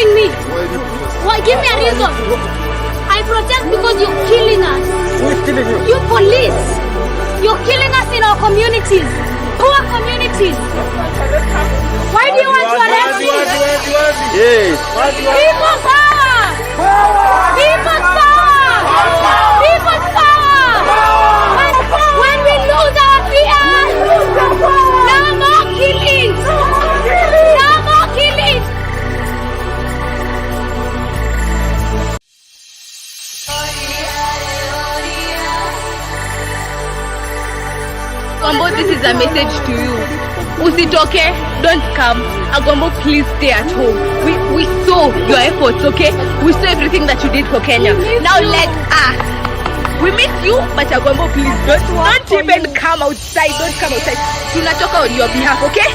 killing me? Why? Give me a reason. I protest because you're killing us. Who is killing you? You police. You're killing us in our communities. Poor communities. Why do you want to arrest me? Yes. People's power! People's power! People's power! When we lose our fear, no more killings! No more killings! Agombo, this is a message to you. Usitoke, don't come. Agombo, please stay at home. We saw your efforts, okay? We saw everything that you did for Kenya. Now let us. We miss you, but Agombo, please don't even come outside. Don't come outside. Tunatoka on your behalf, okay?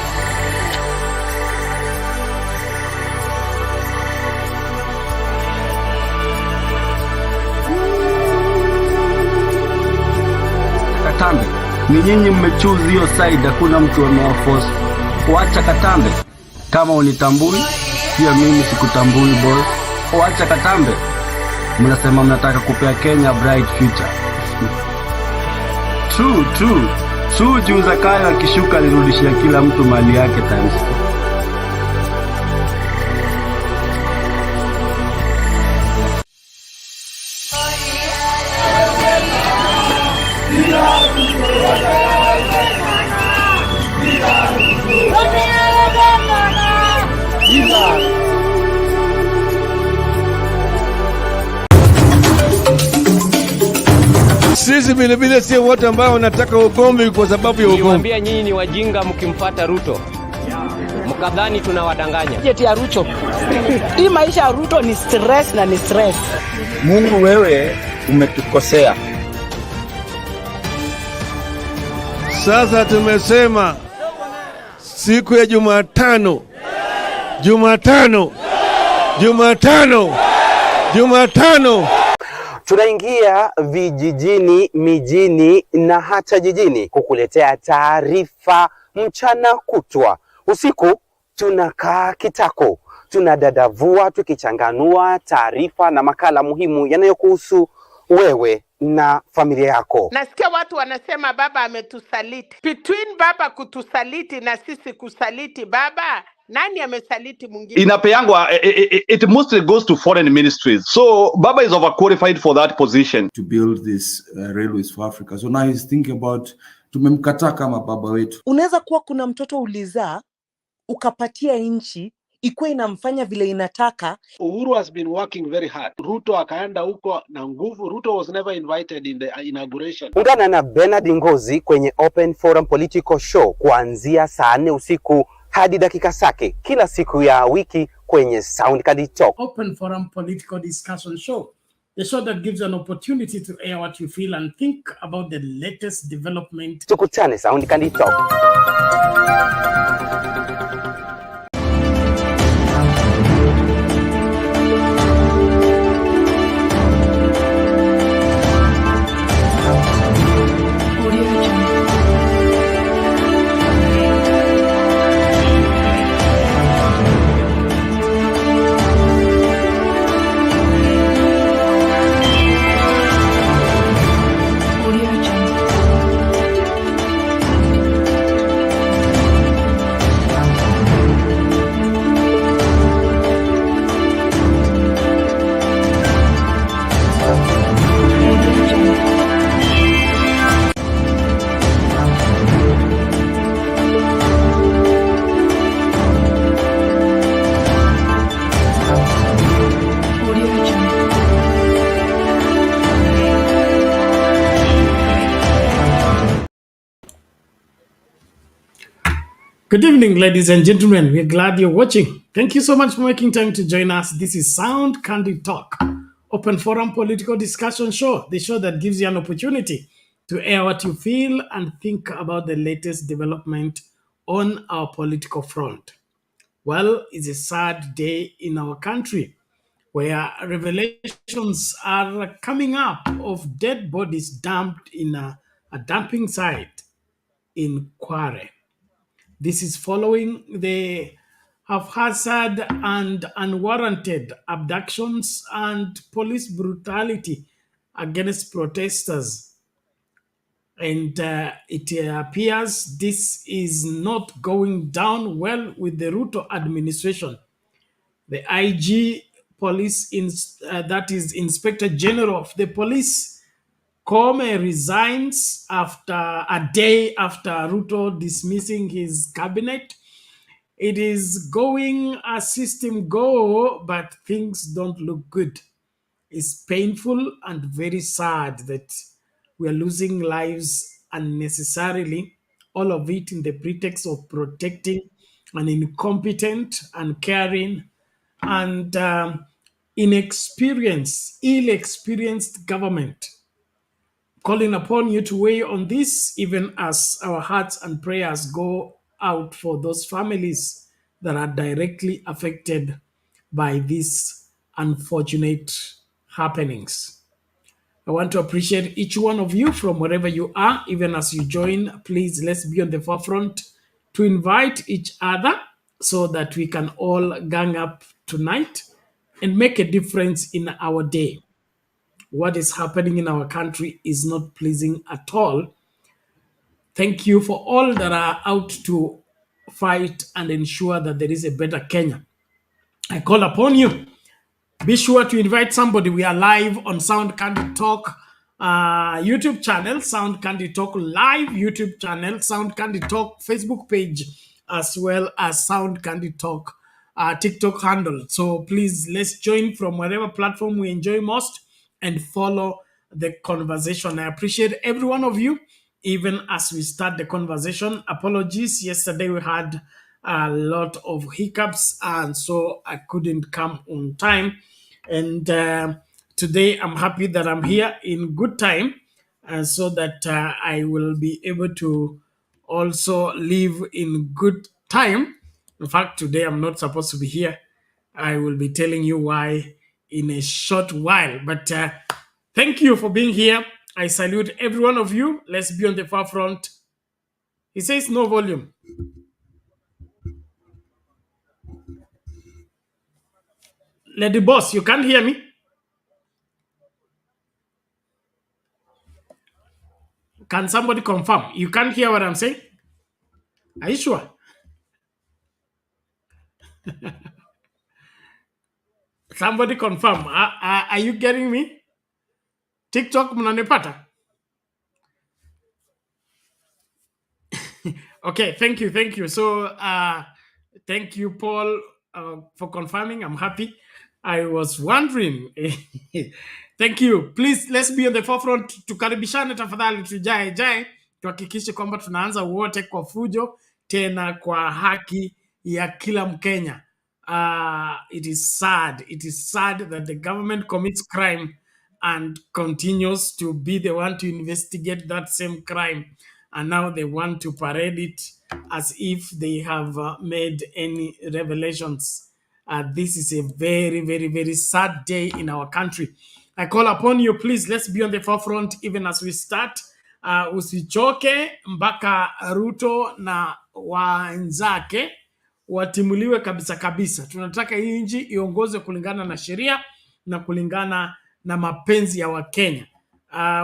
Katambe, ni nyinyi mmechoose hiyo side, hakuna mtu amewaforce. Wacha Katambe, kama unitambui pia mimi sikutambui boss. Wacha Katambe, mnasema mnataka kupea Kenya bright future. True, juu Zakayo akishuka alirudishia kila mtu mali yake times 4. Sisi vile sio watu ambao wanataka ugomvi kwa sababu ya ugomvi. Niwaambia nyinyi ni wajinga mkimfuata Ruto. Mkadhani tunawadanganya. Jeti ya Ruto. Hii maisha ya Ruto ni stress na ni stress. Mungu, wewe umetukosea. Sasa tumesema siku ya Jumatano. Tunaingia vijijini, mijini na hata jijini kukuletea taarifa mchana kutwa. Usiku tunakaa kitako, tunadadavua tukichanganua taarifa na makala muhimu yanayokuhusu wewe na familia yako. Nasikia watu wanasema baba ametusaliti. Between baba kutusaliti na sisi kusaliti baba, nani amesaliti mwingine? Inapeangwa, it mostly goes to foreign ministries. So baba is overqualified for that position. To build this railways for Africa. So now he's thinking about tumemkataa kama baba wetu. Unaweza kuwa kuna mtoto ulizaa ukapatia nchi ikuwe inamfanya vile inataka. Uhuru has been working very hard. Ruto akaenda huko na nguvu. Ruto was never invited in the inauguration. Ungana na Bernard Ngozi kwenye Open Forum Political Show kuanzia saa 4 usiku hadi dakika zake kila siku ya wiki kwenye Sound Card Talk. Open Forum Political Discussion Show. The show that gives you an opportunity to air what you feel and think about the latest development. Tukutane Sound Card Talk. Good evening, ladies and gentlemen. We're glad you're watching. Thank you so much for making time to join us. This is Sound Candid Talk, Open Forum Political Discussion Show, the show that gives you an opportunity to air what you feel and think about the latest development on our political front. Well, it's a sad day in our country where revelations are coming up of dead bodies dumped in a dumping site in Kware. This is following the haphazard and unwarranted abductions and police brutality against protesters. And it appears this is not going down well with the Ruto administration. The IG that is Inspector General of the Police, Koome resigns after a day after Ruto dismissing his cabinet. It is going as system go, but things don't look good. It's painful and very sad that we are losing lives unnecessarily, all of it in the pretext of protecting an incompetent, uncaring, and ill-experienced government. Calling upon you to weigh on this, even as our hearts and prayers go out for those families that are directly affected by these unfortunate happenings. I want to appreciate each one of you from wherever you are, even as you join. Please, let's be on the forefront to invite each other so that we can all gang up tonight and make a difference in our day. What is happening in our country is not pleasing at all. Thank you for all that are out to fight and ensure that there is a better Kenya. I call upon you. Be sure to invite somebody. We are live on Sound Candy Talk YouTube channel, Sound Candy Talk live YouTube channel, Sound Candy Talk Facebook page, as well as Sound Candy Talk TikTok handle. So please, let's join from whatever platform we enjoy most and follow the conversation. I appreciate every one of you, even as we start the conversation. Apologies, yesterday we had a lot of hiccups, and so I couldn't come on time. And today I'm happy that I'm here in good time, so that I will be able to also live in good time. In fact, today I'm not supposed to be here. I will be telling you why in a short while. But thank you for being here. I salute every one of you. Let's be on the forefront. He says no volume. Lady Boss, you can't hear me? Can somebody confirm? You can't hear what I'm saying? Are you sure? Somebody confirm. Are you getting me? TikTok mnanipata? Okay, thank you. So thank you, Paul, for confirming. I'm happy. I was wondering. Thank you. Please, let's be on the forefront. Tukaribishane tafadhali, tujae tuhakikishe kwamba tunaanza wote kwa fujo, tena kwa haki ya kila Mkenya. It is sad. It is sad that the government commits crime and continues to be the one to investigate that same crime. And now they want to parade it as if they have made any revelations. This is a very, very, very sad day in our country. I call upon you, please, let's be on the forefront even as we start. Usichoke mpaka Ruto na wenzake watimuliwe kabisa kabisa. Tunataka hii nchi iongozwe kulingana na sheria na kulingana na mapenzi ya Wakenya.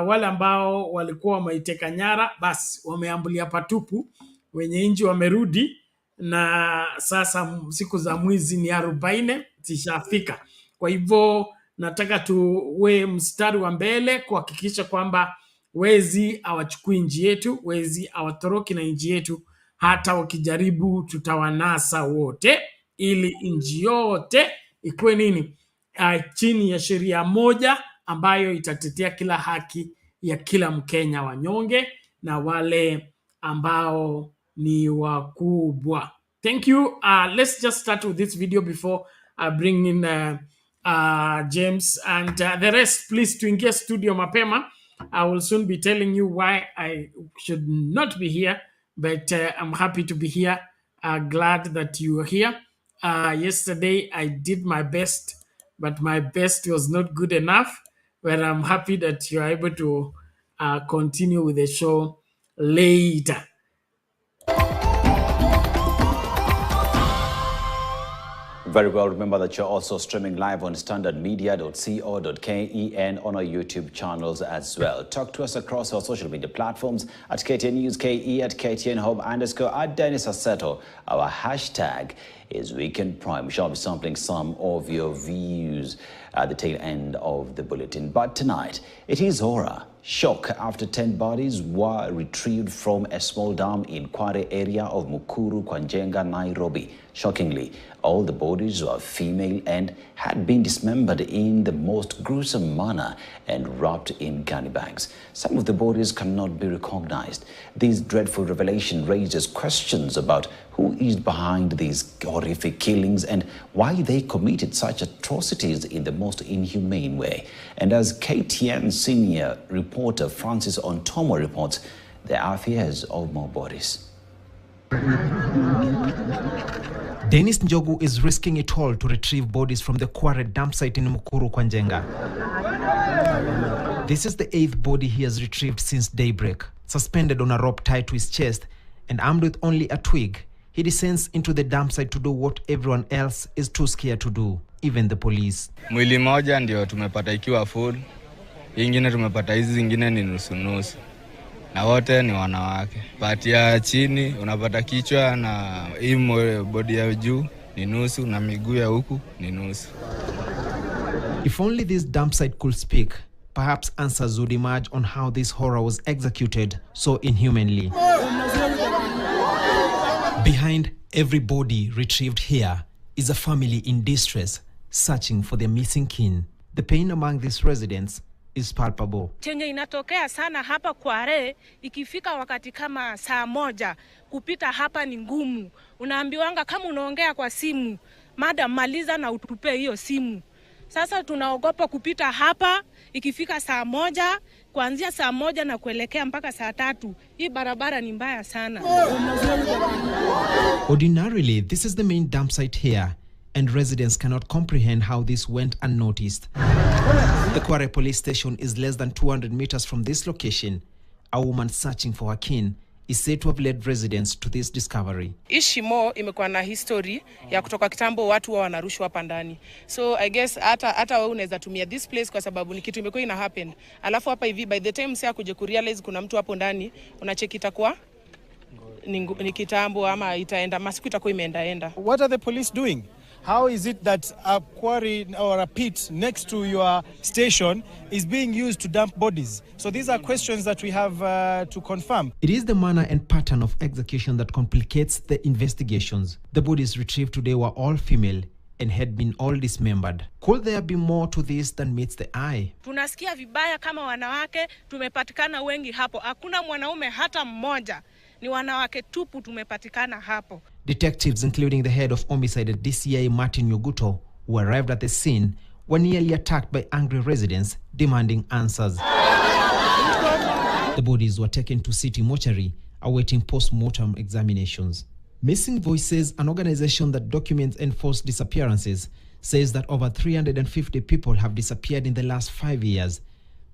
Wale ambao walikuwa wameiteka nyara, basi wameambulia patupu, wenye nchi wamerudi, na sasa siku za mwizi ni 40 zishafika. Kwa hivyo nataka tuwe mstari wa mbele kuhakikisha kwamba wezi hawachukui nchi yetu, wezi hawatoroki na nchi yetu. Hata wakijaribu tutawanasa wote, ili nchi yote ikuwe nini? Chini ya sheria moja ambayo itatetea kila haki ya kila Mkenya, wanyonge na wale ambao ni wakubwa. Thank you. Let's just start with this video before I bring in James and the rest. Please tuingie studio mapema. I will soon be telling you why I should not be here, but I'm happy to be here. Glad that you are here. Yesterday I did my best, but my best was not good enough. But I'm happy that you are able to continue with the show later. Very well. Remember that you're also streaming live on standardmedia.co.ke and on our YouTube channels as well. Talk to us across our social media platforms at KTN News KE, at KTN Home _ at Dennis Assetto. Our hashtag is Weekend Prime. We shall be sampling some of your views at the tail end of the bulletin. But tonight, it is horror. Shock after 10 bodies were retrieved from a small dam in Kware area of Mukuru, Kwanjenga, Nairobi. Shockingly, all the bodies were female and had been dismembered in the most gruesome manner and wrapped in gunny bags. Some of the bodies cannot be recognized. This dreadful revelation raises questions about who is behind these horrific killings and why they committed such atrocities in the most inhumane way. And as KTN senior reporter Francis Ontomo reports, there are fears of more bodies. Dennis Njogu is risking it all to retrieve bodies from the Kware dump site in Mukuru, Kwanjenga. This is the 8th body he has retrieved since daybreak. Suspended on a rope tied to his chest and armed with only a twig, he descends into the dump site to do what everyone else is too scared to do, even the police. Mwili moja ndio tumepata ikiwa full, ingine tumepata hizi zingine ni nusu-nusu. Na wote ni wanawake. Pati ya chini unapata kichwa na hii body ya juu ni nusu na miguu ya huku ni nusu. If only this dump site could speak, perhaps answers would emerge on how this horror was executed so inhumanly. Behind every body retrieved here is a family in distress, searching for their missing kin. The pain among these residents is palpable. Chenye inatokea sana hapa Kware, ikifika wakati kama saa moja, kupita hapa ni ngumu. Unaambiwanga kama unaongea kwa simu, madam maliza na utupe hiyo simu. Sasa tunaogopa kupita hapa, ikifika saa moja, kuanzia saa moja na kuelekea mpaka saa 3. Hii barabara ni mbaya sana. Ordinarily, this is the main dump site here, and residents cannot comprehend how this went unnoticed. The Kware police station is less than 200 meters from this location. A woman searching for her kin is said to have led residents to this discovery. Ishimo imekuwa na history ya kutoka kitambo watu wa wanarushwa hapa ndani. So I guess hata wewe unaweza tumia this place kwa sababu ni kitu imekuwa ina happen. Alafu hapa hivi by the time sasa kuja kurealize kuna mtu hapo ndani, unacheki itakuwa ni kitambo ama itaenda masiku itakuwa imeenda. What are the police doing? How is it that a quarry or a pit next to your station is being used to dump bodies? So these are questions that we have to confirm. It is the manner and pattern of execution that complicates the investigations. The bodies retrieved today were all female and had been all dismembered. Could there be more to this than meets the eye? Tunasikia vibaya kama wanawake tumepatikana wengi hapo. Hakuna mwanaume hata mmoja. Ni wanawake tupu tumepatikana hapo. Detectives, including the head of homicide at DCI Martin Nyoguto, who arrived at the scene, were nearly attacked by angry residents demanding answers. The bodies were taken to city mortuary, awaiting post-mortem examinations. Missing Voices, an organization that documents enforced disappearances, says that over 350 people have disappeared in the last 5 years.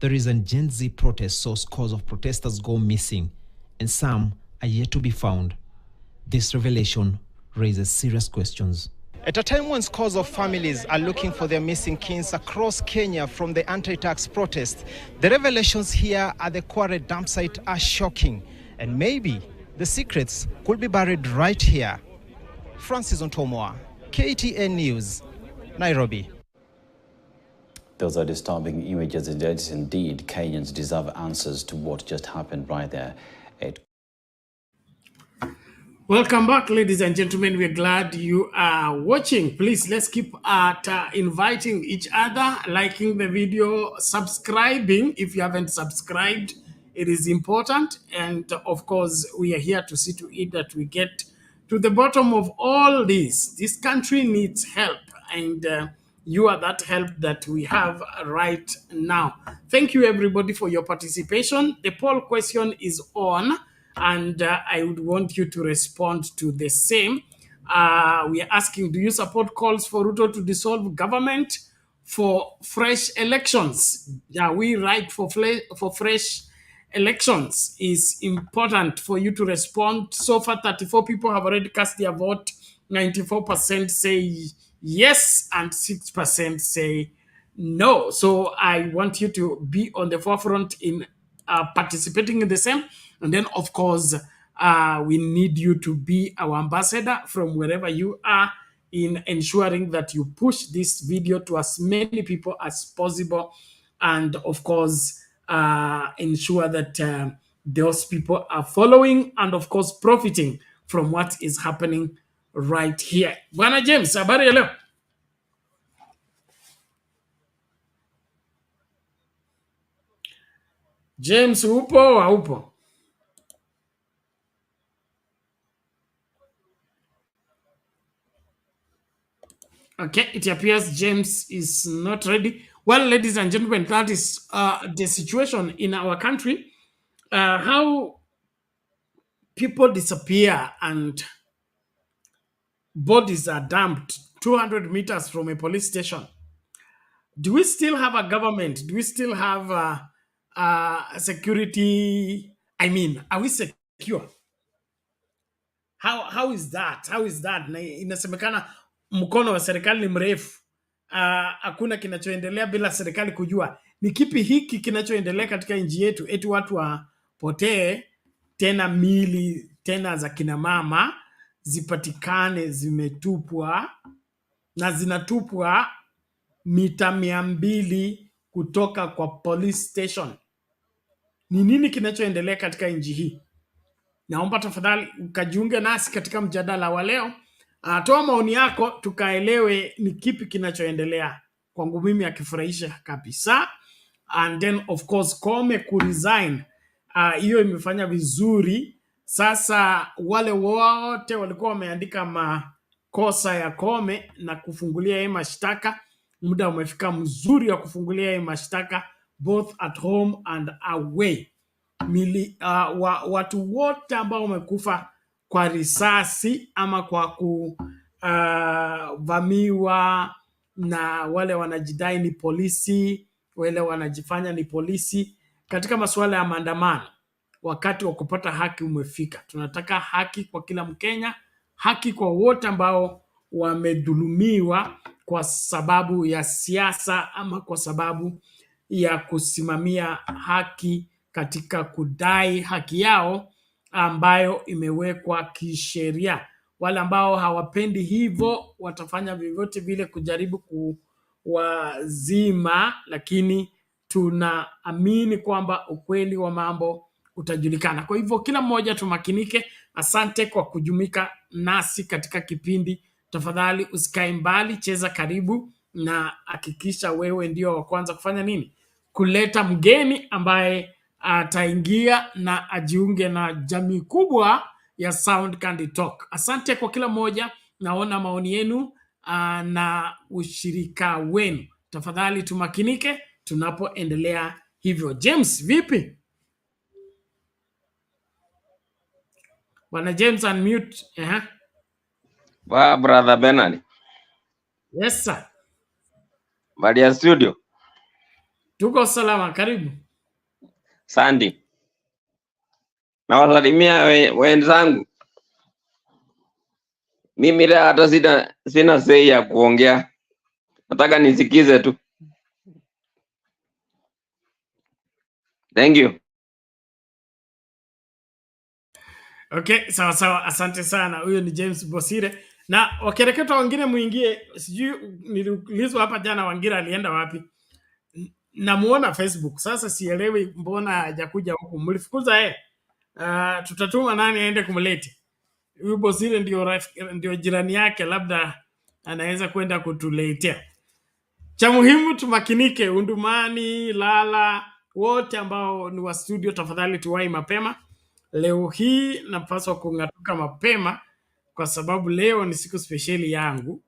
The recent Gen Z protest saw scores of protesters go missing, and some are yet to be found. This revelation raises serious questions. At a time when scores of families are looking for their missing kins across Kenya from the anti-tax protest, the revelations here at the Kware dump site are shocking, and maybe the secrets could be buried right here. Francis Ontomo, KTN News, Nairobi. Those are disturbing images, and indeed Kenyans deserve answers to what just happened right there. Welcome back, ladies and gentlemen. We're glad you are watching. Please, let's keep at inviting each other, liking the video, subscribing if you haven't subscribed. It is important. And of course, we are here to see to it that we get to the bottom of all this. This country needs help, and you are that help that we have right now. Thank you, everybody, for your participation. The poll question is on, and I would want you to respond to the same. We are asking, do you support calls for Ruto to dissolve government for fresh elections? Are we right for fresh elections? Is important for you to respond. So far, 34 people have already cast their vote. 94% say yes and 6% say no. So I want you to be on the forefront in participating in the same. And then, of course, we need you to be our ambassador from wherever you are in ensuring that you push this video to as many people as possible. And of course, ensure that those people are following and, of course, profiting from what is happening right here. Bwana James, habari ya leo? James, upo haupo? Okay, it appears James is not ready. Well, ladies and gentlemen, that is the situation in our country. How people disappear and bodies are dumped 200 meters from a police station. Do we still have a government? Do we still have security? I mean, are we secure? How is that? How is that? Na inasemekana mkono wa serikali ni mrefu. Hakuna kinachoendelea bila serikali kujua. Ni kipi hiki kinachoendelea katika nchi yetu? Eti watu wapotee, tena mili tena za kina mama zipatikane zimetupwa, na zinatupwa mita 200 kutoka kwa police station. Ni nini kinachoendelea katika nchi hii? Naomba tafadhali ukajiunge nasi katika mjadala wa leo. Toa maoni yako tukaelewe ni kipi kinachoendelea. Kwangu mimi akifurahisha kabisa. And then of course Koome kuresign. Hiyo imefanya vizuri. Sasa wale wote walikuwa wameandika makosa ya Koome na kufungulia yeye mashtaka, muda umefika mzuri wa kufungulia yeye mashtaka both at home and away. Watu wote ambao wamekufa kwa risasi ama kwa kuvamiwa na wale wanajidai ni polisi, wale wanajifanya ni polisi katika masuala ya maandamano, wakati wa kupata haki umefika. Tunataka haki kwa kila Mkenya, haki kwa wote ambao wamedhulumiwa kwa sababu ya siasa ama kwa sababu ya kusimamia haki katika kudai haki yao ambayo imewekwa kisheria. Wale ambao hawapendi hivyo watafanya vyovyote vile kujaribu kuwazima, lakini tunaamini kwamba ukweli wa mambo utajulikana. Kwa hivyo kila mmoja tumakinike. Asante kwa kujumika nasi katika kipindi. Tafadhali usikae mbali, cheza karibu na hakikisha wewe ndio wa kwanza kufanya nini? Kuleta mgeni ambaye ataingia na ajiunge na jamii kubwa ya Sound Candy Talk. Asante kwa kila mmoja. Naona maoni yenu na ushirika wenu. Tafadhali tumakinike tunapoendelea hivyo. James, vipi? Bwana James, unmute. Wa brother Bernard. Yes sir. Maria studio. Tuko salama, karibu. Sandy. Nawasalimia wenzangu. Mimi leo hata sina sei ya kuongea. Nataka nisikize tu. Thank you. Okay, sawa sawa, asante sana. Huyo ni James Bosire. Na wakereketwa wengine muingie, sijui niliulizwa hapa jana Wangira alienda wapi. Namuona Facebook. Sasa sielewi mbona hajakuja huku. Mlifukuza tutatuma nani aende kumlete. Huyu Bosire ndio jirani yake, labda anaweza kwenda kutuletea. Cha muhimu tumakinike, Undumani, Lala, wote ambao ni wa studio, tafadhali tuwai mapema. Leo hii napaswa kungatuka mapema kwa sababu leo ni siku spesheli yangu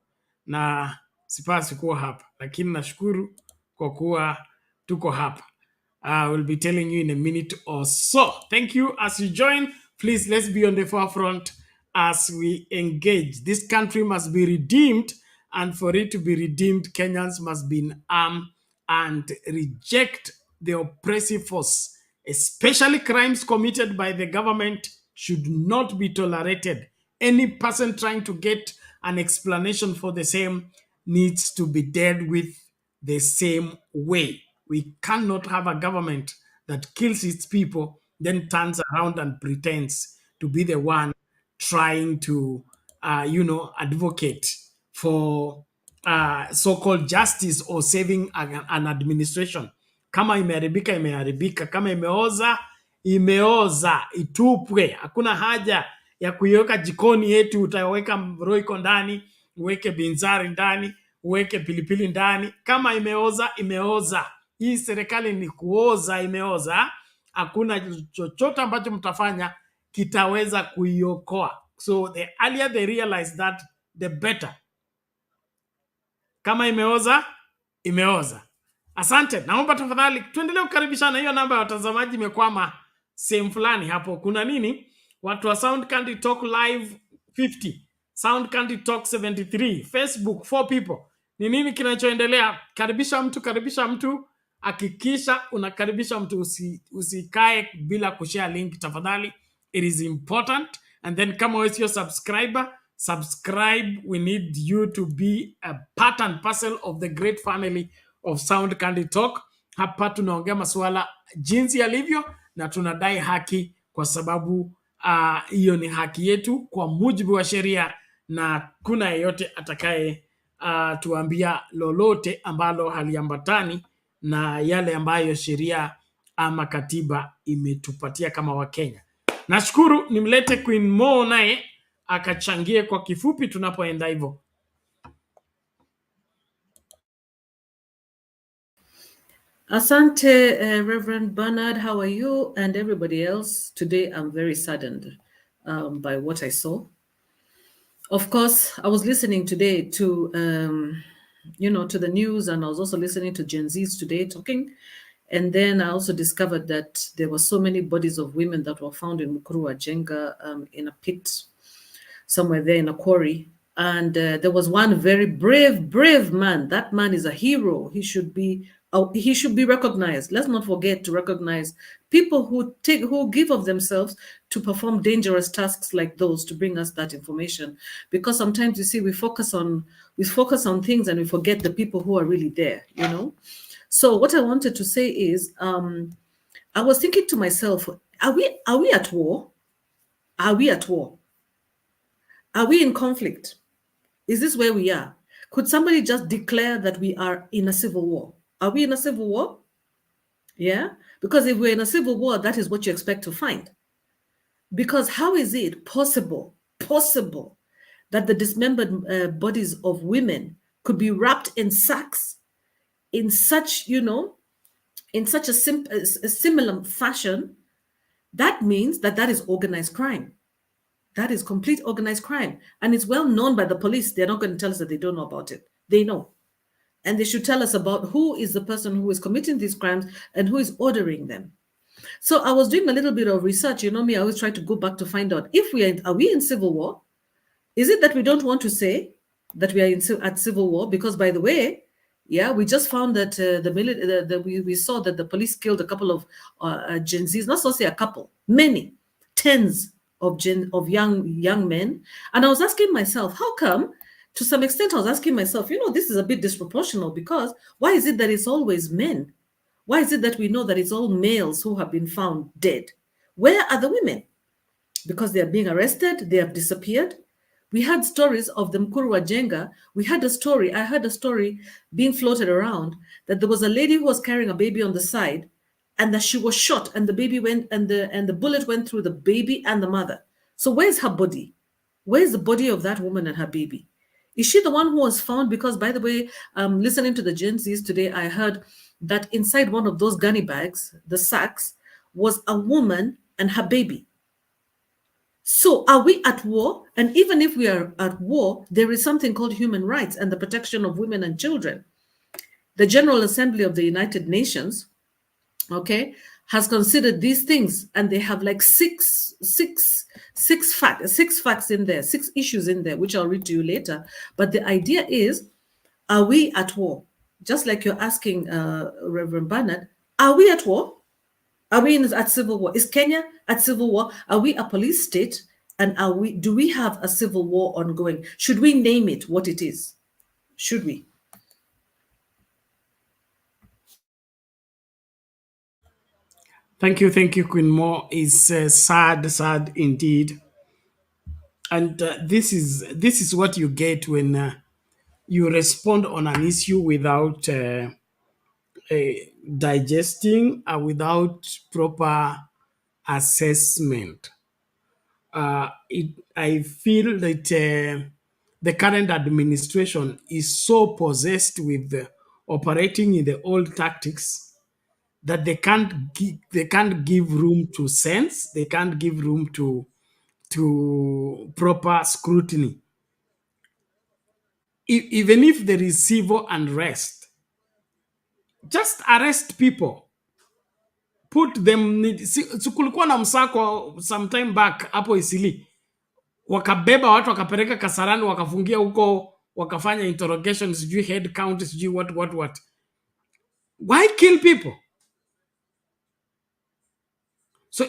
na sipasi kuwa hapa, lakini nashukuru kwa kuwa tuko hapa. I will be telling you in a minute or so. Thank you as you join. Please, let's be on the forefront as we engage. This country must be redeemed, and for it to be redeemed, Kenyans must be armed and reject the oppressive force. Especially crimes committed by the government should not be tolerated. Any person trying to get an explanation for the same needs to be dealt with the same way. We cannot have a government that kills its people, then turns around and pretends to be the one trying to, advocate for so-called justice or saving an administration. Kama imeharibika imeharibika, kama imeoza imeoza, itupwe. Hakuna haja ya kuiweka jikoni yetu. Utaweka roiko ndani, uweke binzari ndani, uweke pilipili ndani. Kama imeoza imeoza. Hii serikali ni kuoza, imeoza. Hakuna chochote ambacho mtafanya kitaweza kuiokoa. So the earlier they realize that, the better. Kama imeoza imeoza. Asante, naomba tafadhali tuendelee kukaribishana. Hiyo namba ya watazamaji imekwama sehemu fulani hapo. Kuna nini? Watu wa Sound Candy Talk Live 50, Sound Candy Talk 73, Facebook 4 people. Ni nini kinachoendelea? Karibisha mtu. Hakikisha unakaribisha mtu, usikae bila kushare link tafadhali. It is important. And then kama wewe sio subscriber, subscribe. We need you to be a part and parcel of the great family of Sound Candy Talk. Hapa tunaongea masuala jinsi yalivyo na tunadai haki, kwa sababu hiyo ni haki yetu kwa mujibu wa sheria, na kuna yeyote atakaye tuambia lolote ambalo haliambatani na yale ambayo sheria ama katiba imetupatia kama Wakenya. Nashukuru, nimlete Queen Mo naye akachangie kwa kifupi tunapoenda hivyo. Asante, Reverend Bernard, how are you? And everybody else. Today I'm very saddened by what I saw. Of course, I was listening today to, to the news, and I was also listening to Gen Zs today talking. And then I also discovered that there were so many bodies of women that were found in Mukuru Ajenga in a pit somewhere there in a quarry. And there was one very brave man. That man is a hero. He should be recognized. Let's not forget to recognize people who give of themselves to perform dangerous tasks like those, to bring us that information. Because sometimes, you see, we focus on things and we forget the people who are really there, So what I wanted to say is, I was thinking to myself, are we at war? Are we at war? Are we in conflict? Is this where we are? Could somebody just declare that we are in a civil war? Are we in a civil war? Yeah? Because if we're in a civil war, that is what you expect to find. Because how is it possible that the dismembered bodies of women could be wrapped in sacks in such, in such a similar fashion? That means that is organized crime. That is complete organized crime. And it's well known by the police. They're not going to tell us that they don't know about it. They know. And they should tell us about who is the person who is committing these crimes and who is ordering them. So I was doing a little bit of research. You know me, I always try to go back to find out if are we in civil war? Is it that we don't want to say that we are at civil war? Because, by the way, yeah, we just found that we saw that the police killed a couple of Gen Zs, not so say a couple, many, tens of young men. And I was asking myself, how come? To some extent, I was asking myself, this is a bit disproportional, because why is it that it's always men? Why is it that we know that it's all males who have been found dead? Where are the women? Because they are being arrested, they have disappeared. We had stories of the Mukuru Ajenga. I heard a story being floated around that there was a lady who was carrying a baby on the side, and that she was shot, and the baby went, and the bullet went through the baby and the mother. So where's her body? Where's the body of that woman and her baby? Is she the one who was found? Because, by the way, listening to the Gen Zs today, I heard that inside one of those gunny bags, the sacks, was a woman and her baby. So are we at war? And even if we are at war, there is something called human rights and the protection of women and children. The General Assembly of the United Nations, has considered these things, and they have like six facts in there, 6 issues in there, which I'll read to you later. But the idea is, are we at war? Just like you're asking, Reverend Bernard, are we at war? Are we at civil war? Is Kenya at civil war? Are we a police state? And do we have a civil war ongoing? Should we name it what it is? Should we? Thank you, Queen Mo. It's sad indeed, and this is what you get when you respond on an issue without digesting, without proper assessment. I feel that the current administration is so possessed with operating in the old tactics that they can't give room to sense. They can't give room to proper scrutiny. Even if there is civil unrest, just arrest people, put them. Kulikuwa na msako sometime back hapo Isili, wakabeba watu wakapeleka Kasarani, wakafungia huko, wakafanya interrogation, sijui head count, sijui what. Why kill people? So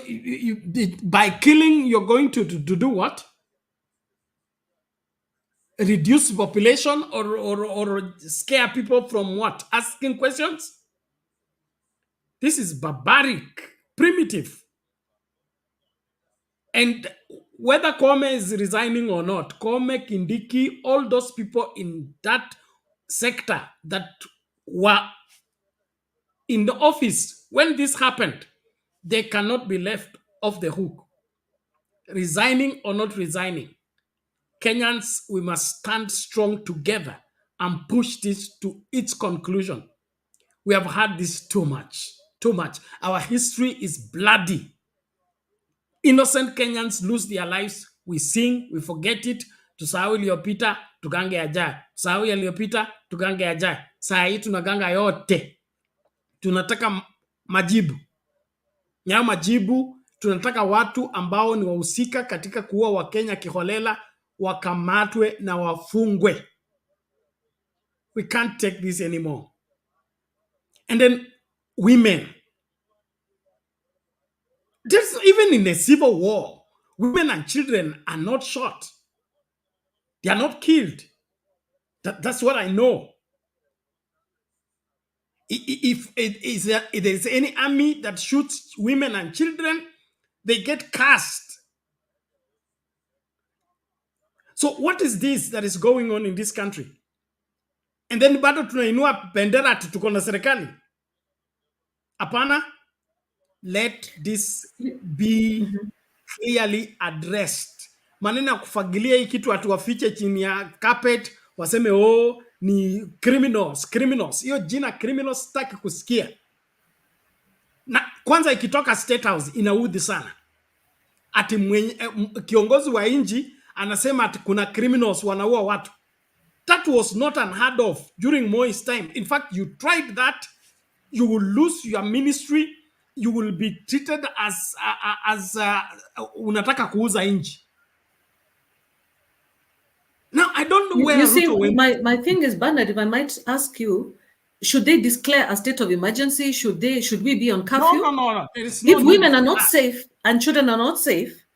by killing, you're going to do what? Reduce population or scare people from what? Asking questions? This is barbaric, primitive. And whether Koome is resigning or not, Koome, Kindiki, all those people in that sector that were in the office when this happened, they cannot be left off the hook. Resigning or not resigning, Kenyans, we must stand strong together and push this to its conclusion. We have had this too much. Our history is bloody. Innocent Kenyans lose their lives. We sing, we forget it. Tusahau iliyopita, tugange ajayo. Tusahau yaliyopita, tugange ajayo. Saa hii tunaganga yote. Tunataka majibu. Nyao majibu, tunataka watu ambao ni wahusika katika kuua Wakenya kiholela wakamatwe na wafungwe. We can't take this anymore. And then women. Just even in a civil war, women and children are not shot. They are not killed. That's what I know. If there's any army that shoots women and children, they get cast. So what is this that is going on in this country? And then bado tunainua bendera ati tuko na serikali. Apana, let this be clearly addressed. Maneno ya kufagilia hii kitu atuwafiche chini ya carpet, waseme oh ni criminals. Hiyo jina criminals sitaki kusikia. Na kwanza ikitoka State House inaudhi sana. Ati kiongozi wa nchi anasema ati kuna criminals wanaua watu. That was not unheard of during Moi's time. In fact, you tried that, you will lose your ministry, you will be treated as unataka kuuza nchi. Now, I don't know where you see, my thing is, Bernard, if I might ask you, should they declare a state of emergency? Should we be on curfew? No. There is no if women are not safe and children are not safe,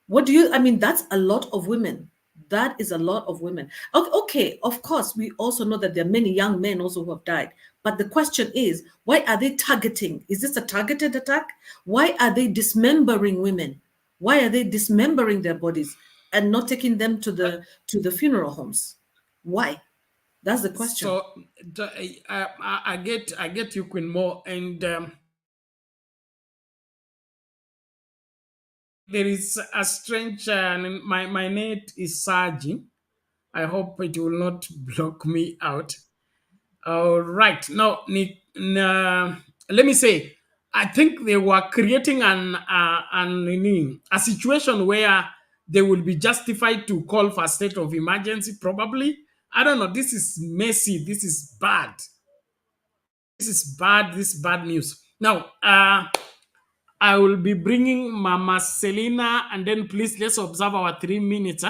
that's a lot of women. That is a lot of women. Okay, of course, we also know that there are many young men also who have died. But the question is, why are they targeting? Is this a targeted attack? Why are they dismembering women? Why are they dismembering their bodies and not taking them to the funeral homes? Why? That's the question. So I get you, Queen Mo, and there is a strange. My net is surging. I hope it will not block me out. All right. Now, let me say, I think they were creating a situation where they will be justified to call for a state of emergency, probably. I don't know. This is messy. This is bad. This is bad. This is bad news. Now, I will be bringing Mama Selena, and then please let's observe our 3 minutes.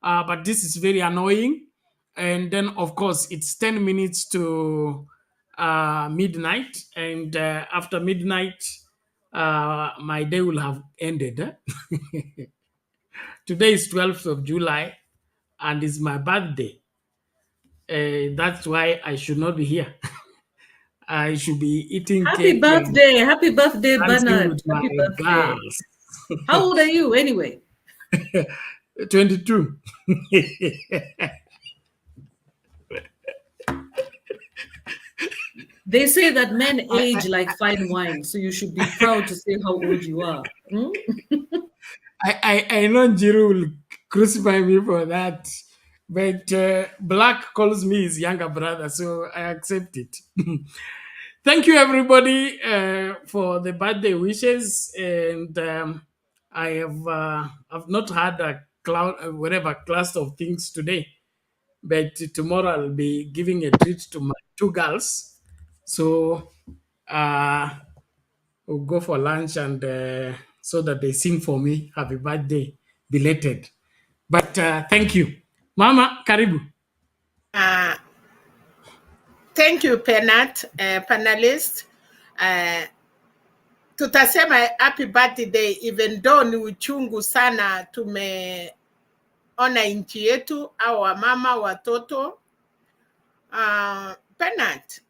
But this is very annoying. And then, of course, it's 10 minutes to midnight. And after midnight, my day will have ended. Today is 12th of July, and it's my birthday. That's why I should not be here. I should be eating Happy cake and birthday, dancing Bernard. with my Happy birthday. girls. How old are you anyway? 22. They say that men age like fine wine, so you should be proud to say how old you are. Hmm? I know Jiru will crucify me for that, but Black calls me his younger brother, so I accept it. Thank you, everybody, for the birthday wishes, and I've not had a whatever class of things today, but tomorrow I'll be giving a treat to my two girls, so we'll go for lunch and so that they sing for me happy birthday belated. But thank you, Mama. Karibu. Thank you, Penat, panelist. Tutasema happy birthday even though ni uchungu sana tumeona nchi yetu au wamama watoto. Penat,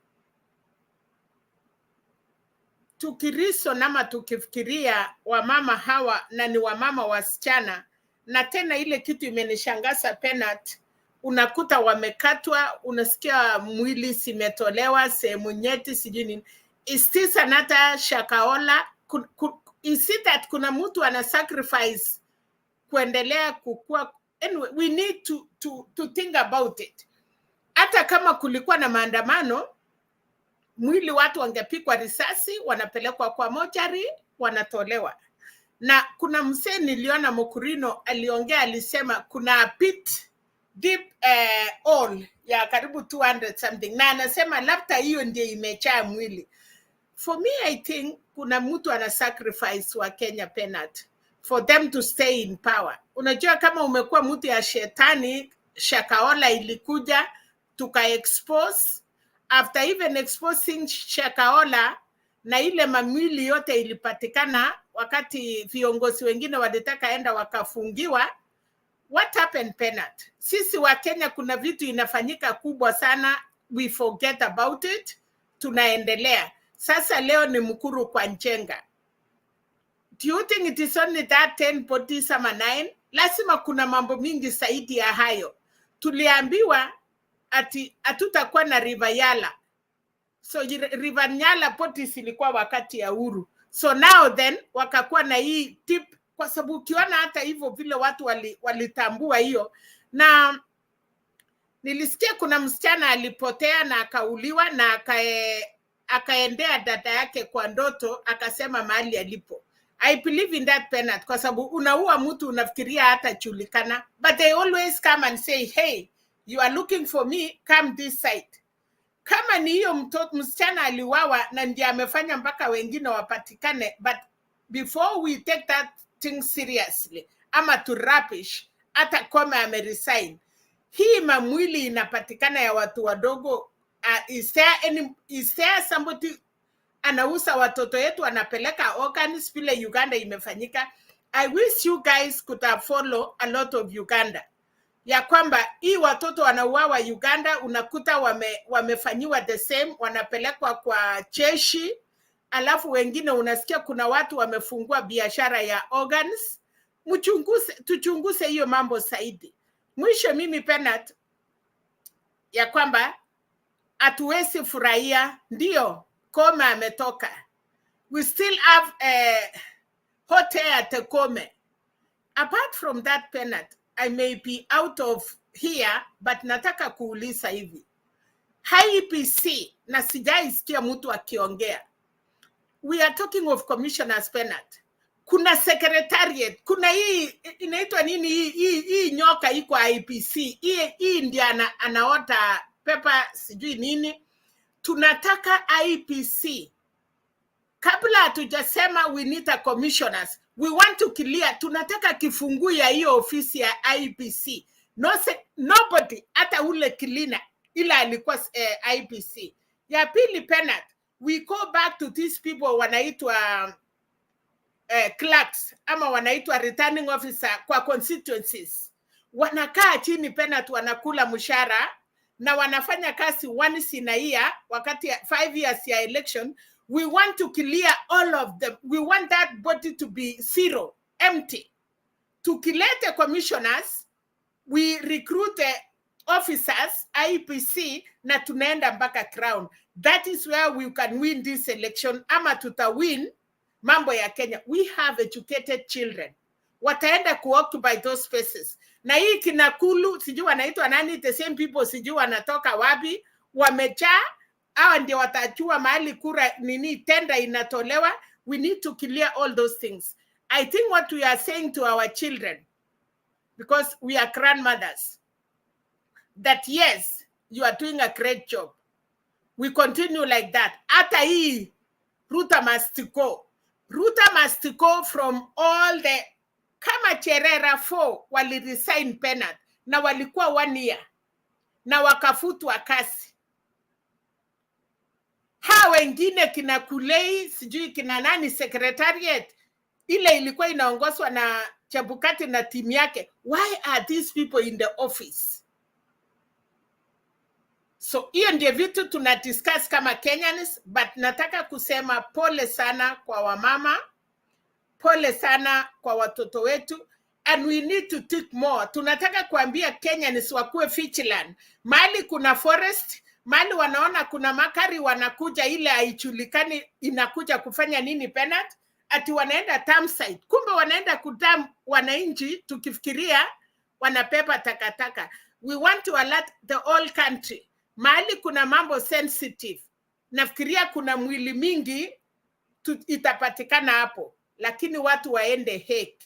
tukiriso nama tukifikiria wamama hawa na ni wamama wasichana, na tena ile kitu imenishangaza Penat, unakuta wamekatwa, unasikia mwili simetolewa, sehemu nyeti sijui nini. Is this another Shakahola? Is it that kuna mtu ana sacrifice kuendelea kukua? Anyway, we need to think about it. Hata kama kulikuwa na maandamano, mwili watu wangepikwa risasi, wanapelekwa kwa mochari, wanatolewa. Na kuna msee niliona Mokurino aliongea, alisema kuna pit deep hole ya karibu 200 something, na anasema labda hiyo ndiyo imejaa mwili. For me, I think kuna mtu ana sacrifice wa Kenya Penat for them to stay in power. Unajua kama umekuwa mtu ya shetani, Shakahola ilikuja tuka expose. After even exposing Shakahola na ile mamwili yote ilipatikana, wakati viongozi wengine walitaka enda wakafungiwa. What happened Penat? Sisi wa Kenya kuna vitu inafanyika kubwa sana, we forget about it, tunaendelea. Sasa leo ni mkuru kwa Njenga. Do you think it is only that 10 bodies ama 9? Lazima kuna mambo mingi zaidi ya hayo. Tuliambiwa ati hatutakuwa na River Yala. So River Nyala bodies ilikuwa wakati ya uhuru. So now then wakakuwa na hii tip, kwa sababu ukiona hata hivyo vile watu walitambua hiyo. Na nilisikia kuna msichana alipotea na akauliwa na akaendea dada yake kwa ndoto, akasema mahali alipo. I believe in that Penat, kwa sababu unaua mtu unafikiria hata chulikana, but they always come and say, hey, you are looking for me, come this side. Kama ni hiyo msichana aliwawa na ndiye amefanya mpaka wengine wapatikane, but before we take that thing seriously, ama to rapish, hata Koome ameresign, hii mamwili inapatikana ya watu wadogo. Is there somebody anauza watoto yetu anapeleka organs vile Uganda imefanyika? I wish you guys could have follow a lot of Uganda, ya kwamba hii watoto wanauawa Uganda, unakuta wamefanyiwa the same, wanapelekwa kwa jeshi, alafu wengine unasikia kuna watu wamefungua biashara ya organs. Tuchunguze hiyo mambo zaidi. Mwisho mimi Penat, ya kwamba hatuwezi furahia ndio Koome ametoka. We still have hot air at Koome. Apart from that Penat, I may be out of here, but nataka kuuliza hivi. IEBC, na sijaisikia mtu akiongea. We are talking of commissioners Penat. Kuna secretariat, kuna hii inaitwa nini hii nyoka iko IEBC. Hii ndiye anaota pepa sijui nini. Tunataka IEBC. Kabla hatujasema we need a commissioners, we want to clear, tunataka kifungu ya hiyo ofisi ya IEBC. Nobody, hata ule kilina, ila alikuwa IEBC. Ya pili Penat, we go back to these people wanaitwa clerks, ama wanaitwa returning officer kwa constituencies. Wanakaa chini Penat, wanakula mshahara na wanafanya kazi once in a year wakati 5 years ya election. We want to clear all of them. We want that body to be zero, empty. Tukilete commissioners, we recruit officers, IPC, na tunaenda mpaka crown. That is where we can win this election. Ama tutawin mambo ya Kenya. We have educated children. Wataenda kuoccupy those spaces. Na hii kinakulu, sijui wanaitwa nani, the same people sijui wanatoka wapi, wamejaa, hawa ndio watajua mahali kura nini tenda inatolewa. We need to clear all those things. I think what we are saying to our children, because we are grandmothers, that yes, you are doing a great job. We continue like that. Hata hii, Ruto must go. Ruto must go from all the, kama Cherera 4 wali resign penat, na walikuwa 1 year, na wakafutwa kazi. Ha wengine kina Kulei, sijui kina nani secretariat, ile ilikuwa inaongozwa na Chebukati na timu yake. Why are these people in the office? So hiyo ndio vitu tunadiscuss kama Kenyans, but nataka kusema pole sana kwa wamama, pole sana kwa watoto wetu, and we need to think more. Tunataka kuambia Kenyans wakuwe vigilant. Mali kuna forest, mali wanaona kuna makari wanakuja, ile haijulikani inakuja kufanya nini penat, ati wanaenda dump site, kumbe wanaenda kudam wananchi, tukifikiria wanapepa takataka. We want to alert the whole country. Mahali kuna mambo sensitive, nafikiria kuna mwili mingi itapatikana hapo, lakini watu waende Hague.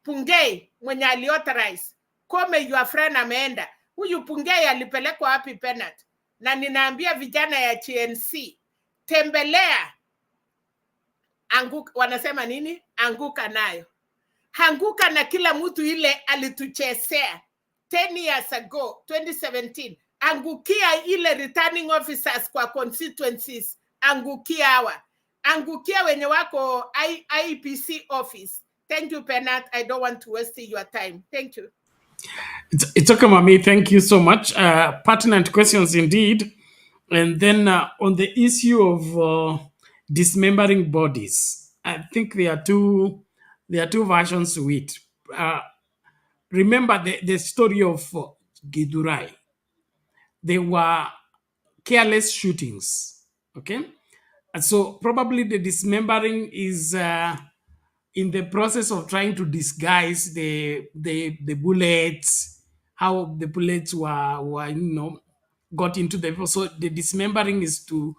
Pungei mwenye aliauthorize, Koome your friend ameenda. Huyu Pungei alipelekwa wapi penat? Na ninaambia vijana ya GNC, tembelea anguka, wanasema nini? Anguka nayo. Anguka na kila mtu ile alituchezea 10 years ago, 2017. Angukia ile returning officers kwa constituencies. Angukia hawa. Angukia wenye wako IPC office. Thank you, Penat. I don't want to waste your time. Thank you. It's okay, Mami. Thank you so much. Pertinent questions indeed. And then on the issue of dismembering bodies, I think there are two versions to it. Remember the story of Githurai. They were careless shootings, okay? And so probably the dismembering is in the process of trying to disguise the bullets, how the bullets were got into the people. So the dismembering is to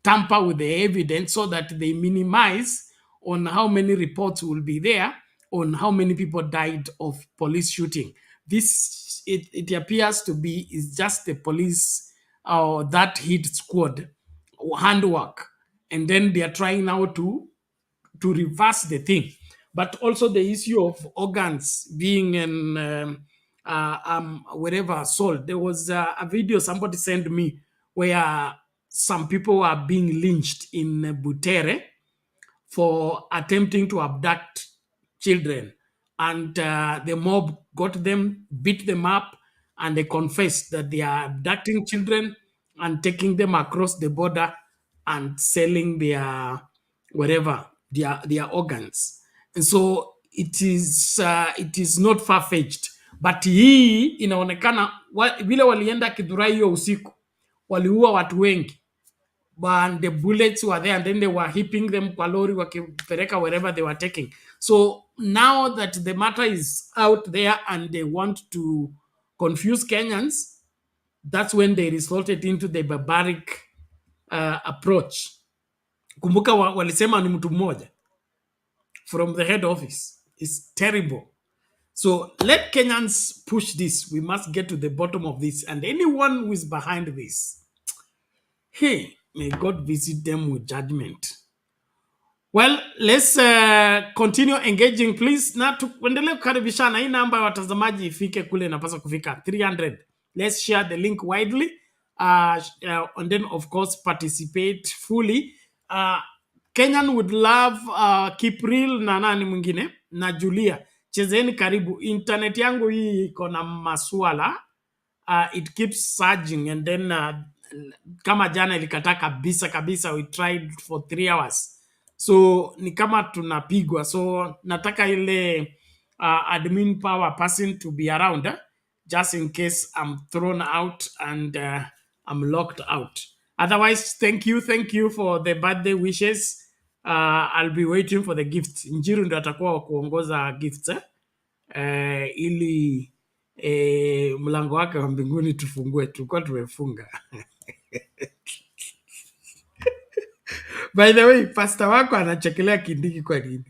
tamper with the evidence so that they minimize on how many reports will be there on how many people died of police shooting. This, it appears to be, is just the police or that hit squad handwork. And then they are trying now to reverse the thing. But also the issue of organs being in wherever sold. There was a video somebody sent me where some people are being lynched in Butere for attempting to abduct children. And the mob got them, beat them up, and they confessed that they are abducting children and taking them across the border and selling their wherever their organs. And so it is not far-fetched, but hii inaonekana vile walienda Githurai hiyo usiku waliua watu wengi, and the bullets were there, and then they were heaping them kwa lori wakipeleka wherever they were taking. So now that the matter is out there and they want to confuse Kenyans, that's when they resorted into the barbaric approach. Kumbuka walisema ni mtu mmoja from the head office. It's terrible. So let Kenyans push this. We must get to the bottom of this. And anyone who is behind this, hey, may God visit them with judgment. Well, let's continue engaging, please. Na tuendelee kukaribishana. Hii namba ya watazamaji ifike kule inapaswa kufika 300. Let's share the link widely. And then, of course, participate fully. Kenyan would love Kipril na nani mwingine na Julia. Chezeni karibu. Internet yangu hii iko na maswala. it keeps surging, and then kama jana ilikata kabisa, we tried for 3 hours, so ni kama tunapigwa. So nataka ile admin power person to be around, just in case I'm thrown out and I'm locked out. Otherwise, thank you for the birthday wishes. I'll be waiting for the gifts. Njiru ndo atakuwa wa kuongoza gifts, ili mlango wake wa mbinguni tufungue, tulikuwa tumefunga. By the way, pastor wako anachekelea Kindiki kwa nini?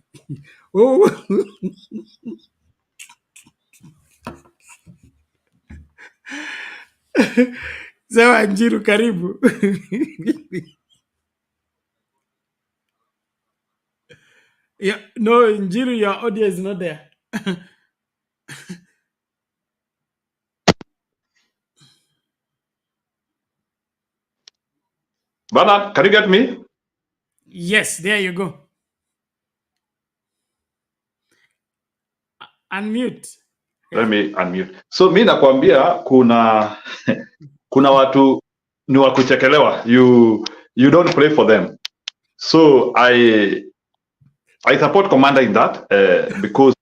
Sawa Njiru, karibu. Yeah, no, Njiru, your audio is not there. Bernard, can you get me? Yes, there you go. Unmute. Let me unmute. So mi nakwambia kuna watu ni wa kuchekelewa. You don't pray for them. So I support Commander in that because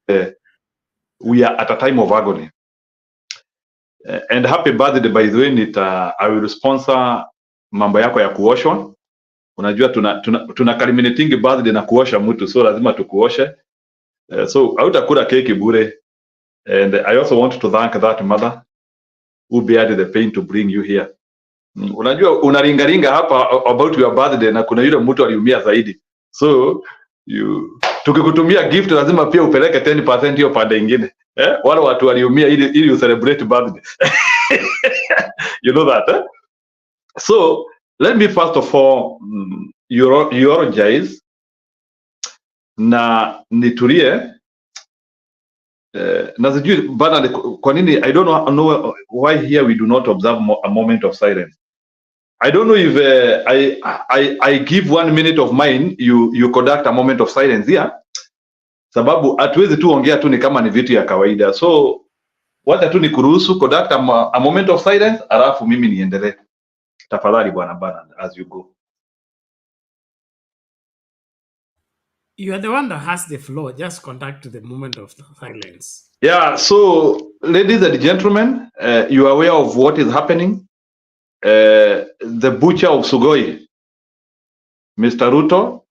we are at a time of agony. And happy birthday by the way. I will sponsor mambo yako ya kuoshwa. Unajua tuna culminating birthday na kuosha mtu, so lazima tukuoshe. So hautakula keki bure. And I also want to thank that mother who bared the pain to bring you here. Unajua unaringaringa hapa about your birthday na kuna yule mtu aliumia zaidi. So tukikutumia gift lazima pia upeleke 10% hiyo pande nyingine. Wale watu waliumia ili you celebrate birthday. You know that, So let me first of all eulogize na nitulie. Na sijui bana kwa nini, I don't know why here we do not observe a moment of silence. I don't know if I give 1 minute of mine, you conduct a moment of silence here, sababu hatuwezi tu ongea tu ni kama ni vitu ya kawaida. So wacha tu nikuruhusu conduct a moment of silence, alafu mimi niendelee. Tafadhali bwana Bernard, as you go. You are the one that has the floor. Just conduct the moment of silence. Yeah, so ladies and gentlemen, you are aware of what is happening. The butcher of Sugoi, Mr. Ruto,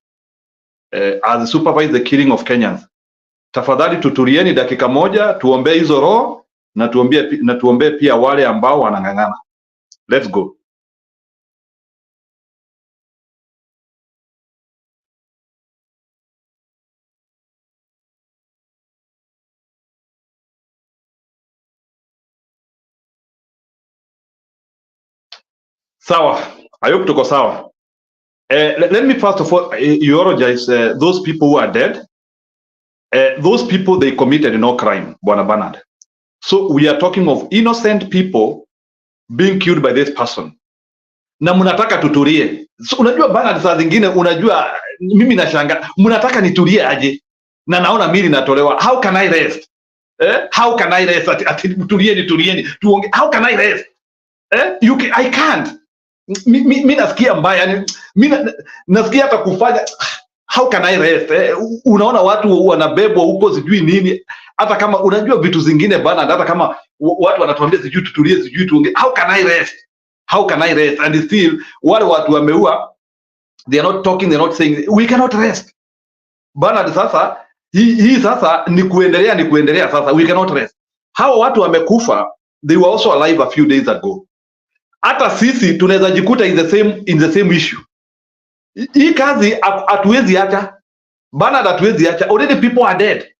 has supervised the killing of Kenyans. Tafadhali tuturieni dakika moja, tuombee hizo roho na tuombee pia wale ambao wanang'ang'ana. Let's go. Sawa, I hope tuko sawa. Let me first of all eulogize those people who are dead. Those people, they committed no crime, Bwana Bernard. So we are talking of innocent people being killed by this person. Na mnataka tutulie. So unajua Bernard, saa zingine unajua mimi nashanga, mnataka nitulie aje? Na naona mili natolewa. How can I rest? How can I rest? Ati tulieni tuonge. How can I rest? I can't. Mi nasikia mbaya, yani mi nasikia hata kufanya. How can I rest? Unaona watu wanabebwa huko sijui nini, hata kama unajua vitu zingine bana, hata kama watu wanatuambia sijui tutulie sijui tuongee. How can I rest? How can I rest? And still wale watu wameua, they are not talking, they are not saying we cannot rest bana. Sasa hii sasa ni kuendelea sasa, we cannot rest. Hawa watu wamekufa, they were also alive a few days ago. Hata sisi tunaweza jikuta in the same issue. Hii kazi hatuwezi acha bana, hatuwezi acha. Already people are dead.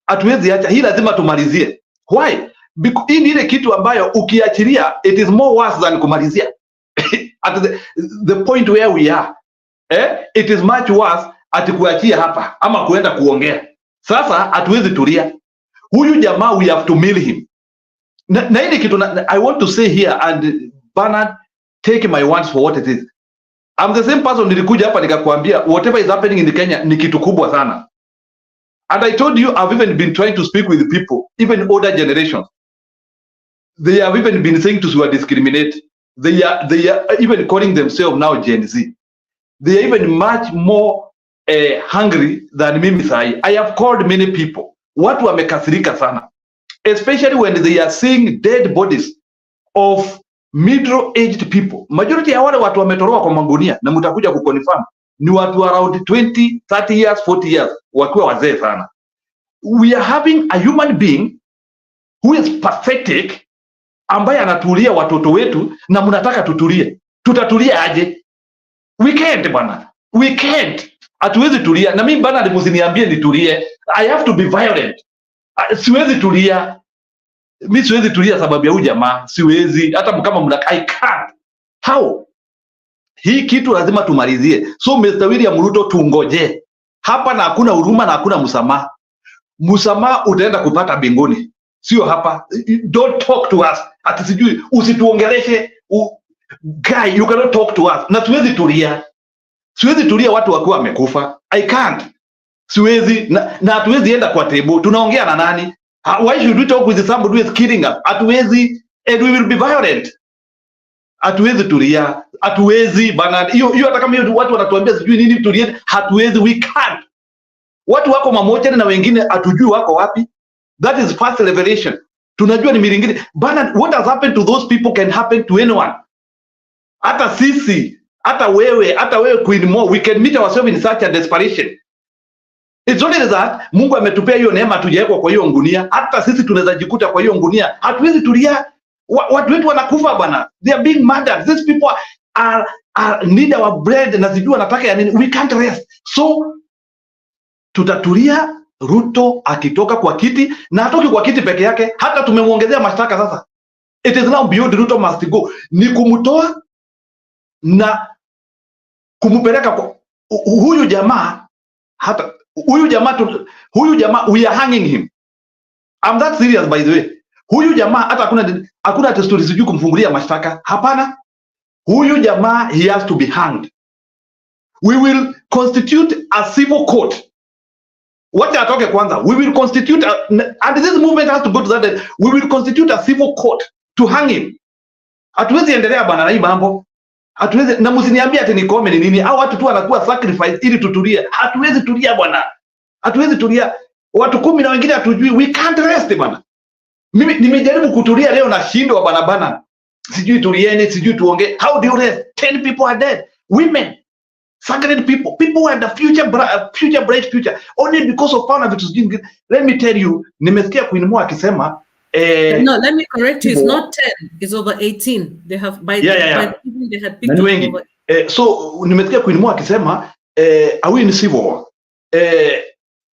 Hatuwezi acha hii, lazima tumalizie. Why? Because hii ni ile kitu ambayo ukiachilia it is more worse than kumalizia. At the point where we are, it is much worse ati kuachia hapa ama kuenda kuongea. Sasa hatuwezi tulia. Huyu jamaa we have to mill him. Na ile kitu I want to say here, and Bernard, take my words for what it is. I'm the same person nilikuja hapa nikakwambia whatever is happening in Kenya ni kitu kubwa sana. And I told you I've even been trying to speak with people, even older generations. They have even been saying to discriminate. They are even calling themselves now Gen Z. They are even much more hungry than mimi sahi. I have called many people. Watu wamekasirika sana, especially when they are seeing dead bodies of middle-aged people. Majority ya wale watu wametoroka kwa magunia, na mtakuja kuconfirm, ni watu around 20, 30 years, 40 years, wakiwa wazee sana. We are having a human being who is pathetic, ambaye anatulia watoto wetu, na mnataka tutulie. Tutatulia aje? We can't bana. We can't. Hatuwezi tulia. Na mimi bana, msiniambie nitulie. I have to be violent. Siwezi tulia. Mimi siwezi tulia sababu ya huyu jamaa. Siwezi. Hata kama I can't. How? Hii kitu lazima tumalizie. So Mr. William Ruto, tungoje. Hapa na hakuna huruma na hakuna msamaha. Msamaha utaenda kupata mbinguni. Sio hapa. Don't talk to us. Ati sijui usituongeleshe. Guy, you cannot talk to us. Na siwezi tulia. Siwezi tulia watu wakiwa wamekufa. I can't. Siwezi na hatuwezi enda kwa table. Tunaongea na nani? Why should we talk with somebody who is killing us? Hatuwezi, and we will be violent. Hatuwezi tulia. Hatuwezi bana. Hiyo hata kama hiyo watu wanatuambia sijui nini tulie, hatuwezi, we can't. Watu wako mamoja na wengine hatujui wako wapi. That is first revelation. Tunajua ni miringine. Bana, what has happened to those people can happen to anyone. Hata sisi, hata wewe Queen Mo, we can meet ourselves in such a desperation. It's only that Mungu ametupea hiyo neema, tujawekwa kwa hiyo ngunia. Hata sisi tunaweza jikuta kwa hiyo ngunia. Hatuwezi tulia. Watu wetu wanakufa bana. They are being murdered. These people are need our bread, na sijui wanataka ya nini. We can't rest. So tutatulia Ruto akitoka kwa kiti, na hatoki kwa kiti peke yake, hata tumemuongezea mashtaka sasa. It is now beyond Ruto must go. Ni kumtoa na kumupeleka kwa huyu jamaa. Hata huyu jamaa we are hanging him. I'm that serious by the way. Huyu jamaa hata hakuna testori sijui kumfungulia mashtaka. Hapana. Huyu jamaa he has to be hanged. We will constitute a civil court. Wacha atoke kwanza. We will constitute and this movement has to go to that. We will constitute a civil court to hang him. Hatuwezi endelea bana na hii mambo. Hatuwezi, na msiniambie ati ni Koome ni nini. Au watu tu wanakuwa sacrifice ili tutulie. Hatuwezi tulia bwana. Hatuwezi tulia. Watu 10 na wengine hatujui. We can't rest bwana. Mimi nimejaribu kutulia leo na shindwa bana. Sijui tulieni, sijui tuongee. How do you rest? 10 people are dead. Women. Sacred people. People who had the future bright future. Only because of power vitu zingine. Let me tell you, nimesikia Queen Mo akisema no, let me correct you. It's not 10. It's over 18. They have by they had picked over. So nimesikia Queen Mo akisema are we in civil war?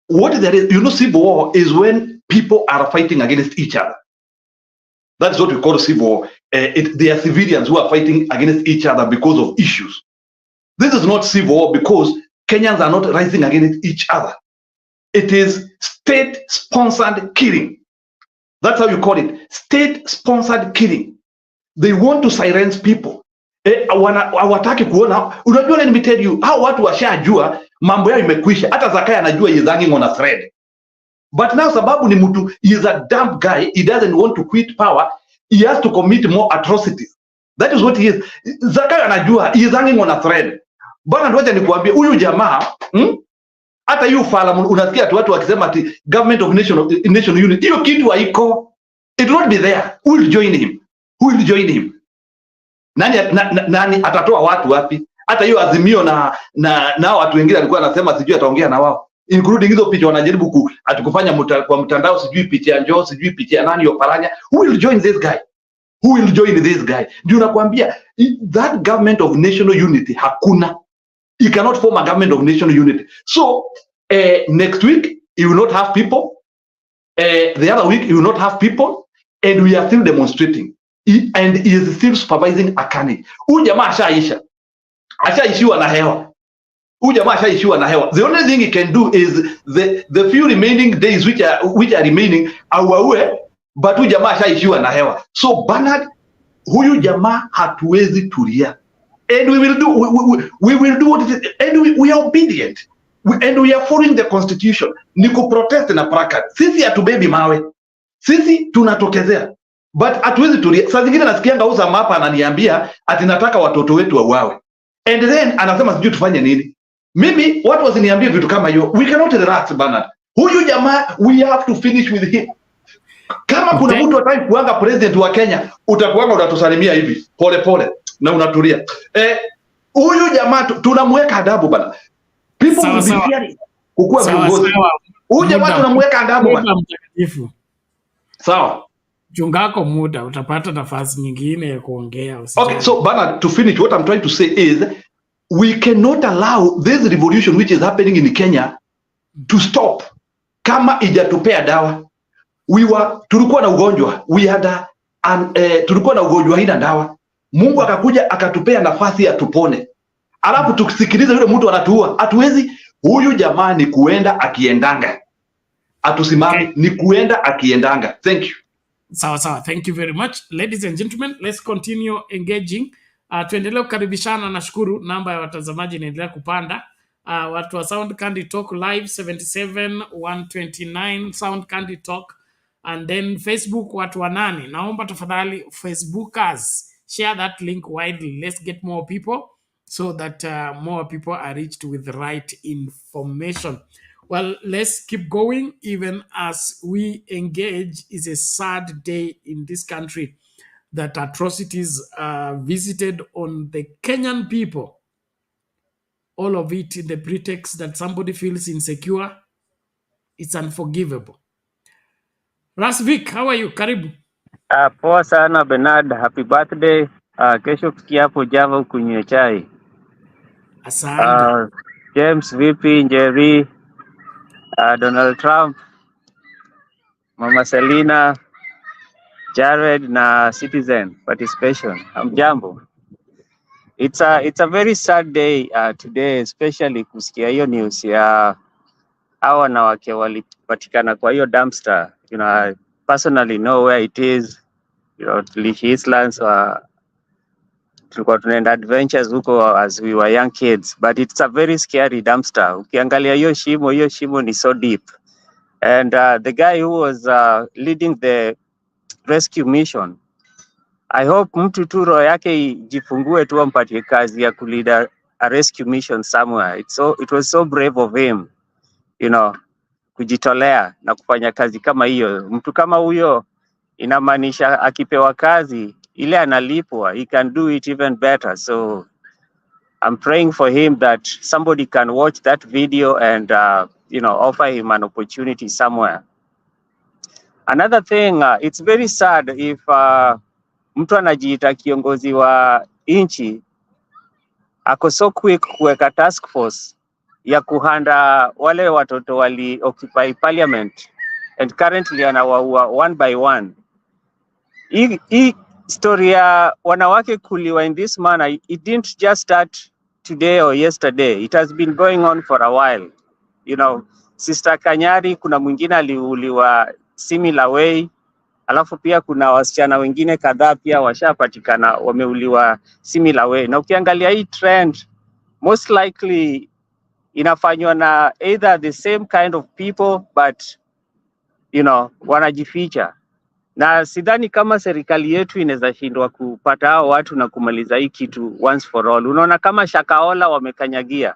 What is that? You know, civil war is when people are fighting against each other. That's what we call civil war. They are civilians who are fighting against each other because of issues. This is not civil war because Kenyans are not rising against each other. It is state-sponsored killing. That's how you call it. State-sponsored killing. They want to silence people. Hawataki kuona. Unajua, let me tell you, hao watu washajua mambo yao imekwisha. Hata Zakaya anajua he is hanging on a thread. But now sababu ni mtu, he is a dumb guy, he doesn't want to quit power, he has to commit more atrocities. That is what he is. Zakaya anajua he is hanging on a thread. Bwana ndoja nikuambie, huyu jamaa, hata yu fala unasikia watu wakisema ati government of nation unit. Hiyo kitu haiko. It will not be there. Who will join him? Who will join him? Nani atatoa watu wapi? Hata hiyo Azimio na watu wengine alikuwa anasema sijui ataongea na wao. Including hizo picha wanajaribu atukufanya kwa mtandao, sijui picha ya Njoo, sijui picha ya nani Yoparanya. Who will join this guy? Who will join this guy? Ndio nakwambia, that government of national unity hakuna. You cannot form a government of national unity. So next week you will not have people. The other week you will not have people, and we are still demonstrating. And he is still supervising Akani. Huyu jamaa ashaishiwa na hewa. The only thing he can do is the few remaining days which are remaining awaue, but huyu jamaa ashaishiwa na hewa. So Bernard, huyu jamaa hatuwezi tulia. And we will do what it is, and we are obedient. And we are following the constitution. Ni kuprotest na protest. Sisi hatubebi mawe. Sisi tunatokezea. But hatuwezi tulia. Saa zingine nasikianga uza mapa ananiambia ati nataka watoto wetu wauawe. And then anasema sijui tufanye nini. Mimi watu wasiniambie vitu kama hiyo. We cannot relax, Bernard. Huyu jamaa we have to finish with him. Kama kuna mtu ataki kuanga president wa Kenya, utakuanga unatusalimia hivi pole pole na unatulia. Huyu jamaa tunamweka adabu bana. People will be fearing kukua viongozi. Huyu jamaa tunamweka adabu bana. Sawa. Chungako muda, utapata nafasi nyingine ya kuongea. Okay, so Bernard, to finish, what I'm trying to say is we cannot allow this revolution which is happening in Kenya to stop. Kama ijatupea dawa. Tulikuwa na ugonjwa. Tulikuwa na ugonjwa haina dawa. Mungu akakuja akatupea nafasi ya tupone. Alafu tukisikiliza yule mtu anatuua. Hatuwezi. Huyu jamaa ni kuenda akiendanga. Atusimame ni kuenda akiendanga. Thank you. Sawa. Thank you very much. Ladies and gentlemen, let's continue engaging. Tuendelee kukaribishana. Nashukuru namba ya watazamaji inaendelea kupanda. Watu wa Sound Candy Talk live 77 129 Sound Candy Talk, and then Facebook watu wa 8. Naomba tafadhali Facebookers share that link widely. Let's get more people so that more people are reached with the right information. Well, let's keep going even as we engage. It's a sad day in this country that atrocities are visited on the Kenyan people. All of it in the pretext that somebody feels insecure. It's unforgivable. Rasvik, how are you? Karibu. Poa sana Bernard, happy birthday. Kesho fikia hapo Java ukunywe chai. Asante. James vipi, Njeri, Donald Trump, Mama Selina, Jared na Citizen participation. Hamjambo. It's a very sad day today, especially kusikia hiyo news ya hawa wanawake walipatikana kwa hiyo dumpster. You know, I personally know where it is. You know, Lishi Islands, tulikuwa tunaenda adventures huko as we were young kids, but it's a very scary dumpster. Ukiangalia hiyo shimo ni so deep. And the guy who was leading the rescue mission, I hope mtu tu roho yake jifungue tu ampatie kazi ya kulead a rescue mission somewhere. It was so brave of him, you know, kujitolea na kufanya kazi kama hiyo. Mtu kama huyo inamaanisha akipewa kazi ile analipwa, he can do it even better. So I'm praying for him that somebody can watch that video and you know, offer him an opportunity somewhere. Another thing, it's very sad if mtu anajiita kiongozi wa inchi ako so quick kuweka task force ya kuhanda wale watoto wali occupy parliament and currently anawaua one by one. Hii story ya wanawake kuliwa in this manner, it didn't just start today or yesterday. It has been going on for a while. You know, Sister Kanyari, kuna mwingine aliuliwa similar way. Alafu pia kuna wasichana wengine kadhaa pia washapatikana wameuliwa similar way. Na ukiangalia hii trend, most likely inafanywa na either the same kind of people, but you know, wanajificha. Na sidhani kama serikali yetu inaweza shindwa kupata hao watu na kumaliza hii kitu once for all. Unaona kama Shakahola wamekanyagia.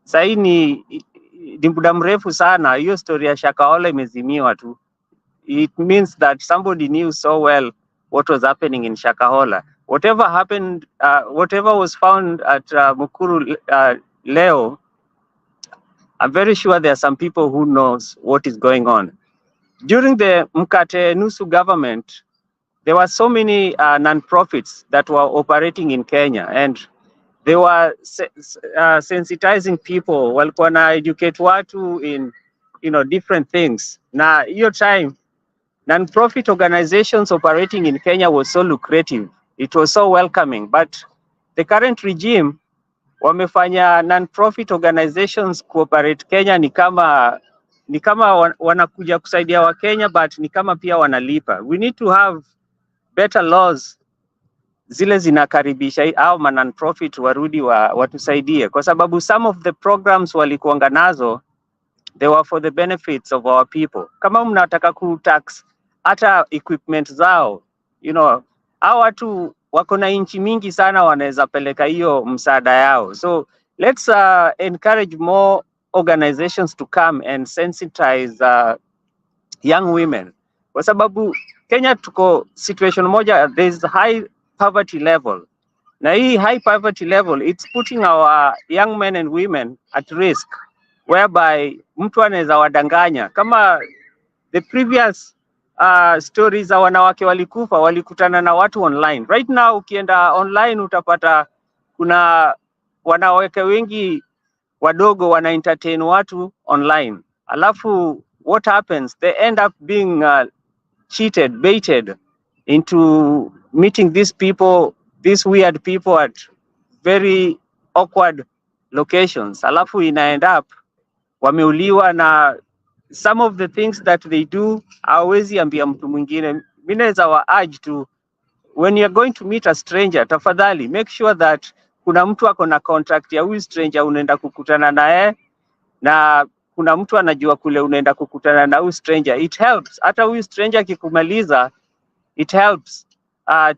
Sasa hii ni muda mrefu sana, hiyo story ya Shakahola imezimiwa tu. It means that somebody knew so well what was happening in Shakahola. Whatever happened, whatever was found at Mukuru leo, I'm very sure there are some people who knows what is going on. During the Mkate Nusu government, there were so many non-profits that were operating in Kenya, and they were sensitizing people, walikuwa na educate watu in, you know, different things. Na hiyo time, non-profit organizations operating in Kenya was so lucrative. It was so welcoming, but the current regime wamefanya non-profit organizations cooperate Kenya ni kama wanakuja kusaidia wa Kenya, but ni kama pia wanalipa. We need to have better laws zile zinakaribisha au non-profit warudi watusaidie, kwa sababu some of the programs walikuanga nazo, they were for the benefits of our people. Kama mnataka kutax hata equipment zao, hao watu wako na inchi mingi sana wanaweza peleka hiyo msaada yao. So let's encourage more organizations to come and sensitize young women, kwa sababu Kenya tuko situation moja, there's high poverty level, na hii high poverty level it's putting our young men and women at risk, whereby mtu anaweza wadanganya kama the previous stories za wanawake walikufa, walikutana na watu online. Right now ukienda online utapata kuna wanawake wengi wadogo wana entertain watu online, alafu what happens, they end up being cheated, baited into meeting these people, these weird people at very awkward locations, alafu ina end up wameuliwa. Na some of the things that they do hawezi ambia mtu mwingine. Mimi naweza wa urge to, when you're going to meet a stranger, tafadhali make sure that kuna mtu ako na contact ya huyu stranger unaenda kukutana naye, na kuna mtu anajua kule unaenda kukutana na huyu stranger. It helps, hata huyu stranger akikumaliza, it helps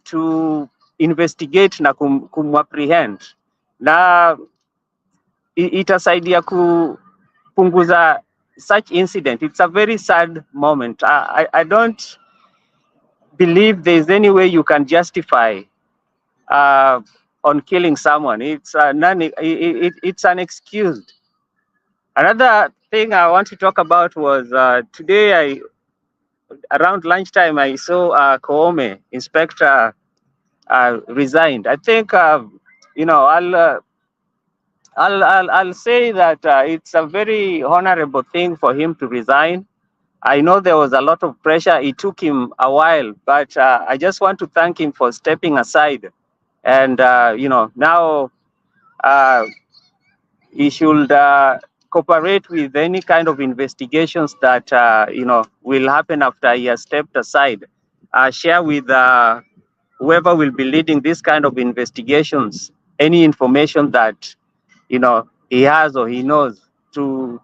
to investigate na kumapprehend, na itasaidia kupunguza such incident. It's a very sad moment. I don't believe there's any way you can justify on killing someone. It's it's unexcused. Another thing I want to talk about was today around lunchtime I saw Koome inspector resigned. I think I'll say that it's a very honorable thing for him to resign. I know there was a lot of pressure. It took him a while, but I just want to thank him for stepping aside. And, now he should cooperate with any kind of investigations that, will happen after he has stepped aside. Share with whoever will be leading this kind of investigations any information that, he has or he knows to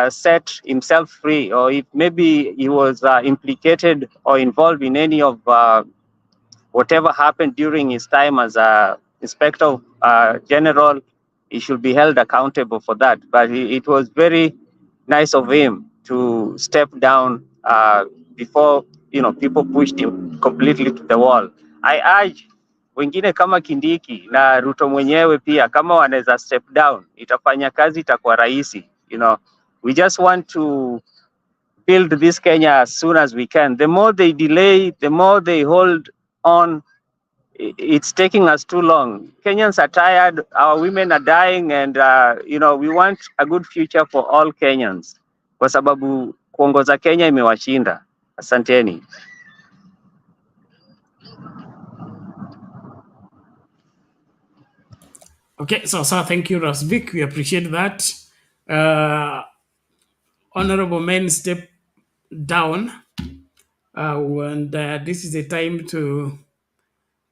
set himself free, or if maybe he was implicated or involved in any of whatever happened during his time as a inspector general, he should be held accountable for that. But it was very nice of him to step down before people pushed him completely to the wall. I urge wengine kama Kindiki na Ruto mwenyewe pia, kama wanaweza step down, itafanya kazi itakuwa rahisi. We just want to build this Kenya as soon as we can. The more they delay, the more they hold on, it's taking us too long. Kenyans are tired, our women are dying, and we want a good future for all Kenyans, kwa sababu kuongoza Kenya imewashinda. Asanteni. Okay, so thank you, Rasvik. We appreciate that. Honorable men step down, and this is a time to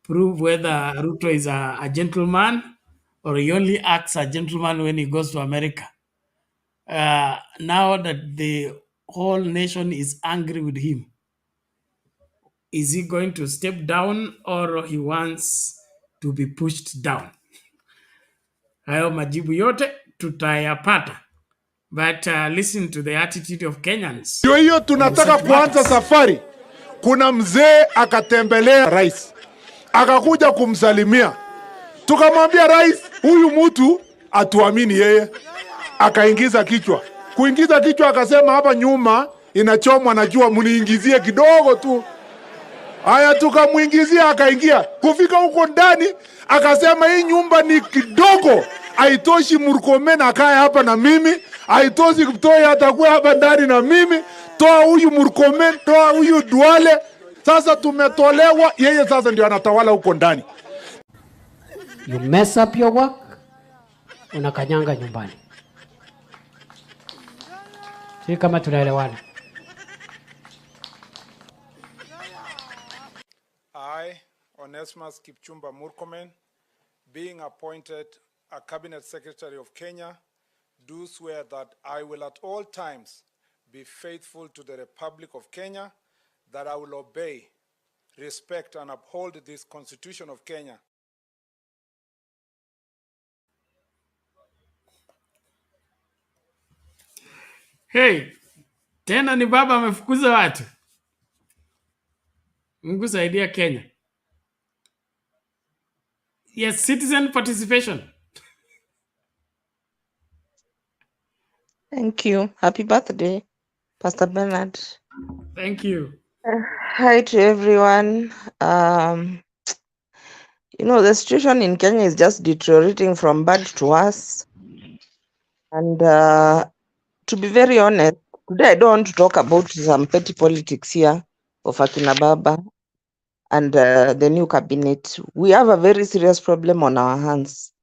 prove whether Ruto is a gentleman or he only acts a gentleman when he goes to America. Now that the whole nation is angry with him, is he going to step down or he wants to be pushed down? Hayo majibu yote tutayapata. But listen to the attitude of Kenyans. Ndio hiyo tunataka kuanza safari. Kuna mzee akatembelea rais, akakuja kumsalimia, tukamwambia rais, huyu mtu atuamini yeye. Akaingiza kichwa, kuingiza kichwa akasema hapa nyuma inachomwa na jua, muniingizie kidogo tu. Haya, tukamuingizia akaingia. Kufika huko ndani akasema hii nyumba ni kidogo, haitoshi Murkomen akae hapa na mimi, haitoshi Toi atakuwa hapa ndani na mimi, toa huyu Murkomen, toa huyu Duale. Sasa tumetolewa, yeye sasa ndio anatawala huko ndani. You mess up your work, unakanyanga nyumbani. Si kama tunaelewana. I, Onesmus Kipchumba Murkomen, being appointed a Cabinet Secretary of Kenya, do swear that I will at all times be faithful to the Republic of Kenya, that I will obey, respect and uphold this Constitution of Kenya. Hey, tena ni baba amefukuza watu. Mungu saidia Kenya. Yes, citizen participation. Thank you. Happy birthday, Pastor Bernard. Thank you. Hi to everyone. You know, the situation in Kenya is just deteriorating from bad to worse. And to be very honest, today I don't want to talk about some petty politics here of Akina Baba and the new cabinet. We have a very serious problem on our hands.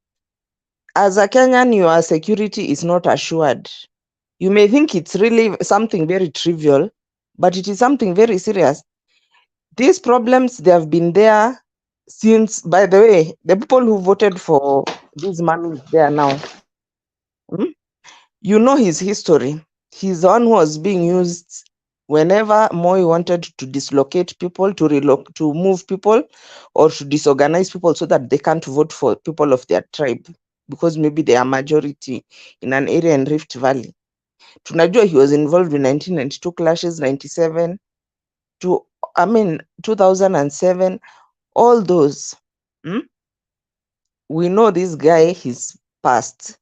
As a Kenyan, your security is not assured. You may think it's really something very trivial, but it is something very serious. These problems, they have been there since, by the way, the people who voted for this man who is there now, you know his history. He's the one who was being used whenever Moi wanted to dislocate people, to move people, or to disorganize people so that they can't vote for people of their tribe, because maybe they are majority in an area in Rift Valley. Tunajua he was involved in 1992 clashes, 97 to 2007, all those. We know this guy, he's past.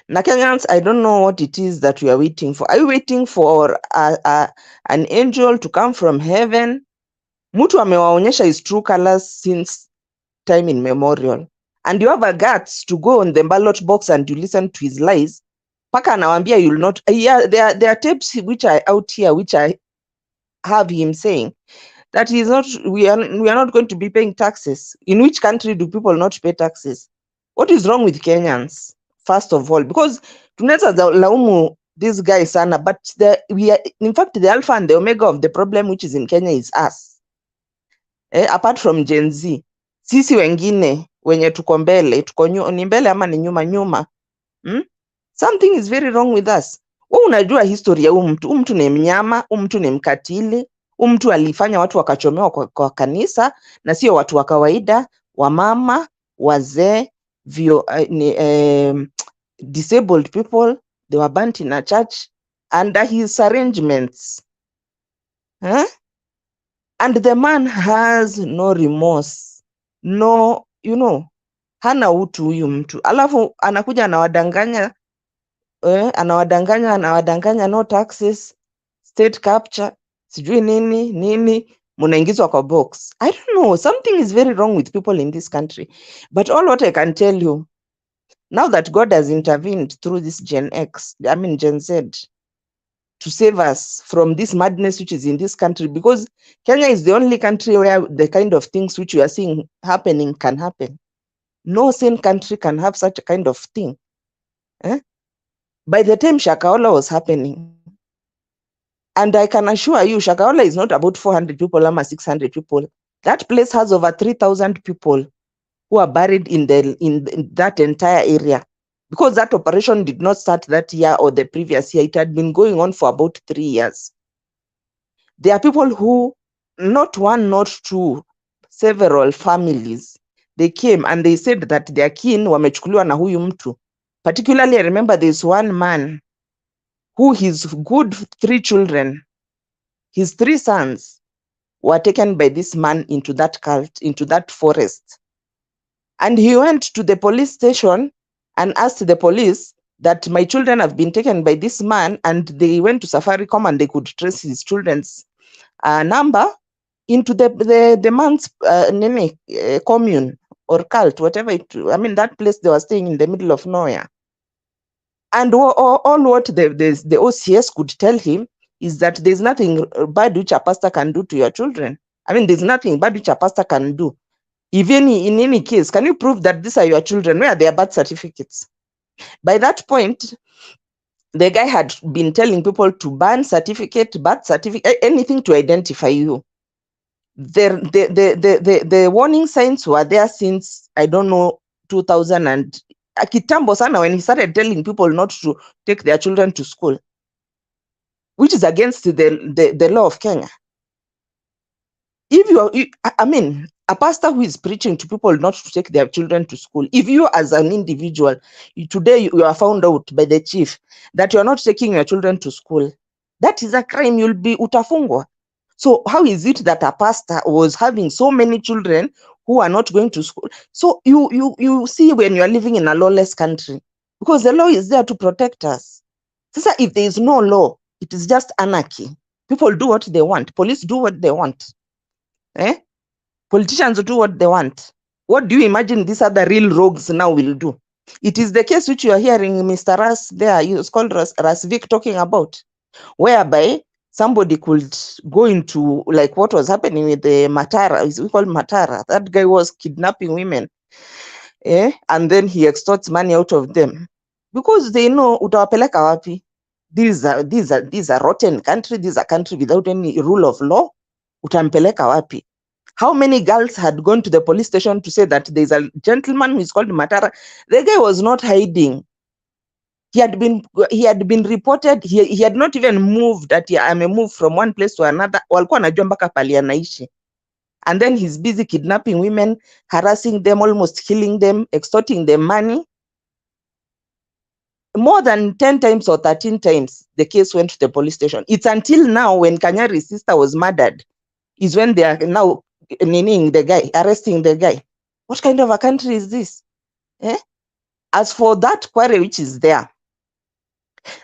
Na Kenyans, I don't know what it is that we are waiting for. Are you waiting for an angel to come from heaven? Mtu amewaonyesha his true colors since time immemorial. And you have a guts to go on the ballot box and you listen to his lies. Paka anawambia you'll not. Yeah, there are tapes which are out here, which I have him saying that he's not. We are not going to be paying taxes. In which country do people not pay taxes? What is wrong with Kenyans? First of all, because tunaweza laumu this guy sana, but we are, in fact, the alpha and the omega of the problem which is in Kenya is us. Apart from Gen Z, sisi wengine wenye tuko mbele, ni mbele ama ni nyuma. Something is very wrong with us. Wewe unajua history ya mtu ni mnyama, mtu ni mkatili, mtu alifanya watu wakachomewa kwa kanisa, na sio watu wa kawaida, wamama, wazee, disabled people, they were burnt in a church under his arrangements. And the man has no remorse, no, hana utu huyu mtu. Alafu anakuja anawadanganya no taxes, state capture, sijui nini, munaingizwa kwa box. I don't know, something is very wrong with people in this country. But all what I can tell you, now that God has intervened through this Gen Z, to save us from this madness which is in this country, because Kenya is the only country where the kind of things which we are seeing happening can happen. No sane country can have such a kind of thing. By the time Shakahola was happening, and I can assure you, Shakahola is not about 400 people or 600 people. That place has over 3,000 people who are buried in that entire area. Because that operation did not start that year or the previous year. It had been going on for about 3 years. There are people who, not one, not two, several families, they came and they said that their kin wamechukuliwa na huyu mtu. Particularly, I remember there's one man who his good 3 children, his 3 sons were taken by this man into that cult, into that forest. And he went to the police station and asked the police that my children have been taken by this man, and they went to Safaricom and they could trace his children's number into the man's commune or cult, whatever that place they were staying in the middle of nowhere. And all what the OCS could tell him is that there's nothing bad which a pastor can do to your children. There's nothing bad which a pastor can do. Even in any case, can you prove that these are your children? Where are their birth certificates? By that point, the guy had been telling people to ban certificate, birth certificate, anything to identify you. The warning signs were there since, I don't know, 2000 and kitambo sana, when he started telling people not to take their children to school, which is against the law of Kenya. If I mean, a pastor who is preaching to people not to take their children to school, if you as an individual, today you are found out by the chief that you are not taking your children to school, that is a crime, you'll be utafungwa. So how is it that a pastor was having so many children who are not going to school? So you see, when you are living in a lawless country, because the law is there to protect us. So if there is no law, it is just anarchy. People do what they want. Police do what they want. Politicians do what they want. What do you imagine these other real rogues now will do? It is the case which you are hearing Mr. Ras there, it's called Rasvik, talking about, whereby somebody could go into, like what was happening with the Matara, is we call Matara. That guy was kidnapping women, and then he extorts money out of them because they know utawapeleka wapi. These are rotten country. These are country without any rule of law. Utampeleka wapi? How many girls had gone to the police station to say that there's a gentleman who is called Matara? The guy was not hiding. He had been reported. He had not even moved. That he moved from one place to another. Walikuwa wanajua mpaka pali anaishi. And then he's busy kidnapping women, harassing them, almost killing them, extorting them money. More than 10 times or 13 times, the case went to the police station. It's until now, when Kanyari's sister was murdered, is when they are now arresting the guy. What kind of a country is this? As for that Kware which is there,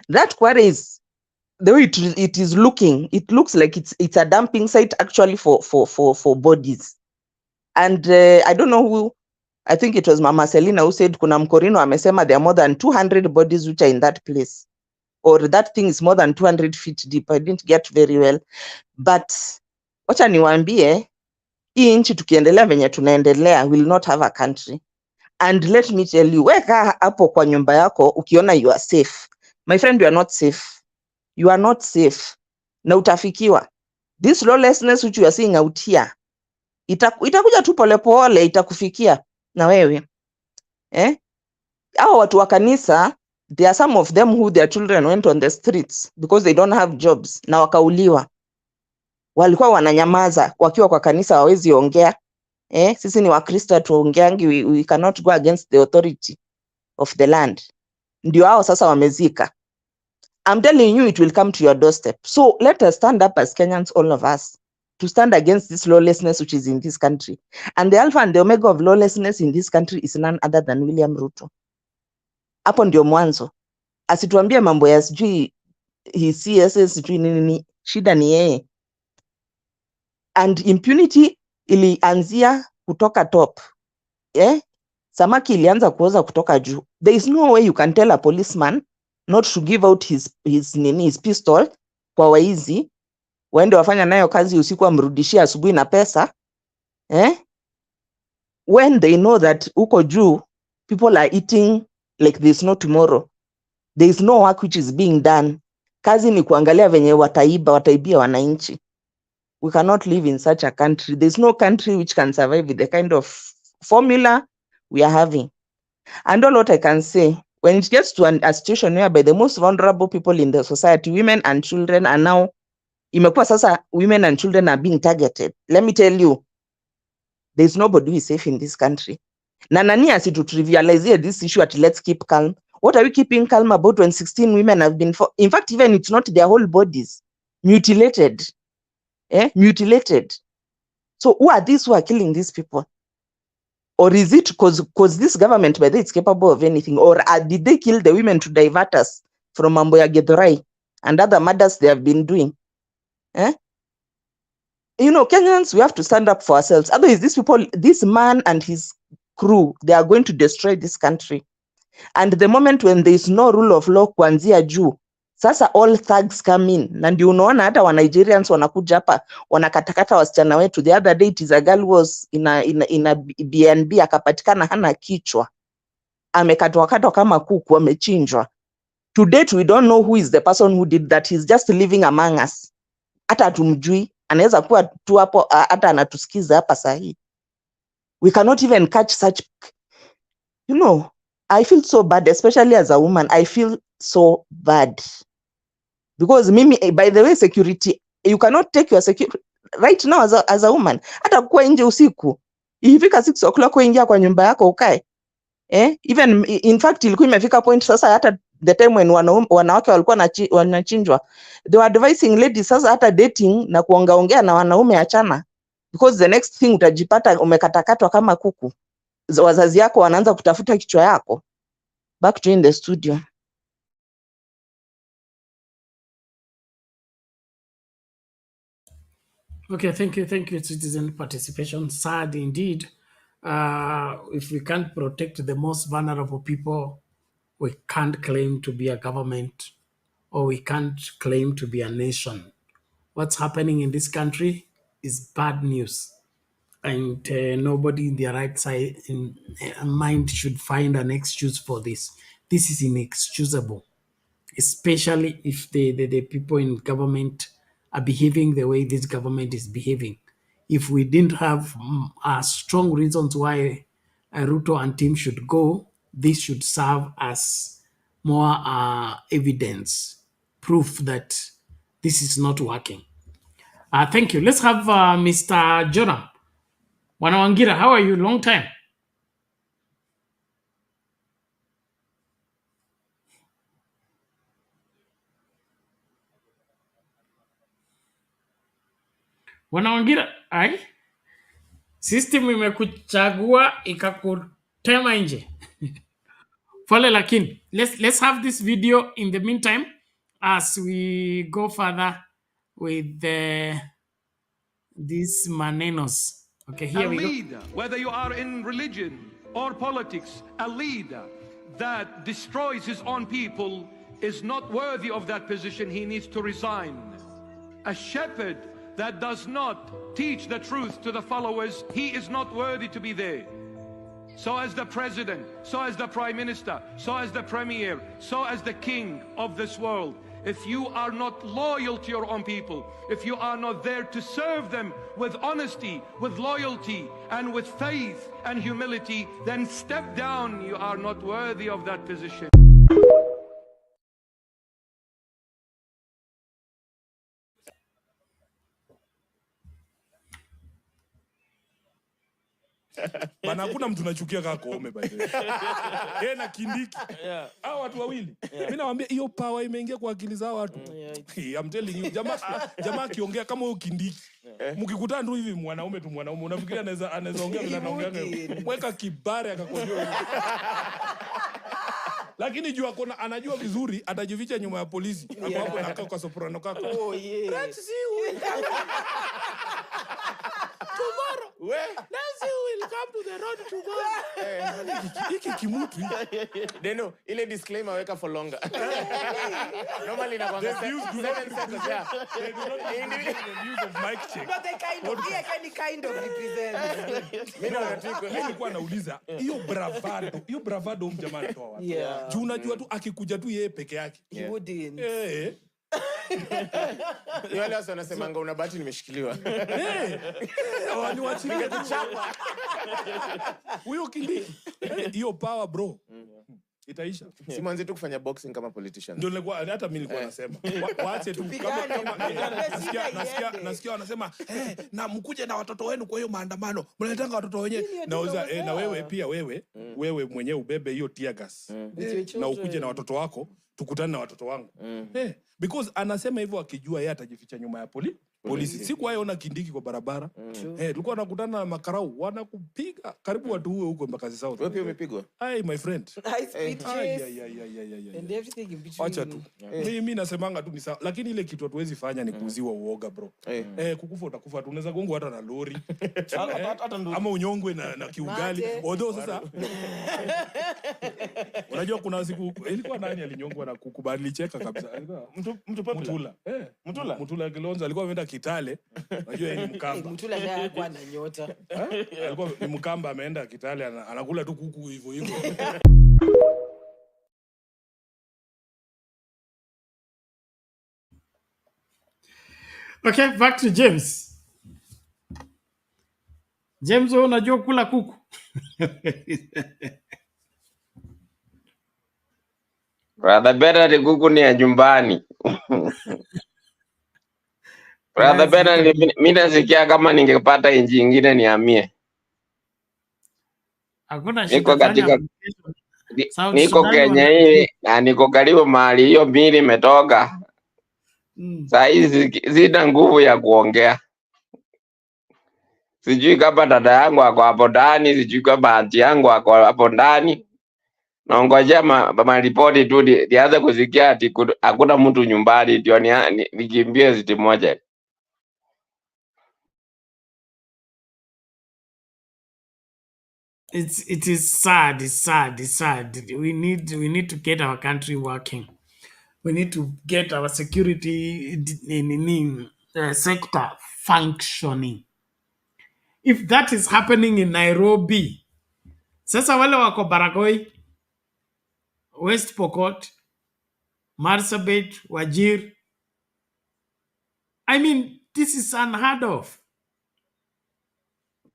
that Kware is, the way it is looking, it looks like it's a dumping site actually for bodies. And I don't know who, I think it was Mama Selina who said kuna mkorino amesema there are more than 200 bodies which are in that place, or that thing is more than 200 feet deep. I didn't get very well, but wacha niwaambie, hii nchi tukiendelea venye tunaendelea, will not have a country. And let me tell you, weka hapo kwa nyumba yako ukiona you are safe. My friend, you are not safe. You are not safe. Na utafikiwa. This lawlessness which you are seeing out here, itakuja tu polepole, itakufikia na wewe. Hao watu wa kanisa, there are some of them who their children went on the streets because they don't have jobs, na wakauliwa. Walikuwa wananyamaza wakiwa kwa kanisa, hawezi ongea. Sisi ni Wakristo, tuongeangi, we cannot go against the authority of the land. Ndio hao sasa wamezika. I'm telling you, it will come to your doorstep. So let us stand up as Kenyans, all of us, to stand against this lawlessness which is in this country. And the alpha and the omega of lawlessness in this country is none other than William Ruto. Hapo ndio mwanzo. Asituambie mambo ya sijui his CSS sijui nini, shida ni yeye. And impunity ilianzia kutoka top. Samaki ilianza kuoza kutoka juu. There is no way you can tell a policeman not to give out his pistol kwa waizi, waende wafanya nayo kazi usiku, amrudishia asubuhi na pesa. When they know that uko juu, people are eating like there's no tomorrow. There is no work which is being done. Kazi ni kuangalia venye wataibia wananchi. We cannot live in such a country. There's no country which can survive with the kind of formula we are having. And all what I can say, when it gets to a situation whereby the most vulnerable people in the society, women and children, are now, imekuwa sasa women and children are being targeted. Let me tell you, there's nobody who is safe in this country. Na nani asitu trivialize this issue at let's keep calm. What are we keeping calm about when 16 women have been, in fact, even it's not their whole bodies, mutilated. Mutilated. So who are these who are killing these people? Or is it because this government, whether it's capable of anything, or did they kill the women to divert us from Mambo ya Githurai and other murders they have been doing? You know, Kenyans, we have to stand up for ourselves. Otherwise, these people, this man and his crew, they are going to destroy this country. And the moment when there is no rule of law kuanzia juu, sasa all thugs come in. Na ndio unaona hata wa Nigerians wanakuja hapa wanakatakata wasichana wetu. The other day it is a girl was in a BNB, akapatikana hana kichwa, amekatwa kama kuku, amechinjwa. To date we don't know who is the person who did that. He's just living among us. Hata hatumjui, anaweza kuwa tu hapo hata anatusikiza hapa sahi. We cannot even catch such, you know. I feel so bad, especially as a woman. I feel so bad. Because mimi, by the way, security, you cannot take your security. right now as a woman. Hata kuwa nje usiku, ifika 6 o'clock uingia kwa nyumba yako ukae. Even in fact ilikuwa imefika point sasa hata the time when wanawake walikuwa wanachinjwa, they were advising ladies sasa hata dating na kuongeaongea na wanaume achana, because the next thing utajipata umekatakatwa kama kuku. Wazazi yako wanaanza kutafuta kichwa yako. Back to you in the studio. Okay, thank you, citizen participation. Sad indeed. If we can't protect the most vulnerable people, we can't claim to be a government, or we can't claim to be a nation. What's happening in this country is bad news, and nobody in their right side in mind should find an excuse for this. This is inexcusable, especially if the people in government are behaving the way this government is behaving. If we didn't have strong reasons why Ruto and team should go, this should serve as more evidence, proof that this is not working. Thank you. Let's have Mr. Joram Wanawangira. How are you? Long time. Wanawangira, ai? System imekuchagua ikakutema nje. Pole lakini. Let's have this video in the meantime as we go further with these manenos. Okay, here we go. Leader, whether you are in religion or politics, a leader that destroys his own people is not worthy of that position. He needs to resign. A shepherd that does not teach the truth to the followers, he is not worthy to be there. So as the president, so as the prime minister, so as the premier, so as the king of this world, if you are not loyal to your own people, if you are not there to serve them with honesty, with loyalty, and with faith and humility, then step down. You are not worthy of that position. Bana, hakuna mtu nachukia kaka Koome by the way. Yeye na Kindiki. Hao watu wawili. Mimi nawaambia hiyo power imeingia kwa akili za watu. I'm telling you, jamaa akiongea kama huyo Kindiki. Mkikutana tu hivi mwanaume tu mwanaume, unafikiria anaweza ongea bila anaongea. Mweka kibare akakojoa. Lakini jua anajua vizuri atajificha nyuma ya polisi. Hapo anakaa kwa soprano kaka. Oh yeah. Let's see. Tomorrow. Let's see who will come to the road tomorrow. Hiki kimutu. Deno, ile disclaimer weka for longer. Normally na kwanga 7 seconds. They do not use of mic check. But they kind of represent. Mimi nilikuwa nauliza hiyo bravado mjamaa anatoa wapi? Juu unajua tu akikuja tu yeye peke yake. He wouldn't. Wale wasa wanasemanga una bahati nimeshikiliwa. Ni wachilie kuchapa. Huyo Kindiki. Hiyo power bro. Itaisha. Si mwanze tu kufanya boxing kama politician. Ndio nilikuwa hata mimi nilikuwa nasema. Waache tu kama nasikia wanasema na mkuje na watoto wenu kwa hiyo maandamano. Mnaletanga watoto wenyewe. Nauza na wewe pia wewe mwenyewe ubebe hiyo tear gas. Na ukuje na watoto wako, tukutane na watoto wangu. Because anasema hivyo akijua yeye atajificha nyuma ya polisi. Siku hayo ona Kindiki kwa barabara. Tulikuwa tunakutana na makarau wanakupiga karibu watu huo huko Mbakazi South. Wewe pia umepigwa? Hi my friend. And everything in between. Acha tu. Mimi nasemanga tu ni sawa, lakini ile kitu hatuwezi fanya ni kuuziwa uoga bro. Kukufa utakufa tu, unaweza gongwa hata na lori. Ama unyongwe na kiugali. Although sasa unajua kuna siku ilikuwa nani alinyongwa na kukubali cheka kabisa. Mutula Kilonzo alikuwa ameenda Kitale. Unajua yeye ni Mkamba. Mutula naye alikuwa na nyota. Alikuwa ni Mkamba ameenda Kitale anakula tu kuku hivyo. Okay, back to James. James, wewe unajua kula kuku? Brother, better the kuku ni ya nyumbani. Brother Yes, Bernard, Victor. mimi nasikia kama ningepata inji ingine nihamie. Hakuna Niko shida, fanya katika application. South niko Sudan Kenya wanakuja. hii na niko karibu mahali hiyo mbili imetoka. Saa hizi sina nguvu ya kuongea. Sijui kama dada yangu ako hapo ndani, sijui kama aunti yangu ako hapo ndani. Naongojea maripoti tu nianze kusikia ati hakuna mtu nyumbani ndio nikimbie siti moja. It is sad. It's sad. It's sad. We need to get our country working. We need to get our security sector functioning. If that is happening in Nairobi, sasa wale wako Baragoi, West Pokot, Marsabit, Wajir, I mean, this is unheard of.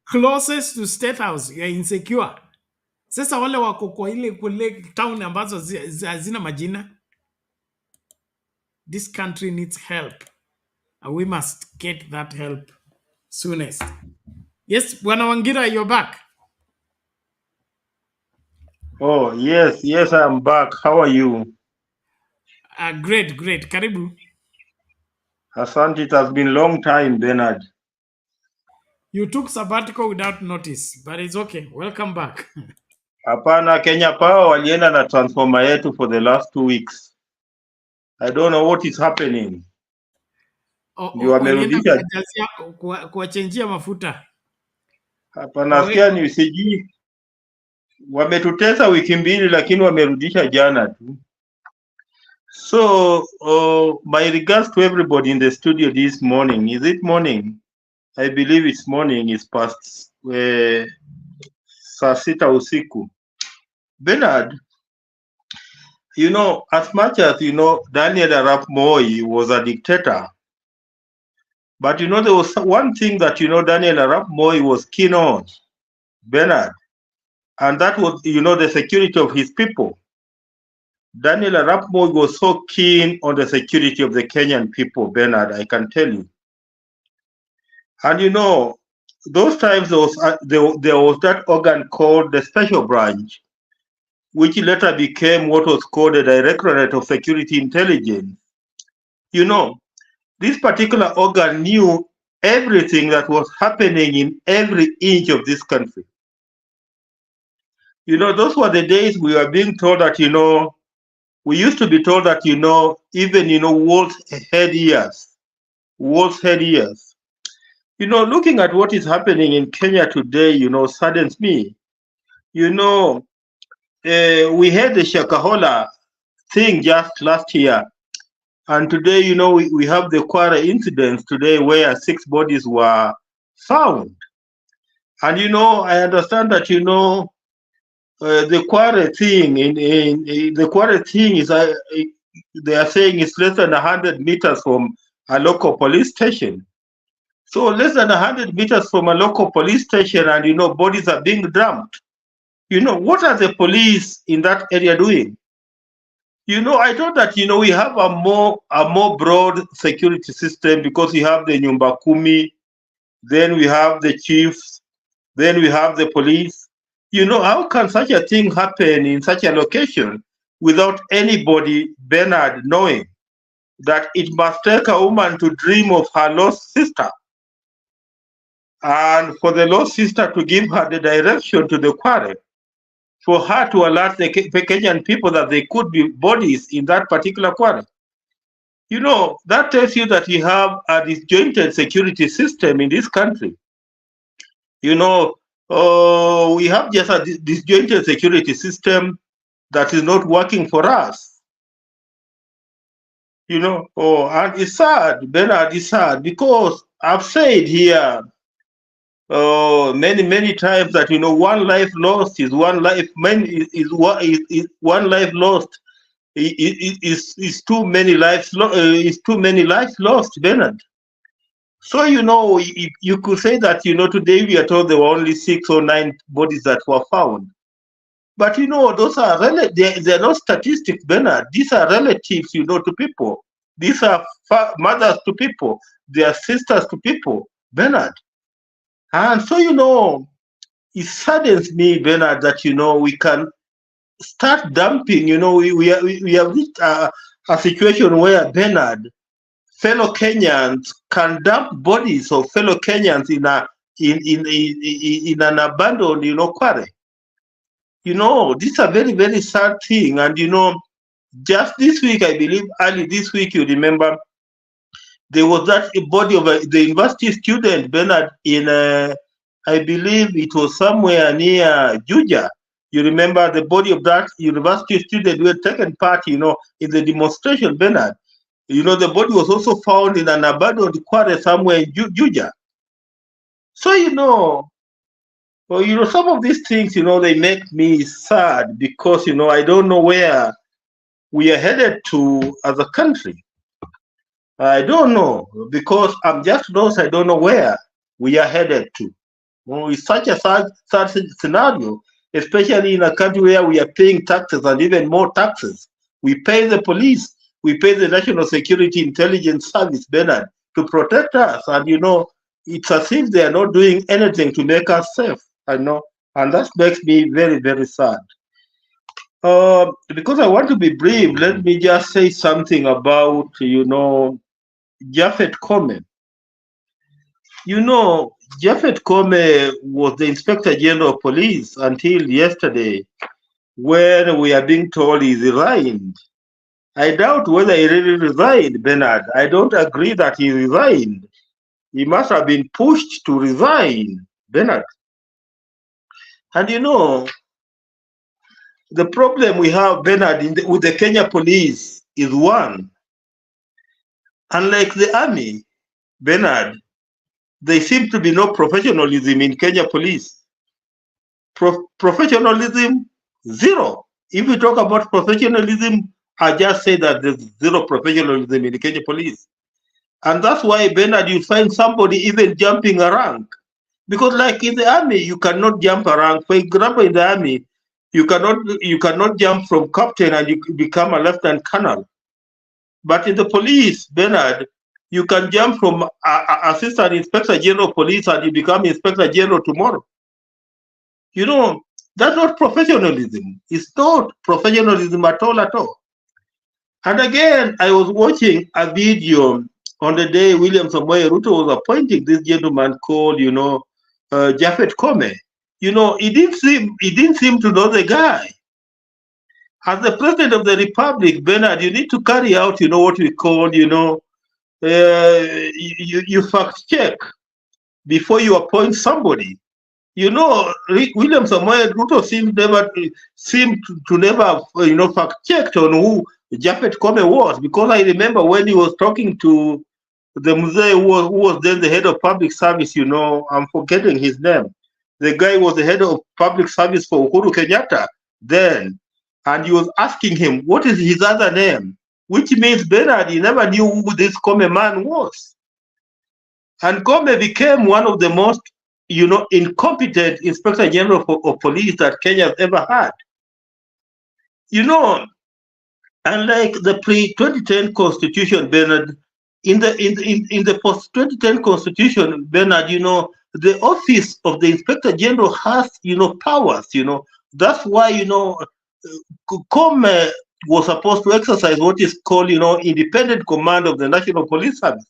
Closest to State House, you're insecure. Sasa wale wako kwa ile kule town ambazo hazina majina. This country needs help. And we must get that help soonest. Yes, Bwana Wangira, you're back. Oh, yes, I am back. How are you? Great. Karibu. Asante, it has been a long time, Bernard. You took sabbatical without notice, but it's okay. Welcome back. Hapana, Kenya Power walienda na transformer yetu for the last 2 weeks. I don't know what is happening. Ndio wamerudisha. Kuwachenjia mafuta. Hapana, nasikia ni sijui. Wametutesa wiki mbili lakini wamerudisha jana tu. So, my regards to everybody in the studio this morning. Is it morning? I believe it's morning. It's past saa 6 usiku. Bernard, you know, as much as, you know, Daniel Arap Moi was a dictator, but, you know, there was one thing that, you know, Daniel Arap Moi was keen on, Bernard, and that was, you know, the security of his people. Daniel Arap Moi was so keen on the security of the Kenyan people, Bernard, I can tell you. And, you know, those times there was that organ called the Special Branch, which later became what was called the Directorate of Security Intelligence. You know, this particular organ knew everything that was happening in every inch of this country. You know, those were the days we were being told that, you know, we used to be told that, you know, even, you know, wolves head ears. You know, looking at what is happening in Kenya today, you know, saddens me. You know, we had the Shakahola thing just last year. And today, you know, we have the Kware incidents today where 6 bodies were found. And, you know, I understand that, you know, the Kware thing, the Kware thing is, they are saying it's less than 100 meters from a local police station. So less than 100 meters from a local police station and, you know, bodies are being dumped. You know, what are the police in that area doing? You know, I thought that, you know, we have a more broad security system because we have the Nyumba Kumi, then we have the chiefs, then we have the police. You know, how can such a thing happen in such a location without anybody, Bernard, knowing that it must take a woman to dream of her lost sister and for the lost sister to give her the direction to the Kware, for her to alert the Kenyan people that there could be bodies in that particular Kware. You know, that tells you that we have a disjointed security system in this country. You know, we have just a disjointed security system that is not working for us. You know, and it's sad, Bernard, it's sad, because I've said here many times that, you know, one life lost is one life, one life lost is too many lives lost, Bernard. So, you know, you could say that, you know, today we are told there were only 6 or 9 bodies that were found. But, you know, those are they're not statistics, Bernard. These are relatives, you know, to people. These are mothers to people. They are sisters to people, Bernard. And so, it saddens me, Bernard, that, we can start dumping, we have reached a situation where, Bernard, fellow Kenyans can dump bodies of fellow Kenyans in an abandoned, Kware. This is a very, very sad thing. And, just this week, I believe, early this week, you remember, there was that body of the university student, Bernard, in, I believe it was somewhere near Juja. You remember the body of that university student who had taken part, in the demonstration, Bernard. The body was also found in an abandoned quarry somewhere in Juja. So, some of these things, they make me sad because, I don't know where we are headed to as a country. I don't know, because I'm just lost. I don't know where we are headed to. It's such a sad scenario, especially in a country where we are paying taxes and even more taxes. We pay the police, we pay the National Security Intelligence Service, Bernard, to protect us. And, it's as if they are not doing anything to make us safe. I know. And that makes me very, very sad. Because I want to be brief, let me just say something about, Japhet Koome. Japhet Koome was the Inspector General of Police until yesterday, when we are being told he resigned. I doubt whether he really resigned, Bernard. I don't agree that he resigned. He must have been pushed to resign, Bernard. And the problem we have, Bernard, with the Kenya police is one. Unlike the army, Bernard, there seems to be no professionalism in Kenya police. Professionalism, zero. If we talk about professionalism, I just say that there's zero professionalism in the Kenya police. And that's why, Bernard, you find somebody even jumping a rank. Because like in the army, you cannot jump a rank. For example, in the army, you cannot jump from captain and you become a lieutenant colonel. But in the police, Bernard, you can jump from assistant inspector general of police and you become inspector general tomorrow. That's not professionalism. It's not professionalism at all. And again, I was watching a video on the day William Samoei Ruto was appointing this gentleman called, Japhet Koome. He didn't seem to know the guy. As the president of the republic, Bernard, you need to carry out, what we call, you fact check before you appoint somebody. William Samoei Ruto seemed to never have, fact checked on who Japhet Koome was, because I remember when he was talking to the Mzee who was then the head of public service, I'm forgetting his name. The guy was the head of public service for Uhuru Kenyatta then, and he was asking him, what is his other name? Which means, Bernard, he never knew who this Koome man was. And Koome became one of the most, incompetent Inspector General of Police that Kenya has ever had. Unlike the pre-2010 Constitution, Bernard, in the post-2010 Constitution, Bernard, the office of the Inspector General has, powers, That's why, Koome was supposed to exercise what is called, independent command of the National Police Service.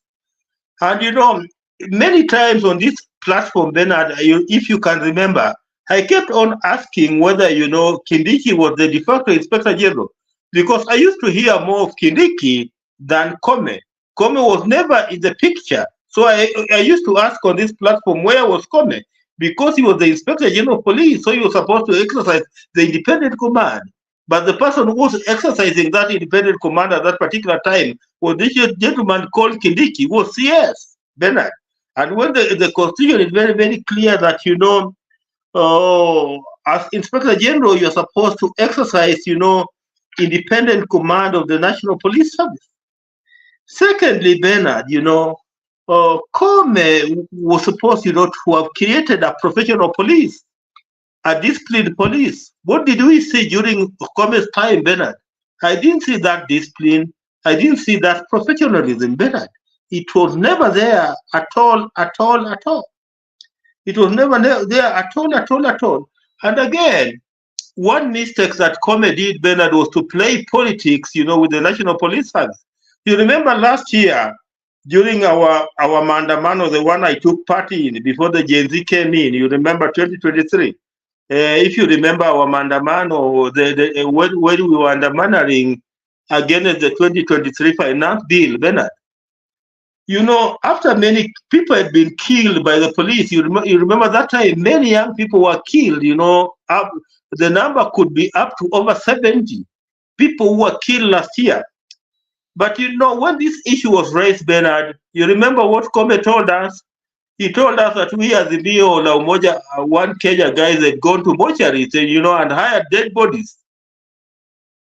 And, many times on this platform, Bernard, if you can remember, I kept on asking whether, Kindiki was the de facto Inspector General, because I used to hear more of Kindiki than Koome. Koome was never in the picture. So I used to ask on this platform, where was Koome? Because he was the Inspector General of Police, so he was supposed to exercise the independent command. But the person who was exercising that independent command at that particular time was this gentleman called Kindiki, who was CS, Bernard. And when the Constitution is very, very clear that, as Inspector General, you're supposed to exercise, independent command of the National Police Service. Secondly, Bernard, Koome was supposed, to have created a professional police, a disciplined police. What did we see during Koome's time, Bernard? I didn't see that discipline. I didn't see that professionalism, Bernard. It was never there at all, at all, at all. It was never there at all, at all, at all. And again, one mistake that Koome did, Bernard, was to play politics, with the National Police Service. You remember last year, during our Maandamano, the one I took part in before the Gen Z came in, you remember 2023? If you remember our Maandamano, when we were undermining against the 2023 finance bill, Bernard, after many people had been killed by the police, you remember that time many young people were killed, the number could be up to over 70 people who were killed last year. But when this issue was raised, Bernard, you remember what Koome told us? He told us that we as the BO La Umoja, one Kenya guys had gone to mortuaries, and hired dead bodies.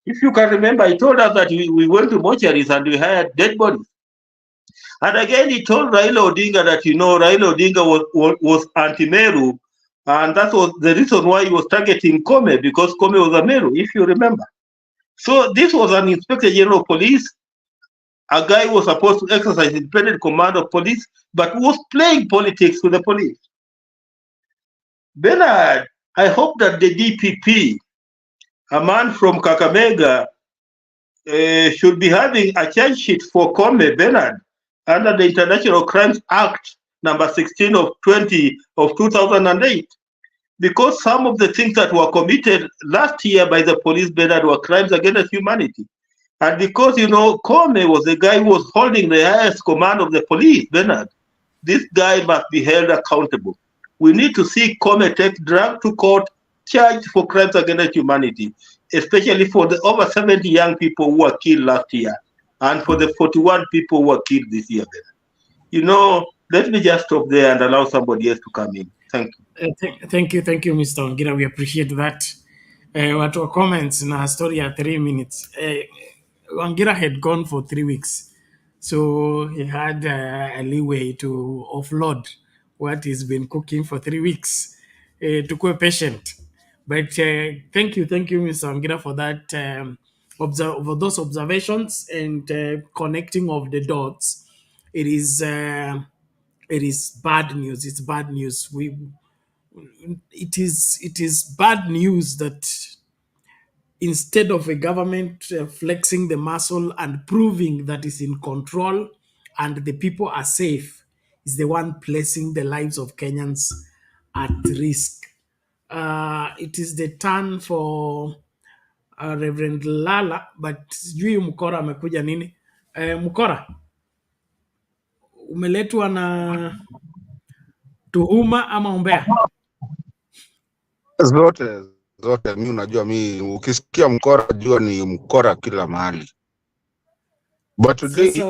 If you can remember, he told us that we went to mortuaries and we hired dead bodies. And again, he told Raila Odinga that, Raila Odinga was anti-Meru, and that was the reason why he was targeting Koome, because Koome was a Meru, if you remember. So this was an Inspector General of Police, a guy who was supposed to exercise independent command of police, but who was playing politics with the police. Bernard, I hope that the DPP, a man from Kakamega, should be having a charge sheet for Koome, Bernard, under the International Crimes Act number 16 of 2008, because some of the things that were committed last year by the police, Bernard, were crimes against humanity. And because, Koome was the guy who was holding the highest command of the police, Bernard, this guy must be held accountable. We need to see Koome take drug to court, charged for crimes against humanity, especially for the over 70 young people who were killed last year, and for the 41 people who were killed this year. Let me just stop there and allow somebody else to come in. Thank you. Thank you, Mr. Ongira. We appreciate that. What were comments in our story at 3 minutes? Ongira had gone for 3 weeks, so he had a leeway to offload what he's been cooking for 3 weeks. To be patient. But thank you, Mr. Ongira, for that. For those observations and connecting of the dots. It is bad news. It's bad news. It is bad news that instead of a government flexing the muscle and proving that it's in control and the people are safe, is the one placing the lives of Kenyans at risk. It is the turn for Reverend Lala, but sijui Mkora amekuja nini. Mkora, umeletwa na tuhuma ama umbea? Zote mi unajua, mi ukisikia mkora jua ni mkora kila mahali. But today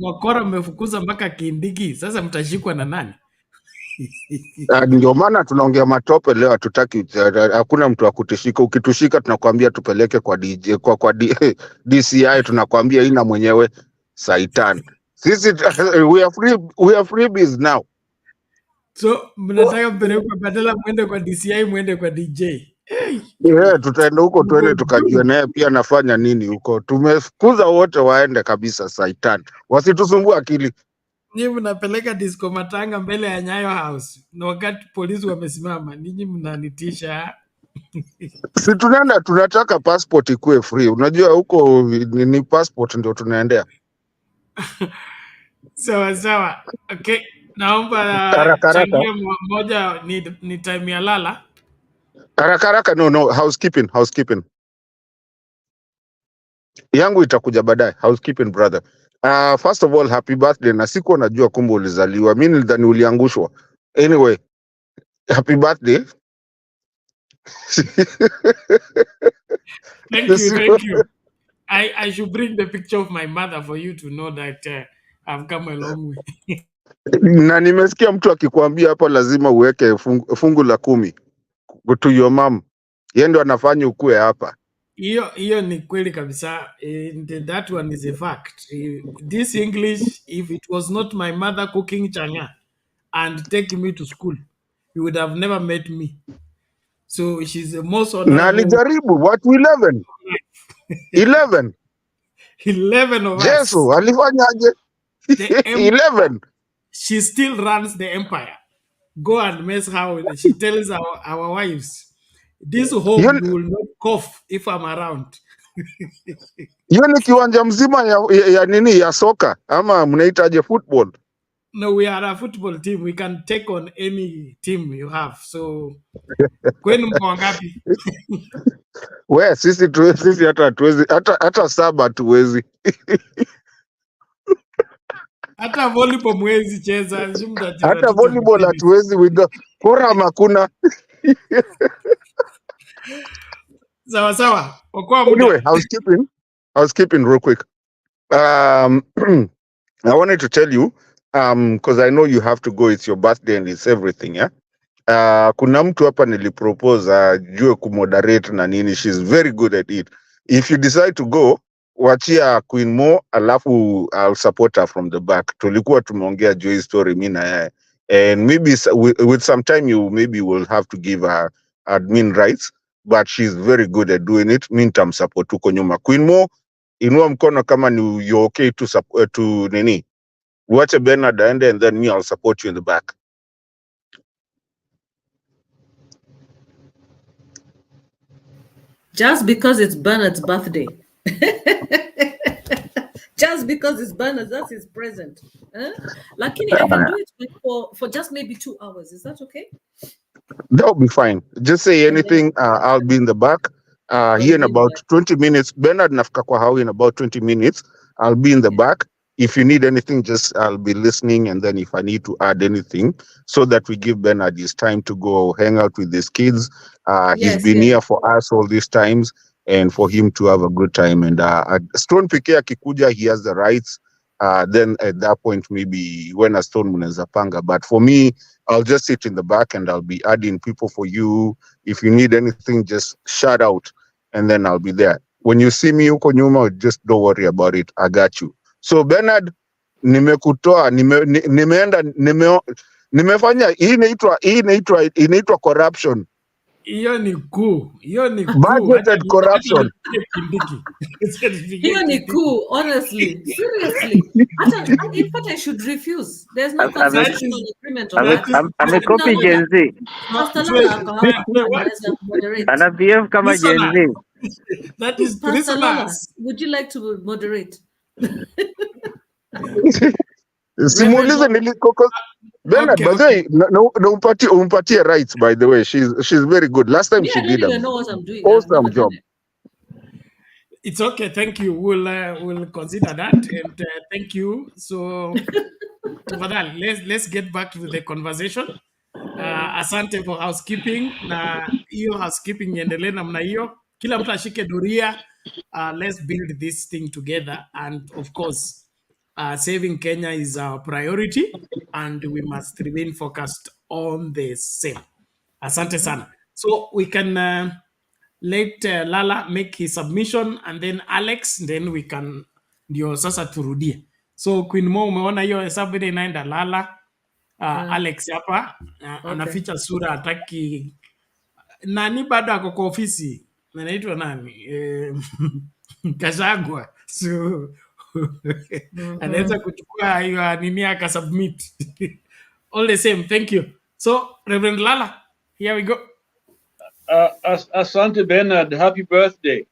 wakora mmefukuza mpaka Kindiki, sasa mtashikwa na nani? Ndio maana tunaongea matope leo, hatutaki, hakuna mtu akutishika. Ukitushika tunakwambia tupeleke kwa DJ, kwa DCI, tunakwambia ina mwenyewe Saitan. Sisi we are freebies now. So mnataka mpelekwe, badala mwende kwa DCI mwende kwa DJ. Tutaenda huko, tuende tukajue naye pia anafanya nini huko. Tumefukuza wote waende kabisa, Saitan wasitusumbua akili. Nyinyi mnapeleka disco matanga mbele ya Nyayo House na wakati polisi wamesimama, ninyi mnanitisha. Si tunaenda, tunataka passport ikuwe free. Unajua huko ni passport ndio tunaendea. Sawa. Okay, naomba changia moja ni time ya Lala. Haraka, no, housekeeping. Yangu itakuja baadaye. Housekeeping, brother. First of all, happy birthday. Na sikuwa najua kumbe ulizaliwa. Mimi nilidhani uliangushwa. Anyway, happy birthday. Thank you. I should bring the picture of my mother for you to know that I've come a long way. Na nimesikia mtu akikwambia hapo lazima uweke fungu la 10 to your mom. Yeye ndo anafanya ukue hapa. Hiyo ni kweli kabisa. That one is a fact. This English, if it was not my mother cooking changa and taking me to school, you would have never met me. So she's the most honorable. Na alijaribu watu 11. 11 of us. Jesu alifanyaje? The 11. She still runs the empire. Go and mess her with. She tells our wives, this home Hiyo will not cough if I'm around. hiyo ni kiwanja mzima ya nini ya soka ama mnaitaje football? No, we are a football team. We can take on any team you have. So, kwenu mko wangapi? We sisi hata hatuwezi hata saba hatuwezi. Hata volleyball mwezi cheza. Hata volleyball hatuwezi kora makuna. Sawa. Okoa muda. Anyway, housekeeping real quick. I wanted to tell you, because I know you have to go, it's your birthday and it's everything, yeah? Kuna mtu hapa nilipropose ajue kumoderate na nini. She's very good at it. If you decide to go, wachia Queen Mo, alafu I'll support her from the back. Tulikuwa tumeongea juu hii story mimi na yeye. And maybe with some time you maybe will have to give her admin rights, but she's very good at doing it. Mimi nitamsupport tuko nyuma. Queen Mo, inua mkono kama ni you're okay to nini. Wache Bernard aende and then me I'll support you in the back. Just because it's Bernard's birthday. Just because it's Bernard's, that's his present. Lakini, I can do it for just maybe 2 hours. Is that okay? That'll be fine. Just say anything. I'll be in the back. Here in about 20 minutes. Bernard nafika kwa hao in about 20 minutes. I'll be in the back. If you need anything, just I'll be listening. And then if I need to add anything, so that we give Bernard his time to go hang out with his kids. He's been here for us all these times, and for him to have a good time. And Stone Pike akikuja, he has the rights. Then at that point, maybe when a Stone munaweza panga. But for me, I'll just sit in the back and I'll be adding people for you. If you need anything, just shout out, and then I'll be there. When you see me huko nyuma, just don't worry about it. I got you. So Bernard, nimekutoa, nimeenda, nimefanya, hii inaitwa corruption. Hiyo ni kuu. Budgeted corruption. Hiyo ni kuu, honestly. Seriously. In fact, I should refuse. There's no constitutional agreement on that. I'm a copy Gen Z. Ana behave kama Gen Z. That is Pastor Lola, would you like to moderate? Simulize nilikoko. Bernard, by the way, no umpatie rights, by the way. She's very good. Last time she did I know what I'm doing. Awesome job. It's okay. Thank you. We'll consider that, and thank you. So, let's get back to the conversation. Asante for housekeeping. Na hiyo housekeeping iendelee namna hiyo. Kila mtu ashike doria. Let's build this thing together, and of course, saving Kenya is our priority, and we must remain focused on the same. Asante sana. So we can let Lala make his submission, and then Alex, then we can ndio sasa turudie. So Queen Mo, umeona hiyo hesabu ile inaenda Lala, Alex hapa anaficha sura, hataki nani, bado ako kwa ofisi, anaitwa nani, Kashagwa. So anaweza kuchukua hiyo nini akasubmit. All the same, thank you. So Reverend Lala, here we go. Asante Bernard, happy birthday.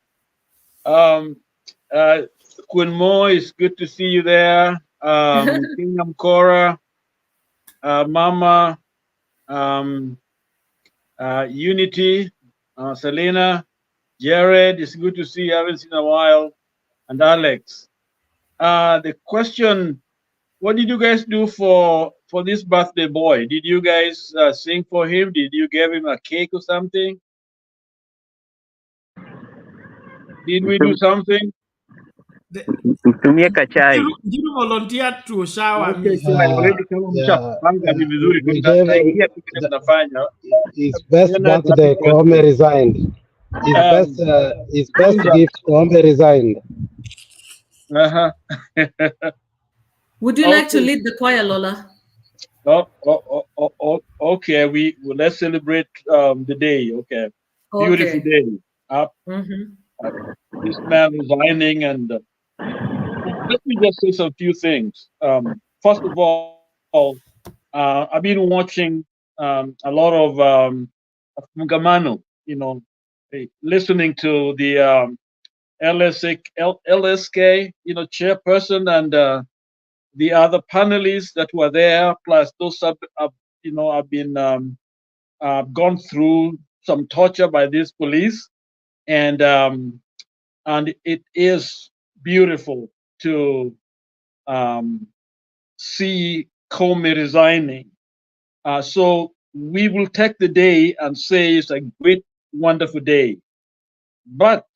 Queen Mo, it's good to see you there. Kingdom Cora, Mama, Unity, Selena, Jared, it's good to see you, I haven't seen in a while, and Alex. The question, what did you guys do for this birthday boy? Did you guys sing for him? Did you give him a cake or something? Did we do something? Mtumie kachai. Did you volunteer to shower me? His best birthday, Koome resigned. His best gift, Koome resigned. Would you like to lead the choir, Lola? Okay. Let's celebrate the day. Okay. Beautiful day. This man resigning, and Let me just say some few things. First of all, I've been watching a lot of Mugamano, listening to the LSK, chairperson and the other panelists that were there, plus those have been gone through some torture by these police, and it is beautiful to see Koome resigning. So we will take the day and say it's a great, wonderful day. But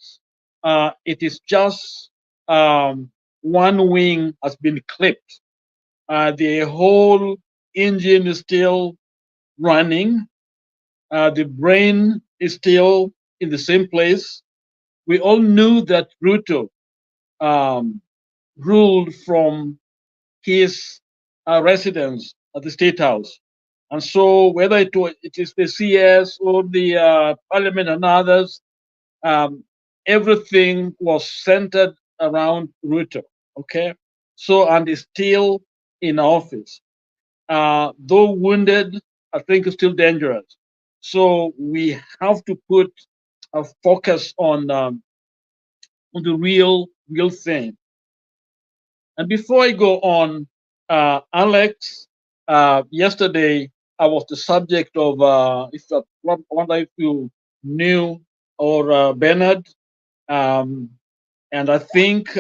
it is just one wing has been clipped. The whole engine is still running. The brain is still in the same place. We all knew that Ruto ruled from his residence at the State House. And so whether it is the CS or the parliament and others, everything was centered around Ruto. Okay. So, and is still in office. Though wounded, I think it's still dangerous. So we have to put a focus on the real thing. And before I go on, Alex, yesterday I was the subject of, I wonder if you knew, or Bernard, and I think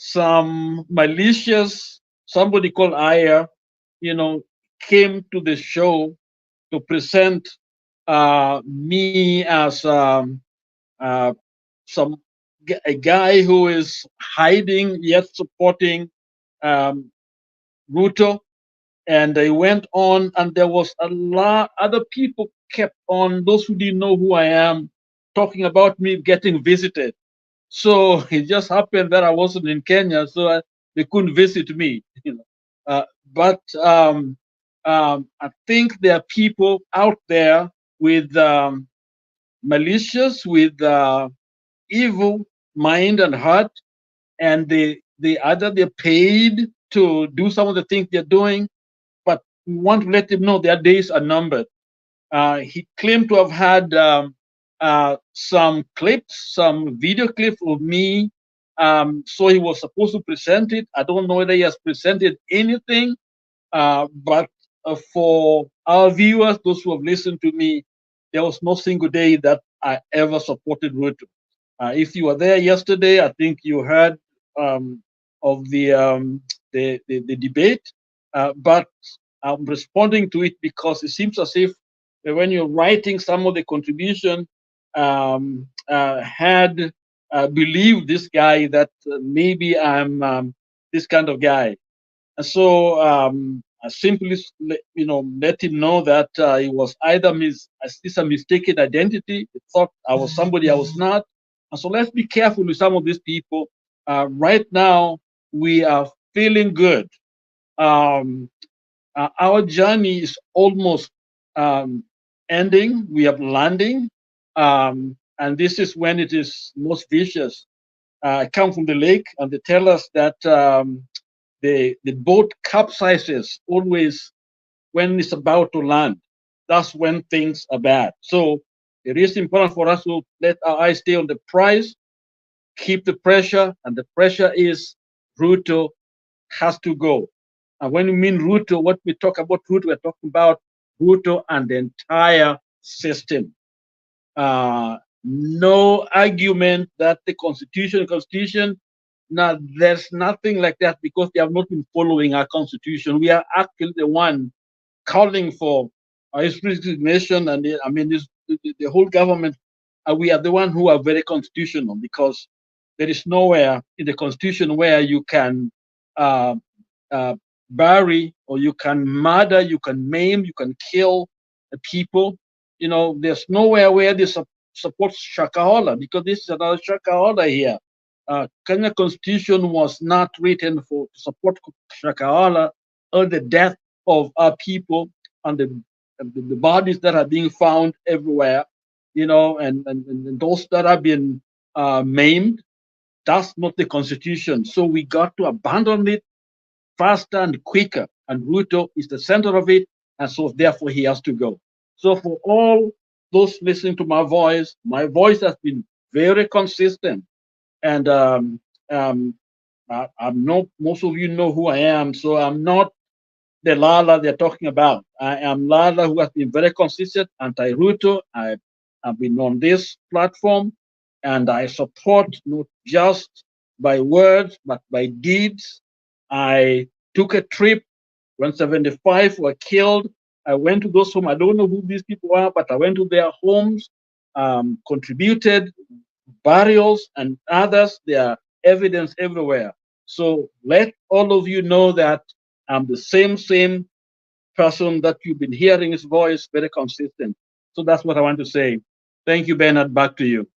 some malicious, somebody called Aya, came to the show to present me as a guy who is hiding yet supporting Ruto, and they went on, and there was a lot other people kept on, those who didn't know who I am, talking about me getting visited. So it just happened that I wasn't in Kenya, so they couldn't visit me. But I think there are people out there with malicious, with evil mind and heart, and they either they're paid to do some of the things they're doing, but we want to let them know their days are numbered. He claimed to have had some clips, some video clips of me. So he was supposed to present it. I don't know whether he has presented anything, but for our viewers, those who have listened to me, there was no single day that I ever supported Ruto. If you were there yesterday, I think you heard of the debate, but I'm responding to it because it seems as if when you're writing some of the contribution, had believed this guy that maybe I'm this kind of guy, and so I simply let him know that it was either a mistaken identity. He thought I was somebody I was not. And so let's be careful with some of these people. Right now, we are feeling good. Our journey is almost ending. We are landing. And this is when it is most vicious. I come from the lake, and they tell us that the boat capsizes always when it's about to land. That's when things are bad. So it is important for us to let our eyes stay on the prize, keep the pressure, and the pressure is Ruto has to go. And when we mean Ruto, what we talk about Ruto, we're talking about Ruto and the entire system. No argument that the constitution, now there's nothing like that, because they have not been following our constitution. We are actually the one calling for his resignation, and the whole government. We are the one who are very constitutional, because there is nowhere in the constitution where you can bury, or you can murder, you can maim, you can kill people. There's nowhere where they support Shakahola, because this is another Shakahola here. Kenya Constitution was not written to support Shakahola or the death of our people and the bodies that are being found everywhere, and those that have been maimed, That's not the constitution. So we got to abandon it faster and quicker. And Ruto is the center of it. And so therefore he has to go. So for all those listening to my voice has been very consistent. And I'm not, most of you know who I am. So I'm not the Lala they're talking about. I am Lala who has been very consistent, anti-Ruto. I've been on this platform and I support not just by words, but by deeds. I took a trip when 75 were killed. I went to those homes. I don't know who these people are, but I went to their homes, contributed burials and others. There are evidence everywhere. So let all of you know that I'm the same person that you've been hearing his voice, very consistent. So that's what I want to say. Thank you, Bernard. Back to you.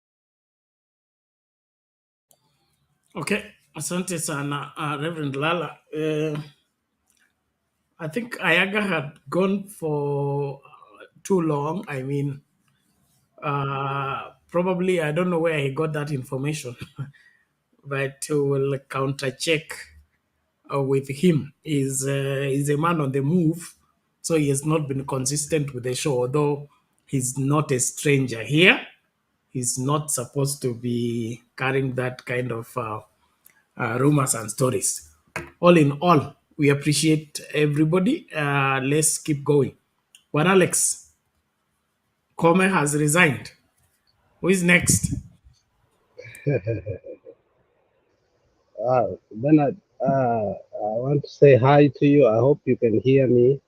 Okay, asante sana, Reverend Lala. I think Ayaga had gone for too long. I mean, probably I don't know where he got that information, but we'll counter check with him. He's a man on the move, so he has not been consistent with the show, although he's not a stranger here. He's not supposed to be carrying that kind of rumors and stories. All in all, we appreciate everybody. Let's keep going. But Alex, Koome has resigned. Who is next? Bernard, I want to say hi to you. I hope you can hear me.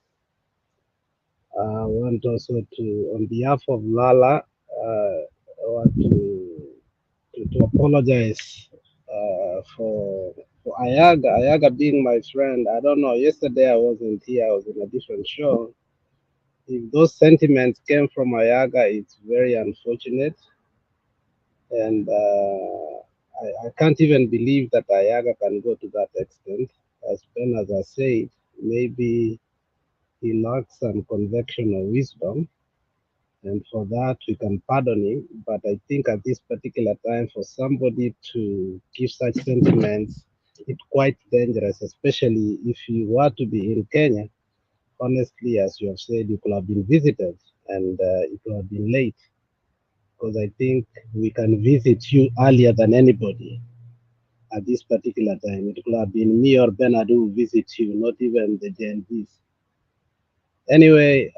I want also to, on behalf of Lala, I want to apologize for Ayaga being my friend. I don't know. Yesterday I wasn't here. I was in a different show. If those sentiments came from Ayaga, it's very unfortunate, and I can't even believe that Ayaga can go to that extent. As Ben as I said, maybe he lacks some conviction or wisdom, and for that we can pardon him. But I think at this particular time, for somebody to give such sentiments, it's quite dangerous, especially if you were to be in Kenya. Honestly, as you have said, you could have been visited, and it would have been late, because I think we can visit you earlier than anybody at this particular time. It could have been me or Bernard who visit you, not even the Gen Zs. Anyway,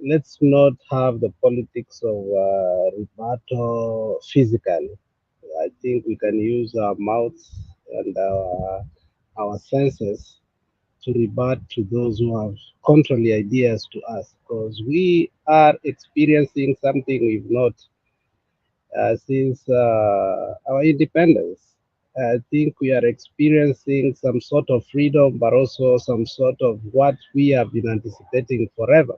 let's not have the politics of rebuttal physically. I think we can use our mouths and our senses to rebut to those who have contrary ideas to us, because we are experiencing something we've not since our independence. I think we are experiencing some sort of freedom, but also some sort of what we have been anticipating forever.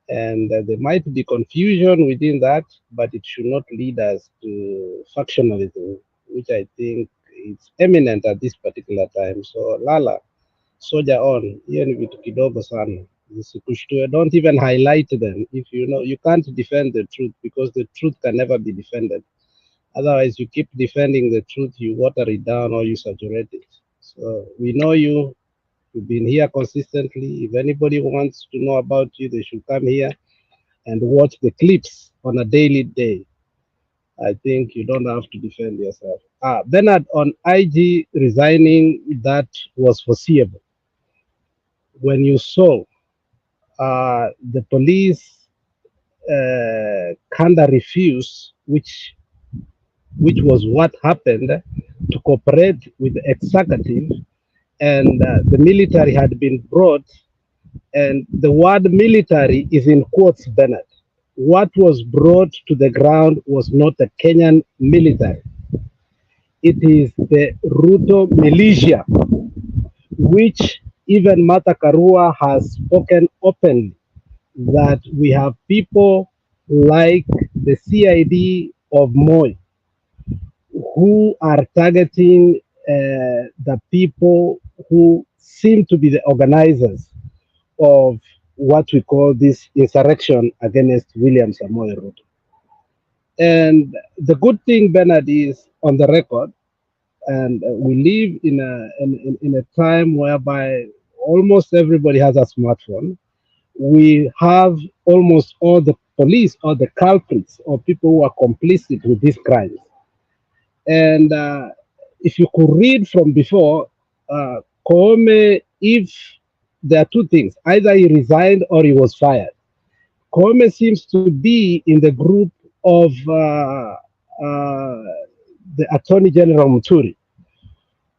And there might be confusion within that, but it should not lead us to factionalism, which I think is eminent at this particular time. So Lala, soldier on, hiyo ni vitu kidogo sana. Zisikushtue. Don't even highlight them. If you know, you can't defend the truth, because the truth can never be defended. Otherwise, you keep defending the truth, you water it down or you saturate it. So we know you. You've been here consistently. If anybody wants to know about you, they should come here and watch the clips on a daily day. I think you don't have to defend yourself. Bernard, on IG resigning, that was foreseeable. When you saw the police kind of refuse, which was what happened, to cooperate with the executive, and the military had been brought, and the word military is in quotes, Bernard. What was brought to the ground was not the Kenyan military. It is the Ruto militia, which even Martha Karua has spoken openly that we have people like the CID of Moi who are targeting the people who seem to be the organizers of what we call this insurrection against William Samoei Ruto. And the good thing, Bernard, is on the record, and we live in a time whereby almost everybody has a smartphone. We have almost all the police or the culprits or people who are complicit with these crimes. And if you could read from before, Koome, if there are two things, either he resigned or he was fired. Koome seems to be in the group of the Attorney General Muturi.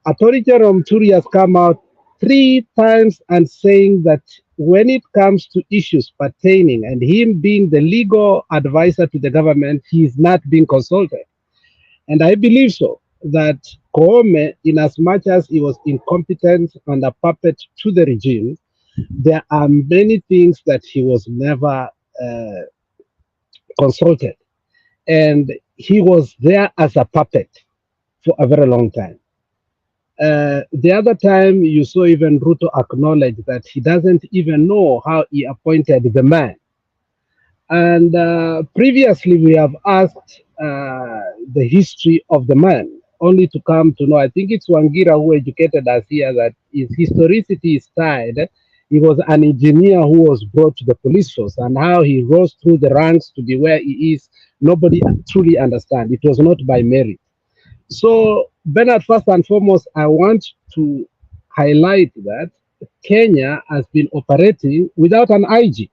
Attorney General Muturi has come out 3 times and saying that when it comes to issues pertaining and him being the legal advisor to the government, he is not being consulted. And I believe so, that Koome, in as much as he was incompetent and a puppet to the regime, there are many things that he was never consulted. And he was there as a puppet for a very long time. The other time you saw even Ruto acknowledge that he doesn't even know how he appointed the man. And previously we have asked the history of the man, only to come to know, I think it's Wangira who educated us here, that his historicity is tied. He was an engineer who was brought to the police force, and how he rose through the ranks to be where he is, nobody truly understands. It was not by merit. So, Bernard, first and foremost, I want to highlight that Kenya has been operating without an IG.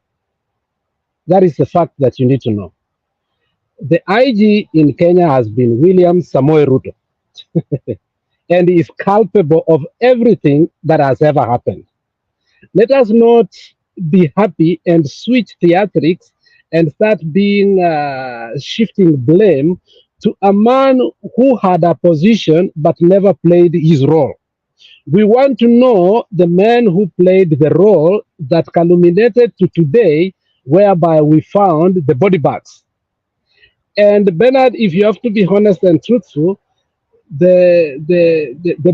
That is the fact that you need to know. The IG in Kenya has been William Samoei Ruto, and he is culpable of everything that has ever happened. Let us not be happy and switch theatrics and start being shifting blame to a man who had a position but never played his role. We want to know the man who played the role that culminated to today, whereby we found the body bags. And Bernard, if you have to be honest and truthful, the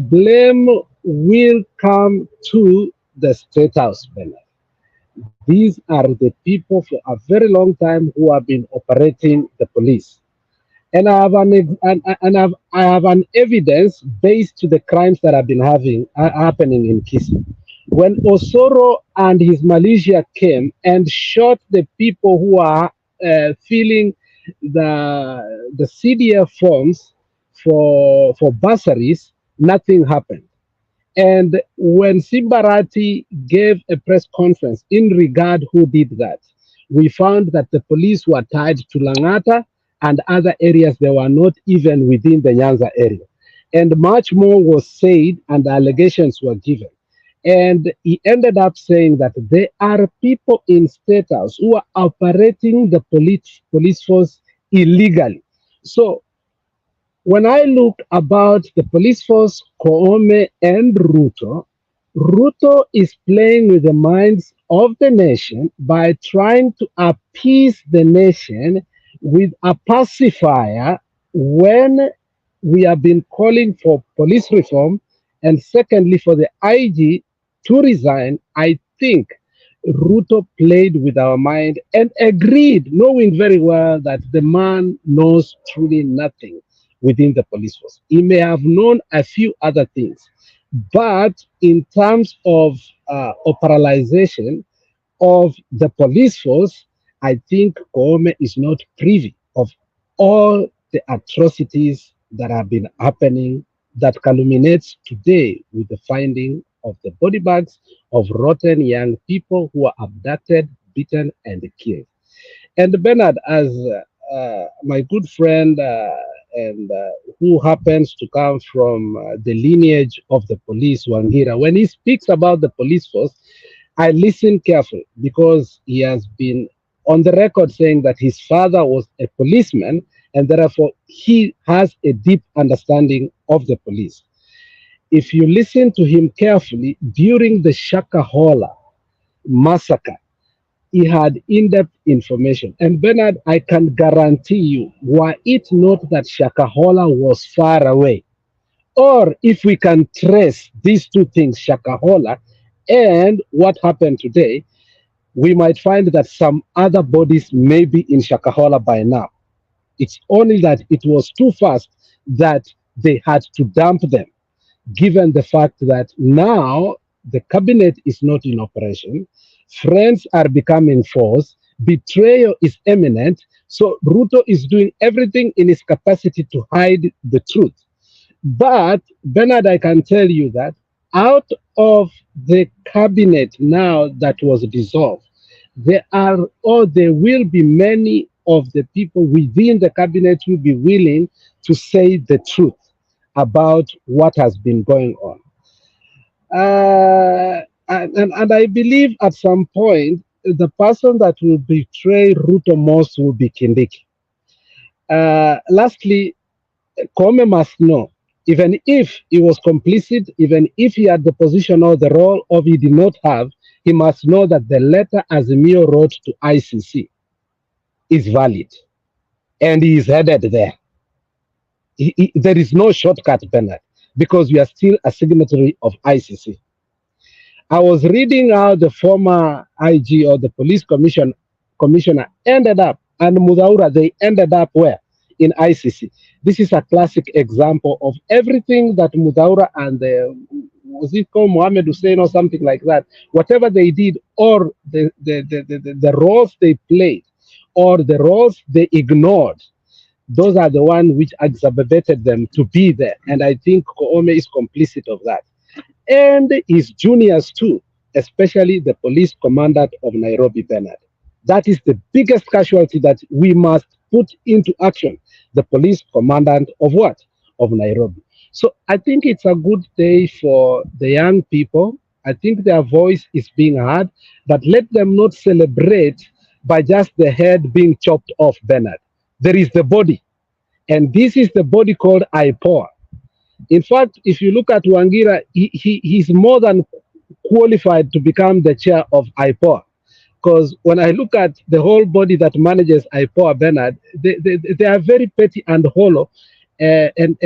blame will come to the State House, Bernard. These are the people for a very long time who have been operating the police. And I have an evidence based to the crimes that have been happening in Kisii. When Osoro and his militia came and shot the people who are filling the CDF forms for bursaries, nothing happened. And when Simbarati gave a press conference in regard who did that, we found that the police were tied to Langata and other areas. They were not even within the Nyanza area. And much more was said and allegations were given. And he ended up saying that there are people in State House who are operating the police force illegally. So when I look about the police force, Koome and Ruto, Ruto is playing with the minds of the nation by trying to appease the nation with a pacifier when we have been calling for police reform, and secondly for the IG to resign. I think Ruto played with our mind and agreed, knowing very well that the man knows truly nothing within the police force. He may have known a few other things, but in terms of operationalization of the police force, I think Koome is not privy of all the atrocities that have been happening that culminates today with the finding of the body bags of rotten young people who are abducted, beaten, and killed. And Bernard, as my good friend and who happens to come from the lineage of the police, Wangira, when he speaks about the police force, I listen carefully because he has been on the record saying that his father was a policeman and therefore he has a deep understanding of the police. If you listen to him carefully, during the Shakahola massacre, he had in-depth information. And Bernard, I can guarantee you, were it not that Shakahola was far away, or if we can trace these two things, Shakahola and what happened today, we might find that some other bodies may be in Shakahola by now. It's only that it was too fast that they had to dump them, given the fact that now the cabinet is not in operation, friends are becoming foes, betrayal is imminent. So Ruto is doing everything in his capacity to hide the truth. But Bernard, I can tell you that out of the cabinet now that was dissolved, there are or there will be many of the people within the cabinet who will be willing to say the truth about what has been going on. And I believe at some point, the person that will betray Ruto most will be Kindiki. Lastly, Koome must know, even if he was complicit, even if he had the position or the role or he did not have, he must know that the letter Azimio wrote to ICC is valid and he is headed there. There is no shortcut, Bernard, because we are still a signatory of ICC. I was reading how the former IG or the police commissioner ended up, and Mudaura, they ended up where? In ICC. This is a classic example of everything that Mudaura and was it called Mohammed Hussein or something like that, whatever they did, or the roles they played, or the roles they ignored, those are the ones which exacerbated them to be there. And I think Koome is complicit of that. And his juniors too, especially the police commandant of Nairobi, Bernard. That is the biggest casualty that we must put into action. The police commandant of what? Of Nairobi. So I think it's a good day for the young people. I think their voice is being heard, but let them not celebrate by just the head being chopped off, Bernard. There is the body, and this is the body called IPOA. In fact, if you look at Wangira, he's more than qualified to become the chair of IPOA. Because when I look at the whole body that manages IPOA, Bernard, they are very petty and hollow, and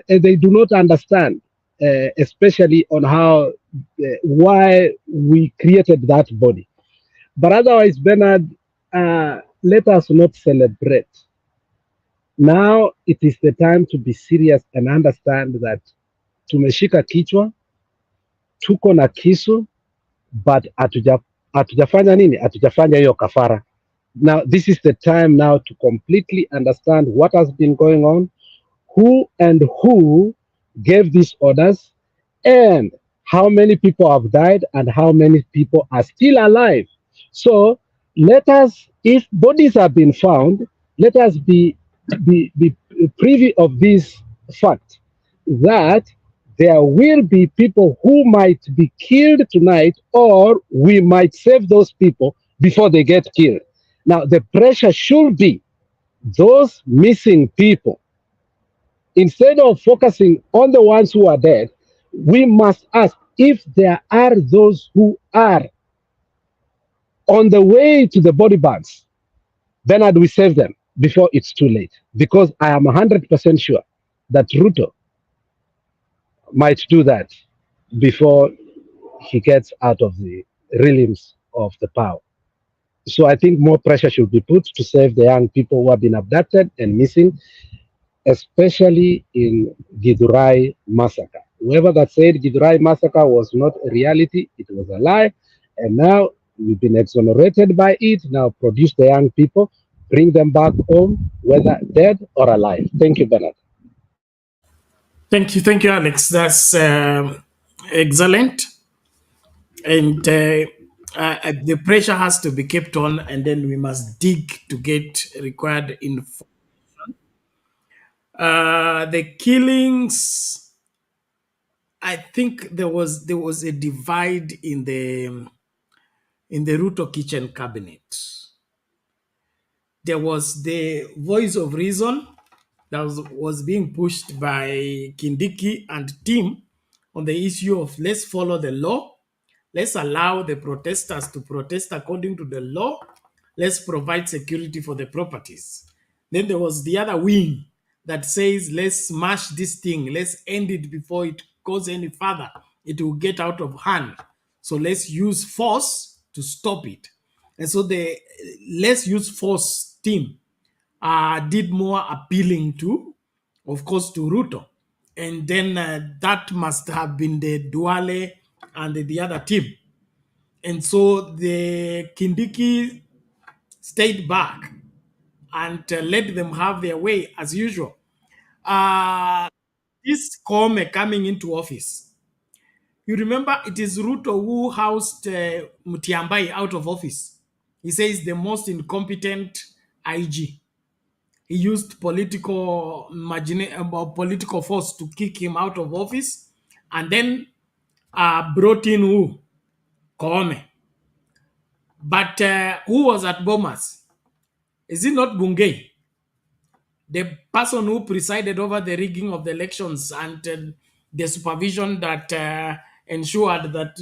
they do not understand, especially on how, why we created that body. But otherwise, Bernard, let us not celebrate. Now it is the time to be serious and understand that tumeshika kichwa, tuko na kisu, but hatujafanya nini? Hatujafanya hiyo kafara. Now this is the time now to completely understand what has been going on, who gave these orders, and how many people have died and how many people are still alive. So let us, if bodies have been found, let us be privy of this fact that there will be people who might be killed tonight, or we might save those people before they get killed. Now, the pressure should be those missing people. Instead of focusing on the ones who are dead, we must ask if there are those who are on the way to the body bags. Bernard, we save them before it's too late, because I am 100% sure that Ruto might do that before he gets out of the realms of the power. So I think more pressure should be put to save the young people who have been abducted and missing, especially in Githurai massacre. Whoever that said Githurai massacre was not a reality, it was a lie, and now we've been exonerated by it. Now produce the young people, bring them back home, whether dead or alive. Thank you, Bernard. Thank you, Alex. That's excellent. And the pressure has to be kept on, and then we must dig to get required information. The killings, I think there was a divide in the Ruto kitchen cabinet. There was the voice of reason that was being pushed by Kindiki and team on the issue of let's follow the law, let's allow the protesters to protest according to the law, let's provide security for the properties. Then there was the other wing that says let's smash this thing, let's end it before it goes any further, it will get out of hand, so let's use force to stop it. And so the let's use force team did more appealing to of course, to Ruto. And then that must have been the Duale and the other team. And so the Kindiki stayed back and let them have their way as usual. This Koome coming into office, you remember it is Ruto who housed Mutiambai out of office. He says the most incompetent IG. He used political political force to kick him out of office, and then brought in who? Koome. But who was at Bomas? Is it not Bungei? The person who presided over the rigging of the elections and the supervision that ensured that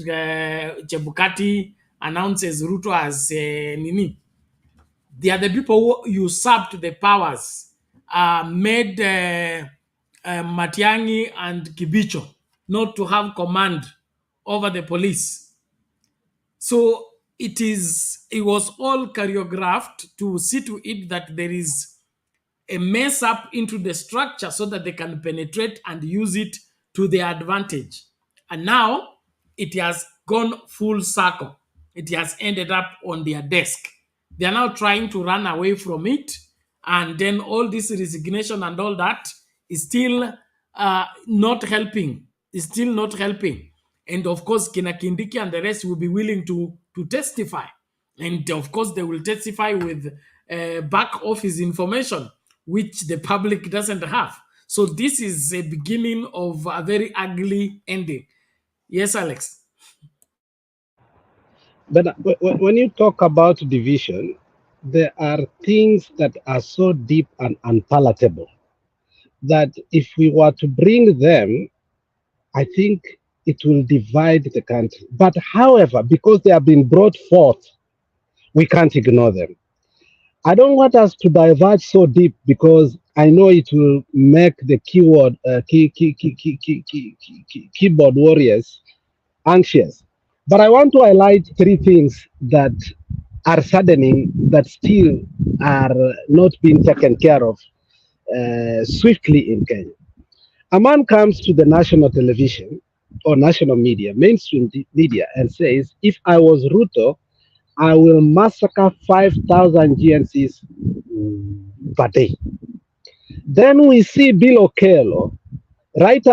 Chebukati announces Ruto as Nini. They are the people who usurped the powers, made Matiang'i and Kibicho not to have command over the police. So it was all choreographed to see to it that there is a mess up into the structure so that they can penetrate and use it to their advantage. And now it has gone full circle. It has ended up on their desk. They are now trying to run away from it. And then all this resignation and all that is still not helping. Is still not helping. And of course, Kina Kindiki and the rest will be willing to testify. And of course, they will testify with back office information, which the public doesn't have. So this is a beginning of a very ugly ending. Yes, Alex. But when you talk about division, there are things that are so deep and unpalatable that if we were to bring them, I think it will divide the country. But however, because they have been brought forth, we can't ignore them. I don't want us to diverge so deep because I know it will make the keyboard warriors anxious. But I want to highlight three things that are saddening that still are not being taken care of swiftly in Kenya. A man comes to the national television or national media, mainstream media, and says, if I was Ruto, I will massacre 5,000 GNCs per day. Then we see Bill Okello write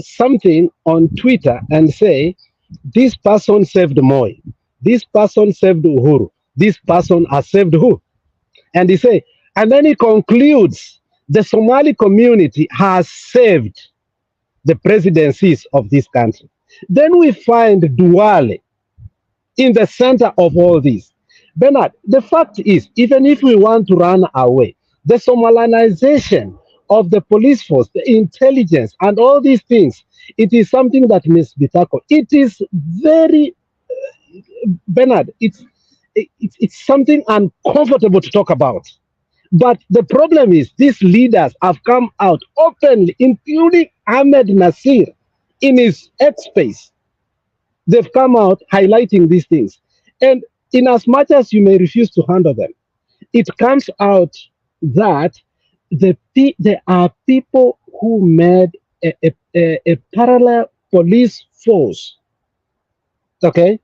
something on Twitter and say, this person saved Moi, this person saved Uhuru, this person has saved who? And he say, and then he concludes, the Somali community has saved the presidencies of this country. Then we find Duale in the center of all this. Bernard, the fact is, even if we want to run away, the Somalinization of the police force, the intelligence, and all these things, it is something that must be tackled. It is very, Bernard, it's something uncomfortable to talk about. But the problem is these leaders have come out openly, including Ahmed Nasir in his X space. They've come out highlighting these things. And in as much as you may refuse to handle them, it comes out that there are people who made a parallel police force. Okay?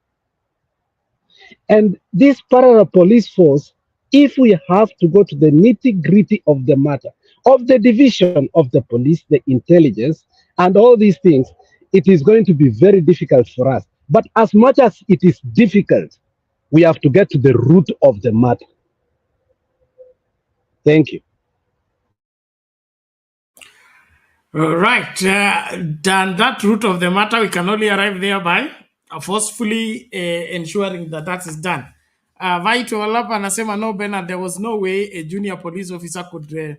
And this parallel police force, if we have to go to the nitty-gritty of the matter, of the division of the police, the intelligence, and all these things, it is going to be very difficult for us. But as much as it is difficult, we have to get to the root of the matter. Thank you. Right. And that root of the matter, we can only arrive there by forcefully ensuring that that is done. Vaito Olapa anasema no, Bernard, there was no way a junior police officer could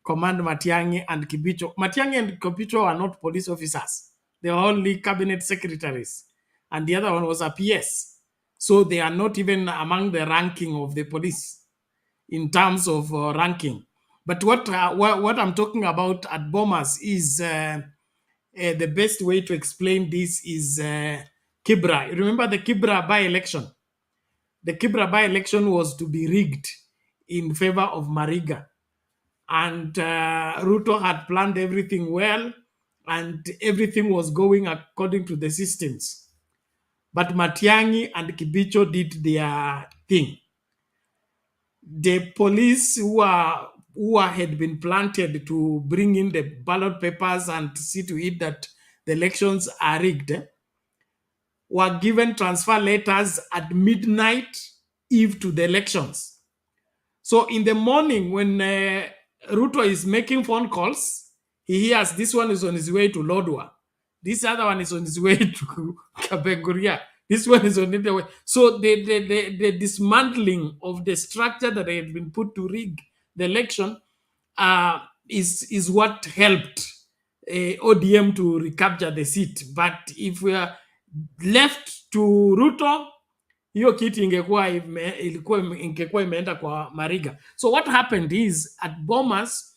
command Matiang'i and Kibicho. Matiang'i and Kibicho are not police officers. They are only cabinet secretaries. And the other one was a PS. So they are not even among the ranking of the police in terms of ranking. But what I'm talking about at Bomas is the best way to explain this is Kibra. Remember the Kibra by-election? The Kibra by-election was to be rigged in favor of Mariga. and Ruto had planned everything well, and everything was going according to the systems. But Matiang'i and Kibicho did their thing. The police who had been planted to bring in the ballot papers and see to it that the elections are rigged were given transfer letters at midnight eve to the elections. So in the morning when Ruto is making phone calls, he hears this one is on his way to Lodwar. This other one is on his way to Kapenguria. This one is on the way. So the dismantling of the structure that had been put to rig the election is what helped ODM to recapture the seat. But if we are left to Ruto, hiyo kiti ingekuwa imeenda kwa Mariga. So what happened is at Bomas,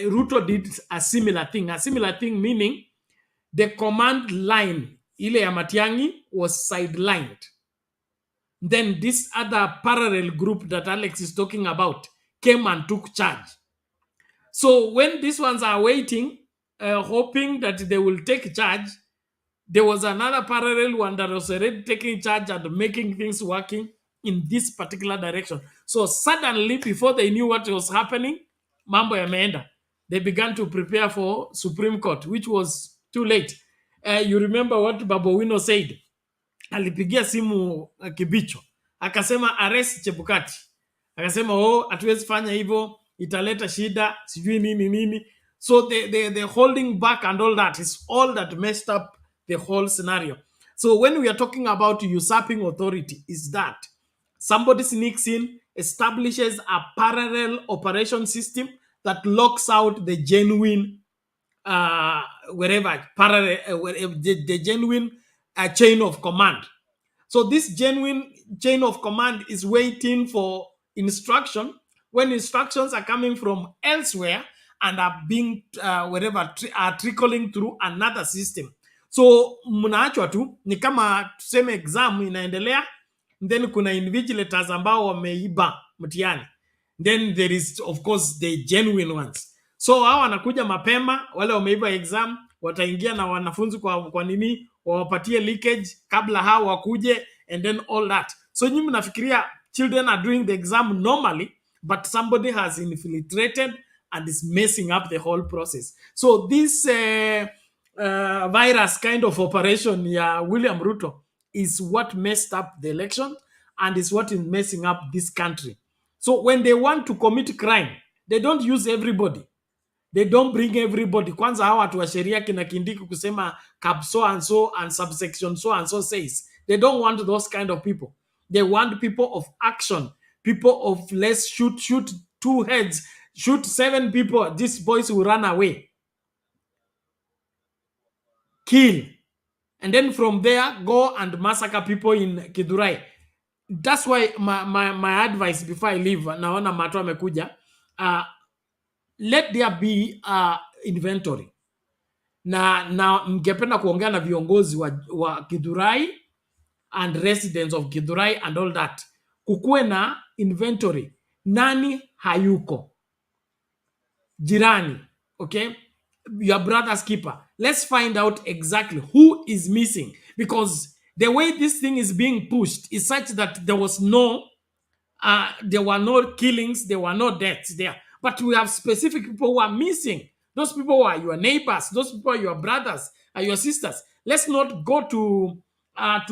Ruto did a similar thing meaning the command line ile ya Matiang'i was sidelined. Then this other parallel group that Alex is talking about came and took charge. So when these ones are waiting, hoping that they will take charge, there was another parallel one that was already taking charge and making things working in this particular direction. So suddenly, before they knew what was happening, mambo yameenda. They began to prepare for Supreme Court, which was too late. You remember what Babu Wino said? Alipigia simu Kibicho. Akasema arrest Chebukati. Akasema hatuwezi fanya hivyo, italeta shida, sijui nini. So the holding back and all that is all that messed up the whole scenario. So when we are talking about usurping authority, is that somebody sneaks in, establishes a parallel operation system that locks out the genuine the genuine chain of command. So this genuine chain of command is waiting for instruction when instructions are coming from elsewhere and are being are trickling through another system. So mnaachwa tu ni kama tuseme exam inaendelea, then kuna invigilators ambao wameiba mtihani, then there is of course the genuine ones. So hao wanakuja mapema, wale wameiba exam wataingia na wanafunzi kwa nini wawapatie leakage kabla hao wakuje, and then all that. So nyinyi mnafikiria children are doing the exam normally, but somebody has infiltrated and is messing up the whole process. So this virus kind of operation William Ruto is what messed up the election and is what is messing up this country. So when they want to commit crime, they don't use everybody. They don't bring everybody. Kwanza hawa watu wa sheria kina Kindiki kusema cap so and subsection so and so says. They don't want those kind of people. They want people of action. People of let's shoot 2 heads, shoot 7 people. These boys will run away. Kill. And then from there, go and massacre people in Kidurai. That's why my advice before I leave, naona Mato amekuja, let there be inventory. Na mngependa kuongea na viongozi wa Kidurai and residents of Kidurai and all that. Kukuwe na inventory. Nani hayuko? Jirani, okay? Your brother's keeper. Let's find out exactly who is missing, because the way this thing is being pushed is such that there were no killings, there were no deaths there. But we have specific people who are missing. Those people who are your neighbors, those people are your brothers, are your sisters. Let's not go to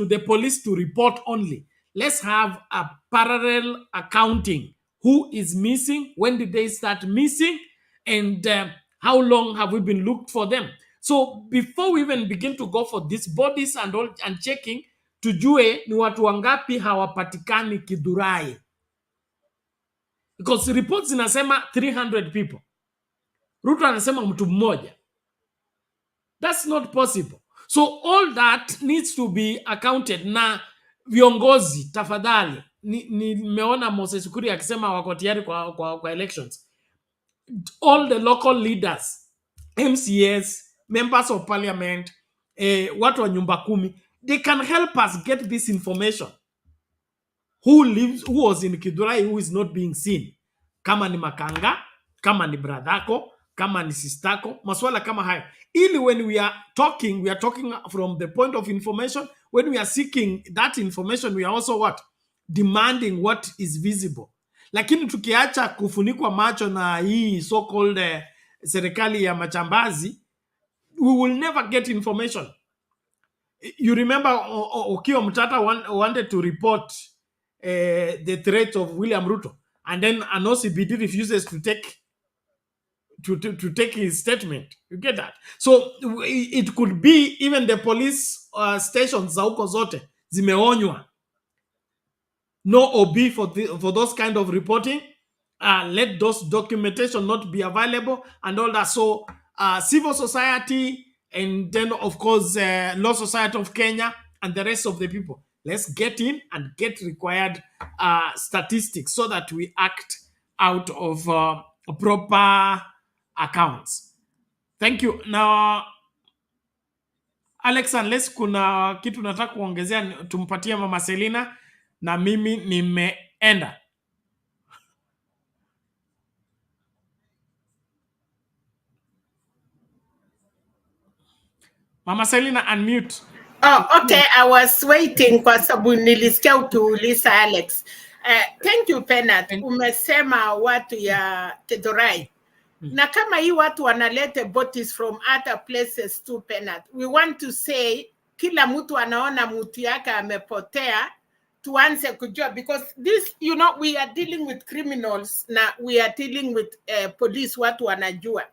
the police to report only. Let's have a parallel accounting. Who is missing? When did they start missing? And how long have we been looked for them? So before we even begin to go for these bodies and all and checking, tujue ni watu wangapi hawapatikani Kidurai. Because reports zinasema 300 people. Ruto anasema mtu mmoja. That's not possible. So all that needs to be accounted. Na viongozi tafadhali, nimeona Moses Kuri akisema wako tayari kwa elections. All the local leaders, MCAs, members of parliament, watu wa nyumba kumi, they can help us get this information. Who was in Kidurai, who is not being seen. kama ni makanga, kama ni bradhako, kama ni sistako, maswala kama hayo. Ili when we are talking from the point of information. When we are seeking that information, we are also what? Demanding what is visible. Lakini tukiacha kufunikwa macho na hii so-called serikali ya machambazi, we will never get information. You remember Okiya Mtata wanted to report the threat of William Ruto, and then Anosi Bidi refuses to take his statement. You get that? So it could be even the police stations za huko zote zimeonywa. No OB for those kind of reporting. Let those documentation not be available and all that. So civil society, and then of course Law Society of Kenya and the rest of the people, let's get in and get required statistics so that we act out of proper accounts. Thank you. Now, Alex, unless kuna kitu nataka kuongezea, tumpatie Mama Selina na mimi nimeenda. Mama Selina, unmute. Oh, okay. I was waiting kwa sababu nilisikia ukiuliza Alex. Thank you, Penat. Umesema watu ya Kedorai. Na kama hii watu wanalete bodies from other places to Penat, we want to say kila mtu anaona mtu yake amepotea, tuanze kujua, because this, you know, we are dealing with criminals na we are dealing with police, watu wanajua.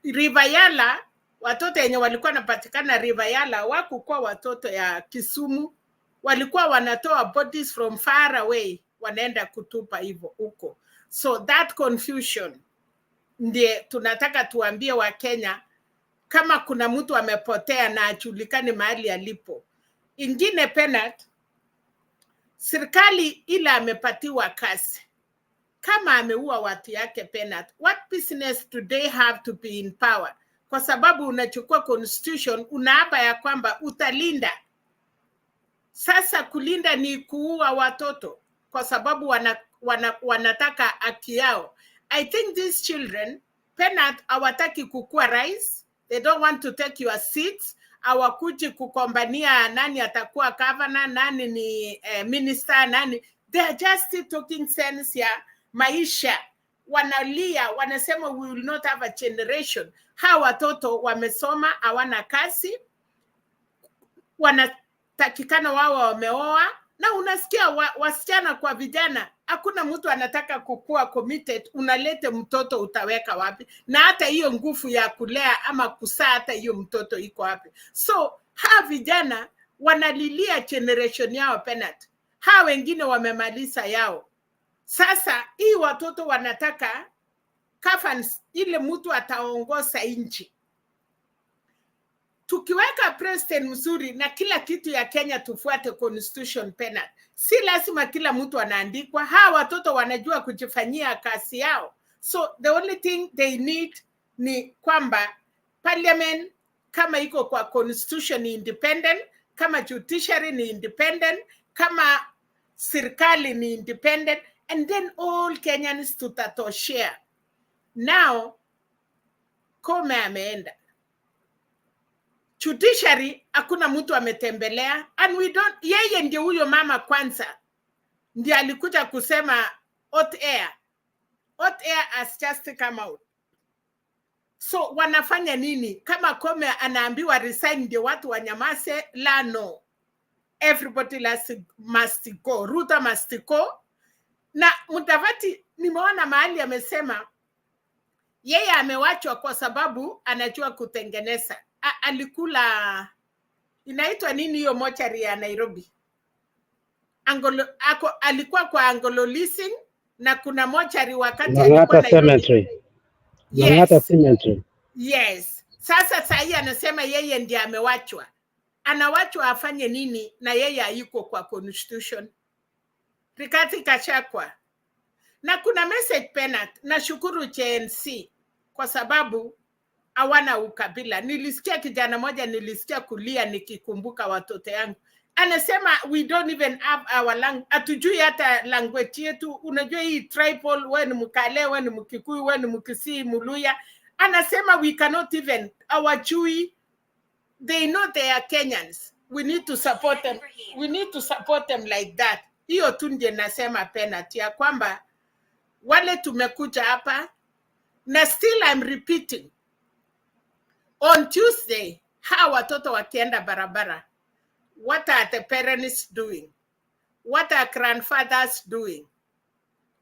Rivayala, watoto yenye walikuwa napatikana Rivayala wakukuwa watoto ya Kisumu, walikuwa wanatoa bodies from far away wanaenda kutupa hivyo huko. So that confusion ndiye tunataka tuambie wa Kenya, kama kuna mtu amepotea na ajulikane mahali alipo. Ingine, Penat, serikali ila amepatiwa kazi, kama ameua watu yake, Penat, what business do they have to be in power? Kwa sababu unachukua constitution, unaapa ya kwamba utalinda. Sasa kulinda ni kuua watoto kwa sababu wanataka haki yao. I think these children, Penat, hawataki kukua rais. They don't want to take your seats. Hawakuji kukombania nani atakuwa governor, nani ni minister, nani. They are just talking sense ya maisha. Wanalia, wanasema we will not have a generation. Hawa watoto wamesoma, hawana kazi, wanatakikana wao wameoa, na unasikia wasichana kwa vijana, hakuna mtu anataka kukua committed. Unalete mtoto, utaweka wapi? Na hata hiyo nguvu ya kulea ama kusaa, hata hiyo mtoto iko wapi? So hawa vijana wanalilia generation yao, Penat. Hawa wengine wamemaliza yao. Sasa hii watoto wanataka kafans, ile mtu ataongoza nchi. Tukiweka president mzuri na kila kitu ya Kenya tufuate constitution, Penat, si lazima kila mtu anaandikwa. Hawa watoto wanajua kujifanyia kazi yao. So the only thing they need ni kwamba parliament kama iko kwa constitution ni independent, kama judiciary ni independent, kama serikali ni independent, and then all Kenyans tutatoshea. Now, Koome ameenda. Judiciary, hakuna mtu ametembelea, and we don't, yeye ndio huyo mama kwanza ndiye alikuja kusema hot air has just come out. So wanafanya nini? Kama Koome anaambiwa resign ndio watu wanyamase? La, no. Everybody must go. Ruto must go. Na Mudavadi nimeona mahali amesema yeye amewachwa kwa sababu anajua kutengeneza. Alikula, inaitwa nini hiyo mochari ya Nairobi? Alikuwa kwa Angolo leasing, na kuna mochari wakati alikuwa cemetery. Yes. Cemetery. Yes. Sasa sahi anasema yeye ndiye amewachwa. Anawachwa afanye nini na yeye hayuko kwa constitution? Rikati Kachakwa. Na kuna message, Penat, na shukuru JNC kwa sababu hawana ukabila. Nilisikia kijana moja, nilisikia kulia nikikumbuka watoto yangu. Anasema we don't even have our language, atujui hata language yetu. Unajua hii tribal, wewe ni Mkale, wewe ni Mkikuyu, wewe ni Mkisii, Muluya. Anasema we cannot even, hawajui. They know they are Kenyans. We need to support them. We need to support them like that. Hiyo tu ndiye nasema penalty ya kwamba wale tumekuja hapa, na still I'm repeating, on Tuesday hawa watoto wakienda barabara, what are the parents doing? What are grandfathers doing?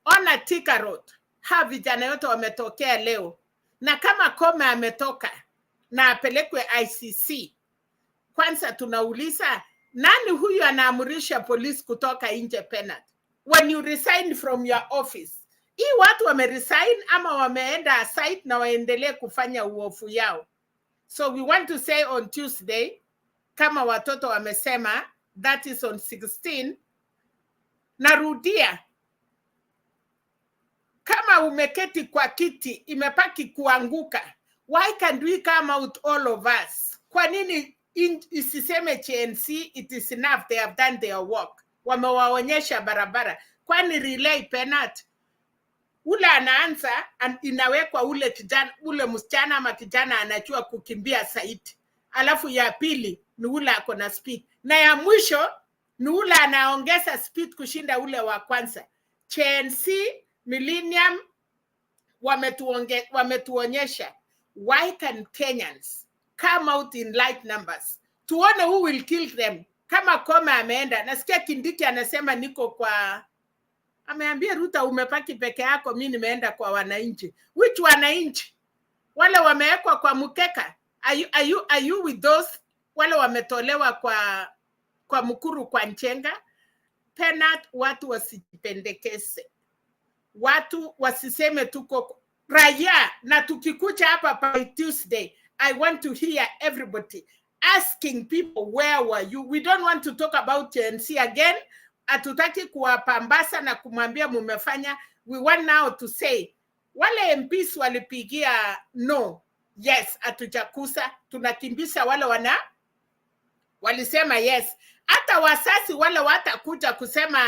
On a Thika Road, hawa vijana yote wametokea leo, na kama Koome ametoka na apelekwe ICC, kwanza tunauliza nani huyu anaamurisha polisi kutoka nje penalty? When you resign from your office, hii watu wameresign ama wameenda site na waendelee kufanya uofu yao? So we want to say on Tuesday, kama watoto wamesema, that is on 16, narudia, kama umeketi kwa kiti imepaki kuanguka, why can't we come out all of us? Kwa nini isiseme CNC it is enough, they have done their work, wamewaonyesha barabara? Kwani relay penalty ule anaanza inawekwa ule kijana, ule msichana ama kijana anajua kukimbia saiti, alafu ya pili ni ule ako na speed, na ya mwisho ni ule anaongeza speed kushinda ule wa kwanza. CNC Millennium wametuonyesha. Why can Kenyans come out in light numbers? Tuone who will kill them. Kama Koome ameenda, nasikia Kindiki anasema niko kwa, ameambia Ruto umepaki peke yako, mimi nimeenda kwa wananchi. Which wananchi? Wale wamewekwa kwa mkeka? Are you with those wale wametolewa kwa Mukuru, kwa Nchenga? Penalty, watu wasijipendekeze. Watu wasiseme tuko raia, na tukikuja hapa by Tuesday, I want to hear everybody asking people, where were you? We don't want to talk about TNC again. Atutaki kuwapambasa na kumwambia mumefanya. We want now to say, wale MPs walipigia no, yes, atujakusa, tunakimbisha wale walisema yes. Hata wasasi wale watakuja kusema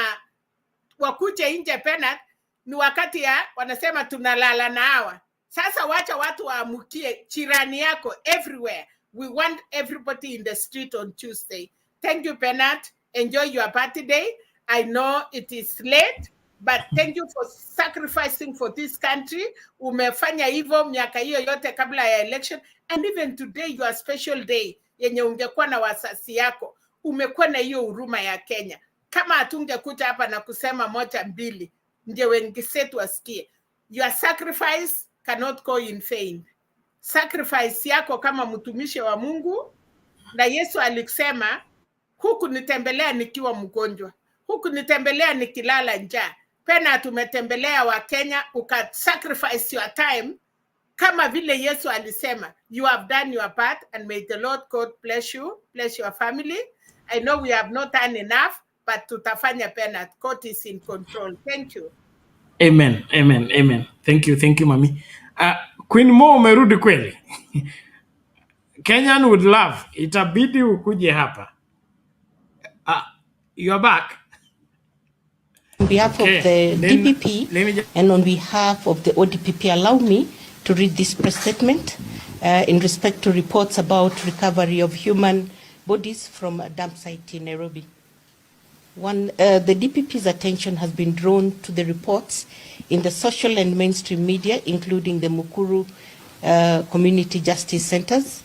wakuje nje penalty, ni wakati ya wanasema tunalala na hawa. Sasa wacha watu waamukie, chirani yako everywhere. We want everybody in the street on Tuesday. Thank you, Penat. Enjoy your party day. I know it is late, but thank you for sacrificing for this country. Umefanya hivyo miaka hiyo yote kabla ya election, and even today your special day yenye ungekuwa na wasasi yako, umekuwa na hiyo huruma ya Kenya. Kama atungekuja hapa na kusema moja mbili, ndio wengi setu wasikie. Your sacrifice cannot go in vain. Sacrifice yako kama mtumishi wa Mungu, na Yesu alisema, huku nitembelea nikiwa mgonjwa, huku nitembelea nikilala njaa. Pena tumetembelea wa Kenya, uka sacrifice your time kama vile Yesu alisema. You have done your part, and may the Lord God bless you, bless your family. I know we have not done enough, but tutafanya Pena. God is in control. Thank you. Amen, amen, amen. Thank you, mami. Queen Mo, umerudi kweli? Kenyan would love, itabidi ukuje hapa. You are back. On behalf of the DPP and on behalf of the ODPP, allow me to read this press statement in respect to reports about recovery of human bodies from a dump site in Nairobi. The DPP's attention has been drawn to the reports in the social and mainstream media, including the Mukuru Community Justice Center's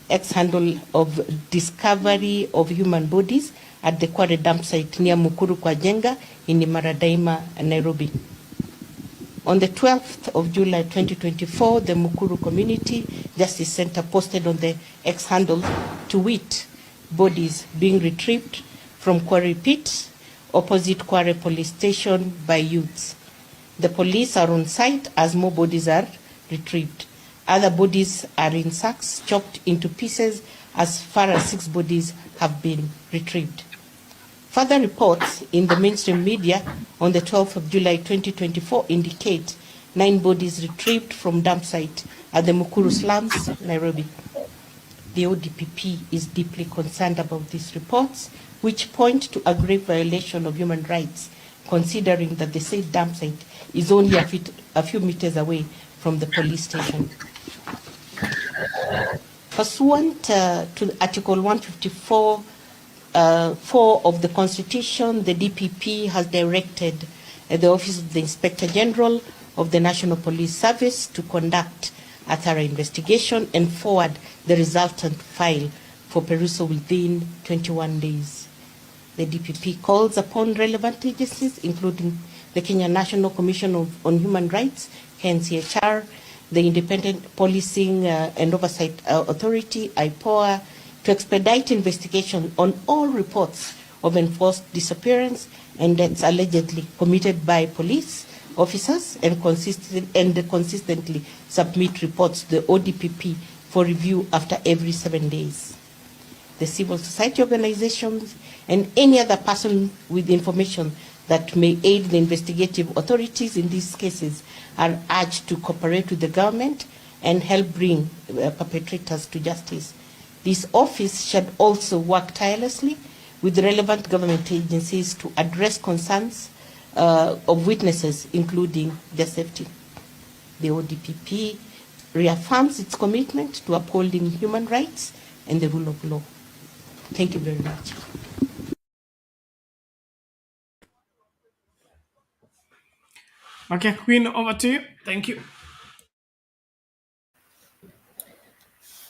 ex-handle of discovery of human bodies at the Kware dump site near Mukuru kwa Jenga in Maradaima, Nairobi. On the 12th of July 2024, the Mukuru Community Justice Center posted on the ex-handle to wit bodies being retrieved from Kware pit opposite Kware police station by youths. The police are on site as more bodies are retrieved. Other bodies are in sacks chopped into pieces. As far as 6 bodies have been retrieved. Further reports in the mainstream media on the 12th of July 2024 indicate 9 bodies retrieved from dump site at the Mukuru slums, Nairobi. The ODPP is deeply concerned about these reports, which point to a grave violation of human rights, considering that the said dump site is only a few meters away from the police station. Pursuant to Article 154, 4 of the Constitution, the DPP has directed the Office of the Inspector General of the National Police Service to conduct a thorough investigation and forward the resultant file for perusal within 21 days. The DPP calls upon relevant agencies, including the Kenya National Commission on Human Rights, KNCHR, the Independent Policing and Oversight Authority, IPOA, to expedite investigation on all reports of enforced disappearance and deaths allegedly committed by police officers and consistently submit reports to the ODPP for review after every 7 days. The civil society organizations and any other person with information that may aid the investigative authorities in these cases are urged to cooperate with the government and help bring perpetrators to justice. This office should also work tirelessly with the relevant government agencies to address concerns of witnesses, including their safety. The ODPP reaffirms its commitment to upholding human rights and the rule of law. Thank you very much. Okay, Queen, over to you. Thank you.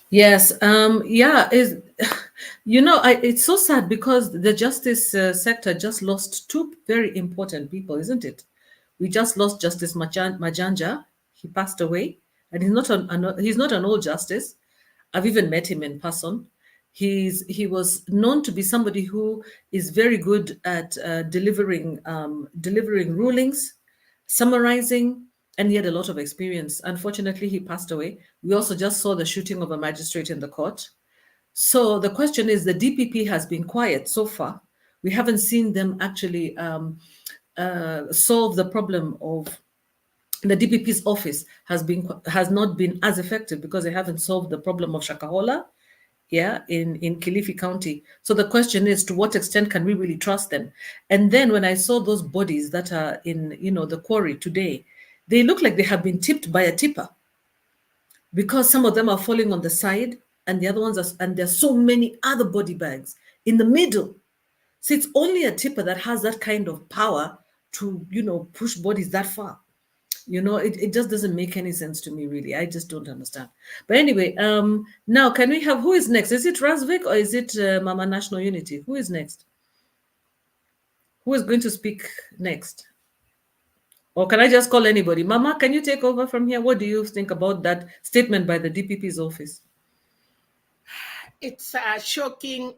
Yes, it's so sad because the justice sector just lost two very important people, isn't it? We just lost Justice Majanja. He passed away, and he's not an old justice. I've even met him in person. He was known to be somebody who is very good at delivering rulings, summarizing, and he had a lot of experience. Unfortunately, he passed away. We also just saw the shooting of a magistrate in the court. So the question is, the DPP has been quiet so far. We haven't seen them actually solve the problem of the DPP's office has not been as effective because they haven't solved the problem of Shakahola, in Kilifi County. So the question is, to what extent can we really trust them? And then when I saw those bodies that are in, the quarry today, they look like they have been tipped by a tipper, because some of them are falling on the side and the other ones and there's so many other body bags in the middle. So it's only a tipper that has that kind of power to, push bodies that far. It just doesn't make any sense to me, really. I just don't understand. But anyway, now can we have, who is next? Is it Razvik or is it Mama National Unity? Who is next? Who is going to speak next? Or can I just call anybody? Mama, can you take over from here? What do you think about that statement by the DPP's office? It's shocking.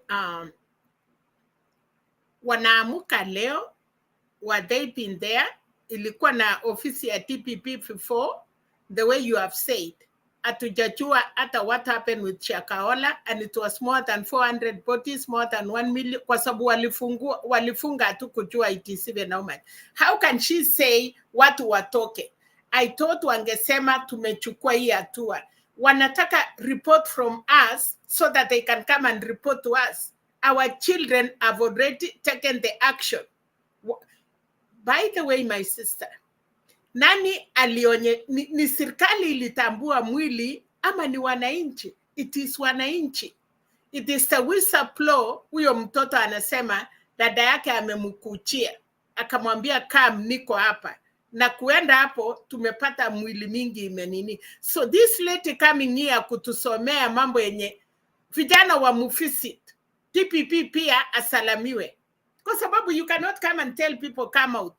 Wanaamuka leo, were they been there? Ilikuwa na ofisi ya DPP before, the way you have said. Atujajua hata what happened with Shakahola, and it was more than 400 bodies, more than 1 million, kwa sababu walifunga tu kujua it is even how much. How can she say watu watoke? I thought wangesema tumechukua hii hatua. Wanataka report from us so that they can come and report to us. Our children have already taken the action. By the way, my sister, nani alionye, ni serikali ilitambua mwili ama ni wananchi? It is wananchi. It is the whistleblower. Huyo mtoto anasema dada yake amemkuchia, akamwambia kam niko hapa, na kuenda hapo tumepata mwili mingi imenini. So this lady coming here kutusomea mambo yenye vijana wa mufisit, TPP pia asalamiwe, kwa sababu you cannot come and tell people come out.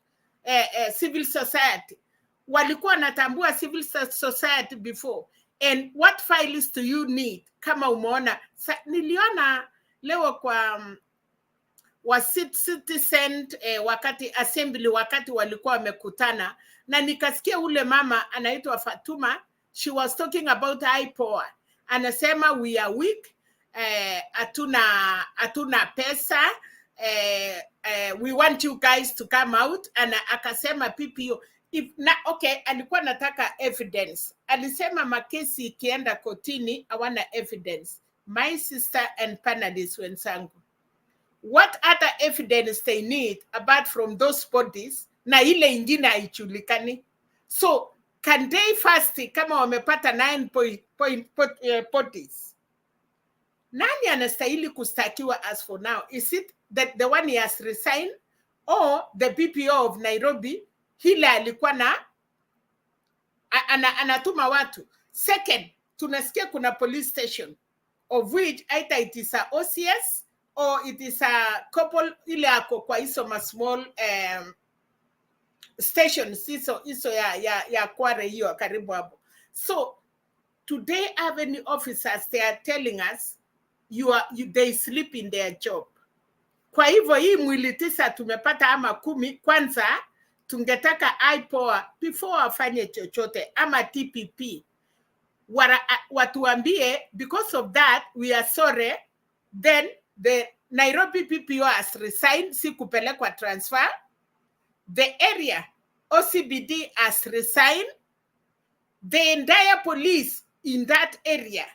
Civil society walikuwa natambua civil society before, and what files do you need? Kama umeona niliona leo kwa wa citizen wakati assembly, wakati walikuwa wamekutana, na nikasikia ule mama anaitwa Fatuma, she was talking about IPOA, anasema we are weak, atuna pesa, we want you guys to come out, and akasema PPO alikuwa nataka evidence. Alisema makesi ikienda kotini hawana evidence. my sister and panelists wenzangu, what other evidence they need apart from those bodies na ile ingine haijulikani? So can they first, kama wamepata 9 bodies, nani anastahili kustakiwa as for now? Is it that the one he has resigned or the BPO of Nairobi hile alikuwa na anatuma watu? Second, tunasikia kuna police station of which either it is a OCS or it is a couple ile ako kwa hizo ma small stations hizo ya Kware hiyo karibu hapo. So today have any officers they are telling us they sleep in their job. Kwa hivyo hii mwili 9 tumepata ama 10, kwanza tungetaka IPOA before wafanye chochote ama TPP watuambie, because of that we are sorry, then the Nairobi PPO has resigned, si kupelekwa transfer. The area OCBD has resigned. The entire police in that area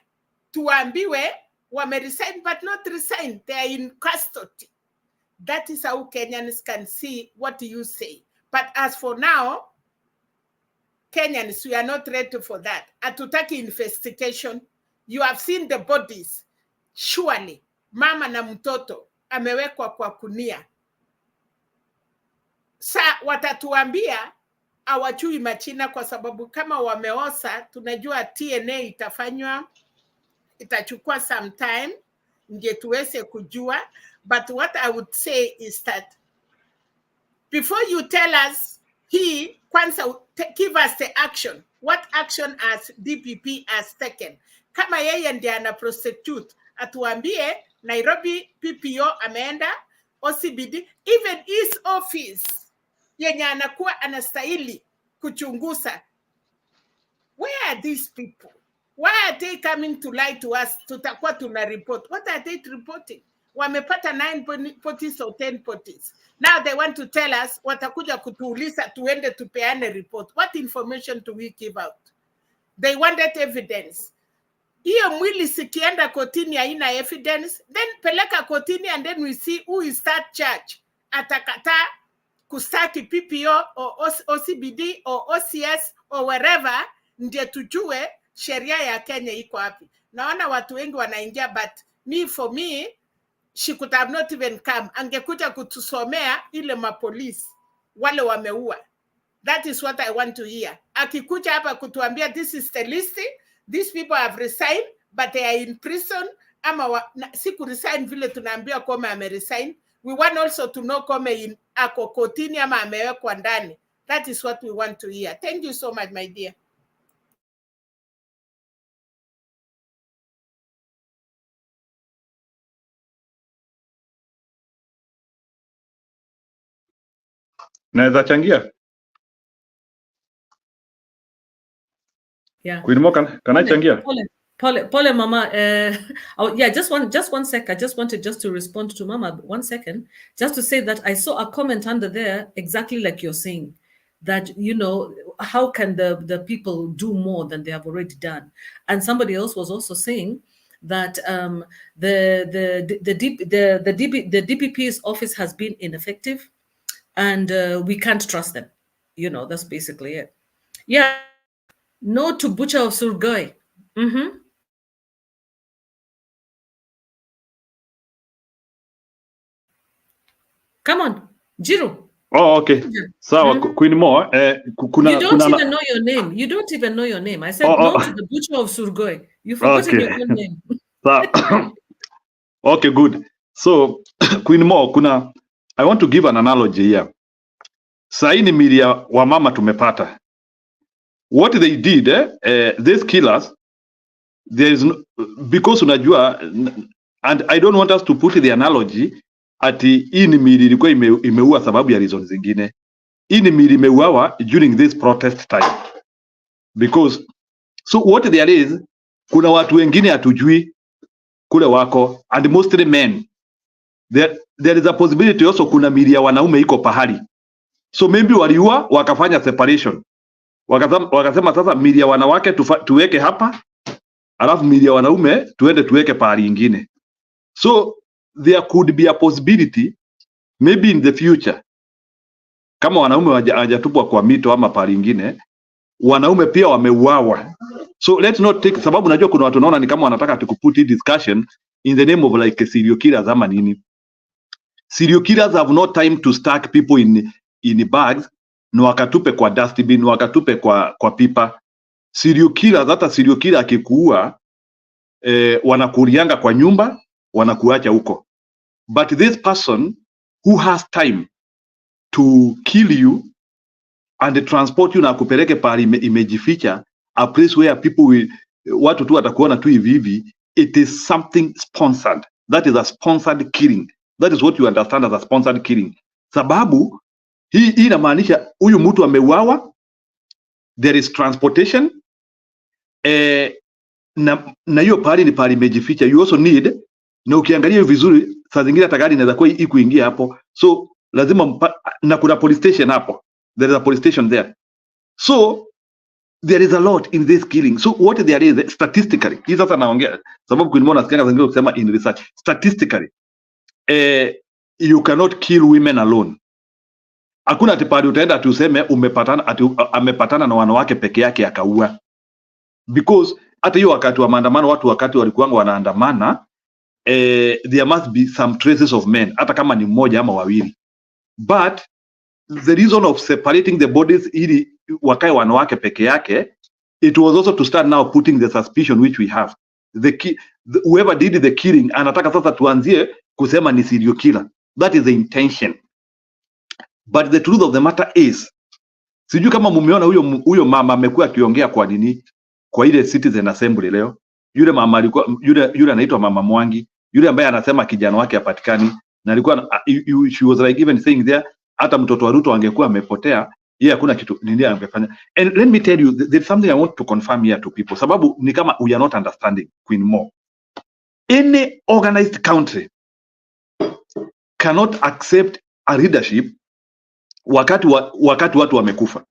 tuambiwe wame resign but not resign, they are in custody. That is how Kenyans can see what you say. But as for now, Kenyans, we are not ready for that. Hatutaki investigation. You have seen the bodies. Surely, mama na mtoto amewekwa kwa kunia. Sa watatuambia hawajui machina, kwa sababu kama wameosa, tunajua TNA itafanywa, itachukua some time nje tuweze kujua. But what I would say is that before you tell us, kwanza give us the action. What action has DPP has taken? Kama yeye ndiye ana prosecute, atuambie Nairobi PPO ameenda, OCBD, even his office yenye anakuwa anastahili kuchunguza. Where are these people? Why are they coming to lie to us? Tutakuwa tuna report. What are they reporting? Wamepata 9 bodies or 10 bodies. Now they want to tell us watakuja kutuuliza tuende tupeane report. What information do we give out? They wanted evidence. Hiyo mwili sikienda kotini haina evidence, then peleka kotini and then we see who is that judge. Atakata kustaki PPO or OCBD or OCS or wherever, ndiye tujue sheria ya Kenya iko wapi. Naona watu wengi wanaingia, but for me, she could have not even come. Angekuja kutusomea ile mapolisi wale wameua. That is what I want to hear. Akikuja hapa kutuambia this is the list, these people have resigned but they are in prison, ama siku resign vile tunaambia Koome ameresign. We want also to know Koome ako kotini ama amewekwa ndani. That is what we want to hear. Thank you so much, my dear. Naweza changia? Yeah. Queen Mo, can I changia? Pole, Mama. Yeah, just one sec. I just wanted to respond to Mama 1 second, just to say that I saw a comment under there exactly like you're saying, that, how can the people do more than they have already done? And somebody else was also saying that the DPP's office has been ineffective, and we can't trust them. That's basically it. Yeah. No to Butcher of Surgoi. Come on, Jiro. Oh, okay. Sawa, Queen Mo, you don't even know your name. You don't even know your name. I said no to the Butcher of Surgoi. You forgotten your own name. Okay, good. So, Queen Mo, I want to give an analogy here. Saini media wa mama tumepata. What they did, these killers, there is no, because unajua, and I don't want us to put the analogy ati hii ni mili ilikuwa imeua sababu ya reasons zingine. Hii ni mili imeuawa during this protest time. Because, so what there is, kuna watu wengine hatujui kule wako, and mostly men. There is a possibility also kuna mili ya wanaume iko pahali. So maybe waliua wakafanya separation. Wakasema sasa mili ya wanawake tuweke hapa, alafu miili ya wanaume tuende tuweke pahali ingine. So there could be a possibility maybe in the future, kama wanaume hawajatupwa kwa mito ama pahali ingine, wanaume pia wameuawa. So let's not take, sababu najua kuna watu naona ni kama wanataka tukuput discussion in the name of like serial killers ama nini. Serial killers have no time to stack people in bags na wakatupe kwa dustbin, wakatupe kwa pipa. Serial killers, hata serial killer akikuua wanakulianga kwa nyumba, wanakuacha huko. But this person who has time to kill you and transport you na kupeleke pahali imejificha, a place where people will, watu tu watakuona tu hivi hivi, it is something sponsored. That is a sponsored killing. That is what you understand as a sponsored killing. Sababu hii inamaanisha huyu mtu ameuawa, there is transportation, na hiyo pahali ni pahali imejificha. You also need, na ukiangalia vizuri, saa zingine hata gari inaweza kuwa ikuingia hapo, so lazima na kuna police station hapo, there is a police station there. So there is a lot in this killing. So what there is statistically, hii sasa naongea sababu kulimona nasikia zingine kusema in research, statistically you cannot kill women alone. Hakuna ati pale utaenda tuseme amepatana na wanawake peke yake akaua, because hata hiyo wakati wa maandamano watu wakati walikuwa wanaandamana, there must be some traces of men, hata kama ni mmoja ama wawili. But the reason of separating the bodies ili wakae wanawake peke yake, it was also to start now putting the suspicion which we have. Whoever did the killing anataka sasa tuanzie kusema ni serial killer. That is the intention. But the truth of the matter is, sijui kama mumeona huyo mama amekuwa akiongea kwa nini kwa ile Citizen Assembly leo. Yule mama alikuwa yule anaitwa Mama Mwangi, yule ambaye anasema kijana wake hapatikani, na alikuwa she was like even saying there, hata mtoto wa Ruto angekuwa amepotea, yeye hakuna kitu nini angefanya. And let me tell you, there's something I want to confirm here to people, sababu ni kama we are not understanding Queen Mo. Any organized country cannot accept a leadership wakati watu wamekufa.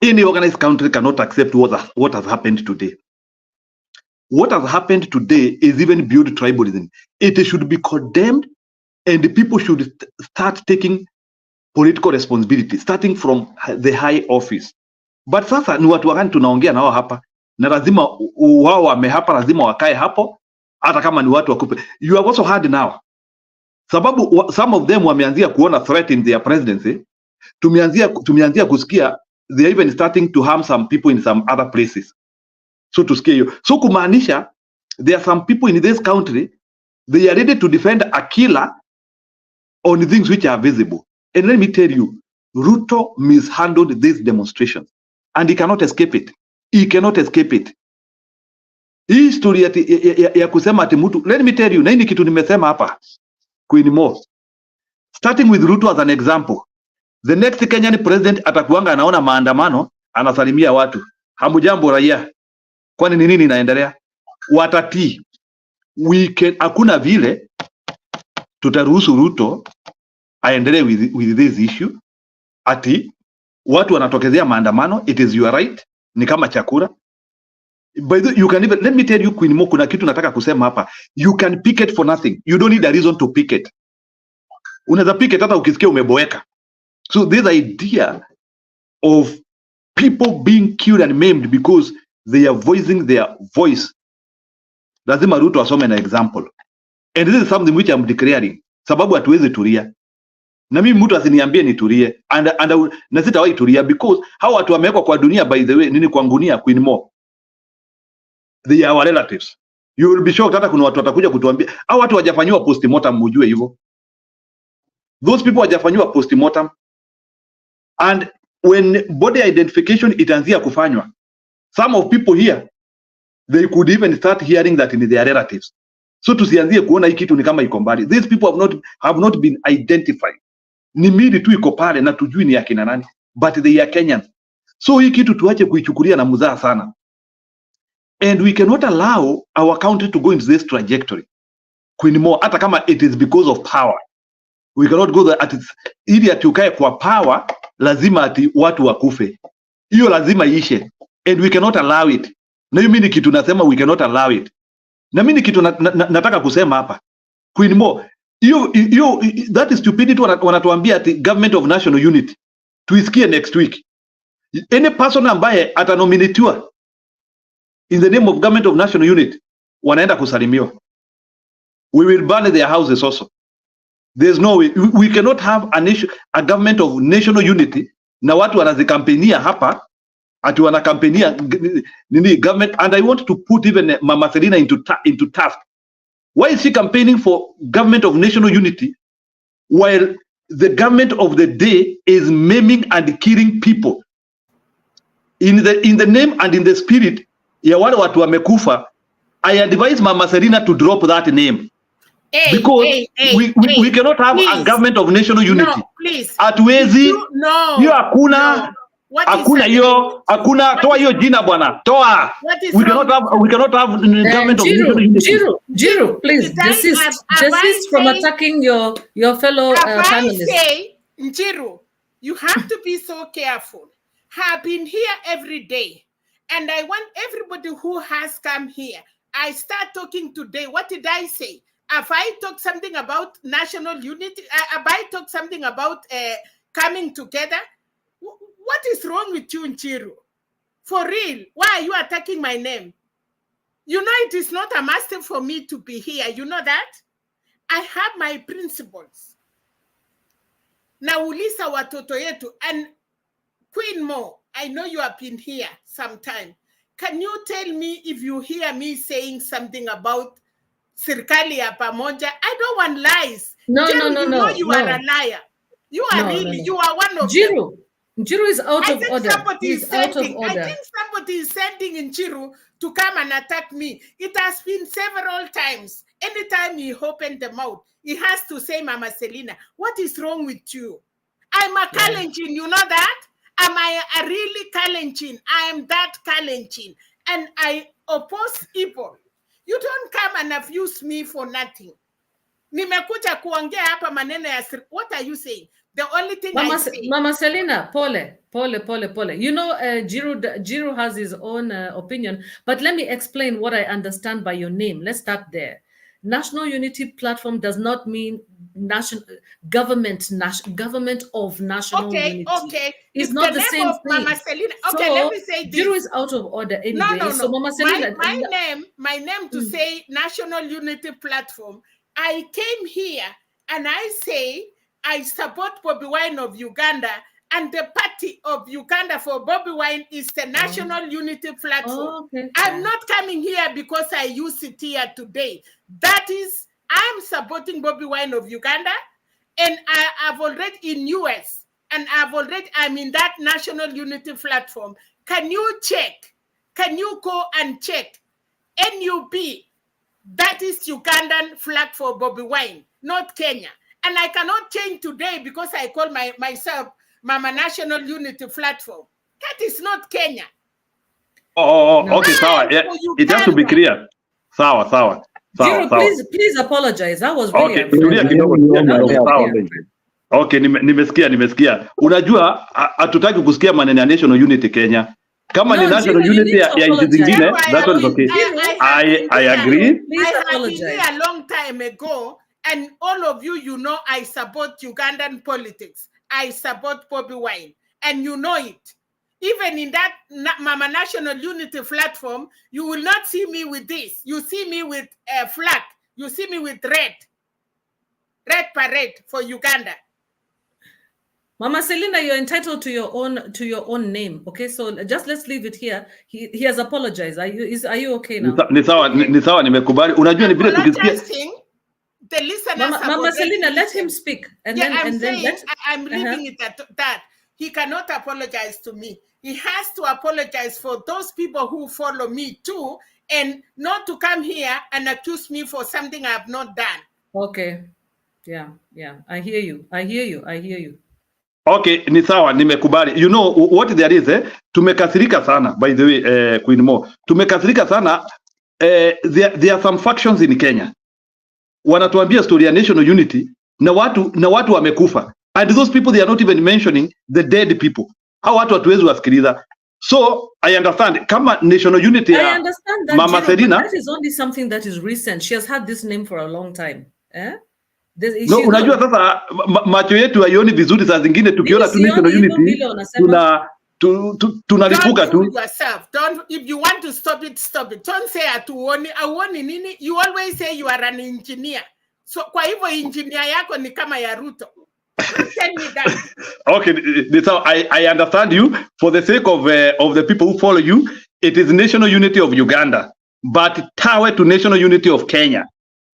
Any organized country cannot accept what has happened today. What has happened today is even beyond tribalism. It should be condemned, and the people should start taking political responsibility, starting from the high office. But sasa ni watu wagani tunaongea nao hapa, na lazima wao wamehapa, lazima wakae hapo, hata kama ni watu wakupe. You have also heard now, sababu some of them wameanzia kuona threat in their presidency. Tumeanzia kusikia they are even starting to harm some people in some other places. So to scare you. So kumaanisha there are some people in this country, they are ready to defend a killer on things which are visible. And let me tell you, Ruto mishandled these demonstrations and he cannot escape it. He cannot escape it. Hii story ya kusema ati mtu, let me tell you, na hii kitu nimesema hapa Queen Mo, starting with Ruto as an example. The next Kenyan president atakuanga anaona maandamano, anasalimia watu, hamujambo raia, kwani ni nini inaendelea? Watatii. Hakuna vile tutaruhusu Ruto aendelee with this issue. Ati watu wanatokezea maandamano, it is your right, ni kama chakula. By the, you can even, let me tell you Queen Mo, kuna kitu nataka kusema hapa. You can picket for nothing. You don't need a reason to picket. Unaweza picket hata ukisikia umeboeka. So this idea of people being killed and maimed because they are voicing their voice, lazima Ruto asome na example. And this is something which I'm declaring, sababu hatuwezi tulia. Na mimi mtu asiniambie nitulie, na sitawahi tulia, because hawa watu wamewekwa kwa dunia, by the way, nini kwa ngunia Queen Mo, they are our relatives. You will be shocked, hata kuna watu watakuja kutuambia hawa watu hawajafanywa postmortem, mjue hivyo. Those people hawajafanywa postmortem. And when body identification itaanzia kufanywa, some of people here, they could even start hearing that in their relatives. So tusianzie kuona hii kitu ni kama iko mbali. These people have not been identified. Ni mili tu iko pale na tujui ni akina nani, but they are Kenyans. So hii kitu tuache kuichukulia na muzaa sana. And we cannot allow our country to go into this trajectory. Queen Mo, hata kama it is because of power. We cannot go there ili ati ukae kwa power, lazima ati watu wakufe. Hiyo lazima ishe. And we cannot allow it. Na mimi ni kitu nasema we cannot allow it. Na mimi ni kitu nataka kusema hapa. Queen Mo, that is stupidity wanatuambia ati government of national unity. Tuisikie next week. Any person ambaye atanominatiwa in the name of government of national unity wanaenda kusalimiwa. We will burn their houses also. There's no way. We cannot have a government of national unity na watu wanazikampenia hapa ati wanakampenia nini government. And I want to put even Mama Selina into task. Why is she campaigning for government of national unity while the government of the day is maiming and killing people in the name and in the spirit ya wale watu wamekufa? I advise Mama Selina to drop that name. Because we cannot have a government of national unity. No, please. Hatuwezi. No. Hiyo hakuna. Hakuna hiyo. Hakuna. Toa hiyo jina bwana. Toa. We cannot have government of national unity. Jiru, please desist from attacking your fellow panelists. I say, Njiru, you have to be so careful. Have been here every day, and I want everybody who has come here. I start talking today. What did I say? If I talk something about national unity, if I talk something about coming together, what is wrong with you, Njiru? For real, why are you attacking my name? You know it is not a must for me to be here. You know that? I have my principles. Naulisa watoto yetu. And Queen Mo, I know you have been here sometime. Can you tell me if you hear me saying something about Serikali ya pamoja? I don't want lies. No. You are a liar. You are you are one of them. Njiru is out of order. I think somebody is sending Njiru to come and attack me. It has been several times. Anytime he opened the mouth, he has to say, Mama Selina, what is wrong with you? I'm a Kalenjin, you know that? Am I a really Kalenjin? I am that Kalenjin. And I oppose people. You don't come and abuse me for nothing. Nimekuja kuongea hapa maneno ya what are you saying? The only thing I say. Mama Selina, pole. You know, Jiru has his own opinion, but let me explain what I understand by your name. Let's start there. National Unity Platform does not mean government of national unity. Okay. It's not the same thing. Mama Selina. Okay, so, let me say this. Jiru is out of order anyway. No. So Mama Selina, my name to say National Unity Platform. I came here and I say I support Bobi Wine of Uganda, and the party of Uganda for Bobi Wine is the National Unity Platform. I'm not coming here because I use it here today. That is, I'm supporting Bobi Wine of Uganda, and I've already in US, and I'm in that National Unity Platform. Can you check? Can you go and check? NUP, that is Ugandan flag for Bobi Wine, not Kenya. And I cannot change today because I call myself Mama National Unity Platform. That is not Kenya. Okay, sawa. It has to be clear. Sawa. Jiru, please apologize. That was really Okay, nimesikia. Unajua hatutaki kusikia maneno ya national unity Kenya. Kama ni national unity ya nchi zingine, that one is okay. I agree. I have been here a long time ago. And all of you, you know, I support Ugandan politics. I support Bobi Wine. And you know it. Even in that Mama National Unity Platform, you will not see me with this. You see me with a flag. You see me with red parade for Uganda. Mama Selina, you're entitled to your own name. Okay, so let's leave it here. He has apologized. Are you okay now? Ni sawa nimekubali. Unajua ni vile tukisikia the listeners. Mama Selina, let him speak. I'm leaving it at that. He cannot apologize to me. He has to apologize for those people who follow me too, and not to come here and accuse me for something I have not done. Okay. Yeah. I hear you. Okay, ni sawa, nimekubali. You know what there is, tumekasirika sana, by the way, Queen Mo. Tumekasirika sana. There are some factions in Kenya. Wanatuambia story ya national unity na watu wamekufa, and those people they are not even mentioning the dead people. Hao watu hatuwezi wasikiliza. So I understand. Kama national unity I ya understand that, Mama Jiro, but Selina. that is only something that is recent. She has had this name for a long time. Eh? No, She's unajua not. sasa macho yetu haioni vizuri, saa zingine tukiona tu national unity tunalipuka Don't fool tu. yourself. Don't, if you want to stop it, stop it. Don't say auoni nini. You always say you are an engineer. So kwa hivyo engineer yako ni kama ya Ruto. Don't tell me that. Okay, that's how I understand you. For the sake of the people who follow you, it is national unity of Uganda, but tawe to national unity of Kenya.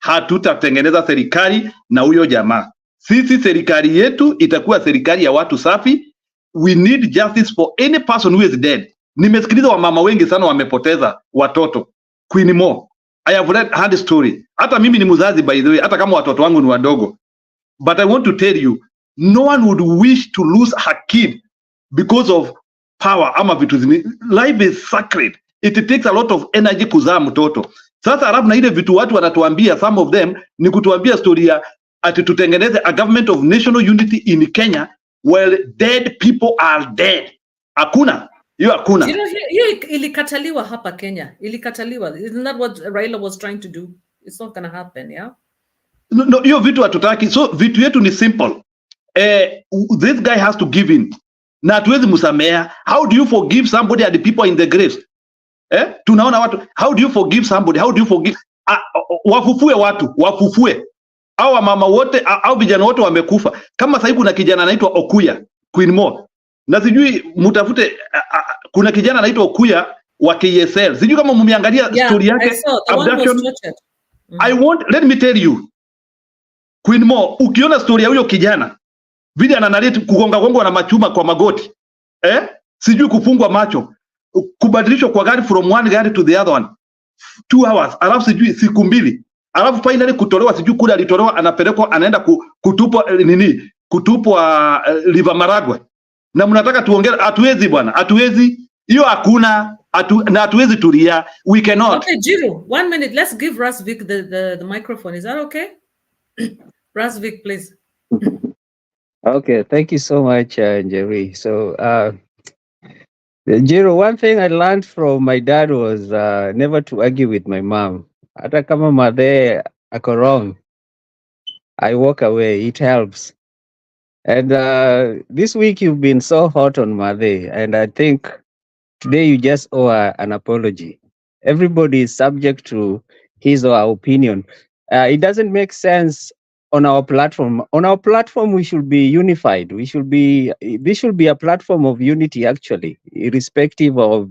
Hatutatengeneza serikali na huyo jamaa. Sisi serikali yetu itakuwa serikali ya watu safi. We need justice for any person who is dead. Nimesikiliza wamama wengi sana wamepoteza watoto. Queen Mo, I have heard the story. Hata mimi ni mzazi by the way, hata kama watoto wangu ni wadogo. But I want to tell you, no one would wish to lose her kid because of power ama vitu zingine. Life is sacred. It takes a lot of energy kuzaa mtoto. Sasa alafu na ile vitu watu wanatuambia, some of them ni kutuambia story ya ati tutengeneze a government of national unity in Kenya while dead people are dead. Hakuna. Hiyo hakuna. Hiyo ilikataliwa hapa Kenya. Ilikataliwa. Isn't that what Raila was trying to do? It's not going to happen, yeah? No, hiyo vitu hatutaki. So vitu yetu ni simple. This guy has to give in. Na hatuwezi msamea. How do you forgive somebody and the people in the graves? Tunaona watu. How do you forgive somebody? How do you forgive? Wafufue watu. Wafufue. Hao mama wote au vijana wote wamekufa. Kama sasa hivi kuna kijana anaitwa Okuya, Queen Mo. Na sijui mtafute kuna kijana anaitwa Okuya wa KSL. Sijui kama mmeangalia story yake. Abduction. Let me tell you. Queen Mo, ukiona story ya huyo kijana, vile ananarete kugonga na machuma kwa magoti. Sijui kufungwa macho, kubadilishwa kwa gari from one gari to the other one. 2 hours, alafu sijui siku 2. Alafu finally kutolewa, sijui kule alitolewa, anapelekwa anaenda kutupwa kutupwa River Maragwe. Na mnataka tuongee? Hatuwezi bwana, hatuwezi. Hiyo hakuna, na hatuwezi tulia. We cannot. Okay, Jiro, 1 minute. Let's give Rasvik the microphone. Is that okay? Rasvik, please. Okay, thank you so much, Jerry. So, Jiro, one thing I learned from my dad was never to argue with my mom. Hata kama madhe ako wrong, I walk away. It helps. And this week you've been so hot on Madhe, and I think today you just owe an apology. Everybody is subject to his or her opinion. It doesn't make sense on our platform. On our platform, we should be unified. This should be a platform of unity, actually, irrespective of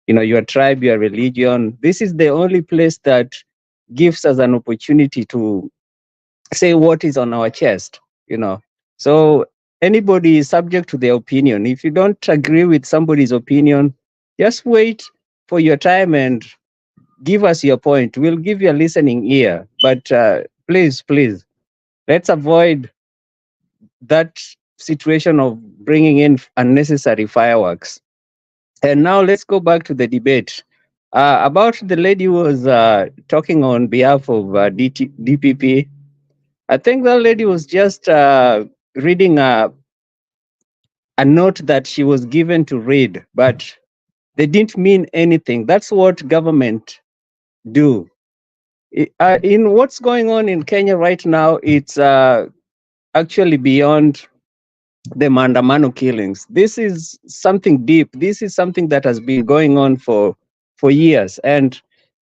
your tribe, your religion. This is the only place that gives us an opportunity to say what is on our chest, So anybody is subject to their opinion. If you don't agree with somebody's opinion, just wait for your time and give us your point. We'll give you a listening ear. But please, let's avoid that situation of bringing in unnecessary fireworks. And now let's go back to the debate. About the lady who was talking on behalf of DPP. I think that lady was just reading a note that she was given to read, but they didn't mean anything. That's what government do. In what's going on in Kenya right now, it's actually beyond the Maandamano killings. This is something deep. This is something that has been going on for years. And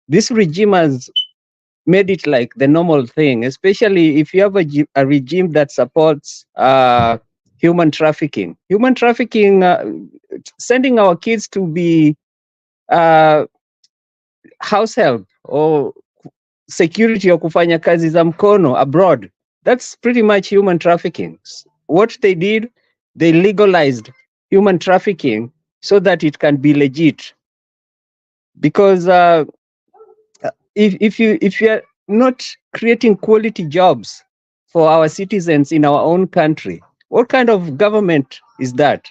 this regime has made it like the normal thing, especially if you have a regime that supports human trafficking. Human trafficking, sending our kids to be house help or security or kufanya kazi za mkono abroad. That's pretty much human trafficking. What they did, they legalized human trafficking so that it can be legit. Because if you are not creating quality jobs for our citizens in our own country, what kind of government is that?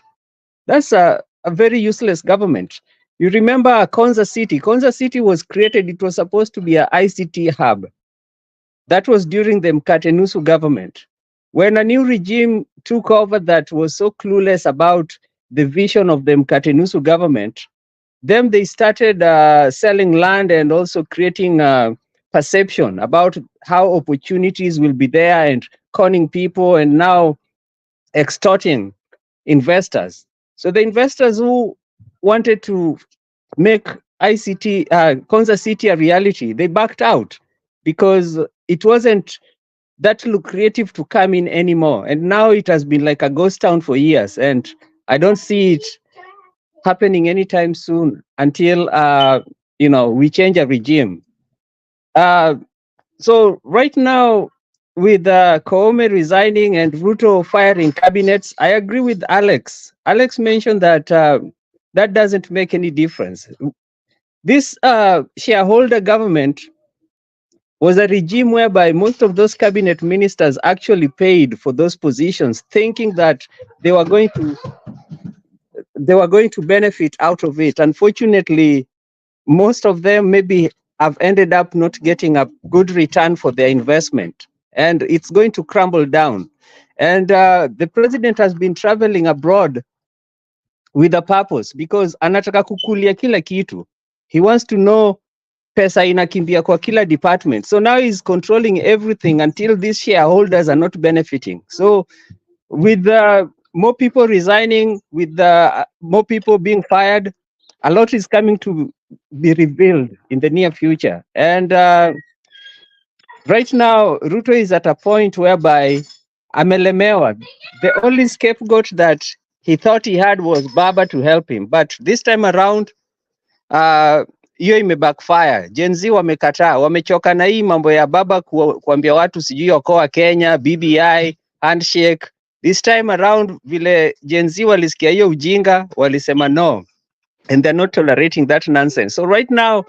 That's a very useless government. You remember Konza City. Konza City was created, it was supposed to be an ICT hub. That was during the Mkatenusu government. When a new regime took over that was so clueless about the vision of the Mkatenusu government, then they started selling land and also creating perception about how opportunities will be there and conning people and now extorting investors. So the investors who wanted to make Konza City a reality, they backed out because it wasn't that lucrative to come in anymore. And now it has been like a ghost town for years. And I don't see it happening anytime soon until, we change a regime. So right now, with Koome resigning and Ruto firing cabinets, I agree with Alex. Alex mentioned that that doesn't make any difference. This shareholder government was a regime whereby most of those cabinet ministers actually paid for those positions, thinking that they were going to benefit out of it. Unfortunately, most of them maybe have ended up not getting a good return for their investment, and it's going to crumble down. And the president has been traveling abroad with a purpose because anataka kukulia kila kitu. He wants to know pesa inakimbia kwa kila department. So now he's controlling everything until these shareholders are not benefiting. So with more people resigning, with more people being fired, a lot is coming to be revealed in the near future. And right now, Ruto is at a point whereby amelemewa. The only scapegoat that he thought he had was Baba to help him. But this time around, hiyo imebackfire. Gen Z wamekataa, wamechoka na hii mambo ya Baba kuambia watu sijui okoa Kenya, BBI, handshake. This time around, vile Gen Z walisikia hiyo ujinga, walisema no. And they're not tolerating that nonsense. So right now,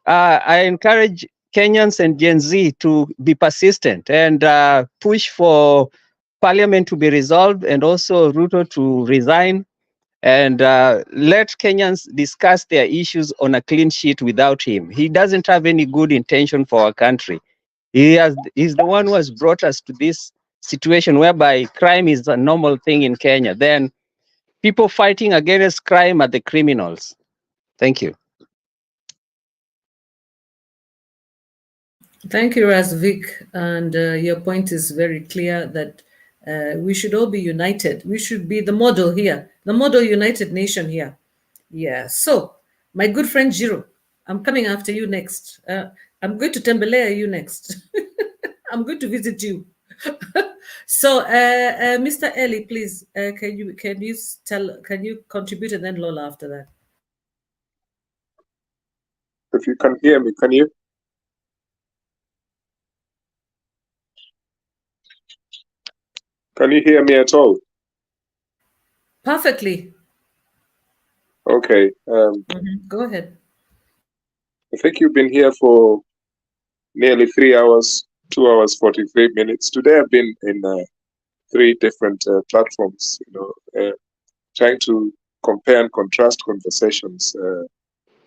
I encourage Kenyans and Gen Z to be persistent and push for parliament to be resolved and also Ruto to resign and let Kenyans discuss their issues on a clean sheet without him. He doesn't have any good intention for our country. He's the one who has brought us to this situation whereby crime is a normal thing in Kenya. Then people fighting against crime are the criminals. Thank you. Thank you, Razvik. And your point is very clear that we should all be united. We should be the model here, the model United Nation here. Yeah. So, my good friend Jiro, I'm coming after you next. I'm going to Tembelea you next. I'm going to visit you. So, Mr. Eli, please, can you contribute, and then Lola after that? If you can hear me, can you? Can you hear me at all? Perfectly. Okay. Go ahead. I think you've been here for nearly 3 hours, 2 hours, 43 minutes. Today I've been in 3 different platforms, trying to compare and contrast conversations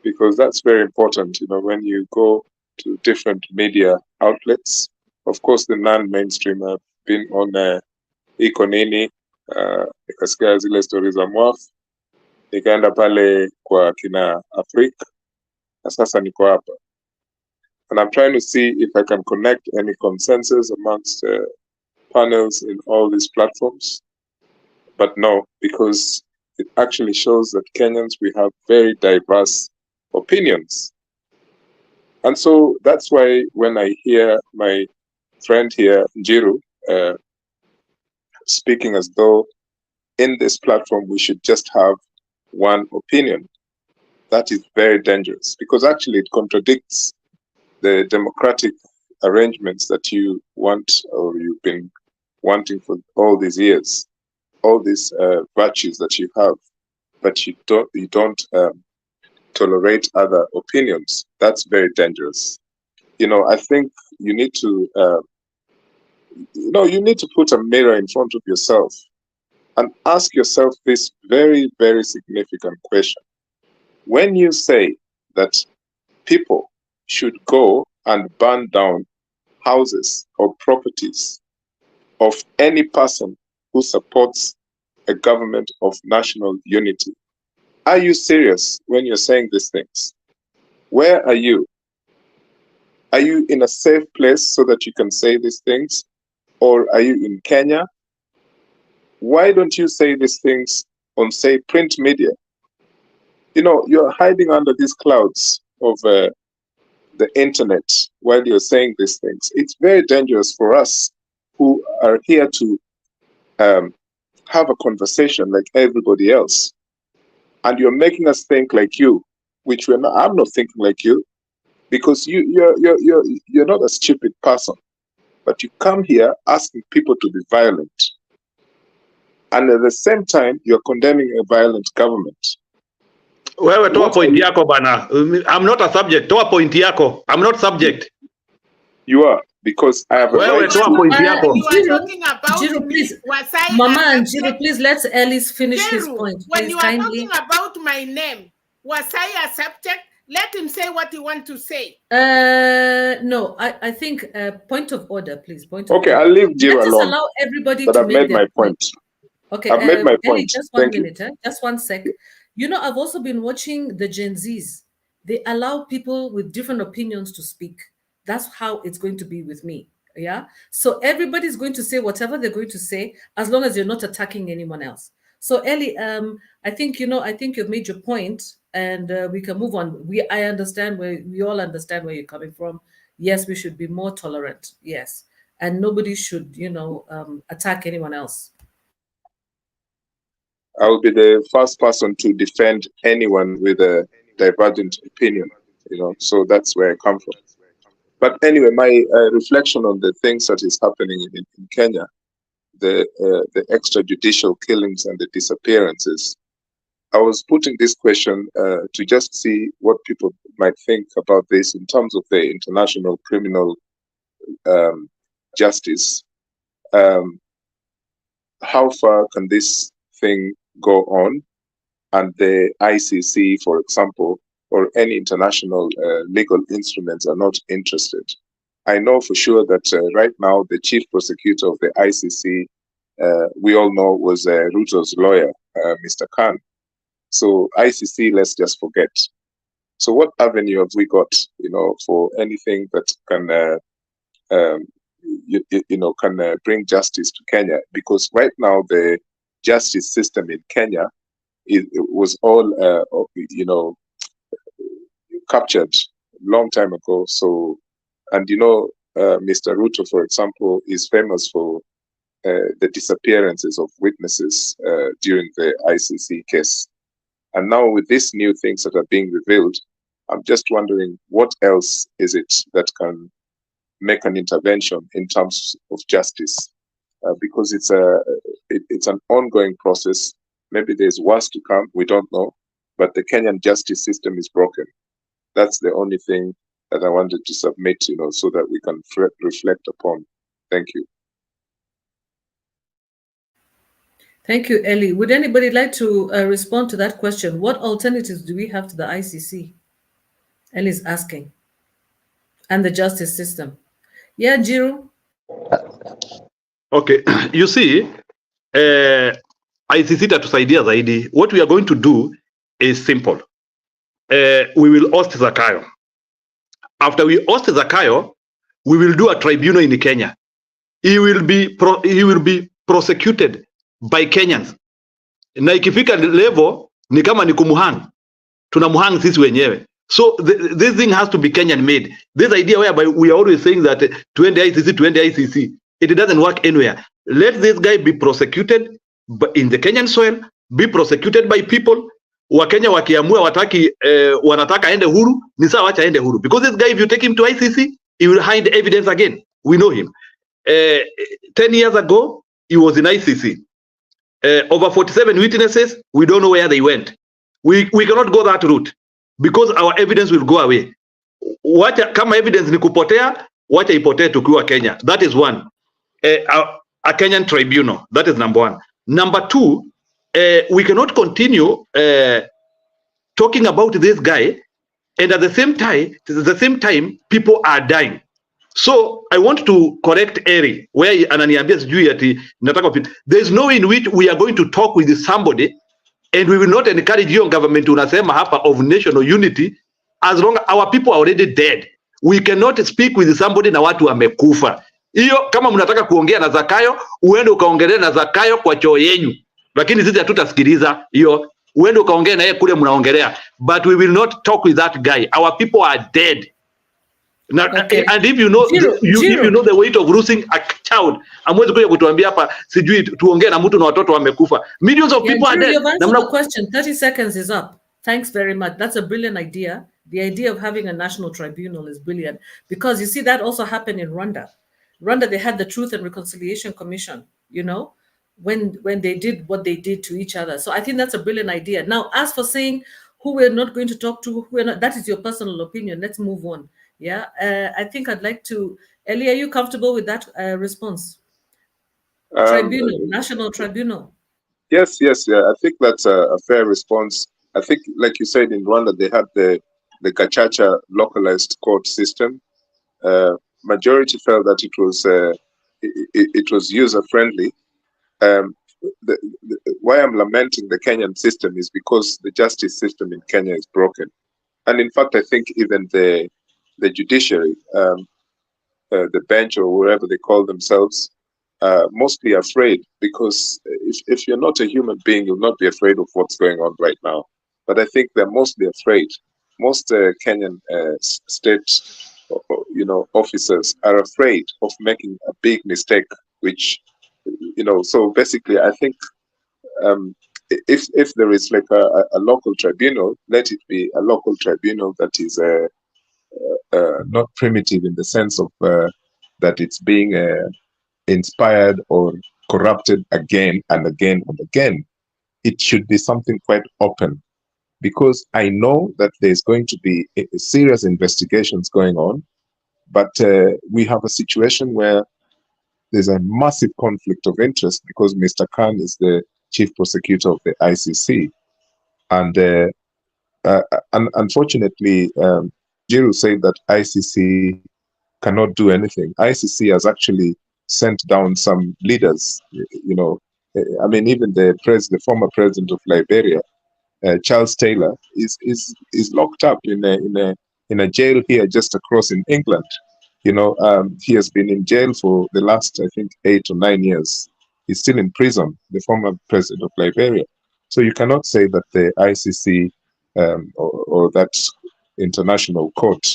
because that's very important, when you go to different media outlets. Of course, the non-mainstream have been on Iko Nini, nikasikia zile stories za Mwaf, nikaenda pale kwa kina Afrika, na sasa niko hapa. And I'm trying to see if I can connect any consensus amongst panels in all these platforms. But no, because it actually shows that Kenyans, we have very diverse opinions. And so that's why when I hear my friend here, Njiru, speaking as though in this platform we should just have one opinion, that is very dangerous because actually it contradicts the democratic arrangements that you want or you've been wanting for all these years, all these virtues that you have, but you don't tolerate other opinions. That's very dangerous. I think you need to you need to put a mirror in front of yourself and ask yourself this very, very significant question. When you say that people should go and burn down houses or properties of any person who supports a government of national unity. Are you serious when you're saying these things? Where are you? Are you in a safe place so that you can say these things? Or are you in Kenya? Why don't you say these things on, say, print media? You know, you're hiding under these clouds of the internet while you're saying these things. It's very dangerous for us who are here to have a conversation like everybody else. And you're making us think like you, which we're not. I'm not thinking like you, because you're not a stupid person, but you come here asking people to be violent, and at the same time you're condemning a violent government. Wewe toa point yako bana. I'm not a subject. Toa point yako. I'm not subject. You are, because I have a right to. You are talking about Jiro, please. Wasai Mama and Jiro, please let Ellis finish his point. When Please, you are kindly. talking about my name, Wasai a subject, let him say what he wants to say. No, I think point of order, please. Point of Okay, order. I'll leave Jiro Let us alone. allow everybody But to I've make made their my point. Okay, I've made my Ellie, point. just one Thank you. minute, just 1 sec. You know, I've also been watching the Gen Zs. They allow people with different opinions to speak. That's how it's going to be with me. Yeah. So everybody's going to say whatever they're going to say, as long as you're not attacking anyone else. So Ellie, I think you've made your point, and we can move on. We all understand where you're coming from. Yes, we should be more tolerant. Yes, and nobody should, attack anyone else. I will be the first person to defend anyone with a divergent opinion, so that's where I come from. But anyway, my reflection on the things that is happening in Kenya, the extrajudicial killings and the disappearances, I was putting this question to just see what people might think about this in terms of the international criminal justice. How far can this thing go on? And the ICC, for example, or any international legal instruments are not interested. I know for sure that right now the chief prosecutor of the ICC, we all know, was Ruto's lawyer, Mr. Khan. So ICC, let's just forget. So what avenue have we got, for anything that can, can bring justice to Kenya? Because right now the justice system in Kenya, it was all, captured a long time ago. So, and Mr. Ruto, for example, is famous for the disappearances of witnesses during the ICC case. And now with these new things that are being revealed, I'm just wondering what else is it that can make an intervention in terms of justice? Because it's an ongoing process. Maybe there's worse to come, we don't know, but the Kenyan justice system is broken. That's the only thing that I wanted to submit, so that we can reflect upon. Thank you. Thank you, Ellie. Would anybody like to respond to that question? What alternatives do we have to the ICC? Ellie's asking. And the justice system. Yeah, Jiro? Okay, you see, ICC tatusaidia zaidi. What we are going to do is simple. We will host Zakayo. After we host Zakayo, we will do a tribunal in Kenya. He will be prosecuted by Kenyans. Na ikifika level ni kama ni kumuhang. Tunamuhang sisi wenyewe. So this thing has to be Kenyan made. This idea whereby we are always saying that to end ICC, it doesn't work anywhere. Let this guy be prosecuted in the Kenyan soil, be prosecuted by people. Wakenya wakiamua wanataka aende huru, ni sawa wacha aende huru. Because this guy, if you take him to ICC, he will hide evidence again. We know him. 10 years ago, he was in ICC. Over 47 witnesses, we don't know where they went. We cannot go that route because our evidence will go away. Kama evidence ni kupotea, wacha ipotee tukiwa Kenya. That is one. A Kenyan tribunal. That is number one. Number two, we cannot continue talking about this guy, and at the same time, people are dying. So I want to correct Eri where ananiambia sijui ati nataka kupita. There is no way in which we are going to talk with somebody and we will not encourage your government unasema hapa of national unity as long as our people are already dead. We cannot speak with somebody na watu wamekufa. Hiyo kama mnataka kuongea na Zakayo, uende ukaongelee na Zakayo kwa choo yenyu. Lakini sisi hatutasikiliza hiyo. Uende ukaongea na yeye kule mnaongelea. But we will not talk with that guy. Our people are dead. Now, Okay. and if you know if you know the weight of losing a child, amwezi kuja kutuambia hapa sijui tuongee na mtu na watoto wamekufa. Millions of people are dead. You've answered the question. 30 seconds is up. Thanks very much. That's a brilliant idea. The idea of having a national tribunal is brilliant because you see that also happened in Rwanda. Rwanda, they had the Truth and Reconciliation Commission, you know, when they did what they did to each other. So I think that's a brilliant idea. Now, as for saying who we're not going to talk to, who we're not, that is your personal opinion. Let's move on. Yeah, I think I'd like to, Ellie, are you comfortable with that response? Tribunal, national tribunal. Yes, yeah. I think that's a fair response. I think, like you said, in Rwanda, they had the Gacaca localized court system. Majority felt that it was user friendly. Why I'm lamenting the Kenyan system is because the justice system in Kenya is broken, and in fact, I think even the judiciary, the bench or whatever they call themselves, mostly afraid because if you're not a human being, you'll not be afraid of what's going on right now. But I think they're mostly afraid. Most Kenyan state, officers are afraid of making a big mistake, which, so basically, I think if there is like a local tribunal, let it be a local tribunal that is not primitive in the sense of that it's being inspired or corrupted again and again and again. It should be something quite open, because I know that there's going to be serious investigations going on, but we have a situation where there's a massive conflict of interest because Mr. Khan is the chief prosecutor of the ICC. And unfortunately, Jiru said that ICC cannot do anything. ICC has actually sent down some leaders, I mean, even the former president of Liberia, Charles Taylor, is locked up in a jail here just across in England. He has been in jail for the last, I think, 8 or 9 years. He's still in prison, the former president of Liberia. So you cannot say that the ICC or that international court,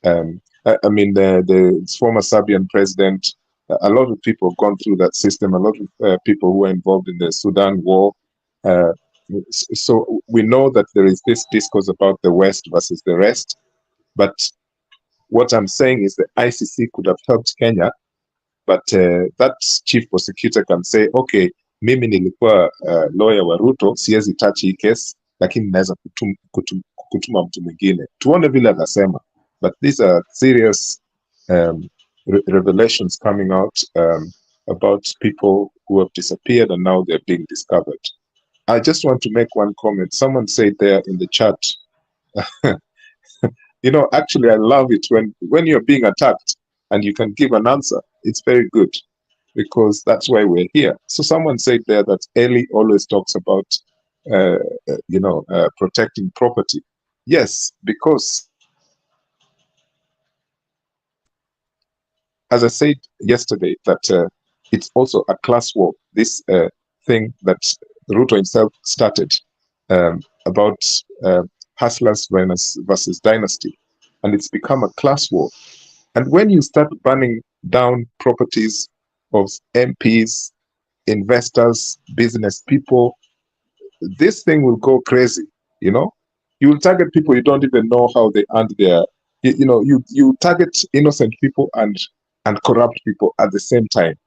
I mean, the former Serbian president, a lot of people have gone through that system, a lot of people who were involved in the Sudan war. So we know that there is this discourse about the West versus the rest. But what I'm saying is the ICC could have helped Kenya, but that chief prosecutor can say, okay, mimi nilikuwa lawyer wa Ruto, siwezi touch hii case, lakini naweza kutuma mtu mwingine. Tuone vile atasema. But these are serious revelations coming out about people who have disappeared and now they're being discovered. I just want to make one comment. Someone said there in the chat, actually, I love it when you're being attacked and you can give an answer. It's very good because that's why we're here. So someone said there that Eli always talks about, protecting property. Yes, because as I said yesterday, that it's also a class war. This thing that Ruto himself started about hustlers versus dynasty, and it's become a class war. And when you start burning down properties of MPs, investors, business people, this thing will go crazy. You will target people you don't even know how they earned their. You target innocent people and corrupt people at the same time,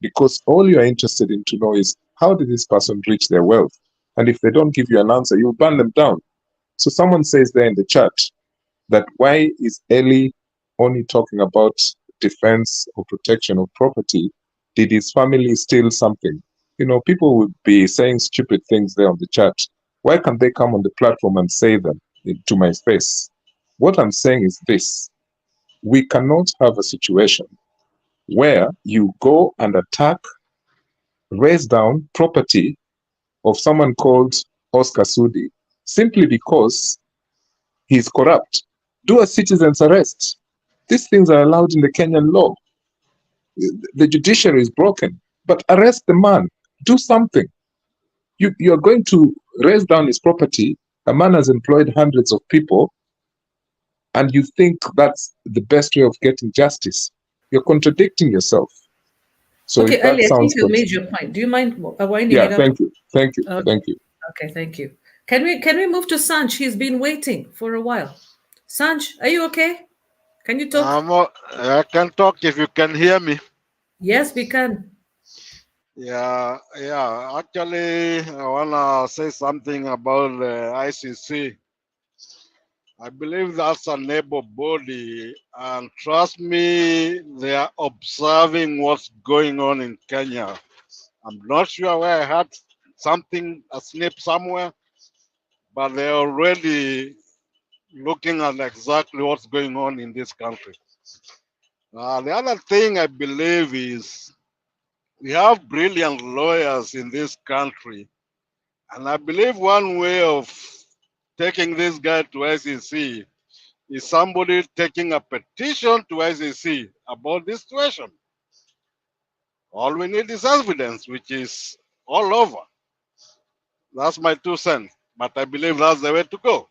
because all you are interested in to know is how did this person reach their wealth, and if they don't give you an answer, you'll burn them down. So someone says there in the chat that why is Eli only talking about defense or protection of property? Did his family steal something? People would be saying stupid things there on the chat. Why can't they come on the platform and say them to my face? What I'm saying is this. We cannot have a situation where you go and attack, raise down property of someone called Oscar Sudi simply because he's corrupt. Do a citizen's arrest. These things are allowed in the Kenyan law. The judiciary is broken, but arrest the man. Do something. You're going to raise down his property. A man has employed hundreds of people, and you think that's the best way of getting justice. You're contradicting yourself. So Okay, if that Ali, I think sounds you good. made your point. Do you mind winding Yeah, it up? thank you. Thank you. Okay. Thank you. Okay, thank you. Can we move to Sanj? He's been waiting for a while. Sanj, are you okay? Can you talk? I can talk if you can hear me. Yes, we can. Yeah. Actually, I wanna say something about the ICC. I believe that's a neighbor body, and trust me, they are observing what's going on in Kenya. I'm not sure where I had a snip somewhere, but they're already looking at exactly what's going on in this country. The other thing I believe is we have brilliant lawyers in this country, and I believe one way of taking this guy to ICC is somebody taking a petition to ICC about this situation. All we need is evidence, which is all over. That's my 2 cents, but I believe that's the way to go.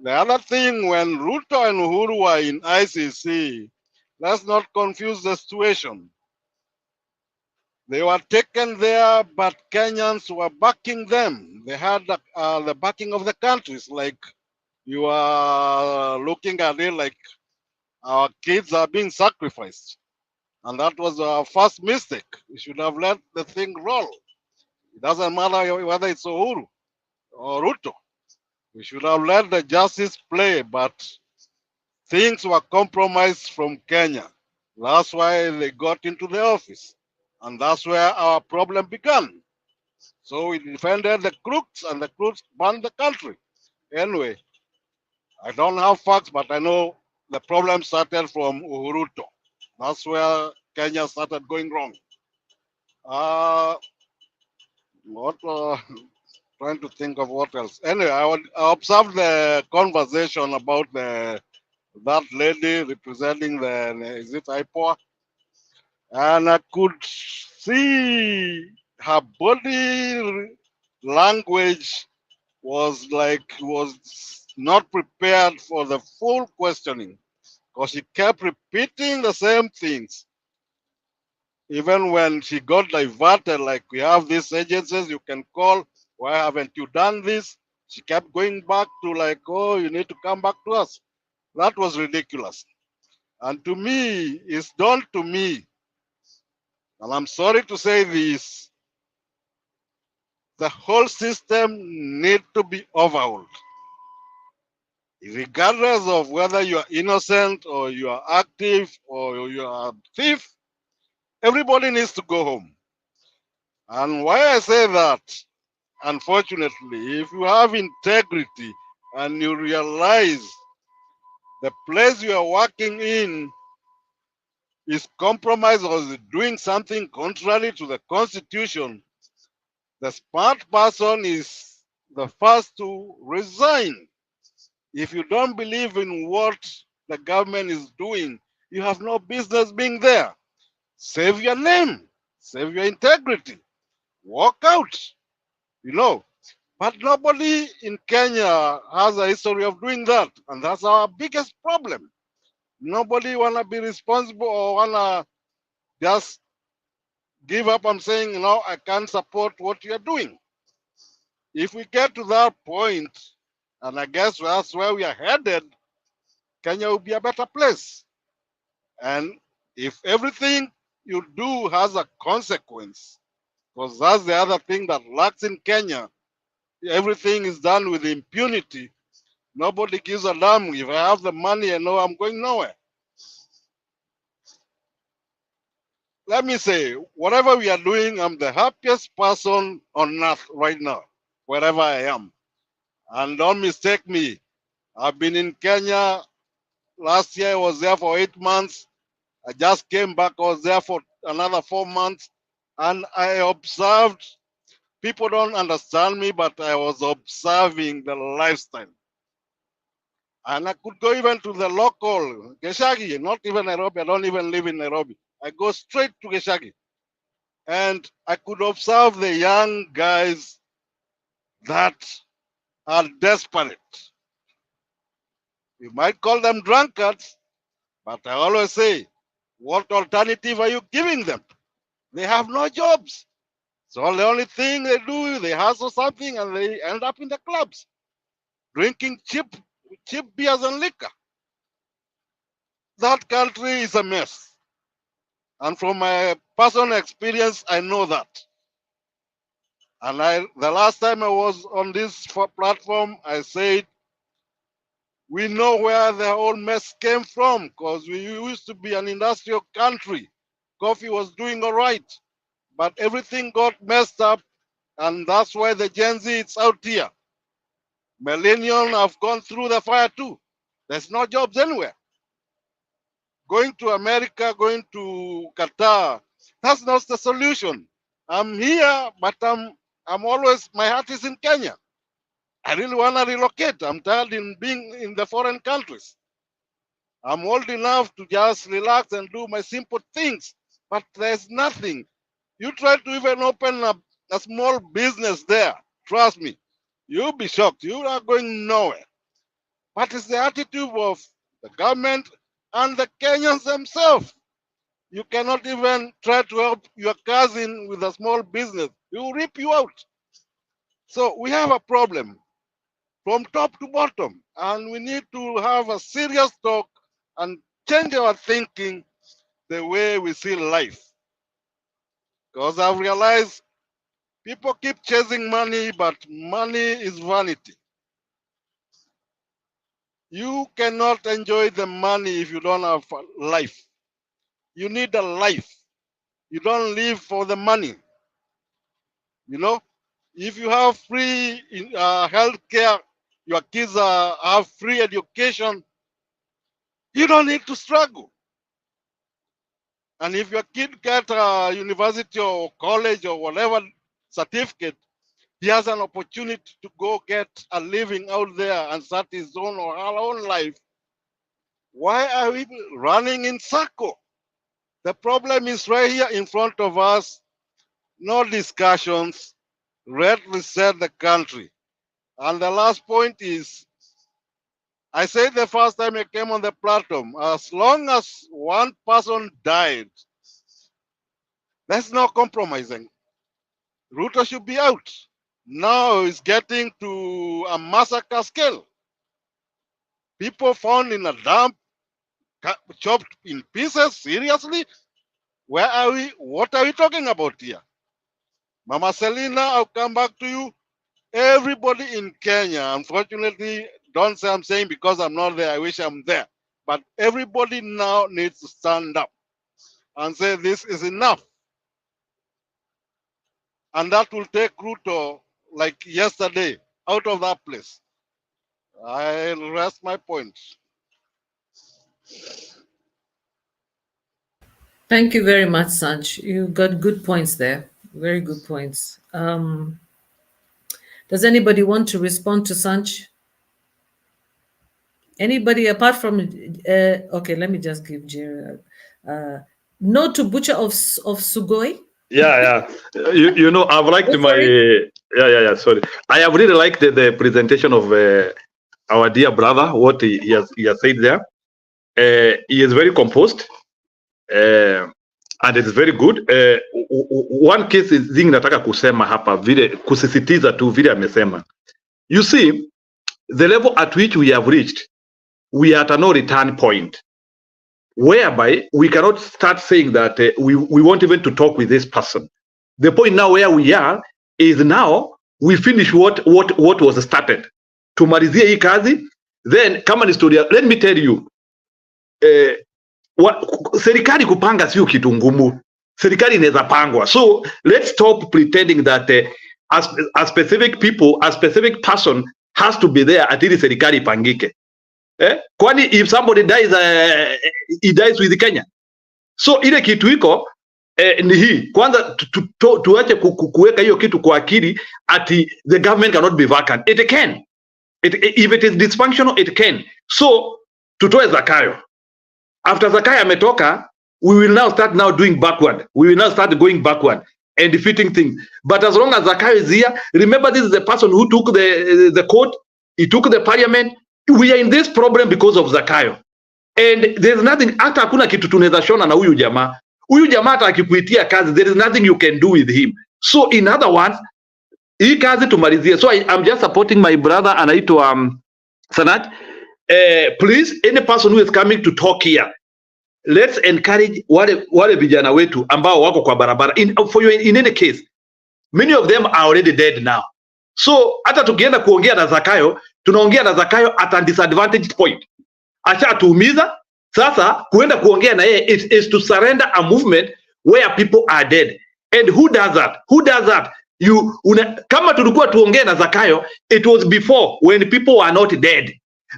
The other thing, when Ruto and Uhuru were in ICC, let's not confuse the situation. They were taken there, but Kenyans were backing them. They had the backing of the countries. Like you are looking at it like our kids are being sacrificed. And that was our first mistake. We should have let the thing roll. It doesn't matter whether it's Uhuru or Ruto. We should have let the justice play, but things were compromised from Kenya. That's why they got into the office. And that's where our problem began. So we defended the crooks, and the crooks banned the country. Anyway, I don't have facts, but I know the problem started from Uhuruto. That's where Kenya started going wrong. Trying to think of what else. Anyway, I observed the conversation about that lady representing is it IPOA? And I could see her body language was not prepared for the full questioning, because she kept repeating the same things. Even when she got diverted, like we have these agencies you can call, why haven't you done this? She kept going back to like, oh, you need to come back to us. That was ridiculous. And to me, it's done to me. And I'm sorry to say this, the whole system need to be overhauled. Regardless of whether you are innocent or you are active or you are a thief, everybody needs to go home. And why I say that, unfortunately, if you have integrity and you realize the place you are working in is compromised or is doing something contrary to the constitution, the smart person is the first to resign. If you don't believe in what the government is doing, you have no business being there. Save your name, save your integrity, walk out, But nobody in Kenya has a history of doing that, and that's our biggest problem. Nobody wanna be responsible or wanna just give up on saying, I can't support what you're doing. If we get to that point, and I guess that's where we are headed, Kenya will be a better place. And if everything you do has a consequence, because that's the other thing that lacks in Kenya, everything is done with impunity. Nobody gives a damn. If I have the money, I know I'm going nowhere. Let me say, whatever we are doing, I'm the happiest person on earth right now, wherever I am. And don't mistake me. I've been in Kenya Last year I was there for 8 months. I just came back. I was there for another 4 months. And I observed, people don't understand me, but I was observing the lifestyle. And I could go even to the local, Geshagi, not even Nairobi. I don't even live in Nairobi. I go straight to Geshagi. And I could observe the young guys that are desperate. You might call them drunkards, but I always say, what alternative are you giving them? They have no jobs. So the only thing they do, they hustle something and they end up in the clubs, drinking cheap beers and liquor. That country is a mess. And from my personal experience, I know that. And the last time I was on this platform, I said, we know where the whole mess came from, because we used to be an industrial country. Coffee was doing all right, but everything got messed up, and that's why the Gen Z is out here. Millennials have gone through the fire too. There's no jobs anywhere. Going to America, going to Qatar, that's not the solution. I'm here, but I'm always, my heart is in Kenya. I really want to relocate. I'm tired in being in the foreign countries. I'm old enough to just relax and do my simple things, but there's nothing. You try to even open a small business there, trust me, you'll be shocked. You are going nowhere. But it's the attitude of the government and the Kenyans themselves. You cannot even try to help your cousin with a small business. He will rip you out. So we have a problem from top to bottom, and we need to have a serious talk and change our thinking the way we see life. Because I've realized people keep chasing money, but money is vanity. You cannot enjoy the money if you don't have a life. You need a life. You don't live for the money. You know, if you have free health care, your kids have free education, you don't need to struggle. And if your kid gets a university or college or whatever certificate, he has an opportunity to go get a living out there and start his own or her own life. Why are we running in circle? The problem is right here in front of us. No discussions. Red reset the country. And the last point is, I said the first time I came on the platform, as long as one person died, there's no compromising. Ruto should be out. Now it's getting to a massacre scale. People found in a dump, chopped in pieces, seriously? Where are we? What are we talking about here? Mama Selina, I'll come back to you. Everybody in Kenya, unfortunately, don't say I'm saying because I'm not there, I wish I'm there. But everybody now needs to stand up and say this is enough. And that will take Ruto, like yesterday, out of that place. I'll rest my point. Thank you very much, Sanj. You got good points there. Very good points. Does anybody want to respond to Sanj? Anybody apart from okay, let me just give Jerry no to butcher of Sugoi. Yeah. You know, I've liked sorry. I have really liked the presentation of our dear brother, what he has said there. He is very composed, and it is very good. One case is thing nataka kusema hapa, vile kusisitiza tu vile amesema. You see, the level at which we have reached, we are at a no return point, whereby we cannot start saying that we want even to talk with this person. The point now where we are is now we finish what was started. Tumalizie hii kazi, then kama ni story, let me tell you, serikali kupanga sio kitu ngumu. Serikali inaweza pangwa. So let's stop pretending that a specific people, a specific person has to be there until serikali ipangike. Kwani if somebody dies, he dies with Kenya. So ile kitu iko ni hii kwanza, tuache kuweka hiyo kitu kwa akili ati the government cannot be vacant. It can. If it is dysfunctional, it can. So tutoe Zakayo. After Zakayo ametoka, we will now start doing backward. We will now start going backward and defeating things. But as long as Zakayo is here, remember this is the person who took the court, he took the parliament. We are in this problem because of Zakayo. And there's nothing, hata hakuna kitu tunaweza shona na huyu jamaa. Huyu jamaa hata akikuitia kazi, there is nothing you can do with him. So in other words, hii kazi tumalizie. So I'm just supporting my brother anaitwa Sanat. Please, any person who is coming to talk here, let's encourage wale vijana wetu ambao wako kwa barabara. In any case, many of them are already dead now. So hata tukienda kuongea na Zakayo, tunaongea na Zakayo at a disadvantaged point. Acha tuumiza. Sasa kuenda kuongea na yeye is to surrender a movement where people are dead. And who does that? Who does that? Kama tulikuwa tuongea na Zakayo, it was before when people were not dead.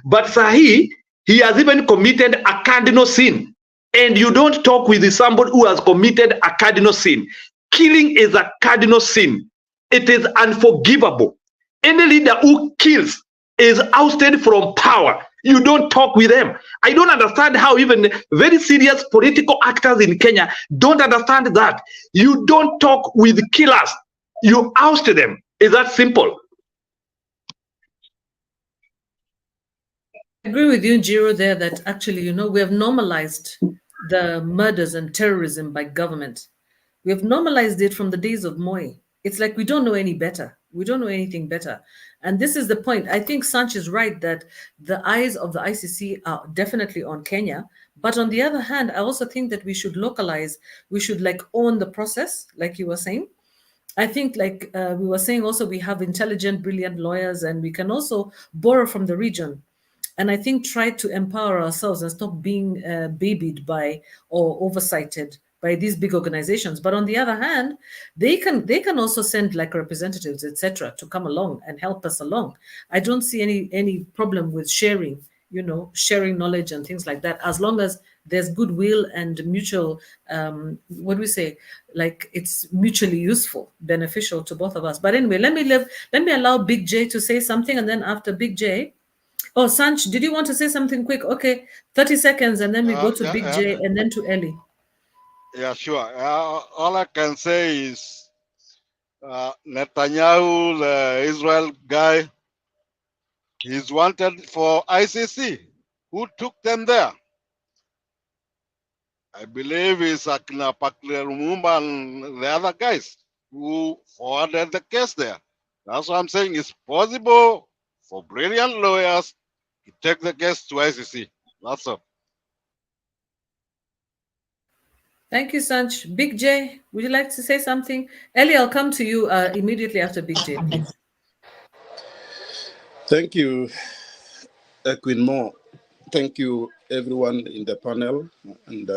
But sahi, he has even committed a cardinal sin. And you don't talk with somebody who has committed a cardinal sin. Killing is a cardinal sin. It is unforgivable. Any leader who kills is ousted from power. You don't talk with them. I don't understand how even very serious political actors in Kenya don't understand that. You don't talk with killers. You oust them. Is that simple? I agree with you, Jiro, there that actually, we have normalized the murders and terrorism by government. We have normalized it from the days of Moi. It's like we don't know any better. We don't know anything better. And this is the point. I think Sanch is right that the eyes of the ICC are definitely on Kenya. But on the other hand, I also think that we should localize, we should own the process, like you were saying. I think we were saying also, we have intelligent, brilliant lawyers, and we can also borrow from the region. And I think try to empower ourselves and stop being babied by or oversighted by these big organizations. But on the other hand, they can also send representatives, etc., to come along and help us along. I don't see any problem with sharing knowledge and things like that, as long as there's goodwill and mutual, it's mutually useful, beneficial to both of us. But anyway, let me allow Big J to say something, and then after Big J, oh, Sanch, did you want to say something quick? Okay, 30 seconds, and then we go to Big J and then to Ellie. Yeah, sure. All I can say is Netanyahu, the Israel guy, he's wanted for ICC. Who took them there? I believe it's Akina Pakler Lumumba and the other guys who forwarded the case there. That's what I'm saying. It's possible for brilliant lawyers to take the case to ICC. That's all. Thank you, Sanch. Big J, would you like to say something? Ellie, I'll come to you immediately after Big J, please. Thank you, Queen Mo. Thank you, everyone in the panel and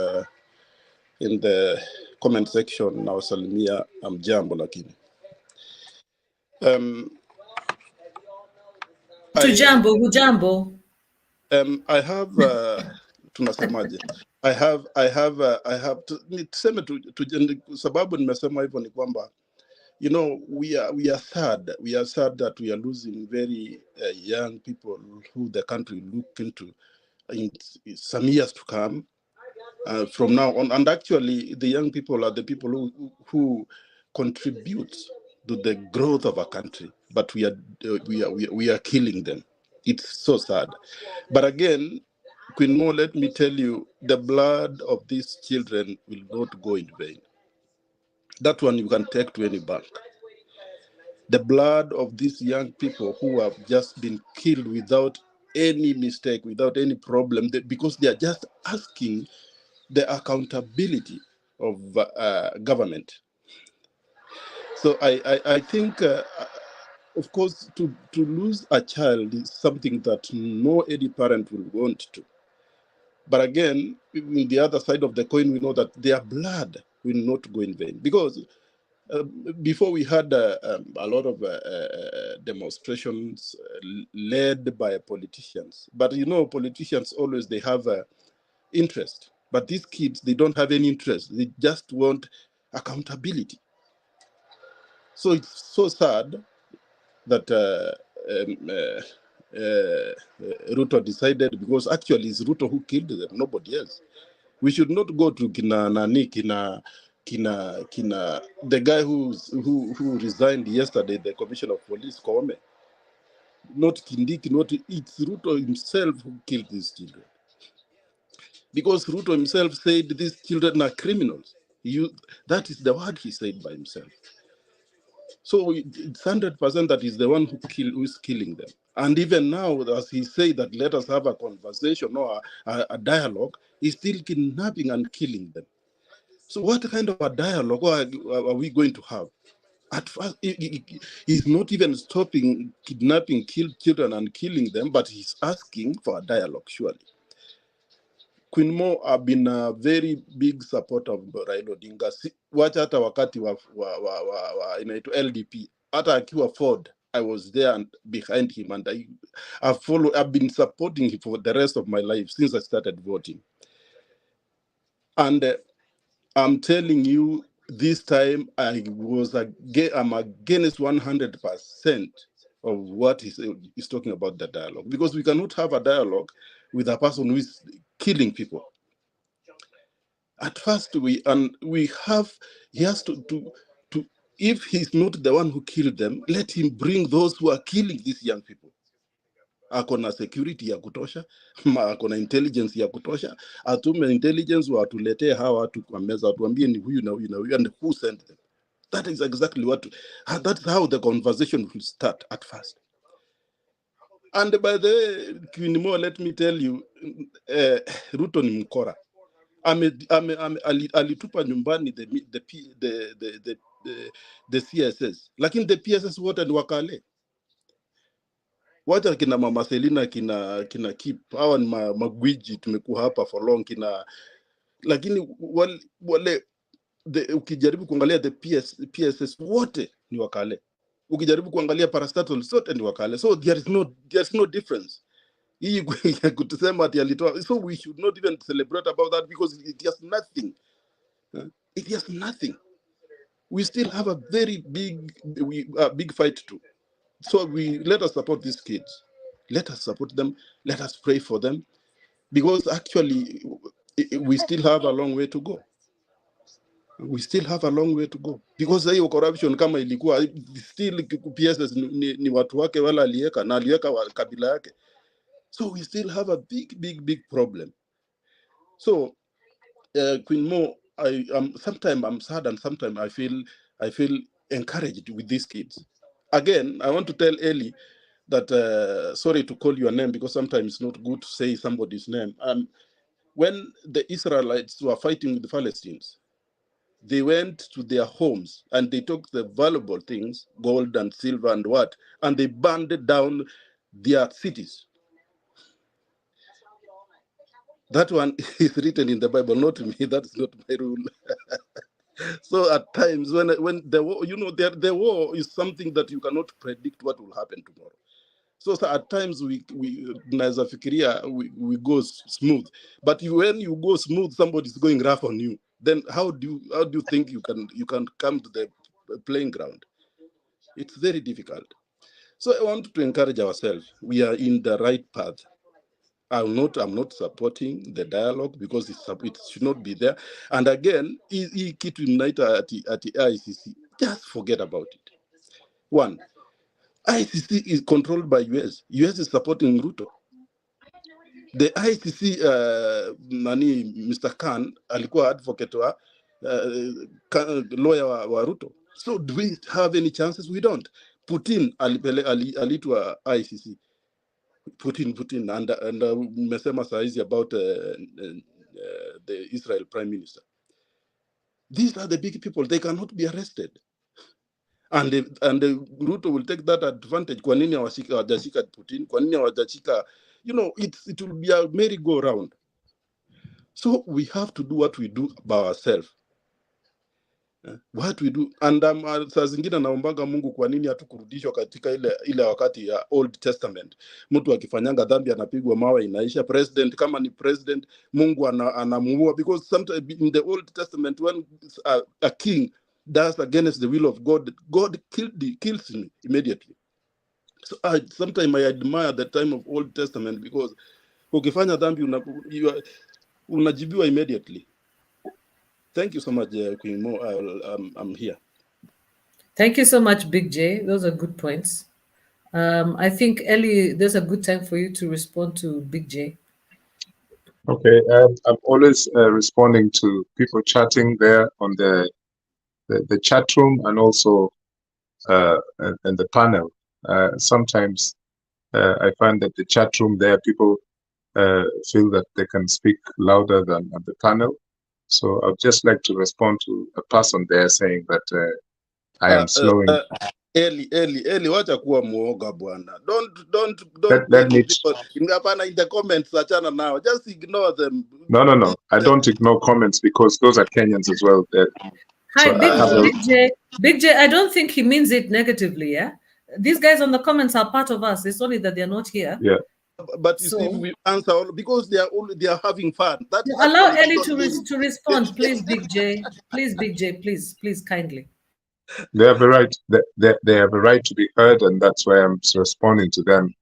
in the comment section. Now, Salimia, Jambo lakini. Hujambo. I have tunasemaje? I have tuseme sababu nimesema hivyo ni kwamba we are sad that we are losing very young people who the country look into in some years to come from now on. And actually the young people are the people who contribute to the growth of our country, but we are killing them. It's so sad. But again, Queen Mo, let me tell you, the blood of these children will not go in vain. That one you can take to any bank. The blood of these young people who have just been killed without any mistake, without any problem, because they are just asking the accountability of government. So I think, of course, to lose a child is something that no any parent will want to. But again, in the other side of the coin, we know that their blood will not go in vain. Because before we had a lot of demonstrations led by politicians. But you know, politicians always, they have interest. But these kids, they don't have any interest. They just want accountability. So it's so sad that Ruto decided, because actually it's Ruto who killed them, nobody else. We should not go to the guy who resigned yesterday, the commissioner of police, Koome. Not Kindiki, it's Ruto himself who killed these children. Because Ruto himself said these children are criminals. That is the word he said by himself. So it's 100% that he's the one who is killing them. And even now, as he said that let us have a conversation or a dialogue, he's still kidnapping and killing them. So what kind of a dialogue are we going to have? At first, he's not even stopping kidnapping, children and killing them, but he's asking for a dialogue, surely. Queen Mo have been a very big supporter of Raila Odinga. Wacha hata wakati wa inaitwa LDP, hata akiwa Ford, I was there and behind him, and I've been supporting him for the rest of my life since I started voting. And I'm telling you, this time I'm against 100% of what he's talking about, the dialogue, because we cannot have a dialogue with a person who is killing people. At first, he has to, if he's not the one who killed them, let him bring those who are killing these young people. Akona security ya kutosha, akona intelligence ya kutosha, atume intelligence watuletee hawa watu kwa meza, watuambie ni huyu na huyu na huyu, and who sent them. That is exactly that's how the conversation will start at first. And by the way, Queen Mo, let me tell you, Ruto ni mkora. Alitupa nyumbani the CSS, lakini the PSS wote ni wakale. Wacha kina Mama Selina, kina Kip, hawa ni magwiji, tumekuwa hapa for long, lakini wale ukijaribu kuangalia the PSS wote ni wakale. Ukijaribu kuangalia parastatal zote ni wakale. So there's no difference. Hii kutusema ati alitoa, so we should not even celebrate about that, because it has nothing. It has nothing. We still have a very big fight to. So let us support these kids. Let us support them. Let us pray for them, because actually we still have a long way to go. We still have a long way to go, because hiyo corruption kama ilikuwa still PSS ni watu wake wala aliweka na aliweka kabila yake. So we still have a big problem. So Queen Mo, sometimes I'm sad and sometimes I feel encouraged with these kids. Again, I want to tell Ellie that sorry to call your name, because sometimes it's not good to say somebody's name. When the Israelites were fighting with the Palestinians, they went to their homes and they took the valuable things, gold and silver and and they burned down their cities. That one is written in the Bible, not me. That's not my rule. So at times when the war, the war is something that you cannot predict what will happen tomorrow. So at times we go smooth, but when you go smooth, somebody's going rough on you. Then how do you think you can come to the playing ground? It's very difficult. So I want to encourage ourselves. We are in the right path. I'm not supporting the dialogue, because it should not be there. And again, kitu unite at ICC, just forget about it. One, ICC is controlled by US. US is supporting Ruto. The ICC, Mr. Khan, alikuwa advocate wa lawyer wa Ruto. So do we have any chances? We don't. Putin alitwa ICC. Putin, and mesema saizi about the Israel Prime Minister. These are the big people. They cannot be arrested. And Ruto will take that advantage. Kwa nini hawajashika Putin? Kwa nini hawajashika? It will be a merry-go-round. So we have to do what we do by ourselves. What we do, and saa zingine naombaga Mungu kwa nini hatukurudishwa katika ile wakati ya Old Testament. Mtu akifanyanga dhambi anapigwa mawe inaisha. President kama ni president, Mungu anamuua, because sometimes in the Old Testament when a king does against the will of God, God kills him immediately. So sometimes I admire the time of Old Testament, because ukifanya dhambi unajibiwa immediately. Thank you so much, Queen Mo. I'm here. Thank you so much, Big J. Those are good points. I think, Ellie, there's a good time for you to respond to Big J. Okay, I'm always responding to people chatting there on the chat room, and also in the panel. Sometimes I find that the chat room there, people feel that they can speak louder than at the panel. So I'd just like to respond to a person there saying that I am slowing. Eli, wacha kuwa muoga bwana. Don't let me people in the comments achana now. Just ignore them. No. I don't ignore comments, because those are Kenyans as well. Hi, Big J. I don't think he means it negatively. Yeah, these guys on the comments are part of us. It's only that they're not here. Yeah. But you see, we answer all because they are having fun. Allow Ellie to respond, please, Big J. Please, Big J. Please, kindly. They have a right. They have a right to be heard, and that's why I'm responding to them.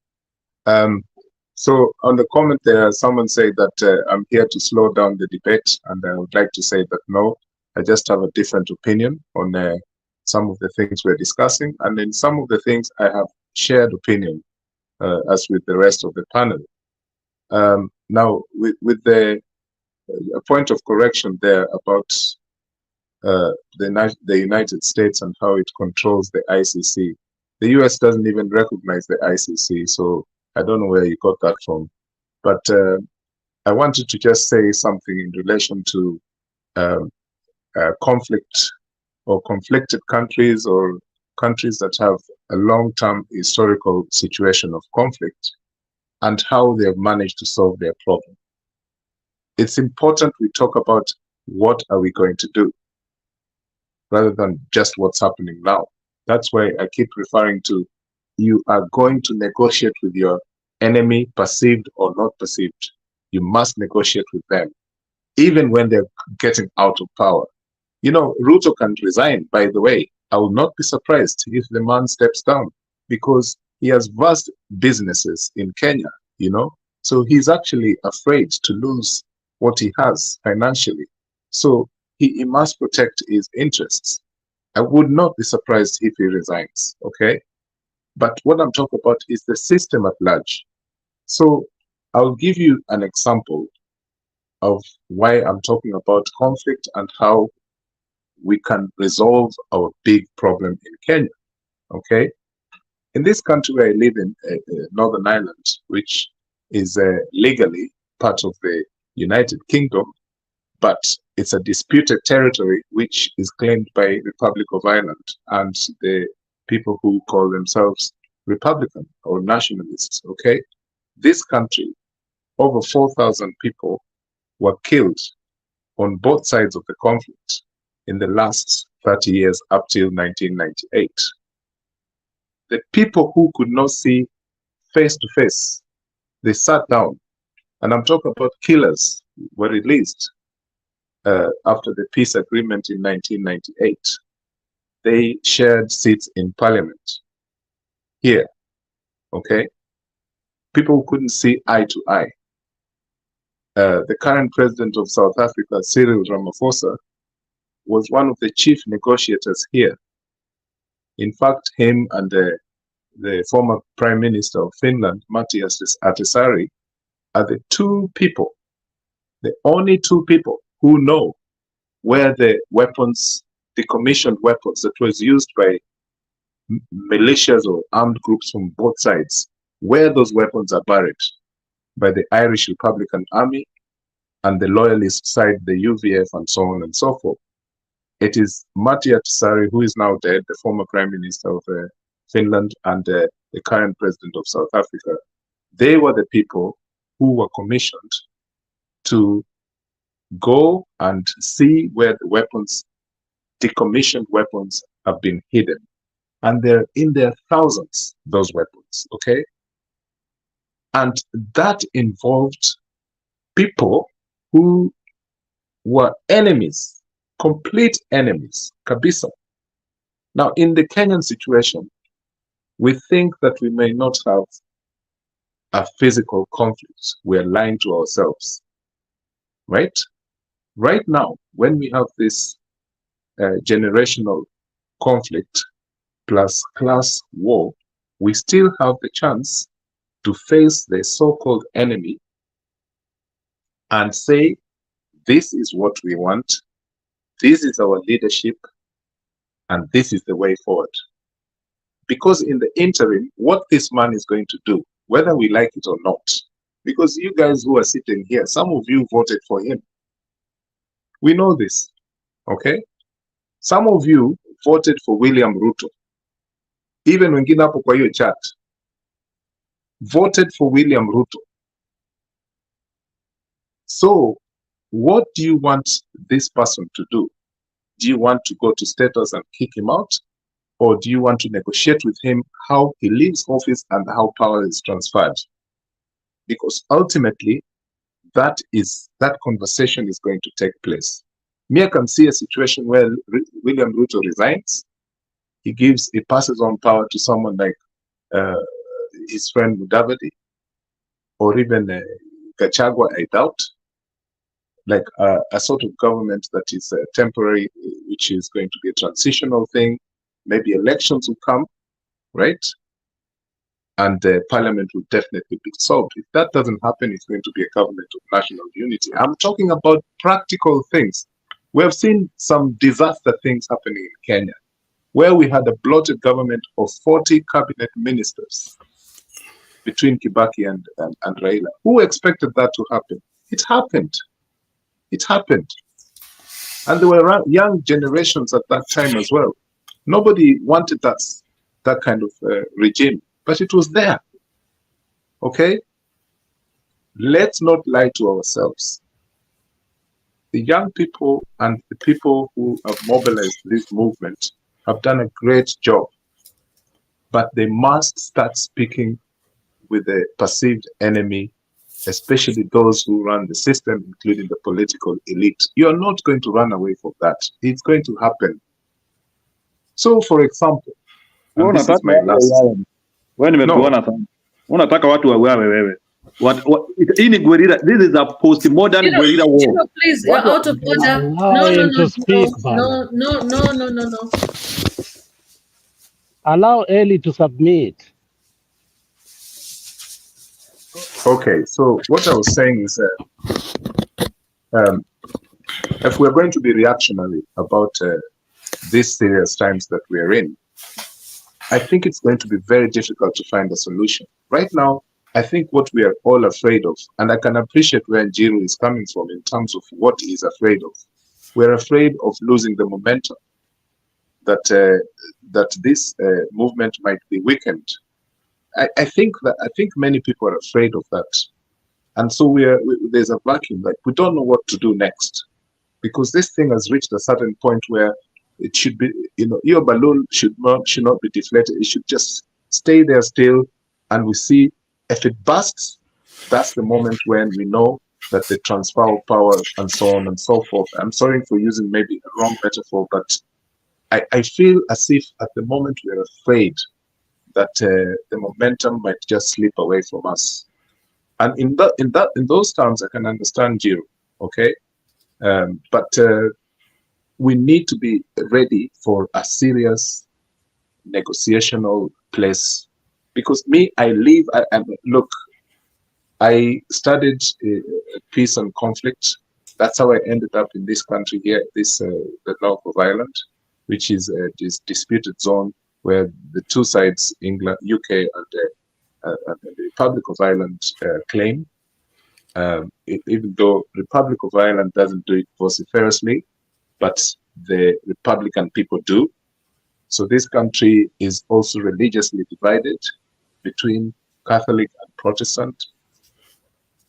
So on the comment there, someone said that I'm here to slow down the debate, and I would like to say that no, I just have a different opinion on some of the things we're discussing, and in some of the things I have shared opinion, as with the rest of the panel. Now, with the a point of correction there about the United States and how it controls the ICC. The US doesn't even recognize the ICC, so I don't know where you got that from. But I wanted to just say something in relation to conflict or conflicted countries, or countries that have a long-term historical situation of conflict, and how they have managed to solve their problem. It's important we talk about what are we going to do, rather than just what's happening now. That's why I keep referring to, you are going to negotiate with your enemy, perceived or not perceived. You must negotiate with them, even when they're getting out of power. You know, Ruto can resign, by the way. I will not be surprised if the man steps down, because he has vast businesses in Kenya, you know. So he's actually afraid to lose what he has financially. So he must protect his interests. I would not be surprised if he resigns, okay? But what I'm talking about is the system at large. So I'll give you an example of why I'm talking about conflict and how we can resolve our big problem in Kenya, okay? In this country where I live in, Northern Ireland, which is legally part of the United Kingdom, but it's a disputed territory which is claimed by Republic of Ireland and the people who call themselves Republican or nationalists, okay? This country, over 4,000 people were killed on both sides of the conflict in the last 30 years up till 1998. The people who could not see face to face, they sat down, and I'm talking about killers were released after the peace agreement in 1998. They shared seats in parliament here, okay? People who couldn't see eye to eye. The current president of South Africa, Cyril Ramaphosa, was one of the chief negotiators here. In fact, him and the former prime minister of Finland, Matti Ahtisaari, are the two people, the only two people who know where the weapons, decommissioned weapons that was used by militias or armed groups from both sides, where those weapons are buried by the Irish Republican Army and the loyalist side, the UVF, and so on and so forth. It is Matti Ahtisaari, who is now dead, the former prime minister of Finland, and the current president of South Africa. They were the people who were commissioned to go and see where the weapons decommissioned weapons have been hidden. And they're in their thousands, those weapons, okay? And that involved people who were enemies, complete enemies, kabisa. Now, in the Kenyan situation, we think that we may not have a physical conflict. We're lying to ourselves, right? Right now, when we have this generational conflict plus class war, we still have the chance to face the so-called enemy and say, this is what we want, this is our leadership, and this is the way forward. Because in the interim, what this man is going to do, whether we like it or not, because you guys who are sitting here, some of you voted for him. We know this, okay? Some of you voted for William Ruto. Even wengine hapo kwa hiyo chat, voted for William Ruto. So, what do you want this person to do? Do you want to go to status and kick him out? Or do you want to negotiate with him how he leaves office and how power is transferred? Because ultimately, that conversation is going to take place. Me, I can see a situation where William Ruto resigns. He passes on power to someone like his friend Mudavadi, or even Gachagua, I doubt. Like a sort of government that is temporary, which is going to be a transitional thing. Maybe elections will come, right? And parliament will definitely be dissolved. If that doesn't happen, it's going to be a government of national unity. I'm talking about practical things. We have seen some disaster things happening in Kenya, where we had a bloated government of 40 cabinet ministers between Kibaki and Raila. Who expected that to happen? It happened. It happened. And there were young generations at that time as well. Nobody wanted that kind of regime, but it was there. Okay? Let's not lie to ourselves. The young people and the people who have mobilized this movement have done a great job, but they must start speaking with the perceived enemy, especially those who run the system, including the political elite. You're not going to run away from that. It's going to happen. So, for example, and this is my last... Unataka watu wauawe wewe. Hii ni guerrilla. This is a post-modern guerrilla war. Please, you're out of order. Allow him to speak, No. Allow Eli to submit. Okay, so what I was saying is if we're going to be reactionary about these serious times that we are in, I think it's going to be very difficult to find a solution. Right now, I think what we are all afraid of, and I can appreciate where Njiru is coming from in terms of what he's afraid of. We're afraid of losing the momentum, that this movement might be weakened. I think many people are afraid of that. And so there's a vacuum, like we don't know what to do next. Because this thing has reached a certain point where it should be, your balloon should not be deflated. It should just stay there still, and we see if it bursts, that's the moment when we know that the transfer of power and so on and so forth. I'm sorry for using maybe a wrong metaphor, but I feel as if at the moment we're afraid that the momentum might just slip away from us. And in those terms, I can understand Jiro, okay? But we need to be ready for a serious negotiational place. Because I studied peace and conflict. That's how I ended up in this country here, the North of Ireland, which is this disputed zone where the two sides, England, UK, and the Republic of Ireland claim. Even though Republic of Ireland doesn't do it vociferously, but the Republican people do. So this country is also religiously divided between Catholic and Protestant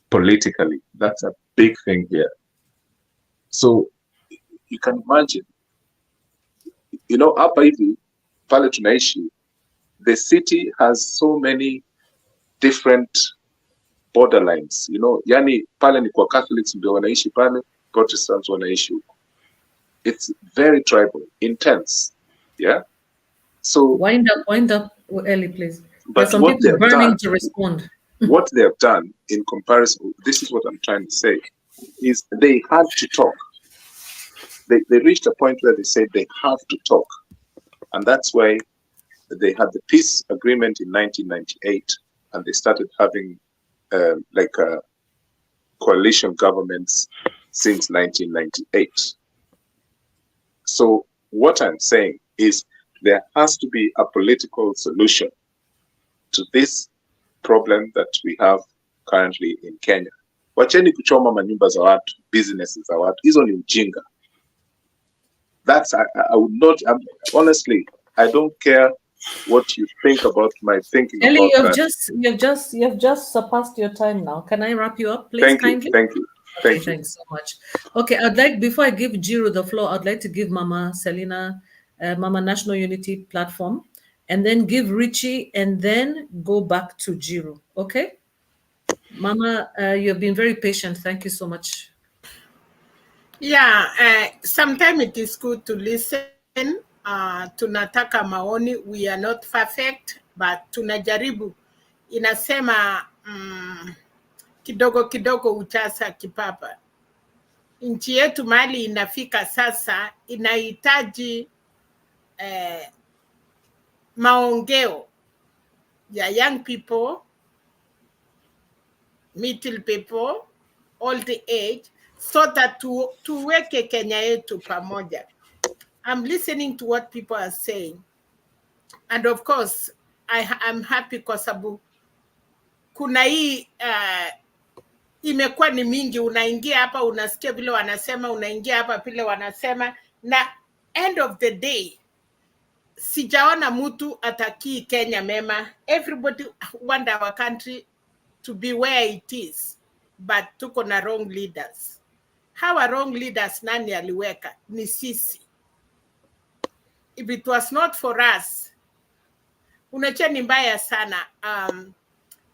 politically. That's a big thing here. So you can imagine You know, hapa hivi pale tunaishi, the city has so many different borderlines, you know, yani pale ni kwa Catholics ndio wanaishi pale, Protestants wanaishi huko. It's very tribal, intense, yeah. So wind up, Ellie, please. But There's some what people they've burning done, to respond. what they have done in comparison, this is what I'm trying to say, is they had to talk. They reached a point where they said they have to talk, and that's why they had the peace agreement in 1998, and they started having coalition governments since 1998. So what I'm saying is there has to be a political solution to this problem that we have currently in Kenya. Wacheni kuchoma manyumba za watu, businesses za watu. Hizo ni ujinga. That's, I would not, honestly, I don't care what you think about my thinking Ellie, about that. you've just surpassed your time now. Can I wrap you up, please? Thank you, kindly? thank you. Okay, Thank you. thanks so much. Okay, I'd like, before I give Jiro the floor, I'd like to give Mama Selina, Mama National Unity Platform, and then give Richie, and then go back to Jiro. Okay? Mama, you have been very patient. Thank you so much. Yeah, sometimes it is good to listen. Tunataka maoni. We are not perfect, but tunajaribu. Inasema kidogo kidogo uchasa kipapa. Nchi yetu mahali inafika sasa inahitaji maongeo ya young people, middle people, old age, so that tuweke Kenya yetu pamoja. I'm listening to what people are saying. And of course, I'm happy kwa sababu kuna hii imekuwa ni mingi. Unaingia hapa unasikia vile wanasema, unaingia hapa vile wanasema, na end of the day sijaona mtu atakii Kenya mema. Everybody want our country to be where it is, but tuko na wrong leaders. Hawa wrong leaders nani aliweka? Ni sisi. If it was not for us, unachia ni mbaya sana.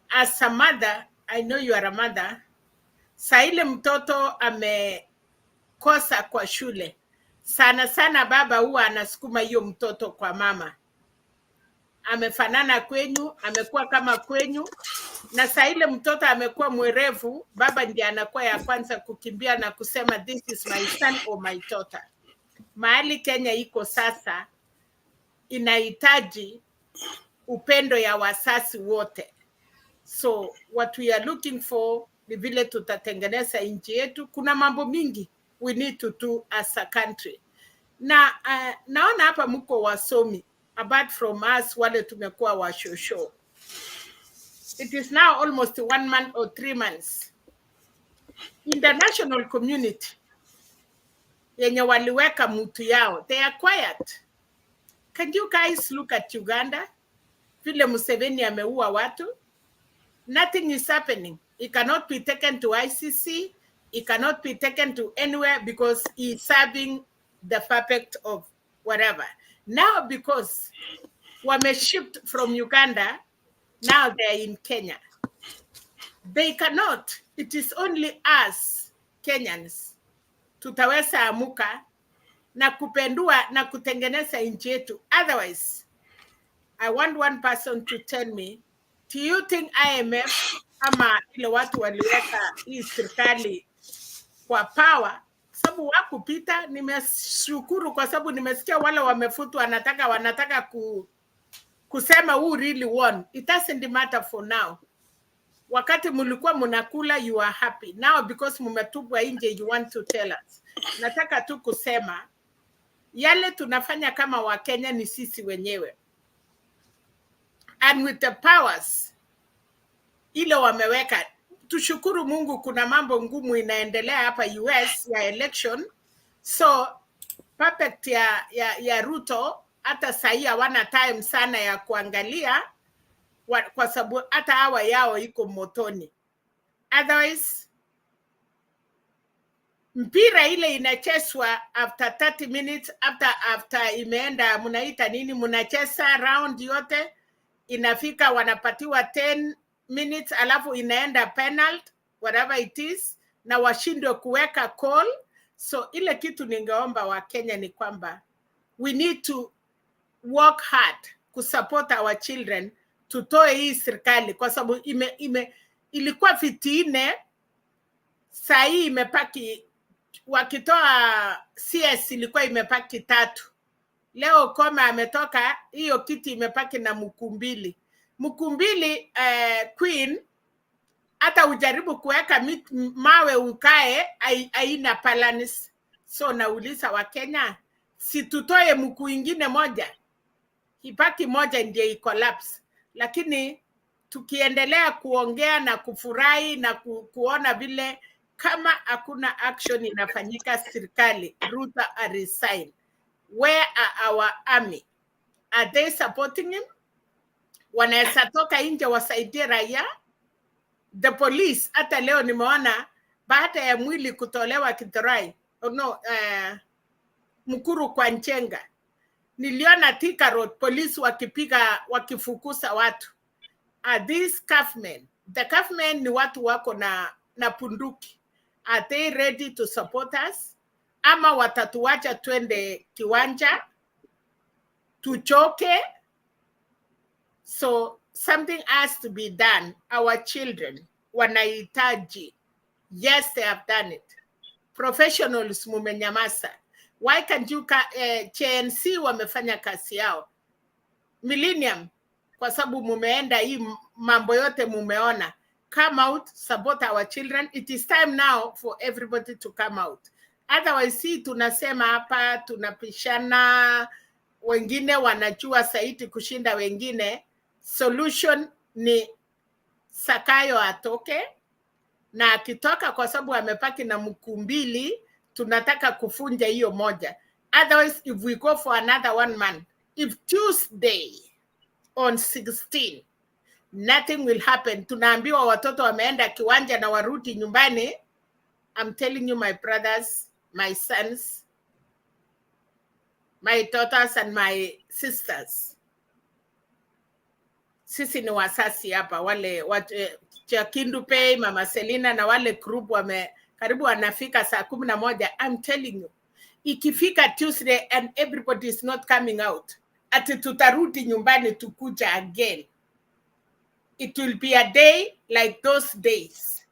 As a mother, I know you are a mother. Saa ile mtoto amekosa kwa shule, sana sana baba huwa anasukuma hiyo mtoto kwa mama. Amefanana kwenyu, amekuwa kama kwenyu, na saa ile mtoto amekuwa mwerevu, baba ndiye anakuwa ya kwanza kukimbia na kusema this is my son or my daughter. Mahali Kenya iko sasa inahitaji upendo ya wasasi wote. So what we are looking for ni vile tutatengeneza nchi yetu. Kuna mambo mingi we need to do as a country. Na naona hapa mko wasomi, apart from us wale tumekuwa washosho. It is now almost 1 month or 3 months. International community yenye waliweka mtu yao, they are quiet. Can you guys look at Uganda? Vile Museveni ameua watu. Nothing is happening. It cannot be taken to ICC. It cannot be taken to anywhere because he's serving the puppet of whatever. Now because wame shipped from Uganda, now they're in Kenya. They cannot. It is only us Kenyans tutaweza amuka na kupendua na kutengeneza nchi yetu. Otherwise, I want one person to tell me, do you think IMF ama ile watu waliweka hii serikali kwa power? Sababu wakupita, nimeshukuru kwa sababu nimesikia wale wamefutwa wanataka kusema who really won. It doesn't matter for now. Wakati mulikuwa munakula, you are happy. Now because mumetupwa nje, you want to tell us. Nataka tu kusema, yale tunafanya kama Wakenya ni sisi wenyewe. And with the powers ile wameweka, tushukuru Mungu kuna mambo ngumu inaendelea hapa US ya election. So puppet ya Ruto hata sahi hawana time sana ya kuangalia kwa sababu hata hawa yao iko motoni. Otherwise mpira ile inachezwa after 30 minutes, after imeenda munaita nini, munacheza round yote, inafika wanapatiwa 10 minutes, alafu inaenda penalty, whatever it is, na washindwe kuweka call. So ile kitu ningeomba wa Kenya ni kwamba we need to work hard kusupport our children, tutoe hii serikali, kwa sababu ilikuwa viti 4, saa hii imepaki, wakitoa CS ilikuwa imepaki 3. Leo Koome ametoka, hiyo kiti imepaki na Mukumbili. Queen, hata ujaribu kuweka mawe ukae, haina balance. So nauliza wa Kenya, si tutoe mkuu ingine moja, ipaki moja ndiye collapse. Lakini tukiendelea kuongea na kufurahi na kuona vile kama hakuna action inafanyika serikali, Ruto resign. Where are our army? Are they supporting him? Wanaweza toka nje wasaidie raia? The police, hata leo nimeona baada ya mwili kutolewa Kithurai, Mukuru kwa Nchenga, niliona Thika Road police wakifukuza watu. Are these government? The government ni watu wako na punduki. Are they ready to support us? Ama watatuacha twende kiwanja tuchoke? So something has to be done. Our children wanahitaji. Yes, they have done it. Professionals mumenyamaza. Why can't you CNC wamefanya kazi yao? Millennium, kwa sababu mumeenda hii mambo yote mumeona. Come out, support our children. It is time now for everybody to come out. Otherwise, tunasema hapa, tunapishana, wengine wanajua zaidi kushinda wengine. Solution ni Sakayo atoke, na akitoka kwa sababu amepaki na Mukumbili, tunataka kufunja hiyo moja. Otherwise, if we go for another 1 month, if Tuesday on 16, nothing will happen. Tunaambiwa watoto wameenda kiwanja na warudi nyumbani. I'm telling you, my brothers, my sons, my daughters and my sisters, sisi ni wasasi hapa, wale Kindu Pay, Mama Selina na wale group karibu wanafika saa 11. I'm telling you, ikifika Tuesday and everybody is not coming out, ati tutarudi nyumbani tukuja again. It will be a day like those days.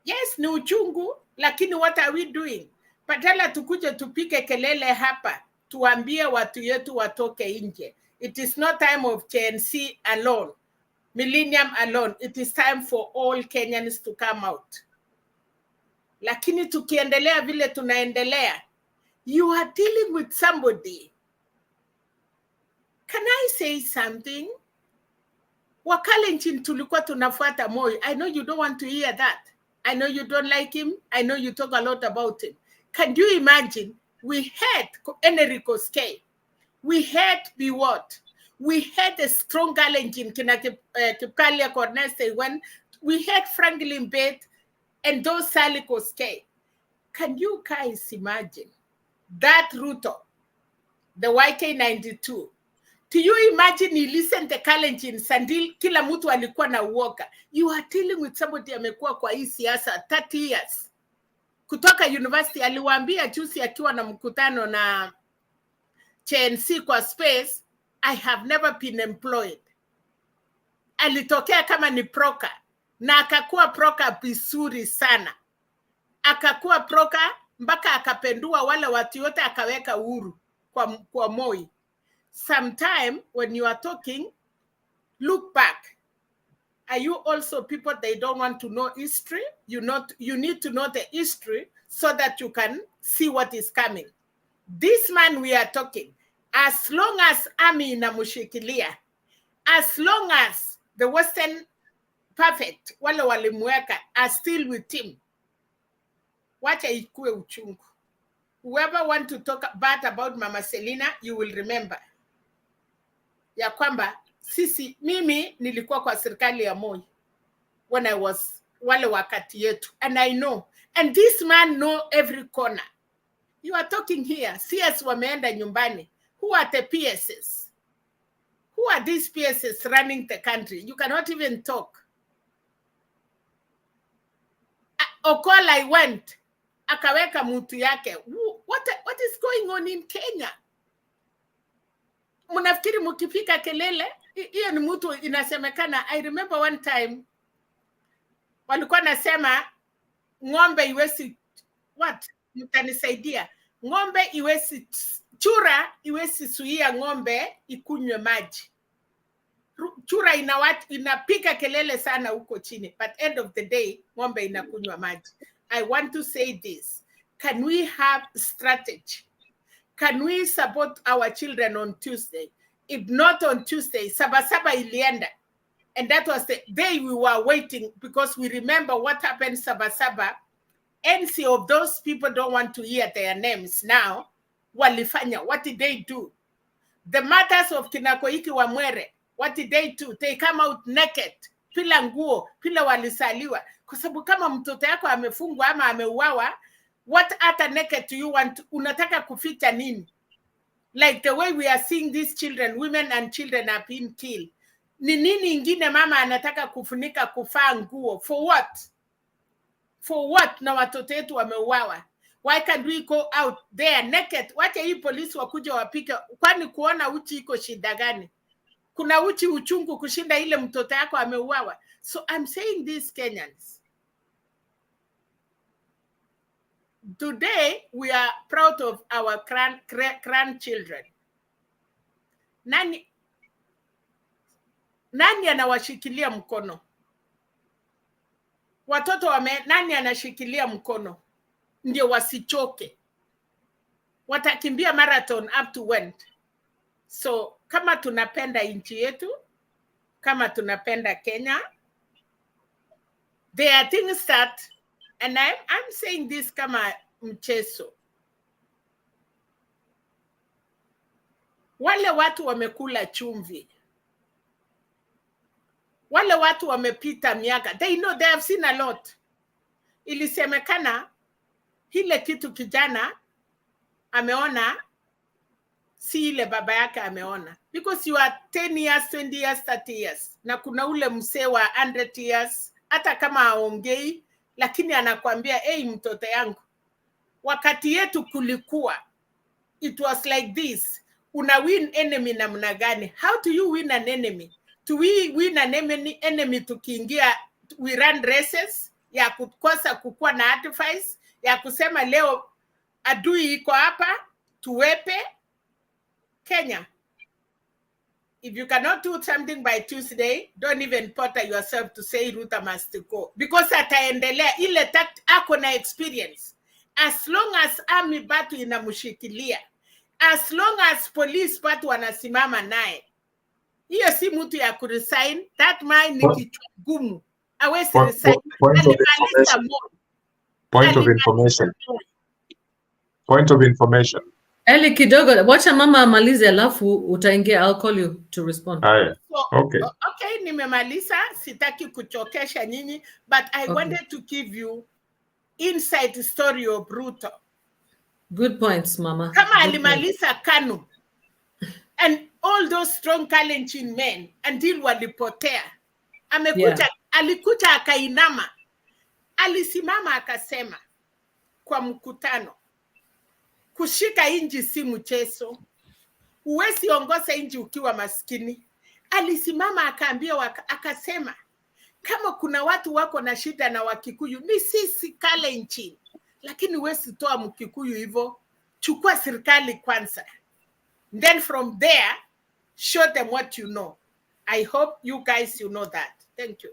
Yes, ni uchungu, lakini what are we doing? Badala tukuje tupike kelele hapa, tuambie watu yetu watoke nje. It is not time of CNC alone, Millennium alone. It is time for all Kenyans to come out. Lakini tukiendelea vile tunaendelea, you are dealing with somebody. Can I say something? Wakalenjin tulikuwa tunafuata Moi. I know you don't want to hear that. I know you don't like him. I know you talk a lot about him. Can you imagine? We had Enrico Skay. We had Biwott. We had a strong Kalenjin, Kipkalia Corneste, when we had Franklin Bate and those Saliko Skay. Can you guys imagine that Ruto, the YK92? Do you imagine he listened to Kalenjin Sandil, kila mtu alikuwa na uoga? You are dealing with somebody amekuwa kwa hii siasa 30 years. Kutoka university, aliwaambia juzi akiwa na mkutano na CNC kwa space, I have never been employed. Alitokea kama ni proka, na akakuwa proka vizuri sana. Akakuwa proka mpaka akapendua wale watu yote, akaweka uhuru kwa Moi. Sometime when you are talking, look back. Are you also people they don't want to know history? You need to know the history so that you can see what is coming. This man we are talking, as long as army inamushikilia, as long as the Western perfect wale walimweka are still with him, wacha ikue uchungu. Whoever want to talk bad about Mama Selina, you will remember ya kwamba mimi nilikuwa kwa serikali ya Moi when I was wale wakati yetu, and I know And this man know every corner. You are talking here, CS wameenda nyumbani. Who are the PSs? Who are these PSs running the country? You cannot even talk. Okola went, akaweka mtu yake. What is going on in Kenya? Mnafikiri mkipika kelele? Hiyo ni mtu inasemekana. I remember one time, walikuwa nasema, ng'ombe iwezi, mtanisaidia. Ng'ombe iwezi, chura iwezi suia ng'ombe ikunywe maji. Chura inapika kelele sana huko chini, but end of the day, ng'ombe inakunywa maji. I want to say this. Can we have strategy? Can we support our children on Tuesday? If not on Tuesday, Sabasaba ilienda. And that was the day we were waiting, because we remember what happened Sabasaba. NC of those people don't want to hear their names now. Walifanya, what did they do? The mothers of Kinakoiki Wamwere, what did they do? They come out naked, pila nguo, pila walisaliwa. Kwa sababu kama mtoto yako amefungwa ama ameuawa, what other naked do you want? Unataka kuficha nini? Like the way we are seeing these children, women and children are being killed. Ni nini ingine mama anataka kufunika kufaa nguo? For what? For what? Na watoto wetu wameuawa. Why can't we go out there naked? Wacha hii polisi wakuja wapike. Kwani kuona uchi iko shida gani? Kuna uchi uchungu kushinda ile mtoto yako ameuawa. So I'm saying this, Kenyans. Today, we are proud of our grandchildren. Nani anawashikilia mkono? Watoto nani anashikilia mkono? Ndio wasichoke. Watakimbia marathon up to when? So, kama tunapenda nchi yetu, kama tunapenda Kenya, there are things that, and I'm saying this kama mchezo. Wale watu wamekula chumvi. Wale watu wamepita miaka. They know, they have seen a lot. Ilisemekana, hile kitu kijana ameona, si ile baba yake ameona. Because you are 10 years, 20 years, 30 years. Na kuna ule msee wa 100 years, hata kama haongei, lakini anakuambia, hey mtoto yangu, wakati yetu kulikuwa, it was like this. Una win enemy namna gani? How do you win an enemy? Do we win an enemy tukiingia, we run races, ya kukosa kukua na advice, ya kusema leo adui iko hapa, tuwepe? Kenya, if you cannot do something by Tuesday, don't even bother yourself to say Ruto must go. Because ataendelea, ile ako na experience. As long as army batu inamushikilia, as long as police batu wanasimama naye, hiyo si mtu ya kuresign. That man ni kichwa gumu. Hawezi resign. Point of information. Eli kidogo, wacha mama amalize alafu utaingia. I'll call you to respond. So, Okay. Okay, nimemaliza, sitaki kuchokesha nyinyi, but I wanted to give you inside story of Ruto. Good points, mama. Kama alimaliza KANU and all those strong Kalenjin men until walipotea. Amekuja, alikuja akainama. Alisimama akasema kwa mkutano, kushika inji si mchezo. Huwezi ongoza inji ukiwa maskini. Alisimama akaambia, akasema, kama kuna watu wako na shida na Wakikuyu, ni sisi Kalenjin. Lakini huwezi toa Mkikuyu hivyo. Chukua serikali kwanza. Then from there, show them what you know. I hope you guys, you know that. Thank you.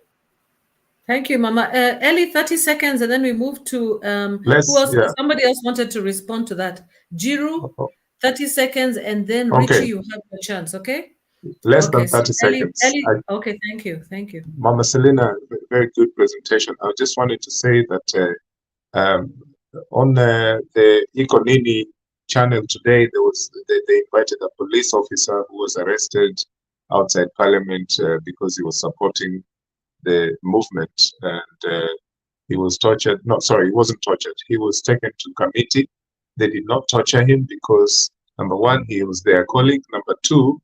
Thank you, Mama. Ellie, 30 seconds, and then we move to who else? Yeah. Somebody else wanted to respond to that. Jiru, 30 seconds, and then Richie, you have a chance, okay? Less than 30 seconds. Ellie, okay, thank you. Thank you. Mama Selina, very good presentation. I just wanted to say that on the Ikonini channel today, they invited a police officer who was arrested outside Parliament because he was supporting the movement, and He was tortured. No, sorry, he wasn't tortured. He was taken to committee. They did not torture him because, number one, he was their colleague. Number two,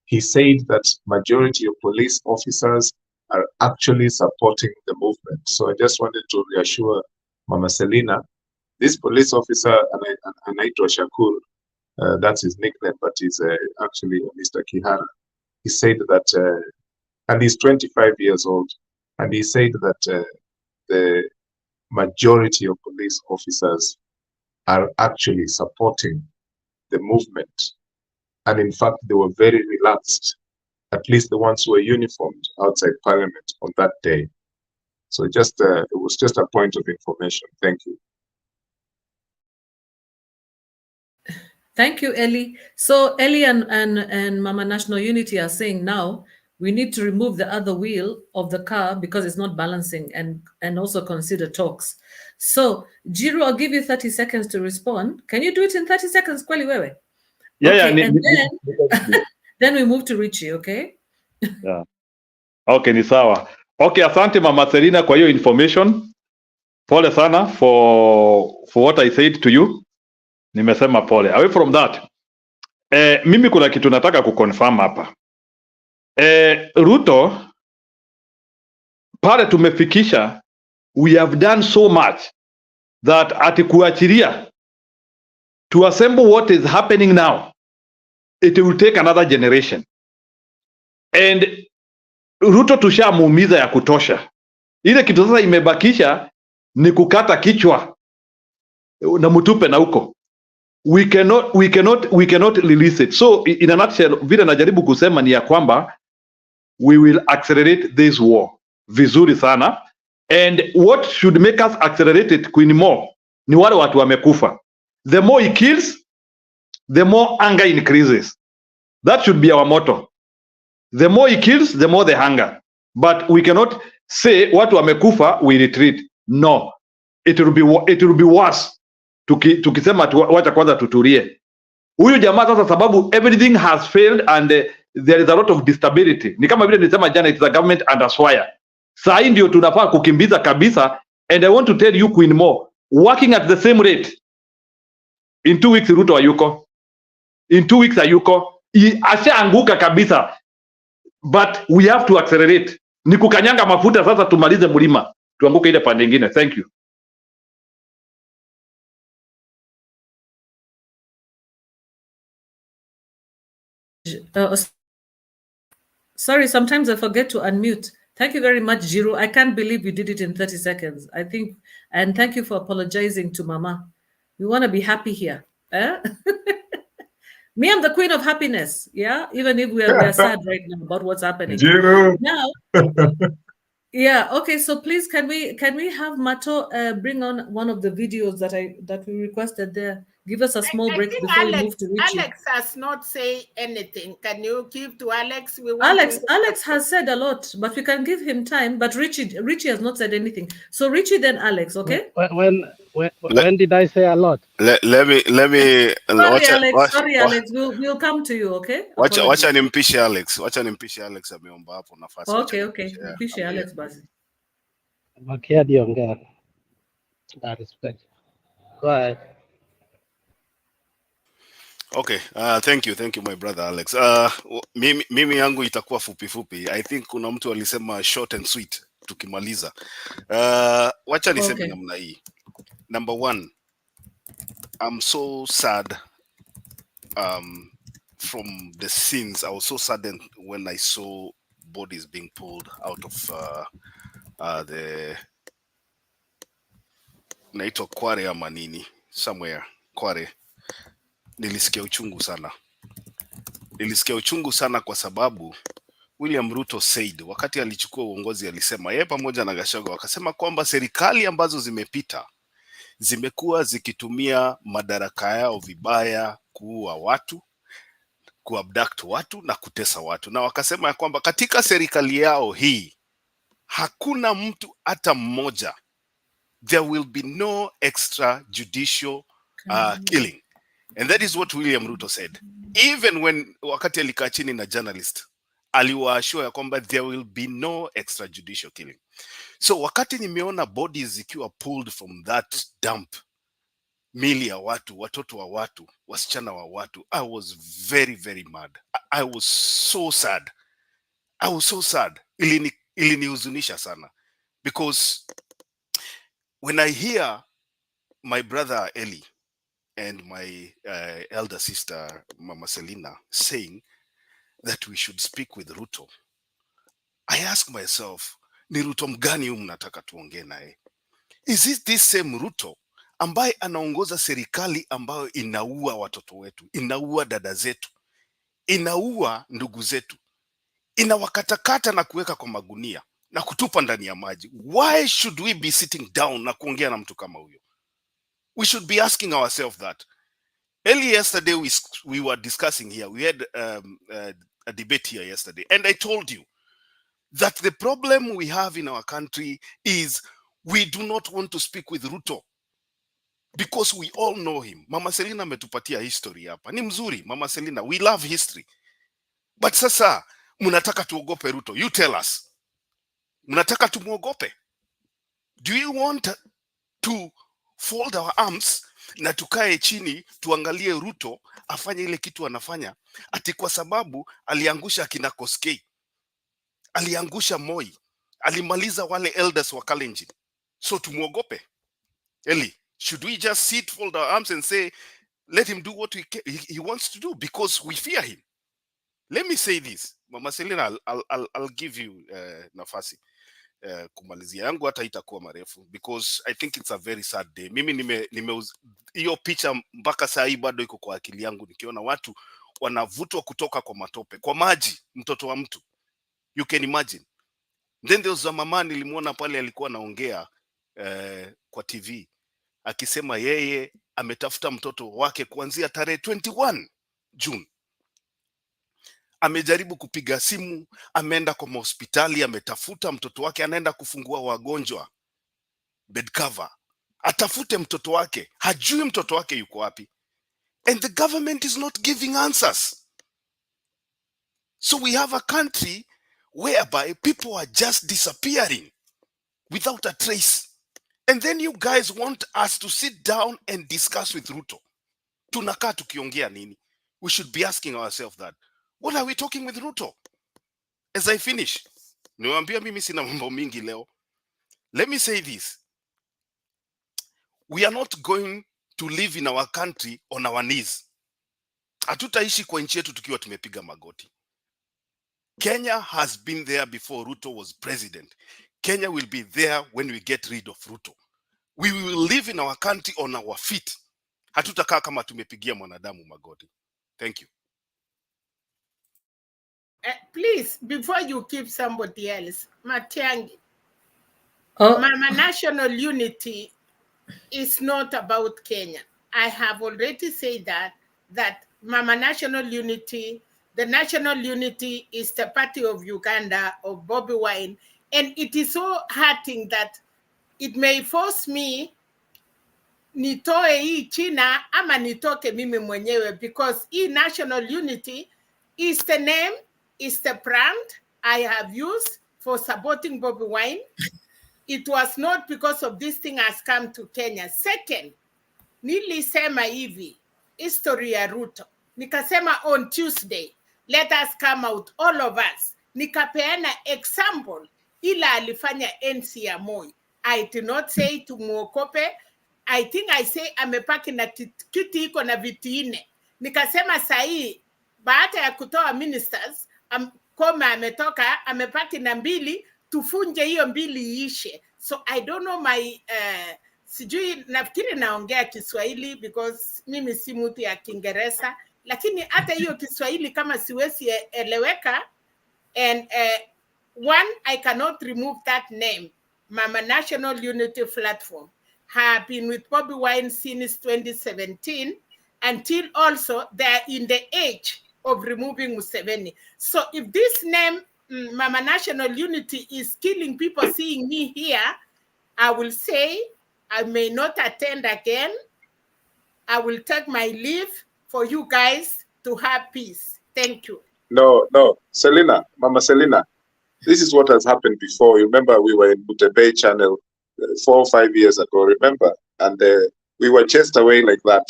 he said that majority of police officers are actually supporting the movement. So I just wanted to reassure Mama Selina, this police officer, anaitwa Shakur, that's his nickname, but he's actually Mr. Kihara. He said that, and he's 25 years old, and he said that the majority of police officers are actually supporting the movement. And in fact, they were very relaxed, at least the ones who were uniformed outside Parliament on that day. So it was just a point of information. Thank you. Thank you, Ellie. So Ellie and Mama National Unity are saying now we need to remove the other wheel of the car because it's not balancing, and also consider talks. So Jiro, I'll give you 30 seconds to respond. Can you do it in 30 seconds, Kweli Wewe? Yeah, okay, yeah. And then we move to Richie, okay? Yeah. Okay, ni sawa. Okay, asante Mama Selina kwa hiyo information. Pole sana for what I said to you. Nimesema pole. Away from that, mimi kuna kitu nataka kuconfirm hapa. Ruto, pale tumefikisha, we have done so much that atikuachilia to assemble what is happening now, it will take another generation. And Ruto tushamuumiza ya kutosha. Ile kitu sasa imebakisha ni kukata kichwa na mutupe na huko. We cannot release it. So in a nutshell, vile najaribu kusema ni ya kwamba we will accelerate this war vizuri sana, and what should make us accelerate it Queen more ni wale watu wamekufa. The more he kills, the more anger increases. That should be our motto. The more he kills, the more the hunger. But we cannot say watu wamekufa we retreat. No, it will be worse. Tukisema wacha kwanza tutulie. Huyu jamaa sasa, sababu everything has failed and there is a lot of instability. Ni kama vile nilisema jana, it's a government under fire. Saa hii ndio tunafaa kukimbiza kabisa, and I want to tell you Queen Mo, working at the same rate, in 2 weeks Ruto hayuko. In 2 weeks hayuko. Ashaanguka kabisa. But we have to accelerate. Ni kukanyanga mafuta sasa, tumalize mlima. Tuanguke ile pande nyingine. Thank you. Sorry, sometimes I forget to unmute. Thank you very much, Jiro. I can't believe you did it in 30 seconds. I think, and thank you for apologizing to Mama. We want to be happy here. Eh? Me, I'm the queen of happiness. Yeah, even if we are sad right now about what's happening. Jiro. Now, yeah. Okay. So please, can we have Mato bring on one of the videos that we requested there? Give us a small break before we move to Richie. Alex has not said anything. Can you give to Alex? Alex has said a lot, but we can give him time. But Richie has not said anything. So Richie, then Alex, okay? When did I say a lot? Let me. Sorry, Alex. We'll come to you, okay? Wacha nimpishe Alex. Ameomba hapo nafasi. Okay. Nimpishe Alex basi. Bakia diongea. That respect. Go ahead. Okay, thank you my brother Alex. Mimi yangu itakuwa fupi. I think kuna mtu alisema short and sweet tukimaliza. Wacha niseme namna hii. Number one, I'm so sad from the scenes. I was so saddened when I saw bodies being pulled out of the naitwa Kware ama nini, somewhere Kware. Nilisikia uchungu sana kwa sababu William Ruto said wakati alichukua uongozi, alisema yeye pamoja na Gachagua wakasema kwamba serikali ambazo zimepita zimekuwa zikitumia madaraka yao vibaya kuua watu, kuabduct watu na kutesa watu, na wakasema ya kwamba katika serikali yao hii hakuna mtu hata mmoja, there will be no extrajudicial killing. And that is what William Ruto said. Even when wakati alikaa chini na journalist, aliwaashua ya kwamba there will be no extrajudicial killing. So wakati nimeona bodies zikiwa pulled from that dump, mili ya watu, watoto wa watu, wasichana wa watu, I was very, very mad. I was so sad. I was so sad. Ilinihuzunisha sana. Because when I hear my brother Eli and my elder sister Mama Selina saying that we should speak with Ruto, I ask myself, ni Ruto mgani huyu mnataka tuongee naye? Is it this same Ruto ambaye anaongoza serikali ambayo inaua watoto wetu, inaua dada zetu, inaua ndugu zetu, inawakatakata na kuweka kwa magunia na kutupa ndani ya maji? Why should we be sitting down na kuongea na mtu kama huyo? We should be asking ourselves that. Early yesterday we were discussing here, we had a debate here yesterday, and I told you that the problem we have in our country is we do not want to speak with Ruto because we all know him. Mama Selina ametupatia history hapa. Ni mzuri, Mama Selina, we love history. But sasa, mnataka tuogope Ruto. You tell us. Mnataka tumuogope? Do you want to fold our arms na tukae chini tuangalie Ruto afanye ile kitu anafanya ati kwa sababu aliangusha kina Koskei, aliangusha Moi, alimaliza wale elders wa Kalenjin, so tumuogope? Eli, should we just sit, fold our arms and say let him do what he wants to do because we fear him? Let me say this, Mama Selina, I'll give you nafasi kumalizia yangu, hata itakuwa marefu because I think it's a very sad day. Mimi hiyo picha mpaka saa hii bado iko kwa akili yangu, nikiona watu wanavutwa kutoka kwa matope, kwa maji, mtoto wa mtu. You can imagine. Then there was a mama nilimuona pale alikuwa anaongea kwa TV akisema yeye ametafuta mtoto wake kuanzia tarehe 21 June. Amejaribu kupiga simu, ameenda kwa hospitali, ametafuta mtoto wake, anaenda kufungua wagonjwa bed cover, atafute mtoto wake, hajui mtoto wake yuko wapi, and the government is not giving answers. So we have a country whereby people are just disappearing without a trace, and then you guys want us to sit down and discuss with Ruto. Tunakaa tukiongea nini? We should be asking ourselves that. What are we talking with Ruto? As I finish, niwaambia mimi sina mambo mingi leo. Let me say this. We are not going to live in our country on our knees. Hatutaishi kwa nchi yetu tukiwa tumepiga magoti. Kenya has been there before Ruto was president. Kenya will be there when we get rid of Ruto. We will live in our country on our feet. Hatutakaa kama tumepigia mwanadamu magoti. Thank you. Please, before you keep somebody else, Matiangi, Mama National Unity is not about Kenya. I have already said that Mama National Unity, the National Unity is the party of Uganda, of Bobby Wine, and it is so hurting that it may force me nitoe hii China ama nitoke mimi mwenyewe, because hii National Unity is the name, is the brand I have used for supporting Bobby Wine. It was not because of this thing has come to Kenya. Second, nilisema hivi, history ya Ruto. Nikasema on Tuesday, let us come out, all of us. Nikapeana example, ila alifanya NC ya Moi. I did not say tumuokope. I think I say amepaki na kiti iko na viti 4. Nikasema sahi, baada ya kutoa ministers, Koome ametoka, amepaki na 2, tufunje hiyo 2 iishe. So I don't know my sijui, nafikiri naongea Kiswahili because mimi si mtu ya Kiingereza, lakini hata hiyo Kiswahili kama siwezi eleweka, and one, I cannot remove that name. Mama National Unity Platform have been with Bobby Wine since 2017 until also they're in the age of removing Museveni. So if this name, Mama National Unity, is killing people seeing me here, I will say I may not attend again. I will take my leave for you guys to have peace. Thank you. No, Selina, Mama Selina, This is what has happened before. You remember we were in Mutebei channel 4 or 5 years ago, remember? And we were chased away like that.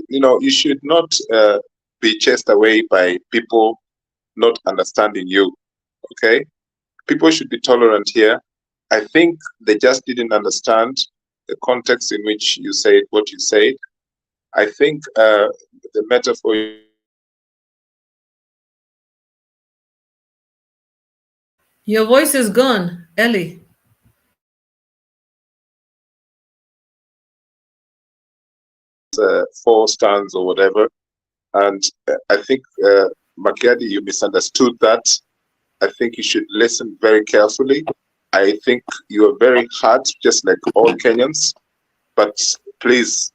You know, you should not be chased away by people not understanding you, okay? People should be tolerant here. I think they just didn't understand the context in which you said what you said. I think the metaphor. Your voice is gone, Ellie. Four stands or whatever. And I think, Makiadi, you misunderstood that. I think you should listen very carefully. I think you are very hard, just like all Kenyans. But please,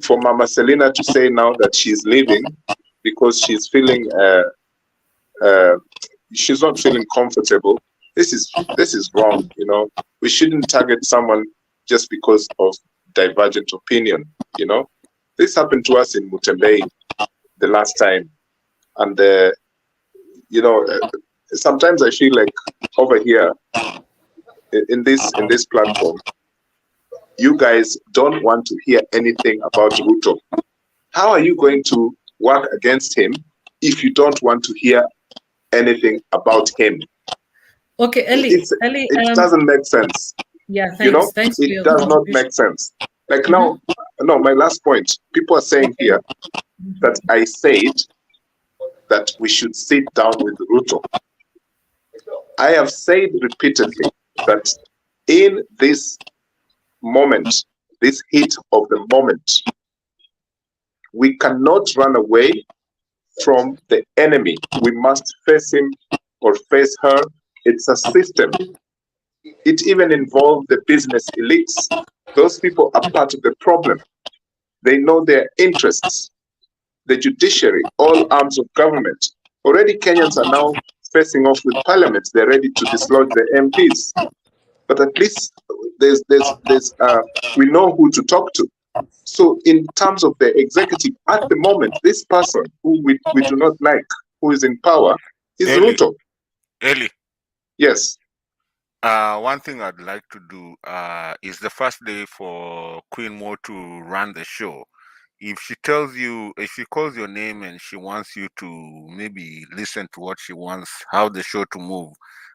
for Mama Selina to say now that she's leaving because she's feeling, she's not feeling comfortable. This is wrong. You know, we shouldn't target someone just because of divergent opinion. You know, this happened to us in Mutembei the last time, and you know, sometimes I feel like over here in this platform, you guys don't want to hear anything about Ruto. How are you going to work against him if you don't want to hear anything about him? Okay, Ellie. It doesn't make sense. Yeah, thanks. You know, Thanks it does not make sense. Like now, no, my last point. People are saying here that I said that we should sit down with Ruto. I have said repeatedly that in this moment, this heat of the moment, we cannot run away from the enemy. We must face him or face her. It's a system. It even involves the business elites. Those people are part of the problem. They know their interests. The judiciary, all arms of government. Already Kenyans are now facing off with parliament. They're ready to dislodge the MPs. But at least we know who to talk to. So in terms of the executive, at the moment, this person who we do not like, who is in power, is Ruto. Eli. Yes. One thing I'd like to do is the first day for Queen Mo to run the show. If she tells you, if she calls your name and she wants you to maybe listen to what she wants, how the show to move,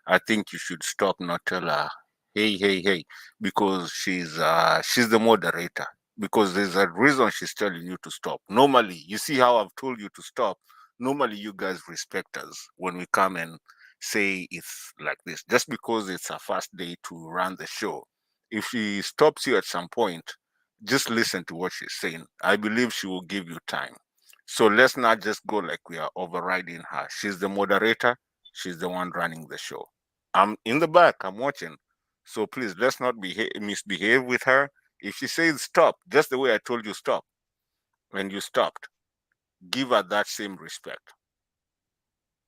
I think you should stop, not tell her, hey, because she's the moderator. Because there's a reason she's telling you to stop. Normally, you see how I've told you to stop. Normally, you guys respect us when we come and say it's like this. Just because it's her first day to run the show, if she stops you at some point, just listen to what she's saying. I believe she will give you time. So let's not just go like we are overriding her. She's the moderator. She's the one running the show. I'm in the back. I'm watching. So please, let's not misbehave with her. If she says stop, just the way I told you stop, when you stopped, give her that same respect.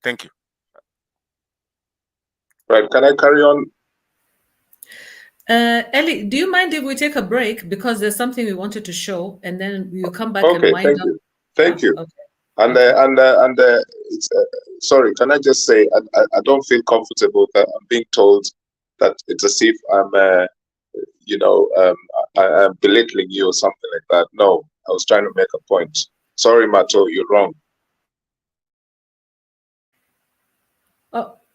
Thank you. Right. Can I carry on? Ellie, do you mind if we take a break, because there's something we wanted to show, and then we'll come back Okay, and wind thank up. you. Thank you. Okay. And it's, sorry, can I just say I don't feel comfortable that I'm being told that it's as if I'm I'm belittling you or something like that. No, I was trying to make a point. Sorry, Mato, you're wrong.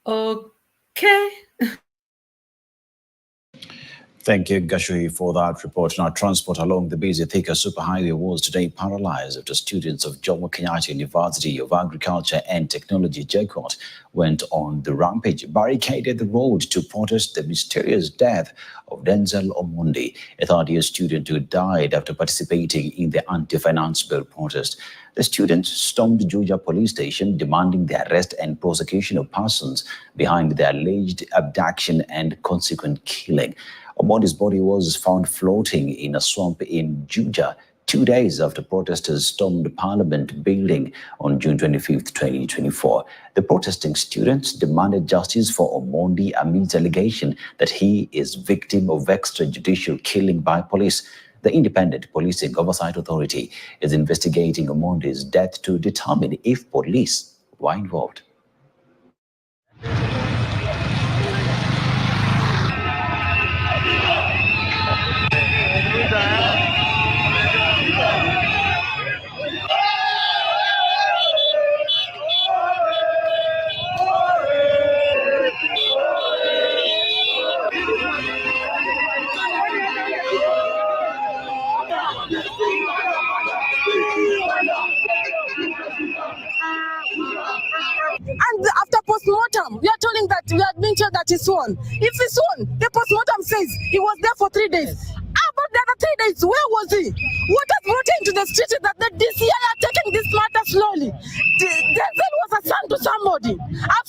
Okay. Thank you, Gashui, for that report. Now, transport along the busy Thika Superhighway was today paralyzed after students of Jomo Kenyatta University of Agriculture and Technology, JKUAT, went on the rampage, barricaded the road to protest the mysterious death of Denzel Omondi, a third-year student who died after participating in the anti-finance bill protest. The students stormed Juja police station, demanding the arrest and prosecution of persons behind the alleged abduction and consequent killing. Omondi's body was found floating in a swamp in Juja 2 days after protesters stormed Parliament building on June 25, 2024. The protesting students demanded justice for Omondi amidst allegation that he is victim of extrajudicial killing by police. The Independent Policing Oversight Authority is investigating Omondi's death to determine if police were involved. sham. We are telling that we are being told that he sworn. If he sworn, the postmortem says he was there for 3 days. About the other 3 days, where was he? What has brought him to the street is that the DCI are taking this matter slowly. Denzel was a son to somebody. A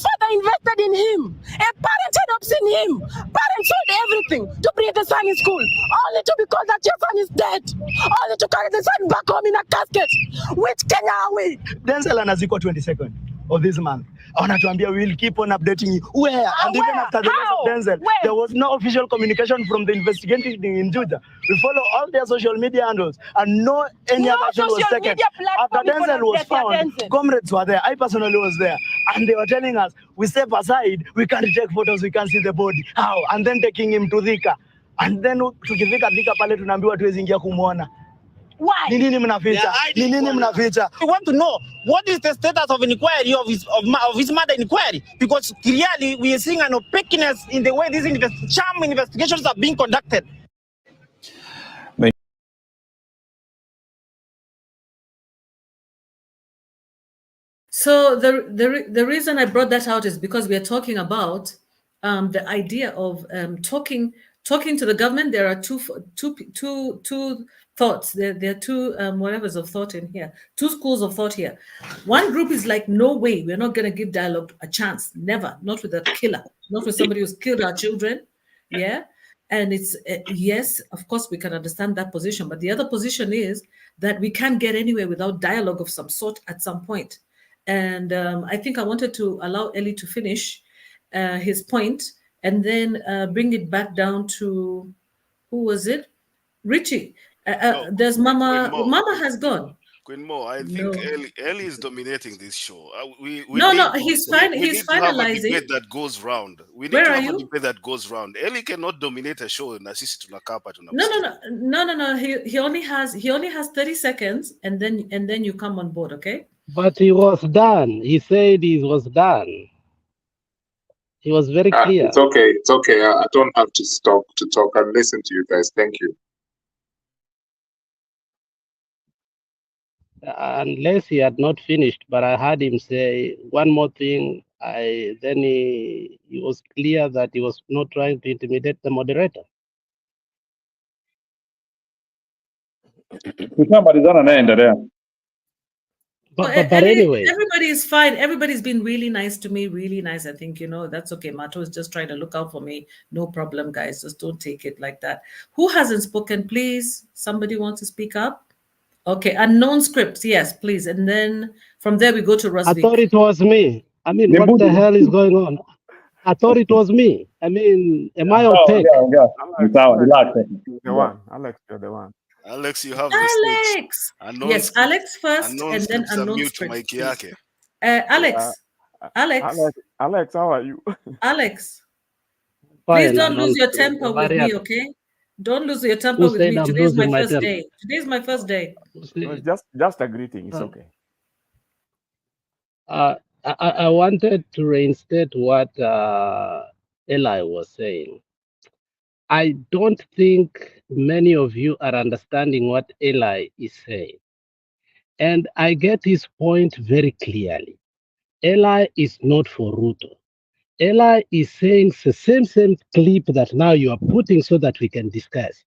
father invested in him. A parent had seen him. Parents sold everything to bring the son in school, only to because that your son is dead, only to carry the son back home in a casket. Which Kenya are we? Denzel anazikwa 22nd of this month. We will keep on updating you. Where? And even after the loss of Denzel, there was no official communication from the investigating in Juja. We follow all their social media handles, and any other action was taken. After Denzel was found, comrades were there. I personally was there, and they were telling us, we step aside, we can't take photos, we can't see the body. How? And then taking him to Thika. And then tukifika Thika pale tunaambiwa tuwezi ingia kumuona. Why? We want to know what is the status of inquiry of his mother inquiry, because clearly we are seeing an opaqueness in the way these sham investigations are being conducted. So the reason I brought that out is because we are talking about the idea of talking to the government. There are two thoughts. There are two whatevers of thought in here. Two schools of thought here. One group is like, no way, we're not going to give dialogue a chance. Never. Not with a killer. Not with somebody who's killed our children. Yeah. And it's yes, of course, we can understand that position. But the other position is that we can't get anywhere without dialogue of some sort at some point. And I think I wanted to allow Eli to finish his point and then bring it back down to, who was it? Richie. There's Mama. Mama has gone. Queen Mo, I think Eli is dominating this show. He's finalizing. We need to have a debate that goes round. We need to have a debate that goes round. Eli cannot dominate a show na sisi tunakaa hapa No. He only has 30 seconds, and then you come on board, okay? But he was done. He said he was done. He was very clear. It's okay. It's okay. I don't have to stop to talk. I'll listen to you guys. Thank you. Unless he had not finished, but I heard him say one more thing. Then he was clear that he was not trying to intimidate the moderator. But anyway, everybody is fine. Everybody's been really nice to me, really nice. I think, that's okay. Mato is just trying to look out for me. No problem, guys. Just don't take it like that. Who hasn't spoken, please? Somebody wants to speak up? Okay, unknown scripts. Yes, please. And then from there we go to Rusvik. I thought it was me. I mean, what the hell is going on? I thought it was me. I mean, am I on tape? Relax. The one. Alex, you're the one. Alex, you have Alex. Yes, Alex first, and then unknown scripts. Alex, how are you? Alex, please don't lose your temper with me, okay? Don't lose your temper with me. Today's my first day. Today's my first day. No, just a greeting. It's okay. I wanted to reinstate what Eli was saying. I don't think many of you are understanding what Eli is saying. And I get his point very clearly. Eli is not for Ruto. Eli is saying the same clip that now you are putting so that we can discuss.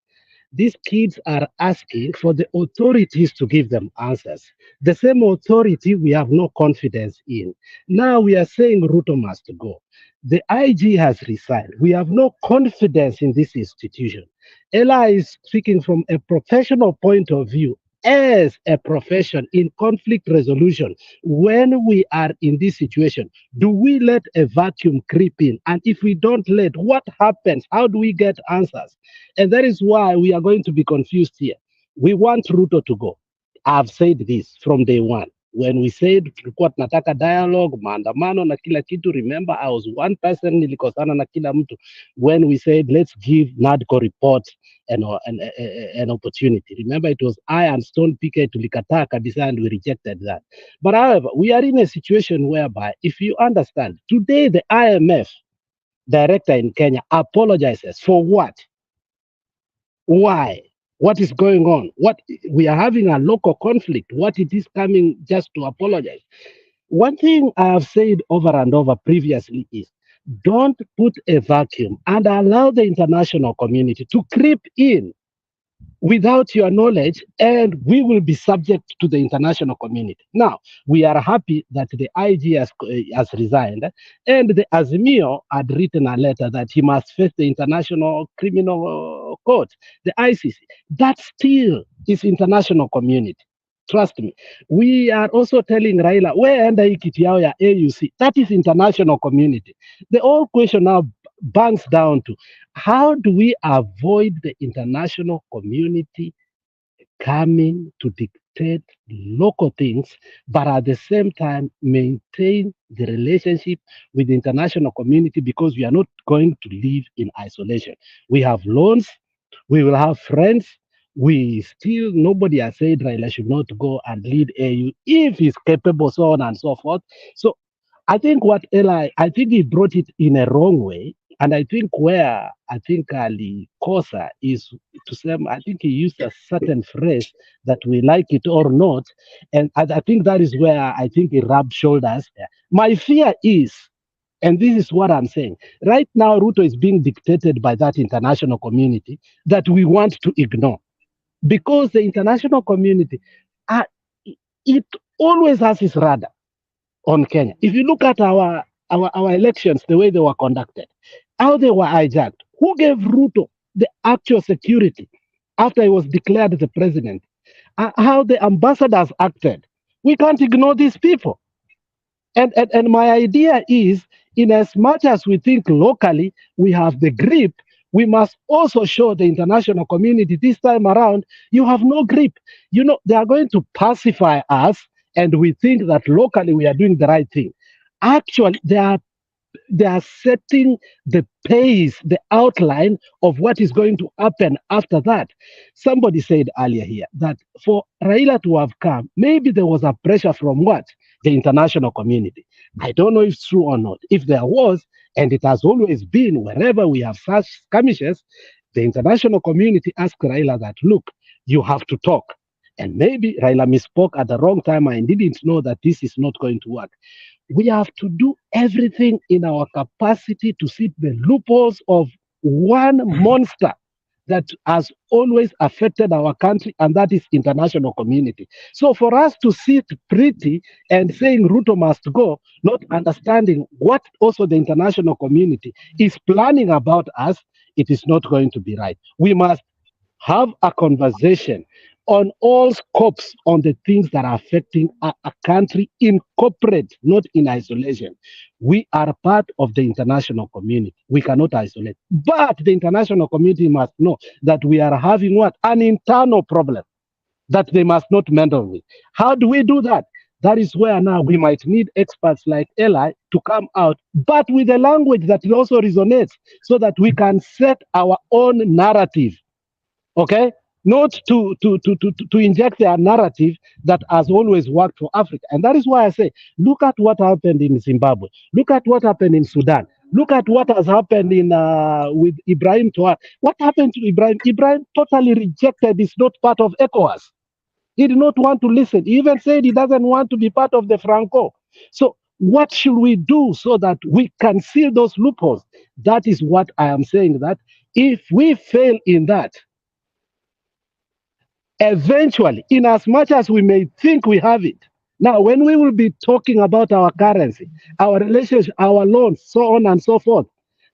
These kids are asking for the authorities to give them answers. The same authority we have no confidence in. Now we are saying Ruto must go. The IG has resigned. We have no confidence in this institution. Eli is speaking from a professional point of view. As a profession in conflict resolution, when we are in this situation, do we let a vacuum creep in? And if we don't let, what happens? How do we get answers? And that is why we are going to be confused here. We want Ruto to go. I've said this from day one. When we said tulikuwa tunataka dialogue, maandamano na kila kitu, remember I was one person nilikosana na kila mtu when we said let's give NADCO report an opportunity. Remember it was I and Stone PK tulikataa kabisa and we rejected that. But however, we are in a situation whereby if you understand, today the IMF director in Kenya apologizes for what? Why? What is going on? What we are having a local conflict. What it is coming just to apologize. One thing I have said over and over previously is don't put a vacuum and allow the international community to creep in without your knowledge, and we will be subject to the international community. Now, we are happy that the IG has resigned, and the Azimio had written a letter that he must face the International Criminal Court, the ICC. That still is international community. Trust me. We are also telling Raila, where under ya AUC, that is international community. The whole question now banks down to how do we avoid the international community coming to dictate local things, but at the same time maintain the relationship with the international community, because we are not going to live in isolation. We have loans, we will have friends. We still, nobody has said Raila should not go and lead AU if he's capable, so on and so forth. So I think what Eli, I think he brought it in a wrong way. And I think where I think Ali Kosa is to say, I think he used a certain phrase that we like it or not. And I think that is where I think he rubbed shoulders. My fear is, and this is what I'm saying, right now Ruto is being dictated by that international community that we want to ignore. Because the international community, it always has its radar on Kenya. If you look at our elections, the way they were conducted, how they were hijacked, who gave Ruto the actual security after he was declared the president, how the ambassadors acted. We can't ignore these people. And my idea is, in as much as we think locally we have the grip, we must also show the international community this time around, you have no grip. You know, they are going to pacify us, and we think that locally we are doing the right thing. Actually, they are setting the pace, the outline of what is going to happen after that. Somebody said earlier here that for Raila to have come, maybe there was a pressure from what? The international community. I don't know if it's true or not. If there was, and it has always been, wherever we have such skirmishes, the international community asked Raila that, look, you have to talk. And maybe Raila misspoke at the wrong time and didn't know that this is not going to work. We have to do everything in our capacity to see the loopholes of one monster that has always affected our country, and that is international community. So for us to sit pretty and saying Ruto must go, not understanding what also the international community is planning about us, it is not going to be right. We must have a conversation on all scopes on the things that are affecting a country in corporate, not in isolation. We are part of the international community. We cannot isolate. But the international community must know that we are having what? An internal problem that they must not meddle with. How do we do that? That is where now we might need experts like Eli to come out, but with a language that also resonates, so that we can set our own narrative. Okay? Not to inject their narrative that has always worked for Africa. And that is why I say, look at what happened in Zimbabwe. Look at what happened in Sudan. Look at what has happened in with Ibrahim Traoré. What happened to Ibrahim? Ibrahim totally rejected, is not part of ECOWAS. He did not want to listen. He even said he doesn't want to be part of the Franco. So what should we do so that we can seal those loopholes? That is what I am saying, that if we fail in that, eventually, in as much as we may think we have it, now when we will be talking about our currency, our relationship, our loans, so on and so forth,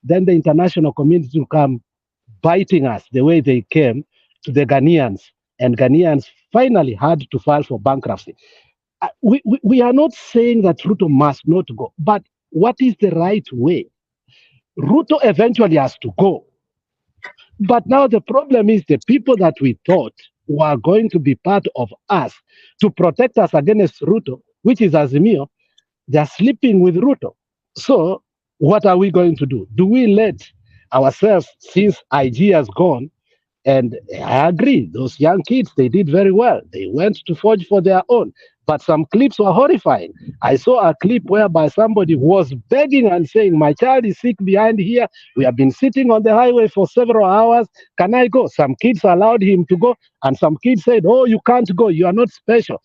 then the international community will come biting us the way they came to the Ghanaians, and Ghanaians finally had to file for bankruptcy. We are not saying that Ruto must not go, but what is the right way? Ruto eventually has to go. But now the problem is the people that we thought were going to be part of us to protect us against Ruto, which is Azimio, they are sleeping with Ruto. So what are we going to do? Do we let ourselves, since IG has gone, and I agree, those young kids, they did very well. They went to forge for their own. But some clips were horrifying. I saw a clip whereby somebody was begging and saying, my child is sick behind here. We have been sitting on the highway for several hours. Can I go? Some kids allowed him to go. And some kids said, oh, you can't go. You are not special.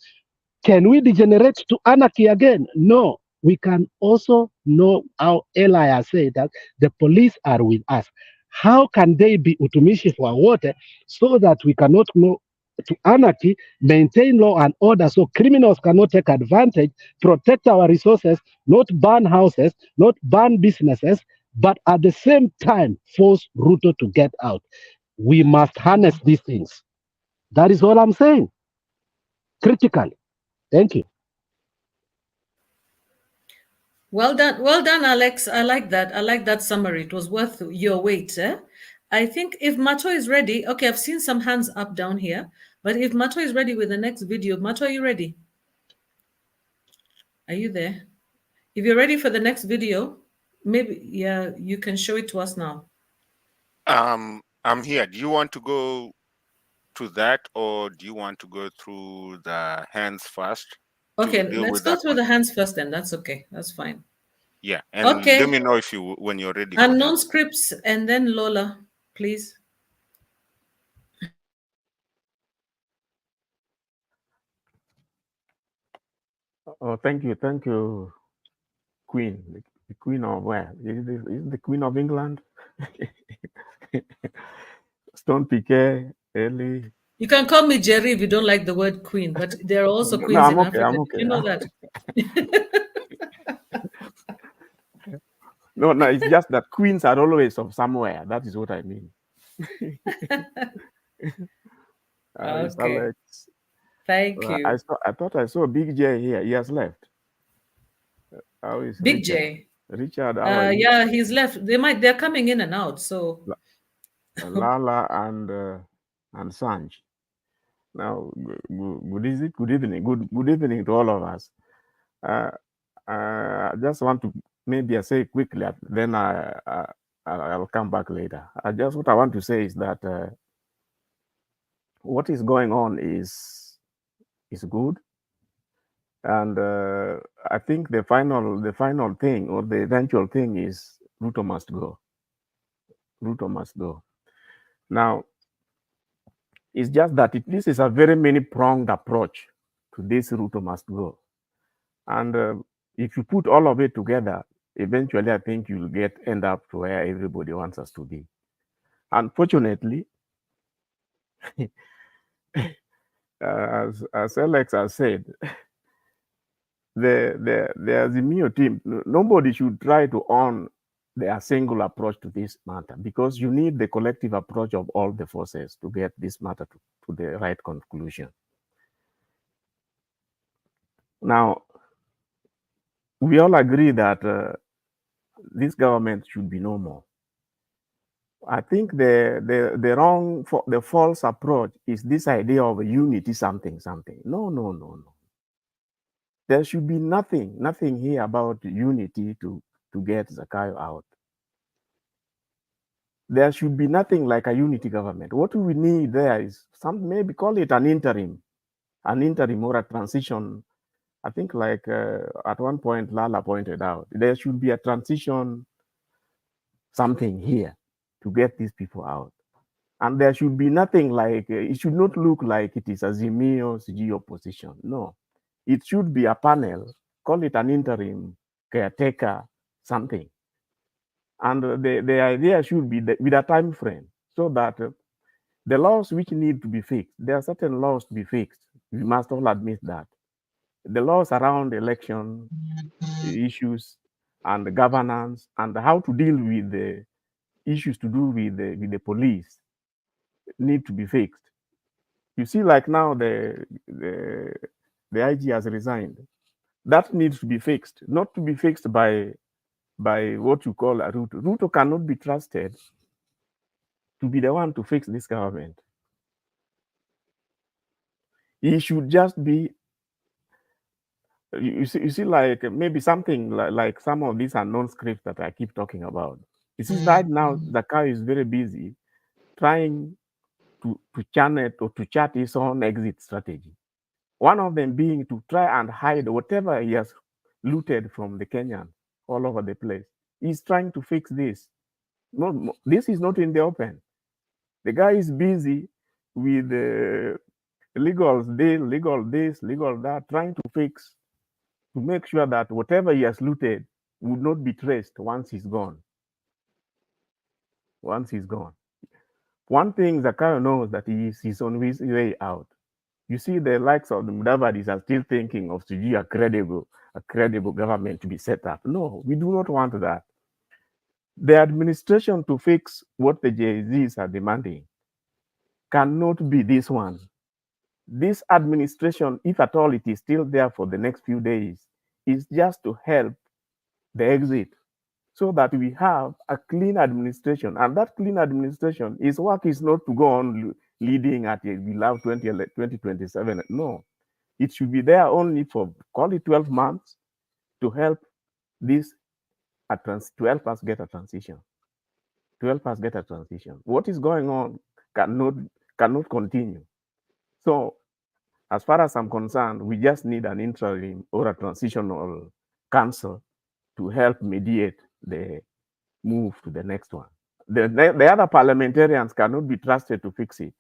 Can we degenerate to anarchy again? No. We can also know how Eli has said that the police are with us. How can they be utumishi for water so that we cannot go to anarchy, maintain law and order so criminals cannot take advantage, protect our resources, not burn houses, not burn businesses, but at the same time force Ruto to get out? We must harness these things. That is all I'm saying. Critically. Thank you. Well done, Alex. I like that. I like that summary. It was worth your wait. I think if Mato is ready, okay, I've seen some hands up down here, but if Mato is ready with the next video, Mato, are you ready? Are you there? If you're ready for the next video, maybe, yeah, you can show it to us now. I'm here. Do you want to go to that, or do you want to go through the hands first? Okay, let's go through the hands first then. That's okay. That's fine. Yeah, and okay. let me know if when you're ready. Unknown scripts, and then Lola, please. Oh, thank you, Queen. The Queen of where? Is the Queen of England? Stone Piquet, Ellie. You can call me Jerry if you don't like the word queen, but there are also queens I'm in okay, Africa. I'm okay. Did you know that? No, it's just that queens are always of somewhere. That is what I mean. Okay. Alex. Thank you. I thought I saw Big J here. He has left. How is Big Richard? J? Richard, how are you? Yeah, he's left. They're coming in and out. So Lala and Sanj. Now, good evening. Good evening to all of us. I just want to maybe say quickly, then I'll come back later. What I want to say is that what is going on is good, and I think the final thing or the eventual thing is Ruto must go. Ruto must go. Now, it's just that this is a very many-pronged approach to this Ruto must go, and if you put all of it together, eventually I think you'll end up to where everybody wants us to be. Unfortunately, as Alex has said, the Azimio team, nobody should try to own their single approach to this matter, because you need the collective approach of all the forces to get this matter to the right conclusion. Now, we all agree that this government should be no more. I think the false approach is this idea of a unity something. No. There should be nothing here about unity to get Zakayo out. There should be nothing like a unity government. What we need there is maybe call it an interim or a transition. I think like at one point Lala pointed out, there should be a transition something here to get these people out. And there should be nothing like, it should not look like it is Azimio's opposition. No, it should be a panel, call it an interim caretaker, something. And the idea should be with a time frame, so that the laws which need to be fixed, there are certain laws to be fixed. We must all admit that. The laws around election issues and the governance and how to deal with the issues to do with the police need to be fixed. You see, like now the IG has resigned. That needs to be fixed, not to be fixed by what you call a Ruto. Ruto cannot be trusted to be the one to fix this government. He should just be, you see, like maybe something like some of these unknown scripts that I keep talking about. You see, right now, Zakayo is very busy trying to channel or to chart his own exit strategy. One of them being to try and hide whatever he has looted from the Kenyan all over the place. He's trying to fix this. No, this is not in the open. The guy is busy with legal this, legal that, trying to fix, to make sure that whatever he has looted would not be traced once he's gone. Once he's gone. One thing Zakayo knows that he's on his way out. You see, the likes of the Mudavadis are still thinking of a credible government to be set up. No, we do not want that. The administration to fix what the JZs are demanding cannot be this one. This administration, if at all it is still there for the next few days, is just to help the exit so that we have a clean administration. And that clean administration, his work is not to go on leading at we love 2027. No, it should be there only for, call it 12 months to help this, to help us get a transition. To help us get a transition. What is going on cannot continue. So as far as I'm concerned, we just need an interim or a transitional council to help mediate the move to the next one. The other parliamentarians cannot be trusted to fix it.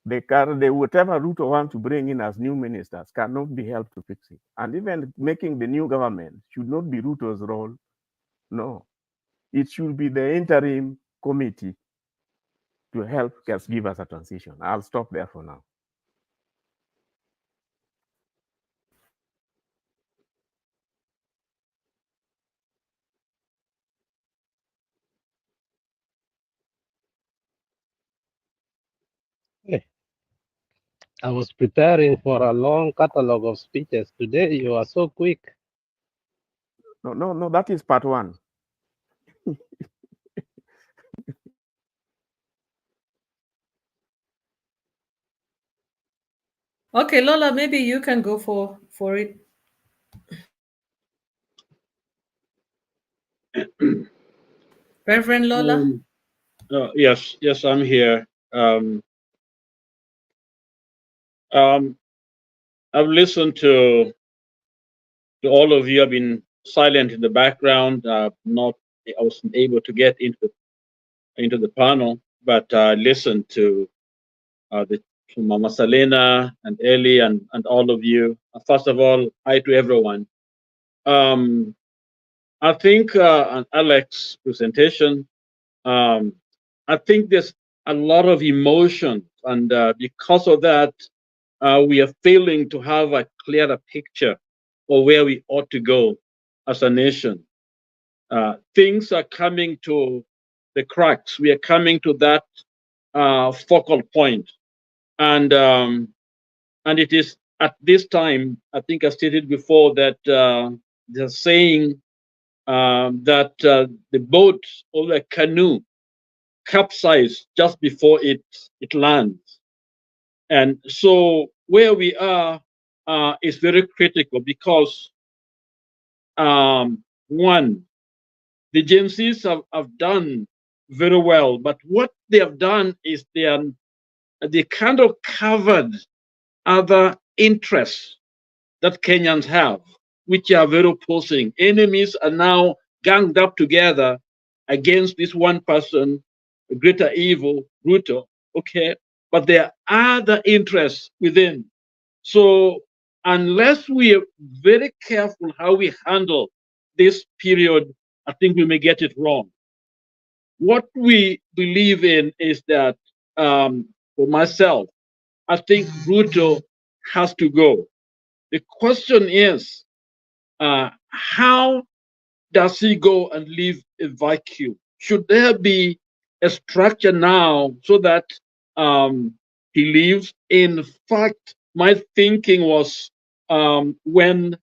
Whatever Ruto wants to bring in as new ministers cannot be helped to fix it. And even making the new government should not be Ruto's role. No, it should be the interim committee to help us give us a transition. I'll stop there for now. Hey, I was preparing for a long catalog of speeches. Today you are so quick. No, that is part one. Okay, Lola, maybe you can go for it. Reverend Lola? Yes, I'm here. I've listened to all of you. I've been silent in the background. I wasn't able to get into the panel, but I listened to Mama Selena and Eli and all of you. First of all, hi to everyone. I think on Alex's presentation, I think there's a lot of emotion, and because of that, we are failing to have a clearer picture of where we ought to go as a nation. Things are coming to the cracks. We are coming to that focal point, and it is at this time, I think I stated before, that they're saying that the boat or the canoe capsized just before it lands. And so where we are is very critical because one, the Gen Zs have done very well, but what they have done is they kind of covered other interests that Kenyans have, which are very opposing. Enemies are now ganged up together against this one person, a greater evil, Ruto, okay? But there are other interests within. So unless we are very careful how we handle this period, I think we may get it wrong. What we believe in is that, for myself, I think Ruto has to go. The question is, how does he go and leave a vacuum? Should there be a structure now so that he leaves? In fact, my thinking was when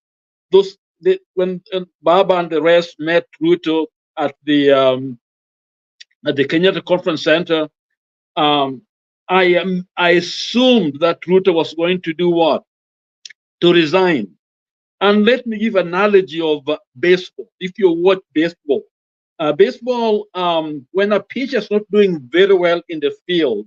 Baba and the rest met Ruto at the Kenyatta Conference Center, I assumed that Ruto was going to do what? To resign. And let me give an analogy of baseball. If you watch baseball, when a pitcher is not doing very well in the field,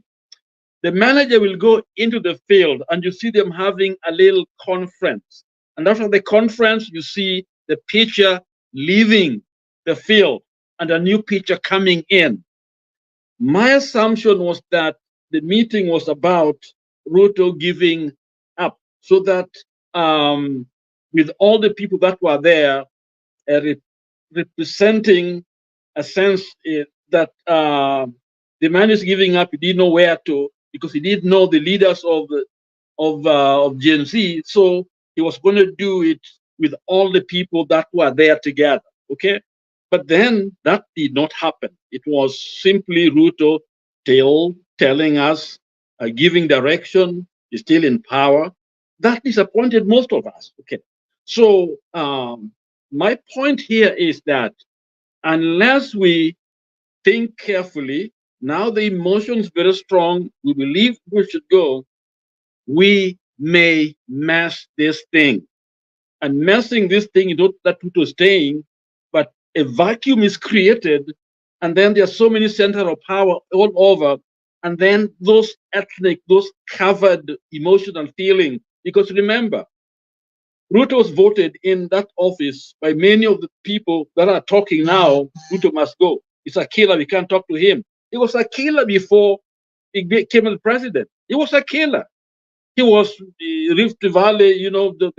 the manager will go into the field and you see them having a little conference. And after the conference, you see the pitcher leaving the field and a new pitcher coming in. My assumption was that the meeting was about Ruto giving up, so that with all the people that were there representing a sense that the man is giving up, he didn't know where to, because he didn't know the leaders of Gen Z, so he was going to do it with all the people that were there together. Okay, but then that did not happen. It was simply Ruto telling us, giving direction, is still in power. That disappointed most of us. Okay, so my point here is that unless we think carefully, now the emotion is very strong, we believe we should go, we may mess this thing. And messing this thing is not that Ruto staying, but a vacuum is created, and then there are so many centers of power all over, and then those ethnic, those covered emotional feeling. Because remember, Ruto was voted in that office by many of the people that are talking now. Ruto must go. He's a killer. We can't talk to him. He was a killer before he became the president. He was a killer. He was the Rift Valley, you know, the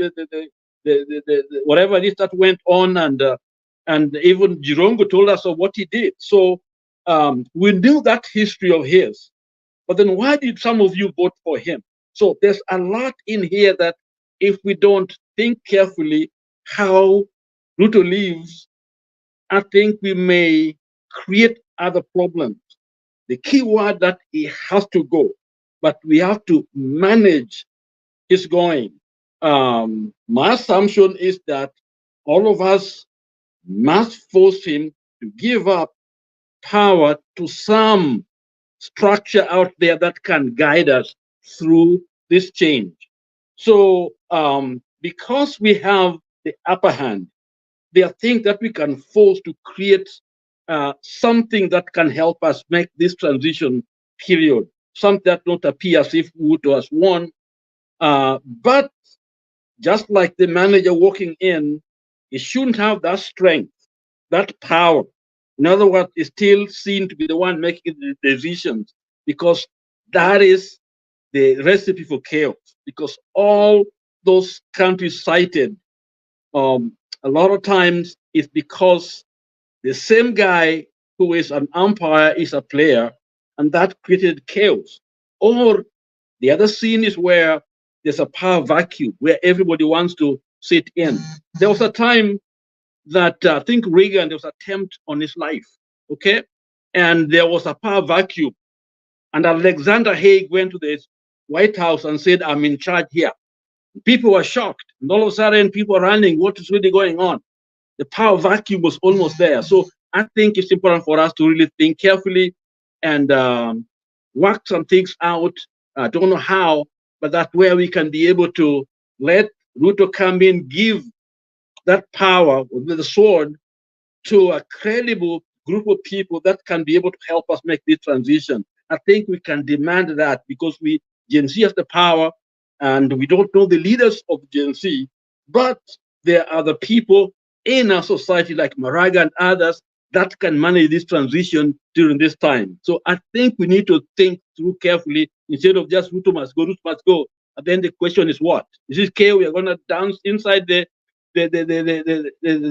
whatever it is that went on, and even Jirongo told us of what he did. So we knew that history of his. But then why did some of you vote for him? So there's a lot in here that if we don't think carefully how Ruto lives, I think we may create other problems. The key word that he has to go, but we have to manage his going. My assumption is that all of us must force him to give up power to some structure out there that can guide us through this change. So because we have the upper hand, there are things that we can force to create something that can help us make this transition period, something that not appear as if Ruto has won. But just like the manager walking in, he shouldn't have that strength, that power. In other words, is still seen to be the one making the decisions, because that is the recipe for chaos. Because all those countries cited, a lot of times it's because the same guy who is an umpire is a player, and that created chaos. Or the other scene is where there's a power vacuum where everybody wants to sit in. There was a time that I think Reagan, there was an attempt on his life, okay? And there was a power vacuum. And Alexander Haig went to the White House and said, I'm in charge here. People were shocked. And all of a sudden, people are running. What is really going on? The power vacuum was almost there. So I think it's important for us to really think carefully and work some things out. I don't know how, but that's where we can be able to let Ruto come in, give that power with the sword to a credible group of people that can be able to help us make this transition. I think we can demand that, because Gen Z has the power, and we don't know the leaders of Gen Z, but there are the people in our society like Maraga and others that can manage this transition during this time. So I think we need to think through carefully instead of just Ruto must go, Ruto must go. And then the question is what? Is this okay? We are going to dance inside the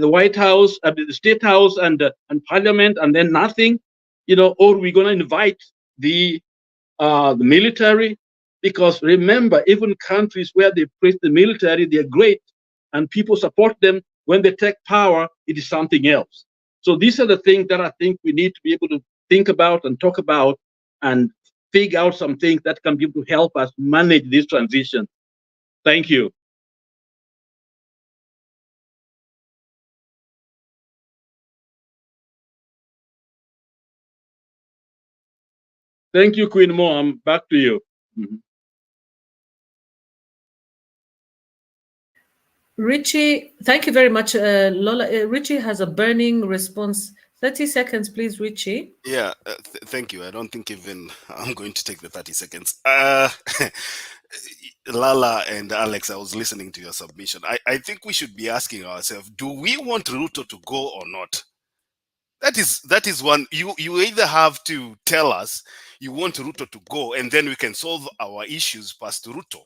White House, the State House, and Parliament, and then nothing, you know, or we're going to invite the military, because remember, even countries where they praise the military, they're great, and people support them. When they take power, it is something else. So these are the things that I think we need to be able to think about and talk about and figure out some things that can be able to help us manage this transition. Thank you. Thank you, Queen Mo. I'm back to you. Mm-hmm. Richie, thank you very much, Lola. Richie has a burning response. 30 seconds, please, Richie. Yeah, thank you. I don't think even I'm going to take the 30 seconds. Lala and Alex, I was listening to your submission. I think we should be asking ourselves, do we want Ruto to go or not? That is one. You either have to tell us you want Ruto to go and then we can solve our issues past Ruto,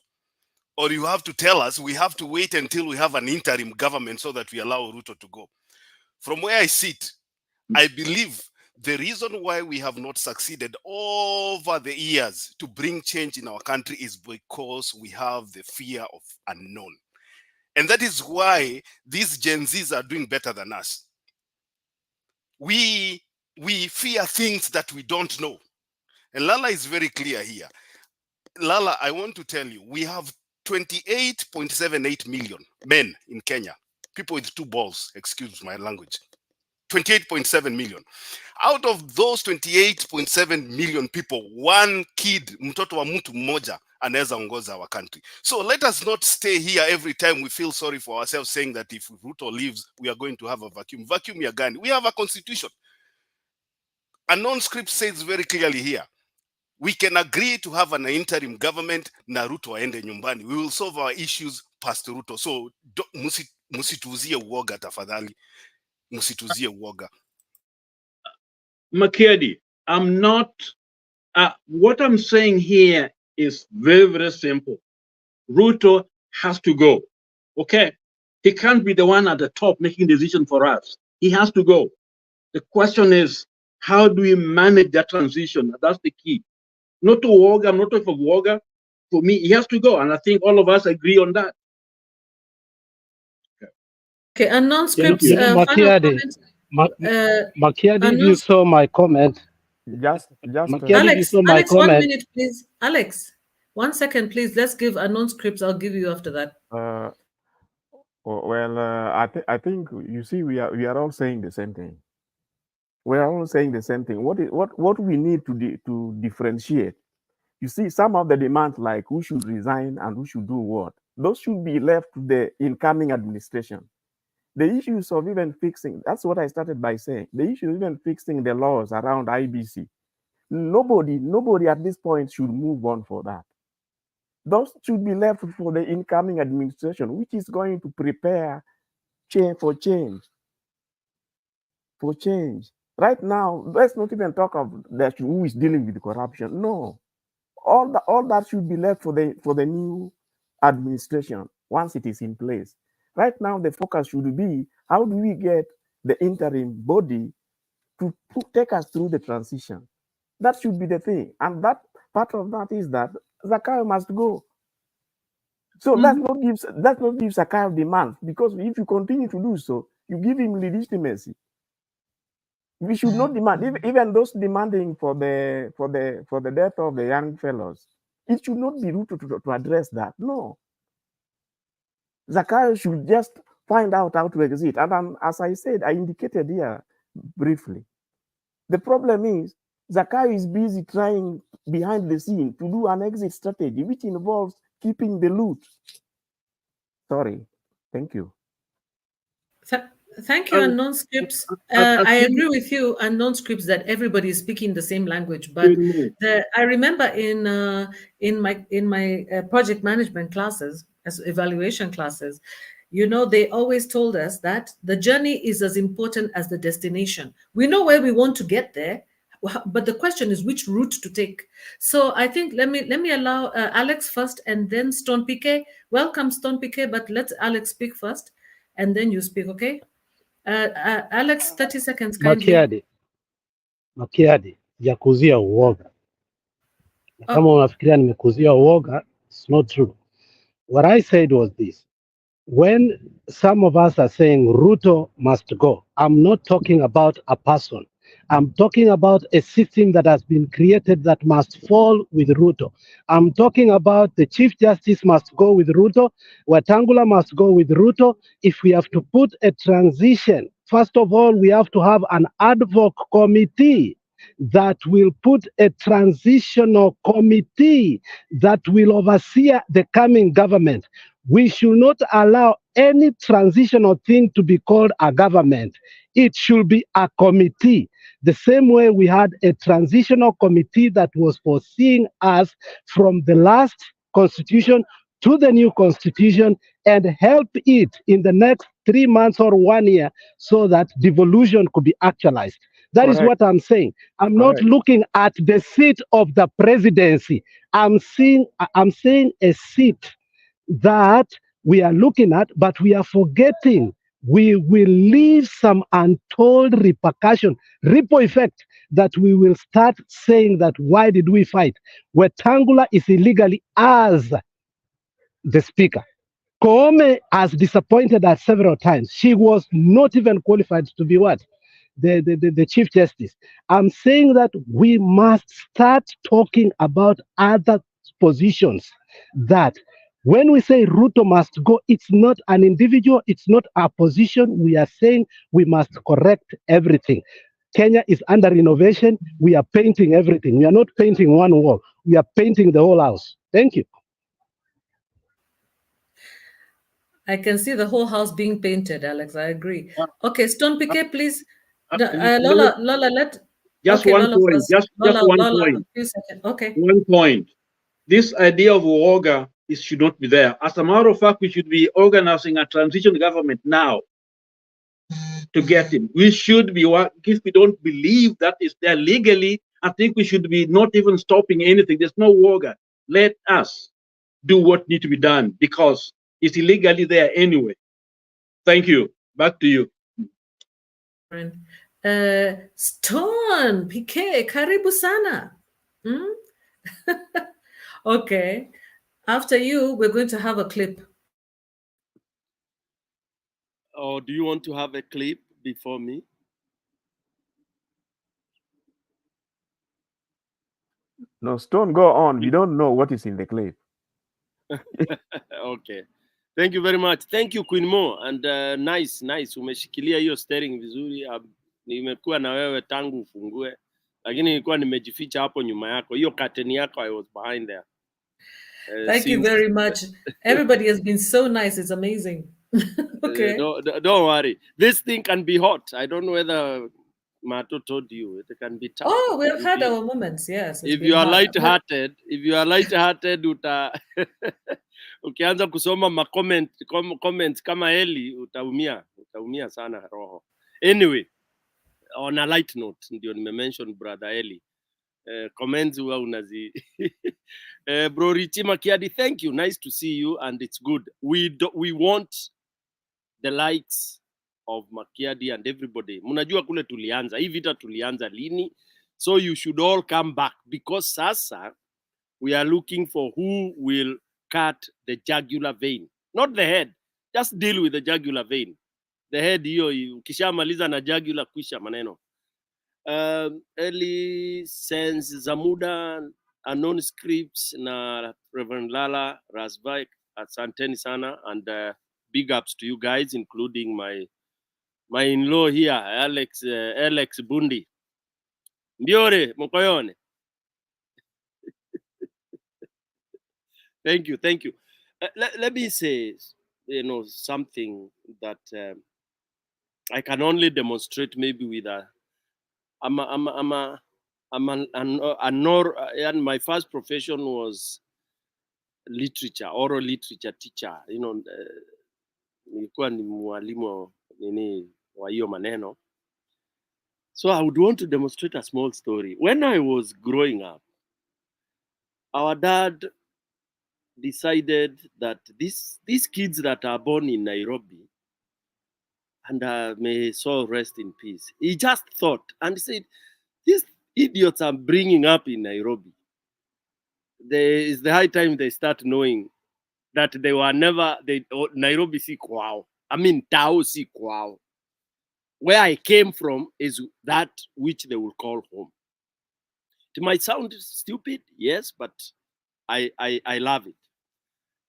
or you have to tell us we have to wait until we have an interim government so that we allow Ruto to go. From where I sit, I believe the reason why we have not succeeded over the years to bring change in our country is because we have the fear of unknown. And that is why these Gen Zs are doing better than us. We fear things that we don't know. And Lala is very clear here. Lala, I want to tell you, we have 28.78 million men in Kenya. People with two balls, excuse my language. 28.7 million. Out of those 28.7 million people, one kid, mtoto wa mtu mmoja, anaweza ongoza our country. So let us not stay here every time we feel sorry for ourselves saying that if Ruto leaves, we are going to have a vacuum. Vacuum ya gani? We have a constitution. A non-script says very clearly here, we can agree to have an interim government na Ruto aende nyumbani. We will solve our issues past Ruto. So musituzie uoga tafadhali. Musituzie uoga. Makedi, I'm not, what I'm saying here is very, very simple. Ruto has to go, okay? He can't be the one at the top making decision for us. He has to go. The question is, how do we manage that transition? That's the key. Not to Woga, I'm not talking for Woga. For me, he has to go, and I think all of us agree on that. Okay, and non-scripts, Makiadi, Makiadi, if you saw my comment. Makiadi, if you saw my comment. 1 minute, please. Alex, 1 second, please. Let's give a non-scripts. I'll give you after that. I think you see we are all saying the same thing. We are all saying the same thing. What we need to differentiate. You see, some of the demands like who should resign and who should do what, those should be left to the incoming administration. The issues of even fixing, that's what I started by saying, the issue of even fixing the laws around IBC. Nobody at this point should move on for that. Those should be left for the incoming administration, which is going to prepare for change. Right now, let's not even talk of that who is dealing with corruption. No. All that should be left for the new administration once it is in place. Right now, the focus should be how do we get the interim body to take us through the transition. That should be the thing, and that part of that is that Zakayo must go. So let's not give Zakayo demands, because if you continue to do so, you give him legitimacy. We should not demand, even those demanding for the death of the young fellows. It should not be Ruto to address that. No. Zakayo should just find out how to exit. And as I said, I indicated here briefly. The problem is Zakayo is busy trying behind the scene to do an exit strategy, which involves keeping the loot. Sorry. Thank you. Thank you, and non-scripts. I agree with you, and non-scripts, that everybody is speaking the same language. But I remember in my project management classes, as evaluation classes, you know, they always told us that the journey is as important as the destination. We know where we want to get there, but the question is which route to take. So I think let me allow Alex first, and then Stone PK. Welcome, Stone PK, but let Alex speak first, and then you speak, okay? Alex, 30 seconds, kindly. Makiadi, yakuzia uoga. Kama unafikiria nimekuzia uoga, it's not true. What I said was this. When some of us are saying Ruto must go, I'm not talking about a person. I'm talking about a system that has been created that must fall with Ruto. I'm talking about the Chief Justice must go with Ruto, Wetangula must go with Ruto. If we have to put a transition, first of all, we have to have an ad hoc committee that will put a transitional committee that will oversee the coming government. We should not allow any transitional thing to be called a government. It should be a committee. The same way we had a transitional committee that was foreseeing us from the last constitution to the new constitution and help it in the next 3 months or 1 year so that devolution could be actualized. That is Correct. what I'm saying. I'm not Correct. looking at the seat of the presidency. I'm saying a seat that we are looking at, but we are forgetting. We will leave some untold repercussion, ripple effect, that we will start saying that why did we fight? Wetangula is illegally as the speaker. Koome has disappointed us several times. She was not even qualified to be what? The Chief Justice. I'm saying that we must start talking about other positions that when we say Ruto must go, it's not an individual, it's not a position. We are saying we must correct everything. Kenya is under renovation. We are painting everything. We are not painting one wall. We are painting the whole house. Thank you. I can see the whole house being painted, Alex. I agree. Okay, Stone Piquet, please. Lola, let. Just Okay, one Lola point. first. Just one Lola, point. a few seconds. Okay. One point. This idea of Woga should not be there. As a matter of fact, we should be organizing a transition government now to get him. We should be, if we don't believe that is there legally, I think we should be not even stopping anything. There's no Woga. Let us do what needs to be done because it's illegally there anyway. Thank you. Back to you. Stone Piquet, karibu sana. Okay. After you, we're going to have a clip. Or do you want to have a clip before me? No, Stone, go on. We don't know what is in the clip. Okay. Thank you very much. Thank you, Queen Mo. And nice. Umeshikilia hiyo steering vizuri. Nimekuwa na wewe tangu ufungue. Lakini nilikuwa nimejificha hapo nyuma yako. Hiyo curtain yako, I was behind there. Thank you very much. Everybody has been so nice. It's amazing. Okay. Don't worry. This thing can be hot. I don't know whether Mato told you. It can be tough. Oh, we've had our moments. Yes. If you are light-hearted, ukianza kusoma comments kama Eli, utaumia sana roho. Anyway, on a light note, ndio nimemention brother Eli. Comments huwa unazi Bro Richi Makiadi, thank you. Nice to see you and it's good. We want the likes of Makiadi and everybody. Munajua kule tulianza. Hii vita tulianza lini? So you should all come back because sasa we are looking for who will cut the jugular vein. Not the head. Just deal with the jugular vein. The head hiyo ukishamaliza na jugular kwisha maneno. Early sense za muda, unknown scripts na Reverend Lala Rasvik, asanteni sana and big ups to you guys, including my in-law here, Alex Bundi. Ndiore Mokoyone. Thank you. Let me say, something that I can only demonstrate maybe with and my first profession was literature, oral literature teacher. Nilikuwa ni mwalimu wa hiyo maneno. So I would want to demonstrate a small story. When I was growing up, our dad decided that these kids that are born in Nairobi, and may soul rest in peace, he just thought and said, these idiots are bringing up in Nairobi. It's the high time they start knowing that they were never, Nairobi si kwao. I mean, Tao si kwao. Where I came from is that which they will call home. It might sound stupid, yes, but I love it.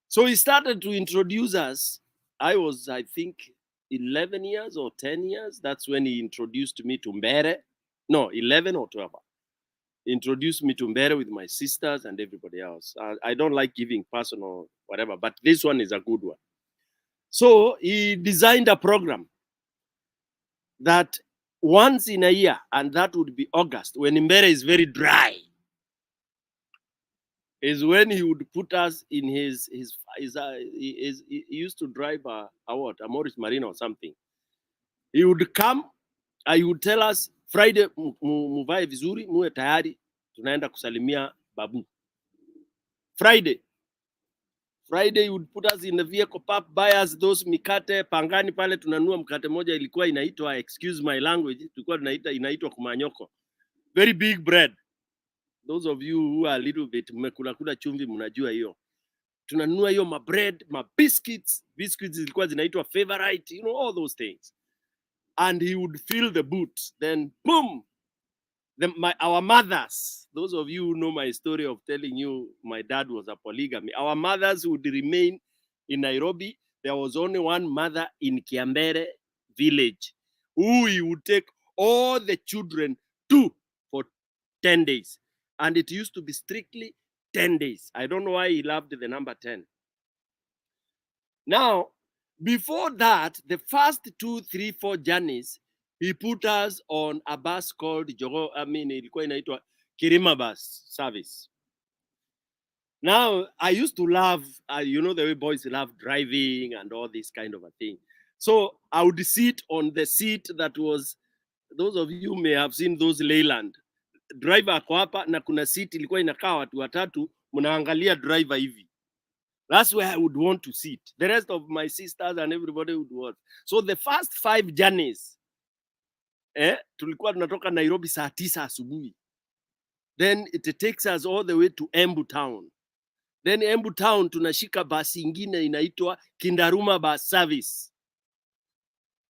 So he started to introduce us. I was, I think, 11 years or 10 years. That's when he introduced me to Mbere. No, 11 or 12. Introduced me to Mbere with my sisters and everybody else. I don't like giving personal whatever, but this one is a good one. So he designed a program that once in a year, and that would be August, when Mbere is very dry, is when he would put us in his he used to drive a Morris Marina or something. He would come, he would tell us Friday, muvae vizuri, muwe tayari, tunaenda kusalimia babu. Friday he would put us in the vehicle, pap, buy us those mikate, pangani pale tunanua mkate moja ilikuwa inaitwa, excuse my language, tulikuwa inaitwa kumanyoko. Very big bread. Those of you who are a little bit mmekula chumvi mnajua hiyo. Tunanunua hiyo ma bread, ma biscuits zilikuwa zinaitwa favorite, you know, all those things. And he would fill the boot. Then boom, our mothers, those of you who know my story of telling you my dad was a polygamy, our mothers would remain in Nairobi. There was only one mother in Kiambere village who he would take all the children to for 10 days. And it used to be strictly 10 days. I don't know why he loved the number 10. Now, before that, the first 2, 3, 4 journeys, he put us on a bus called ilikuwa inaitwa Kirima bus service. Now, I used to love, you know, the way boys love driving and all this kind of a thing. So I would sit on the seat that was, those of you may have seen those Leyland. Driver ako hapa na kuna seat ilikuwa inakaa watu watatu, mnaangalia driver hivi. That's where I would want to sit. The rest of my sisters and everybody would want. So the first 5 journeys, tulikuwa tunatoka Nairobi saa 9 asubuhi. Then it takes us all the way to Embu town. Then Embu town tunashika basi ingine inaitwa Kindaruma bus service.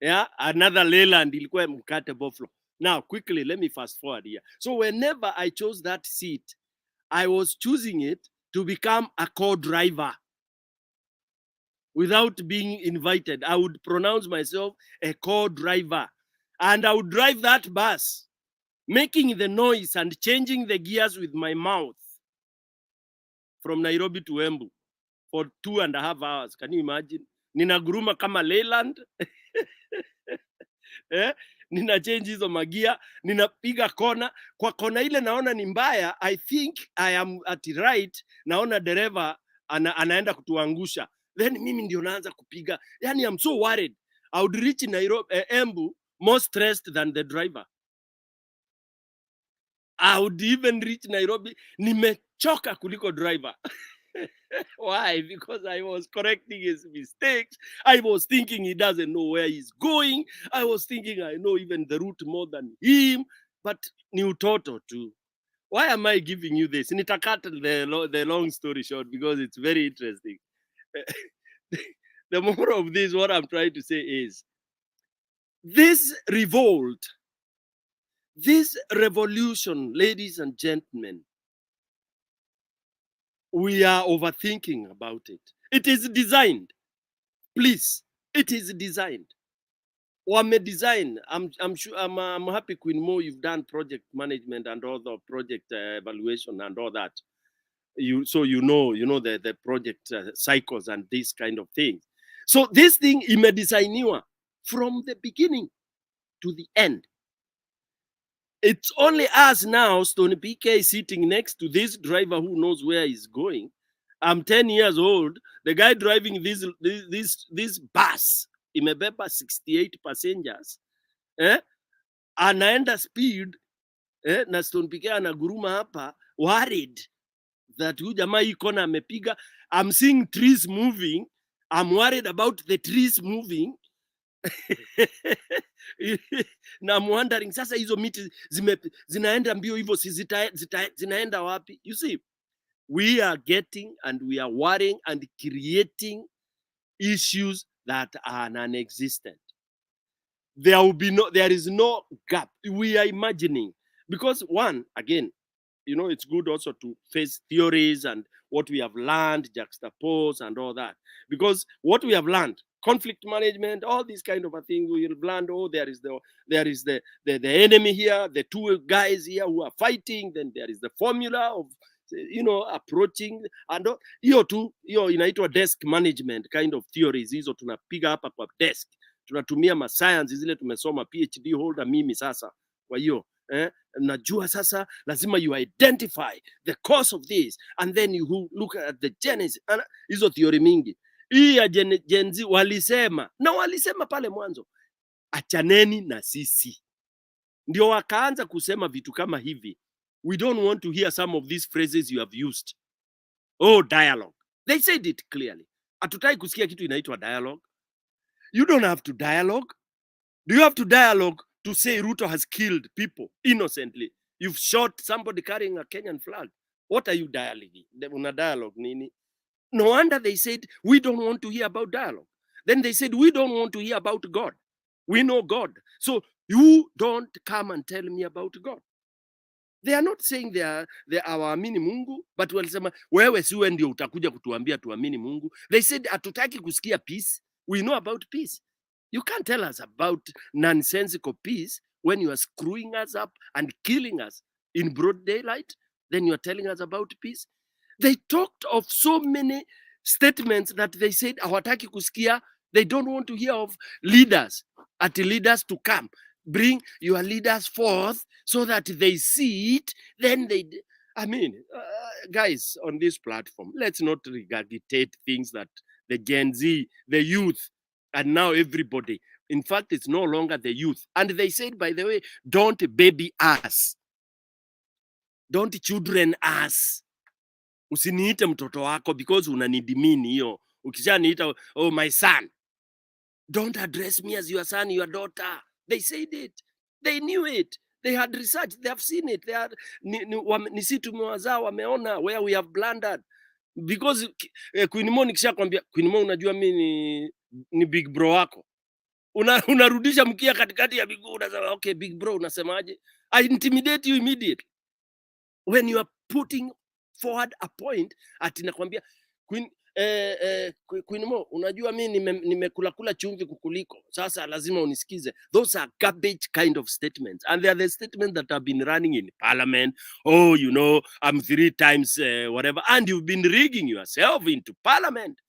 Yeah, another Leyland ilikuwa mkate Buffalo. Now, quickly, let me fast forward here. So whenever I chose that seat, I was choosing it to become a co-driver. Without being invited, I would pronounce myself a co-driver. And I would drive that bus, making the noise and changing the gears with my mouth from Nairobi to Embu for 2.5 hours. Can you imagine? Ninaguruma kama Leyland. Nina change hizo magia, ninapiga kona. Kwa kona ile naona ni mbaya, I think I am at the right, naona dereva anaenda kutuangusha. Then mimi ndio naanza kupiga. Yani I'm so worried. I would reach Nairobi, Embu, more stressed than the driver. I would even reach Nairobi, nimechoka kuliko driver. Why? Because I was correcting his mistakes. I was thinking he doesn't know where he's going. I was thinking I know even the route more than him. But ni utoto too. Why am I giving you this? Nitakata the long story short because it's very interesting. The more of this, what I'm trying to say is, this revolt, this revolution, ladies and gentlemen, we are overthinking about it. It is designed. Please, it is designed. Wame design. I'm sure. I'm happy, Queen Mo. You've done project management and all the project evaluation and all that. So you know the project cycles and these kind of things. So this thing imedesigniwa from the beginning to the end. It's only us now, Stony PK, sitting next to this driver who knows where he's going. I'm 10 years old. The guy driving this bus, imebeba 68 passengers, anaenda speed, na Stone PK anaguruma hapa, worried that huyu jamaa hii kona amepiga. I'm seeing trees moving. I'm worried about the trees moving. Na I'm wondering, sasa hizo miti zinaenda mbio hivyo, si zinaenda wapi? You see, we are getting and we are worrying and creating issues that are non-existent. There is no gap. We are imagining, because one, again, you know, it's good also to face theories and what we have learned, juxtapose and all that. Because what we have learned, conflict management, all these kind of a thing, we have learned, oh, there is the enemy here, the two guys here who are fighting, then there is the formula of, you know, approaching, and hiyo tu, hiyo inaitwa desk management kind of theories, hizo tunapiga hapa kwa desk, tunatumia ma science zile tumesoma, PhD holder mimi sasa, kwa hiyo najua sasa lazima you identify the cause of this and then you look at the genesis. Hizo theory mingi. Hii ya Gen Z walisema pale mwanzo, achaneni na sisi. Ndio wakaanza kusema vitu kama hivi. We don't want to hear some of these phrases you have used. Oh, dialogue. They said it clearly. Hatutaki kusikia kitu inaitwa dialogue. You don't have to dialogue. Do you have to dialogue to say Ruto has killed people innocently? You've shot somebody carrying a Kenyan flag. What are you dialoguing? Una dialogue nini? No wonder they said, we don't want to hear about dialogue. Then they said, we don't want to hear about God. We know God. So you don't come and tell me about God. They are not saying they are hawaamini Mungu, but walisema wewe siwe ndio utakuja kutuambia tuamini Mungu. They said hatutaki kusikia peace. We know about peace. You can't tell us about nonsensical peace when you are screwing us up and killing us in broad daylight. Then you are telling us about peace. They talked of so many statements that they said hawataki kusikia. They don't want to hear of leaders, leaders to come. Bring your leaders forth so that they see it. Then they, guys on this platform, let's not regurgitate things that the Gen Z, the youth, and now everybody. In fact, it's no longer the youth. And they said, by the way, don't baby us. Don't children us. Usiniite mtoto wako because unanidimini hiyo. Ukishaniita, oh my son. Don't address me as your son, your daughter. They said it. They knew it. They had researched. They have seen it. They had nisi tumewazaa wameona where we have blundered. Because Queen Mo nikisha kwambia Queen Mo unajua mimi ni big bro wako. Unarudisha mkia katikati ya miguu unasema okay big bro unasemaje? I intimidate you immediately. When you are putting forward a point ati nakwambia Queen Mo unajua mimi nimekula chumvi kukuliko. Sasa lazima unisikize. Those are garbage kind of statements, and they are the statements that have been running in parliament. Oh, you know, I'm 3 times whatever, and you've been rigging yourself into parliament.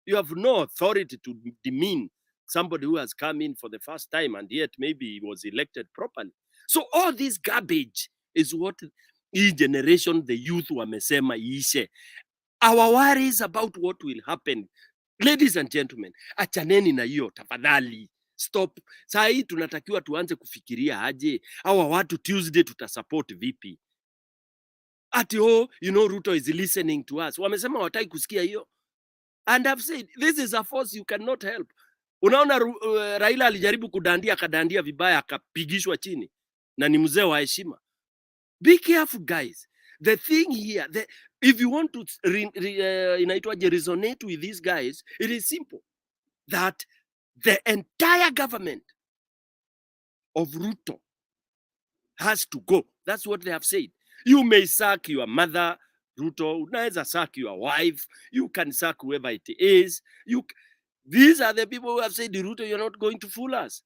You have no authority to demean somebody who has come in for the first time and yet maybe he was elected properly. So all this garbage is what each generation, the youth wamesema ishe. Our worries about what will happen. Ladies and gentlemen, achaneni na hiyo tafadhali. Stop. Saa hii tunatakiwa tuanze kufikiria aje. Hawa watu Tuesday tutasupport vipi? Ati oh, you know Ruto is listening to us. Wamesema wataki kusikia hiyo. And I've said, this is a force you cannot help. Unaona Raila alijaribu kudandia, akadandia vibaya, akapigishwa chini. Na ni mzee wa heshima. Be careful, guys. The thing here, if you want to resonate with these guys, it is simple. That the entire government of Ruto has to go. That's what they have said. You may sack your mother, Ruto, unaweza sack your wife, you can sack whoever it is. These are the people who have said, Ruto, you're not going to fool us.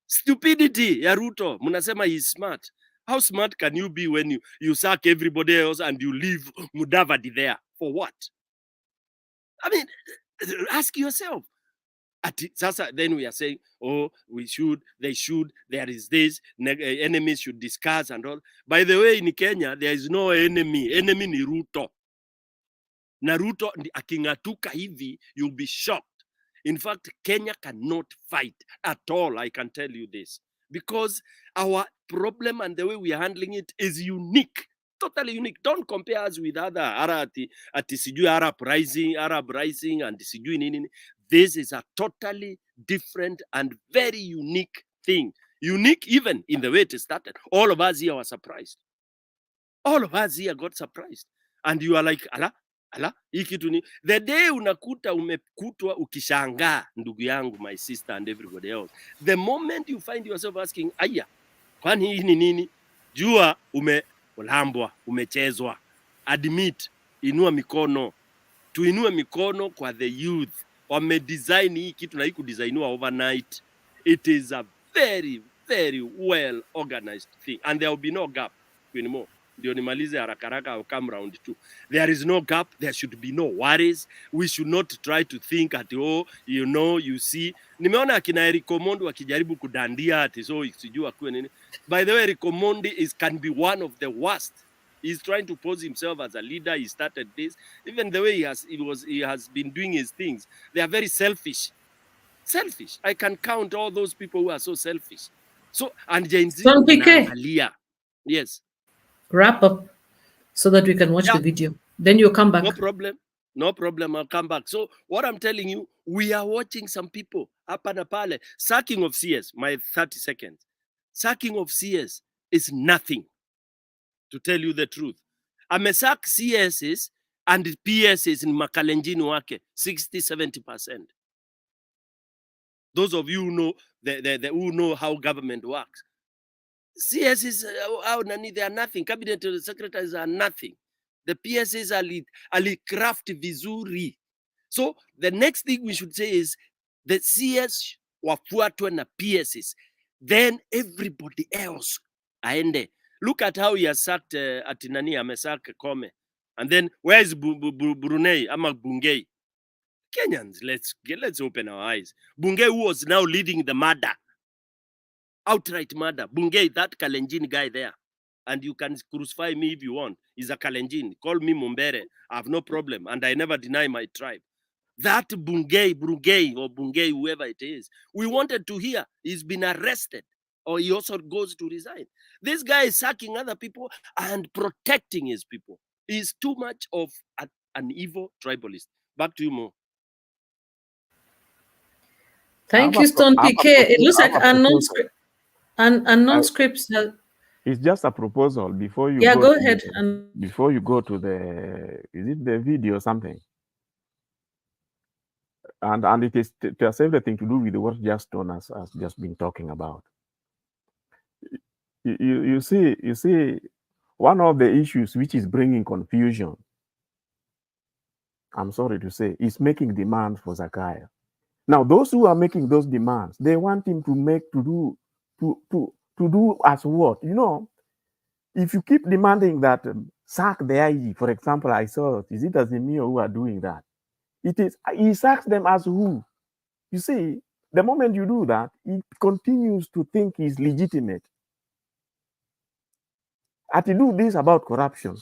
Stupidity ya Ruto, mnasema he's smart. How smart can you be when you sack everybody else and you leave Mudavadi there? For what? I mean, ask yourself. Sasa, then we are saying, oh, they should, there is this, enemies should discuss and all. By the way, in Kenya, there is no enemy. Enemy ni Ruto. Na Ruto, akingatuka hivi, you'll be shocked. In fact, Kenya cannot fight at all, I can tell you this. Because our problem and the way we are handling it is unique. Totally unique. Don't compare us with other Arab rising and sijui nini. This is a totally different and very unique thing. Unique even in the way it started. All of us here were surprised. All of us here got surprised. And you are like, ala, hii kitu ni. The day unakuta umekutwa ukishangaa, ndugu yangu, my sister and everybody else. The moment you find yourself asking, aya, kwani hii ni nini? Jua umelambwa, umechezwa. Admit, inua mikono. Tuinue mikono kwa the youth. Wamedesign hii kitu na hii kudesigniwa overnight. It is a very, very well organized thing. And there will be no gap anymore. Ndio nimalize haraka haraka, I'll come round 2. There is no gap, there should be no worries. We should not try to think at you see. Nimeona akina Eric Omondi wakijaribu kudandia ati so sijui akuwe nini. By the way, Eric Omondi can be one of the worst. He's trying to pose himself as a leader. He started this. Even the way he has been doing his things, they are very selfish. Selfish. I can count all those people who are so selfish. So, and Gen Z wanaangalia. Yes. Wrap up so that we can watch the video. Then you'll come back. No problem. No problem. I'll come back. So what I'm telling you, we are watching some people hapa na pale. Sacking of CS, my 30 seconds. Sacking of CS is nothing, to tell you the truth. Amesack CSs and PSs in makalenjini wake 60-70%. Those of you who know who know how government works. CSs they are nothing. Cabinet secretaries are nothing. The PSs ali craft vizuri. So the next thing we should say is the CS wafuatwe na PSs. Then everybody else aende. Look at how he has sacked Atinani, amesack Koome. And then where is Brunei, ama Bungei? Kenyans, let's open our eyes. Bungei, who was now leading the murder, outright murder. Bungei, that Kalenjin guy there. And you can crucify me if you want. He's a Kalenjin. Call me Mumbere. I have no problem. And I never deny my tribe. That Bungei, or Bungei, whoever it is, we wanted to hear he's been arrested or he also goes to resign. This guy is sacking other people and protecting his people. He's too much of an evil tribalist. Back to you, Mo. Thank you, Stone PK. It looks like unknown scripts. It's just a proposal before you go ahead. Before you go to is it the video or something? And it has everything to do with what just Stone has just been talking about. You see, one of the issues which is bringing confusion, I'm sorry to say, is making demands for Zakayo. Now, those who are making those demands, they want him to do as what? You know, if you keep demanding that sack the IG, for example, I saw, is it Azimio who are doing that? He sacks them as who? You see, the moment you do that, he continues to think he's legitimate. And to do this about corruption,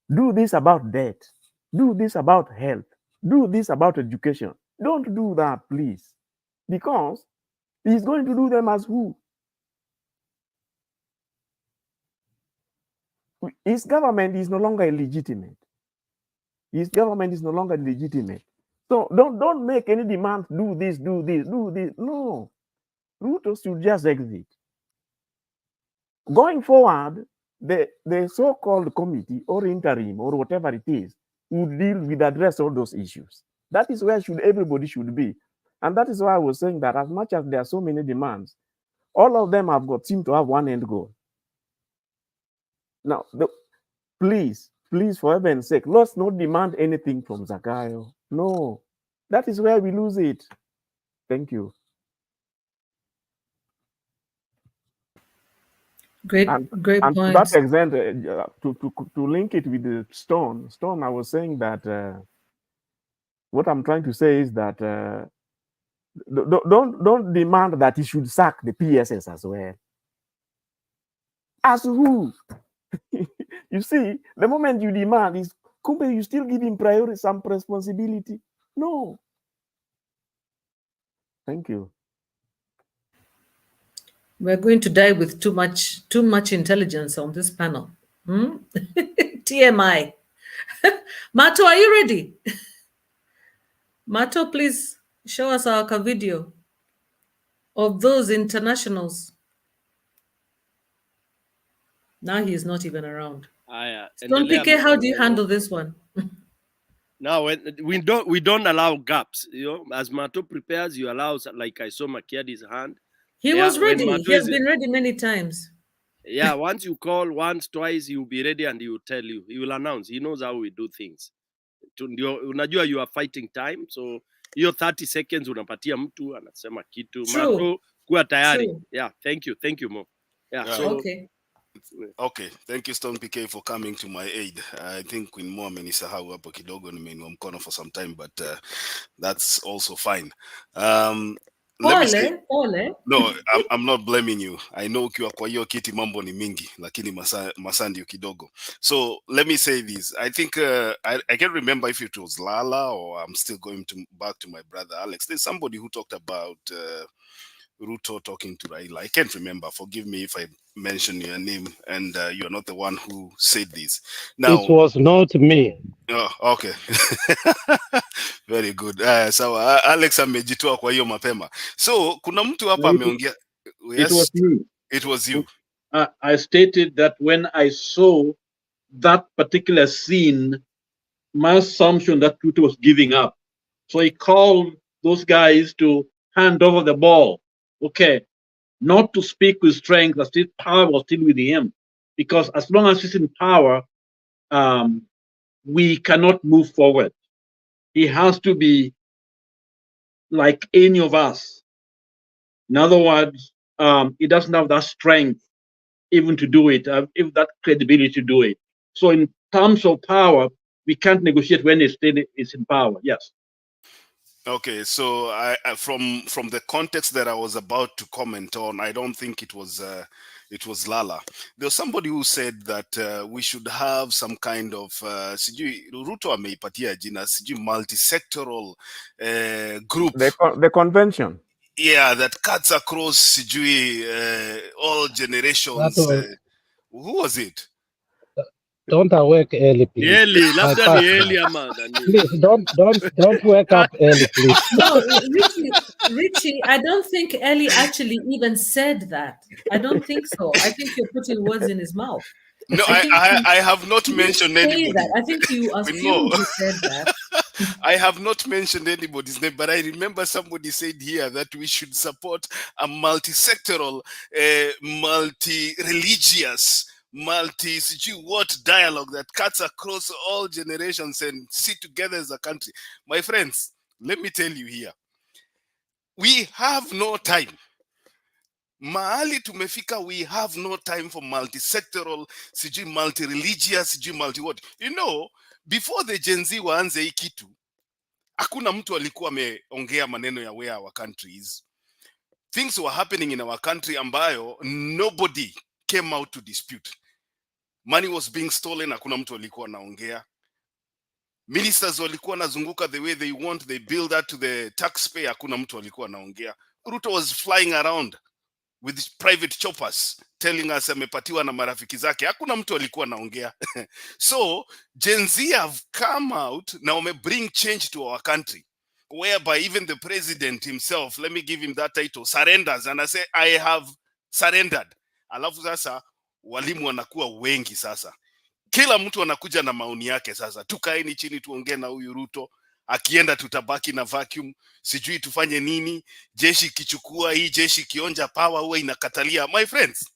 do this about debt, do this about health, do this about education. Don't do that, please. Because he's going to do them as who? His government is no longer illegitimate. His government is no longer legitimate. So don't make any demand, do this, do this, do this. No. Ruto should just exit. Going forward, the so-called committee or interim or whatever it is will deal with address all those issues. That is where everybody should be. And that is why I was saying that as much as there are so many demands, all of them seem to have one end goal. Now, please, for heaven's sake, let's not demand anything from Zakayo. No, that is where we lose it. Thank you. Great and point. To that extent, to link it with the Stone, I was saying that what I'm trying to say is that don't demand that he should sack the PSS as well. As who? You see, the moment you demand is, Koome, you still give him priority, some responsibility. No. Thank you. We're going to die with too much intelligence on this panel. TMI. Mato, are you ready? Mato, please show us our video of those internationals. Now he is not even around. Stone PK, how do you handle this one? Now we don't allow gaps. You know, as Mato prepares, you allow, like I saw Makiadi's hand. He was ready. He has been ready many times. Yeah, once you call once, twice, he will be ready and he will tell you. He will announce. He knows how we do things. Unajua you are fighting time, so hiyo 30 seconds unapatia mtu anasema kitu. Mato, kuwa tayari. Yeah, thank you Mo. Yeah, so okay. Okay, thank you Stone PK for coming to my aid. I think Queen Mo amenisahau hapo kidogo, nimeinua mkono for some time, but that's also fine. Let me say, no, I'm not blaming you. I know ukiwa kwa hiyo kiti mambo ni mingi, lakini masaa ndio kidogo. So let me say this. I think I can't remember if it was Lala or I'm still going back to my brother Alex. There's somebody who talked about Ruto talking to Raila. I can't remember. Forgive me if I mention your name and you're not the one who said this. Now, it was not me. Oh, okay. Very good. So Alex amejitoa kwa hiyo mapema. So kuna mtu hapa ameongea. It was me. It was you. I stated that when I saw that particular scene, my assumption that Ruto was giving up. So he called those guys to hand over the ball. Okay. Not to speak with strength, but still power was still with him. Because as long as he's in power, we cannot move forward. He has to be like any of us. In other words, he doesn't have that strength even to do it, if that credibility to do it. So in terms of power, we can't negotiate when he's in power. Yes. Okay, so from the context that I was about to comment on, I don't think it was Lala. There was somebody who said that we should have some kind of sijui Ruto ameipatia jina sijui multi-sectoral group. The convention. Yeah, that cuts across sijui all generations. Who was it? Don't wake early, please. Eli, labda ni Eli ama Please don't wake up early, please. No, Richie, I don't think Eli actually even said that. I don't think so. I think you're putting words in his mouth. No, I have not mentioned anybody. That. I think you assumed he said that. I have not mentioned anybody's name, but I remember somebody said here that we should support a multi-sectoral, multi-religious, what dialogue that cuts across all generations and sit together as a country. My friends, let me tell you here, we have no time. Mahali tumefika, we have no time for multi-sectoral, sijui multi-religious, sijui multi-what. You know, before the Gen Z waanze hii kitu, hakuna mtu alikuwa ameongea maneno ya where our country is. Things were happening in our country ambayo nobody came out to dispute. Money was being stolen, hakuna mtu alikuwa anaongea. Ministers walikuwa nazunguka the way they want, they build that to the taxpayer, hakuna mtu alikuwa anaongea. Ruto was flying around with private choppers telling us amepatiwa na marafiki zake, hakuna mtu alikuwa naongea. So Gen Z have come out now, may bring change to our country, whereby even the president himself, let me give him that title, surrenders and I say I have surrendered. Alafu sasa walimu wanakuwa wengi sasa, kila mtu anakuja na maoni yake. Sasa tukaeni chini tuongee na huyu Ruto, akienda tutabaki na vacuum, sijui tufanye nini, jeshi kichukua hii, jeshi kionja power huwa inakatalia. My friends,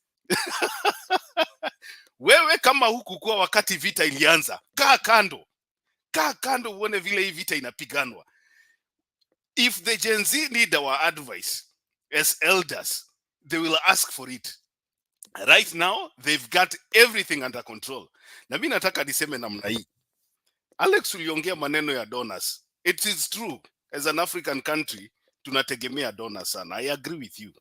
wewe kama huku kwa wakati vita ilianza, kaa kando uone vile hii vita inapiganwa. If the Gen Z need our advice as elders, they will ask for it. Right now they've got everything under control. Na mimi nataka niseme namna hii, Alex, uliongea maneno ya donors. It is true, as an African country tunategemea donors sana. I agree with you,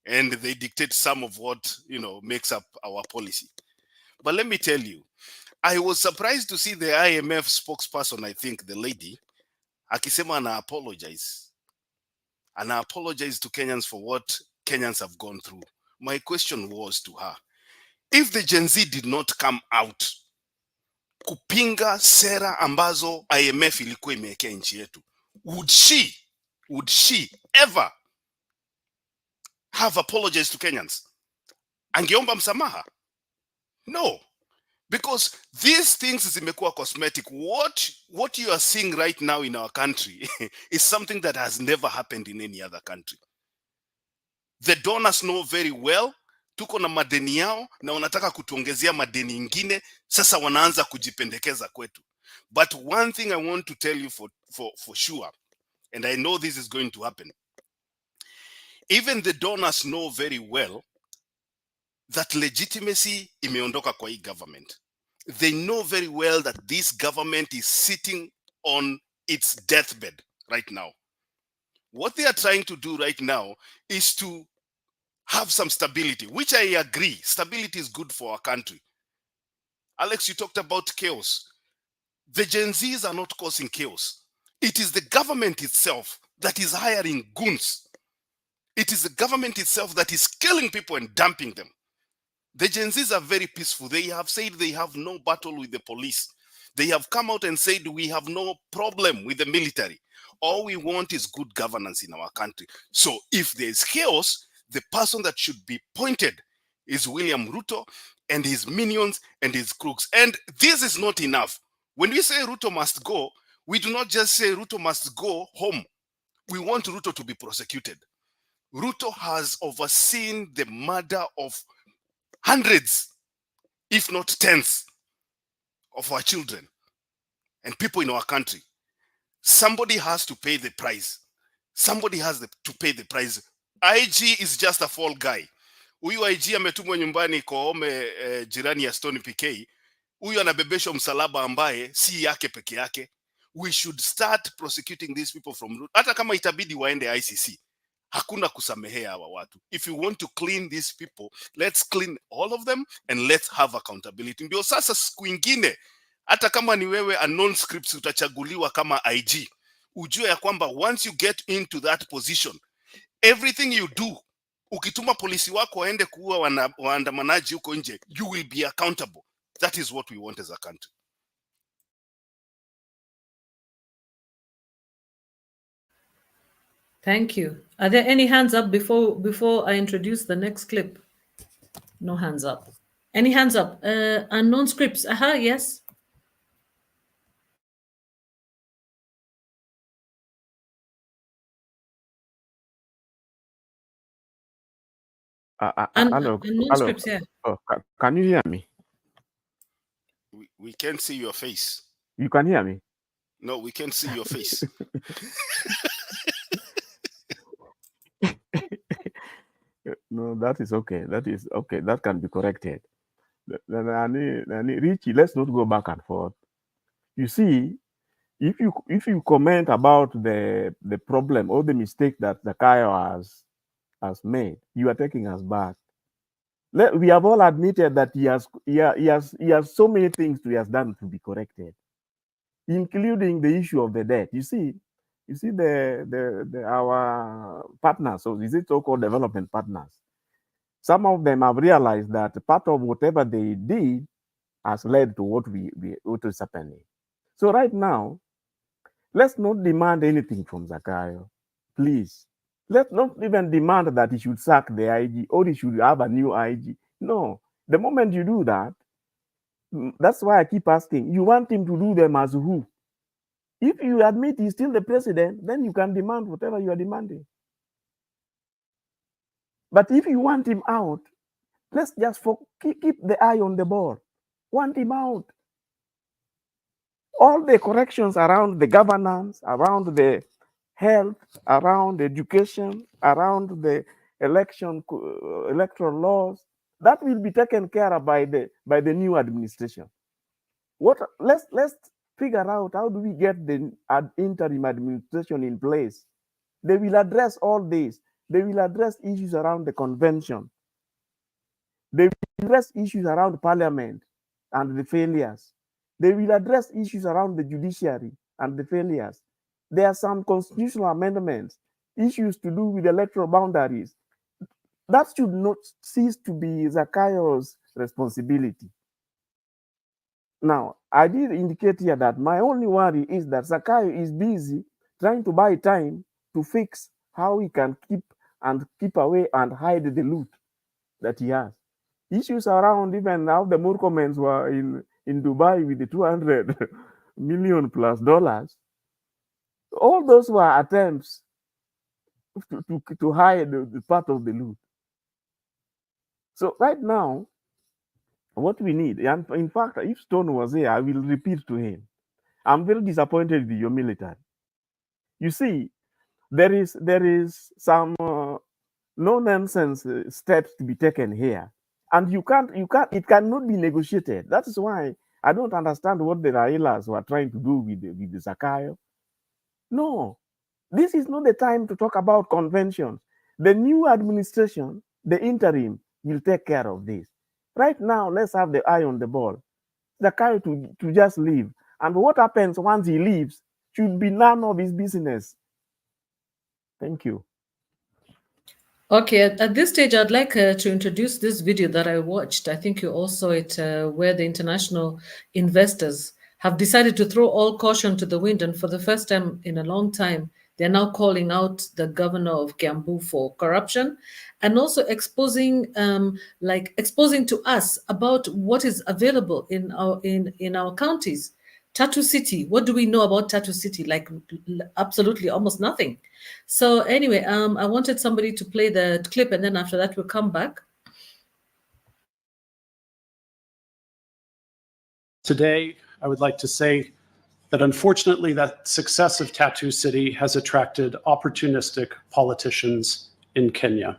and they dictate some of what, you know, makes up our policy. But let me tell you, I was surprised to see the IMF spokesperson, I think the lady, akisema ana apologize to Kenyans for what Kenyans have gone through. My question was to her, if the Gen Z did not come out kupinga sera ambazo IMF ilikuwa imewekea nchi yetu, would she ever have apologized to Kenyans? Angeomba msamaha? No, because these things zimekuwa cosmetic. What you are seeing right now in our country is something that has never happened in any other country. The donors know very well tuko na madeni yao na wanataka kutuongezea madeni ingine, sasa wanaanza kujipendekeza kwetu. But one thing I want to tell you for sure, and I know this is going to happen, even the donors know very well that legitimacy imeondoka kwa hii government. They know very well that this government is sitting on its deathbed right now. What they are trying to do right now is to have some stability, which I agree. Stability is good for our country. Alex, you talked about chaos. The Gen Zs are not causing chaos. It is the government itself that is hiring goons. It is the government itself that is killing people and dumping them. The Gen Zs are very peaceful. They have said they have no battle with the police. They have come out and said we have no problem with the military. All we want is good governance in our country. So if there is chaos, the person that should be pointed is William Ruto and his minions and his crooks. And this is not enough. When we say Ruto must go, we do not just say Ruto must go home. We want Ruto to be prosecuted. Ruto has overseen the murder of hundreds, if not tens, of our children and people in our country. Somebody has to pay the price. Somebody has to pay the price. IG is just a fall guy. Huyu IG ametumwa nyumbani Koome, jirani ya Stony PK. Huyu anabebeshwa msalaba ambaye si yake peke yake. We should start prosecuting these people from root. Hata kama itabidi waende ICC. Hakuna kusamehea hawa watu. If you want to clean these people, let's clean all of them and let's have accountability. Ndio sasa siku ingine, hata kama ni wewe a non-scripts utachaguliwa kama IG, ujue ya kwamba once you get into that position, everything you do, ukituma polisi wako waende kuua waandamanaji huko nje, you will be accountable. That is what we want as a country. Thank you. Are there any hands up before I introduce the next clip? No hands up. Any hands up? Unknown scripts. Yes. Hello. Scripts, yeah. Oh, can you hear me? We can't see your face. You can hear me? No, we can't see your face. No, that is okay. That is okay. That can be corrected. Richie, let's not go back and forth. You see, if you comment about the problem or the mistake that Zakayo has made, you are taking us back. We have all admitted that he has so many things he has done to be corrected, including the issue of the debt. You see our partners, so is it so-called development partners? Some of them have realized that part of whatever they did has led to what is happening. So right now, let's not demand anything from Zakayo, please. Let's not even demand that he should sack the IG or he should have a new IG. No, the moment you do that, that's why I keep asking, you want him to do them as who? If you admit he's still the president, then you can demand whatever you are demanding. But if you want him out, let's just keep the eye on the ball. Want him out. All the corrections around the governance, around the health, around education, around the electoral laws, that will be taken care of by the new administration. Let's figure out how do we get the interim administration in place. They will address all this. They will address issues around the convention. They will address issues around parliament and the failures. They will address issues around the judiciary and the failures. There are some constitutional amendments, issues to do with electoral boundaries. That should not cease to be Zakayo's responsibility. Now, I did indicate here that my only worry is that Zakayo is busy trying to buy time to fix how he can keep away and hide the loot that he has. Issues around even now the Murkomens were in Dubai with the $200 million plus. All those were attempts to hide the part of the loot. So right now, what we need, and in fact, if Stone was here, I will repeat to him, I'm very disappointed with your military. You see, there is some no-nonsense steps to be taken here. and it cannot be negotiated. That is why I don't understand what the Railas were trying to do with the Zakayo. No, this is not the time to talk about conventions. The new administration, the interim, will take care of this. Right now, let's have the eye on the ball. Zakayo to just leave. And what happens once he leaves should be none of his business. Thank you. Okay, at this stage, I'd like to introduce this video that I watched. I think you all saw it, where the international investors have decided to throw all caution to the wind. And for the first time in a long time, they're now calling out the governor of Kiambu for corruption, and also exposing to us about what is available in our counties. Tattoo City, what do we know about Tattoo City? Like absolutely almost nothing. So anyway, I wanted somebody to play the clip, and then after that we'll come back. Today, I would like to say that unfortunately that success of Tattoo City has attracted opportunistic politicians in Kenya.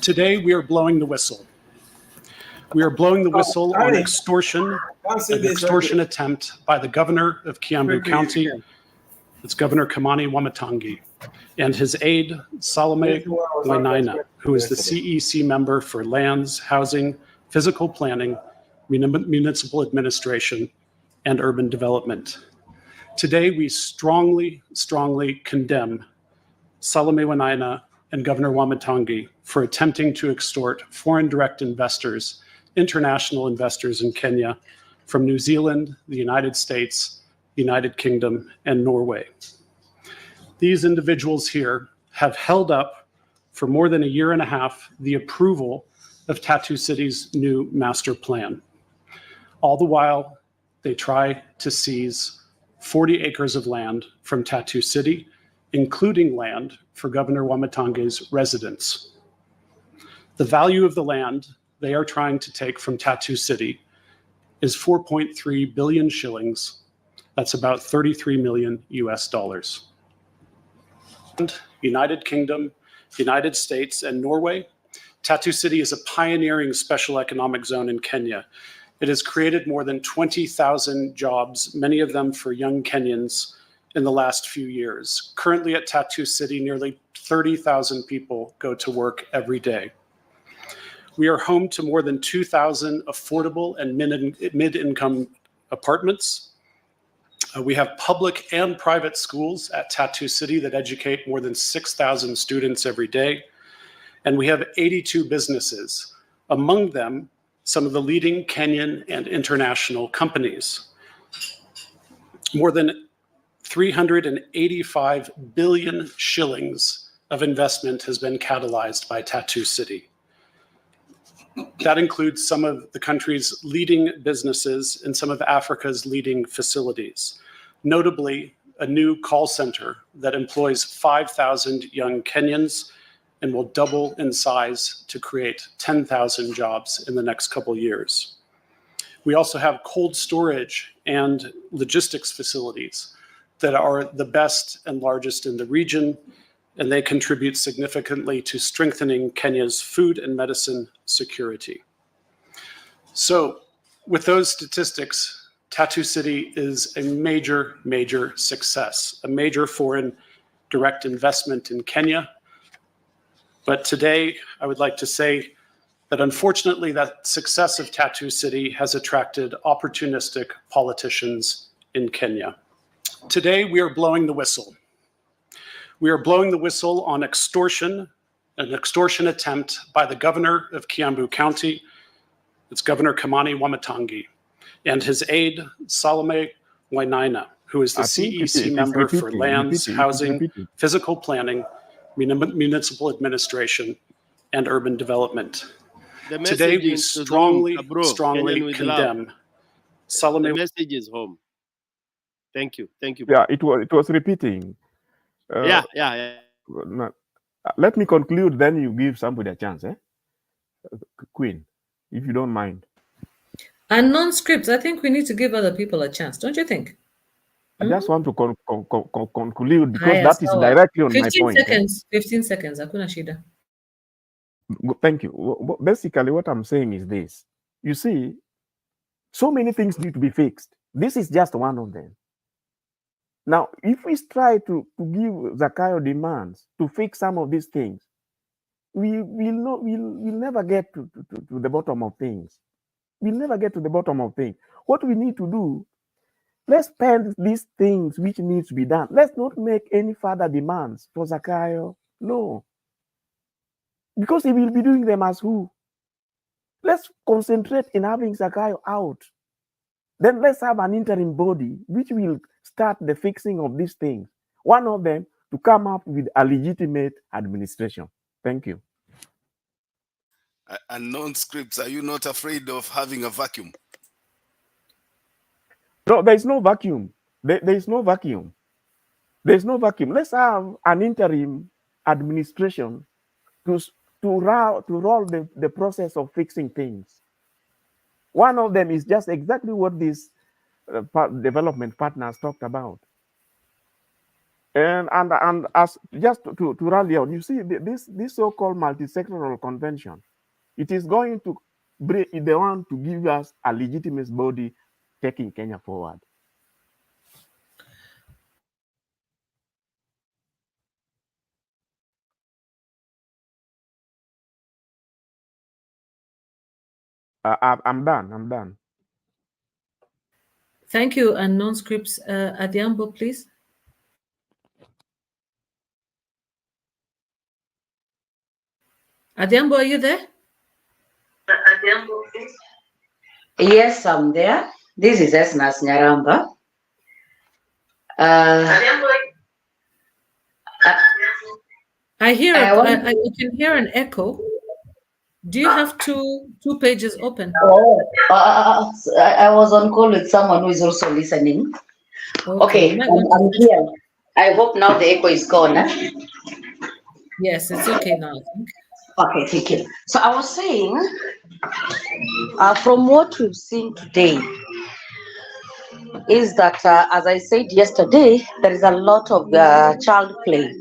Today, we are blowing the whistle. We are blowing the whistle on extortion, an extortion attempt by the governor of Kiambu County, it's Governor Kamani Wamatangi, and his aide, Salome Wainaina, who is the CEC member for Lands, Housing, Physical Planning, Municipal Administration, and Urban Development. Today, we strongly, strongly condemn Salome Wainaina and Governor Wamatangi for attempting to extort foreign direct investors, international investors in Kenya from New Zealand, the United States, United Kingdom, and Norway. These individuals here have held up for more than a year and a half the approval of Tattoo City's new master plan. All the while, they try to seize 40 acres of land from Tattoo City, including land for Governor Wamatangi's residence. The value of the land they are trying to take from Tattoo City is 4.3 billion shillings. That's about 33 million US dollars. United Kingdom, United States, and Norway, Tattoo City is a pioneering special economic zone in Kenya. It has created more than 20,000 jobs, many of them for young Kenyans, in the last few years. Currently at Tattoo City, nearly 30,000 people go to work every day. We are home to more than 2,000 affordable and mid-income apartments. We have public and private schools at Tattoo City that educate more than 6,000 students every day. And we have 82 businesses, among them some of the leading Kenyan and international companies. More than 385 billion shillings of investment has been catalyzed by Tattoo City. That includes some of the country's leading businesses and some of Africa's leading facilities. Notably, a new call center that employs 5,000 young Kenyans and will double in size to create 10,000 jobs in the next couple years. We also have cold storage and logistics facilities that are the best and largest in the region, and they contribute significantly to strengthening Kenya's food and medicine security. So, with those statistics, Tattoo City is a major, major success, a major foreign direct investment in Kenya. But today, I would like to say that unfortunately, that success of Tattoo City has attracted opportunistic politicians in Kenya. Today, we are blowing the whistle. We are blowing the whistle on extortion, an extortion attempt by the governor of Kiambu County, it's Governor Kamani Wamatangi, and his aide, Salome Wainaina, who is the CEC member for Lands, Housing, Physical Planning, Municipal Administration, and Urban Development. Today, we strongly, strongly condemn Salome. The message is home. Thank you. Thank you. Yeah, it was repeating. Yeah. Let me conclude, then you give somebody a chance, Queen, if you don't mind. And non-scripts, I think we need to give other people a chance, don't you think? I just want to conclude because Haya, that is sawa. directly on my 15 point. seconds. 15 seconds. Hakuna shida. Thank you. Basically, what I'm saying is this. You see, so many things need to be fixed. This is just one of them. Now, if we try to give Zakayo demands to fix some of these things, we'll never get to the bottom of things. We'll never get to the bottom of things. What we need to do, let's spend these things which needs to be done. Let's not make any further demands for Zakayo. No. Because he will be doing them as who? Let's concentrate in having Zakayo out. Then let's have an interim body which will start the fixing of these things. One of them to come up with a legitimate administration. Thank you. And non-scripts, are you not afraid of having a vacuum? No, there is no vacuum. There is no vacuum. There is no vacuum. Let's have an interim administration to roll the process of fixing things. One of them is just exactly what these development partners talked about. And as just to rally out, you see this so-called multi-sectoral convention, it is going to bring the one to give us a legitimate body taking Kenya forward. I'm done. Thank you. And non-scripts, Adhiambo, please. Adhiambo, are you there? Adhiambo, please. Yes, I'm there. This is Esnas Nyaramba. I can hear an echo. Do you have two pages open? Oh, I was on call with someone who is also listening. Okay, I'm here. I hope now the echo is gone. Yes, it's okay now, I think. Okay, thank you. So I was saying, from what we've seen today, is that, as I said yesterday, there is a lot of child play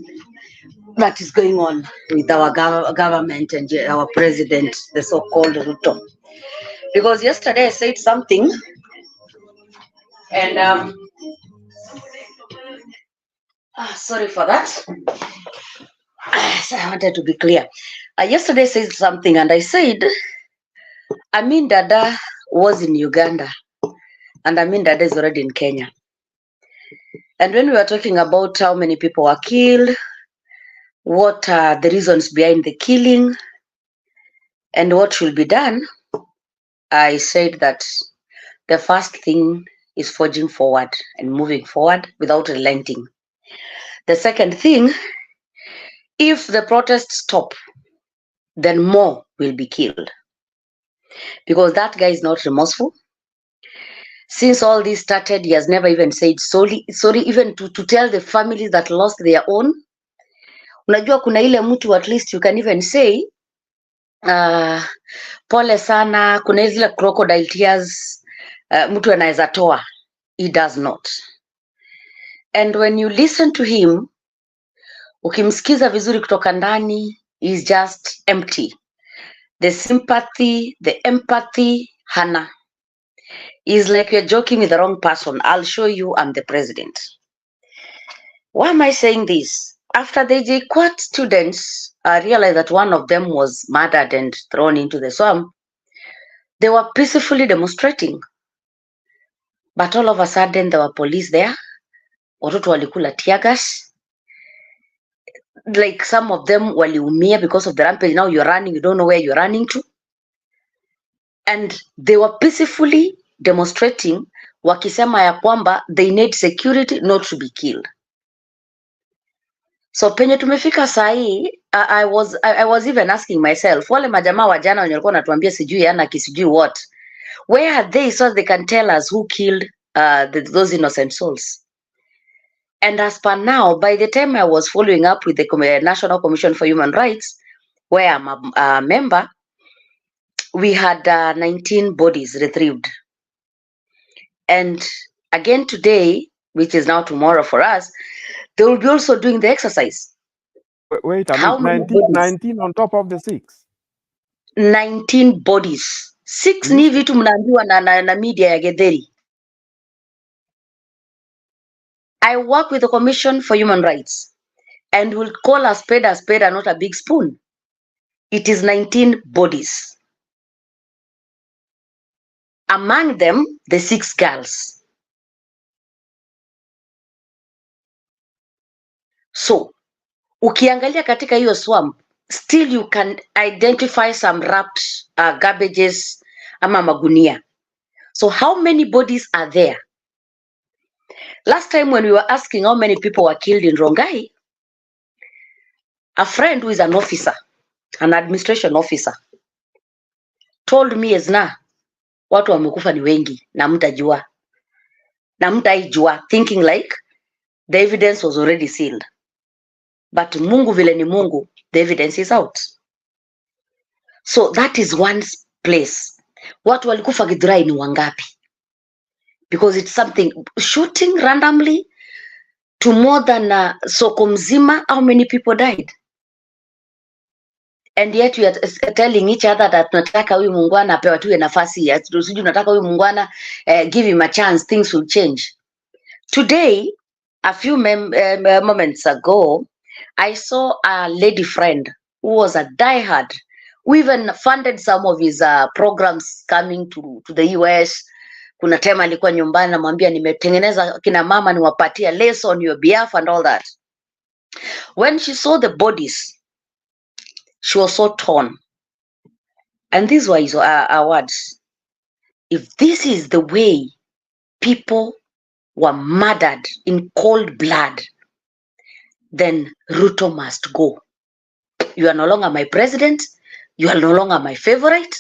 that is going on with our government and our president, the so-called Ruto. Because yesterday I said something, and sorry for that. So I wanted to be clear. Yesterday I said something, and I said, Amin Dada was in Uganda, and Amin Dada is already in Kenya. And when we were talking about how many people were killed, what are the reasons behind the killing, and what should be done, I said that the first thing is forging forward and moving forward without relenting. The second thing, if the protests stop, then more will be killed. Because that guy is not remorseful. Since all this started, he has never even said sorry even to tell the families that lost their own. Unajua kuna ile mtu at least you can even say, pole sana, kuna zile crocodile tears, mtu anaweza toa. He does not. And when you listen to him, ukimsikiza vizuri kutoka ndani, is just empty. The sympathy, the empathy, hana. Is like you're joking with the wrong person. I'll show you I'm the president. Why am I saying this? After the JKUAT students realized that one of them was murdered and thrown into the swamp, they were peacefully demonstrating. But all of a sudden there were police there. Watoto walikula tear gas. Like some of them waliumia because of the rampage. Now you're running, you don't know where you're running to. And they were peacefully demonstrating, wakisema ya kwamba they need security not to be killed. So penye tumefika sahi, I was even asking myself, wale majamaa wa jana wenye walikuwa natuambia sijui Anarchy sijui what, where are they so they can tell us who killed those innocent souls? And as per now, by the time I was following up with the National Commission for Human Rights, where I'm a member, we had 19 bodies retrieved. And again today, which is now tomorrow for us, they will be also doing the exercise. Wait a How minute, many 19 on top of the 6? 19 bodies. 6 ni vitu mnaambiwa na media ya Getheri. I work with the Commission for Human Rights and will call a spade and not a big spoon. It is 19 bodies. Among them, the 6 girls. So, ukiangalia katika hiyo swamp, still you can identify some wrapped garbages ama magunia. So how many bodies are there? Last time when we were asking how many people were killed in Rongai, a friend who is an officer, an administration officer, told me Ezna, watu wamekufa ni wengi na mtajua. Na mtaijua, thinking like the evidence was already sealed. But Mungu vile ni Mungu, the evidence is out. So that is one place. Watu walikufa Githurai ni wangapi? Because it's something, shooting randomly to more than soko mzima, how many people died? And yet we are telling each other that tunataka huyu mungwana apewa tuwe nafasi ya sijui tunataka huyu mungwana give him a chance, things will change. Today, a few moments ago, I saw a lady friend who was a diehard, who even funded some of his programs coming to the US. Kuna tema alikuwa nyumbani namwambia nimetengeneza kina mama niwapatia less on your behalf and all that. When she saw the bodies, she was so torn. And these were his words. If this is the way people were murdered in cold blood, then Ruto must go. You are no longer my president. You are no longer my favorite.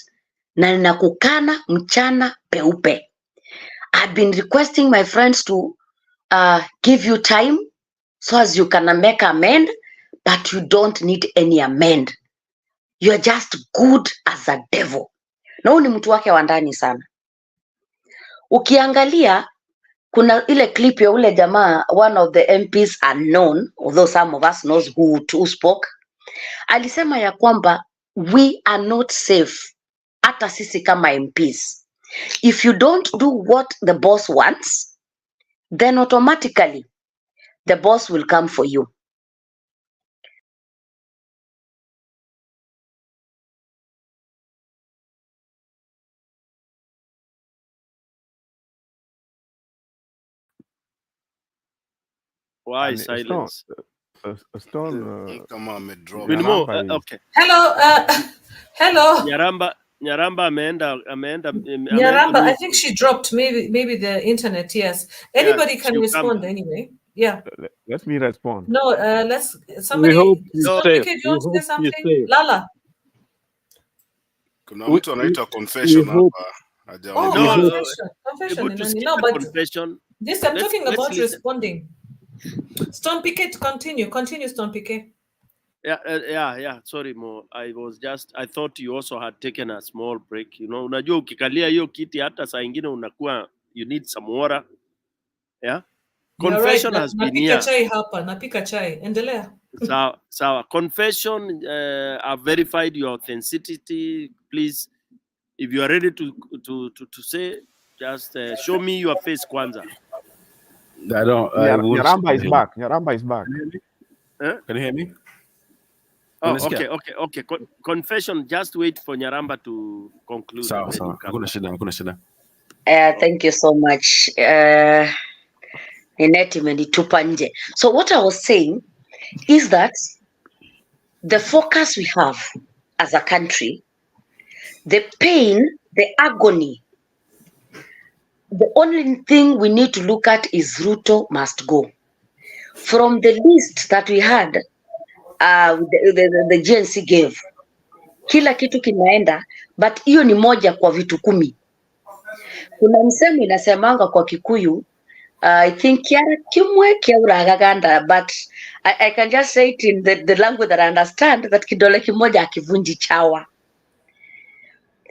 Na ninakukana mchana peupe. I've been requesting my friends to give you time so as you can make amend, but you don't need any amend. You are just good as a devil. Na huyu ni mtu wake wa ndani sana. Ukiangalia kuna ile clip ya ule jamaa, one of the MPs unknown, although some of us knows who spoke. Alisema ya kwamba we are not safe hata sisi kama MPs. If you don't do what the boss wants, then automatically the boss will come for you. Why And silence? Stone kama amedrop. Okay. Hello. Nyaramba ameenda Nyaramba, I think she dropped. Maybe the internet. Yes. Anybody can respond anyway. Yeah. Let me respond. No. Let's. Somebody. We hope you Somebody, safe. do you want to say something? Lala. Kuna mtu anaitwa confession hapa. Oh, No, confession. No, but confession. this I'm talking about responding. Stone Piquet, continue, Stone Piquet. Yeah. Sorry, Mo. I thought you also had taken a small break. You know, unajua ukikalia hiyo kiti hata saa ingine unakuwa you need some water. Yeah. Confession has been here. Napika chai hapa, napika chai. Endelea. Sawa. Confession, I've verified your authenticity. Please, if you are ready to say, just show me your face kwanza. I don't. Nyaramba is back. Nyaramba is back. Can you hear me? Oh, okay. Confession, just wait for Nyaramba to conclude. Sawa. Hakuna shida. Thank you so much. Nineti imenitupa nje. So what I was saying is that the focus we have as a country, the pain, the agony, the only thing we need to look at is Ruto must go. From the list that we had, the GNC gave, kila kitu kinaenda, but hiyo ni moja kwa vitu 10. Kuna msemo inasemanga kwa Kikuyu, I think Kiara Kimwe Kiaura Gaganda, but I can just say it in the language that I understand, that kidole kimoja akivunji chawa.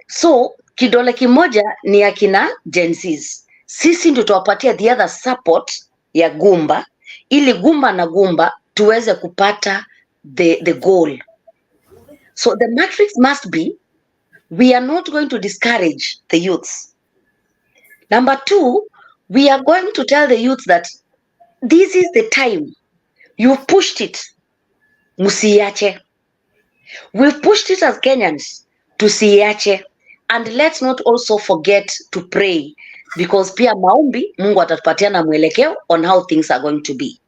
So kidole kimoja ni akina Gen Zs. Sisi ndio tuwapatia the other support ya Gumba, ili Gumba na Gumba tuweze kupata the goal. So the matrix must be, we are not going to discourage the youths. Number two, we are going to tell the youth that this is the time. You've pushed it. Musiache. We've pushed it as Kenyans to siache. And let's not also forget to pray, because pia maombi Mungu atatupatia na mwelekeo on how things are going to be.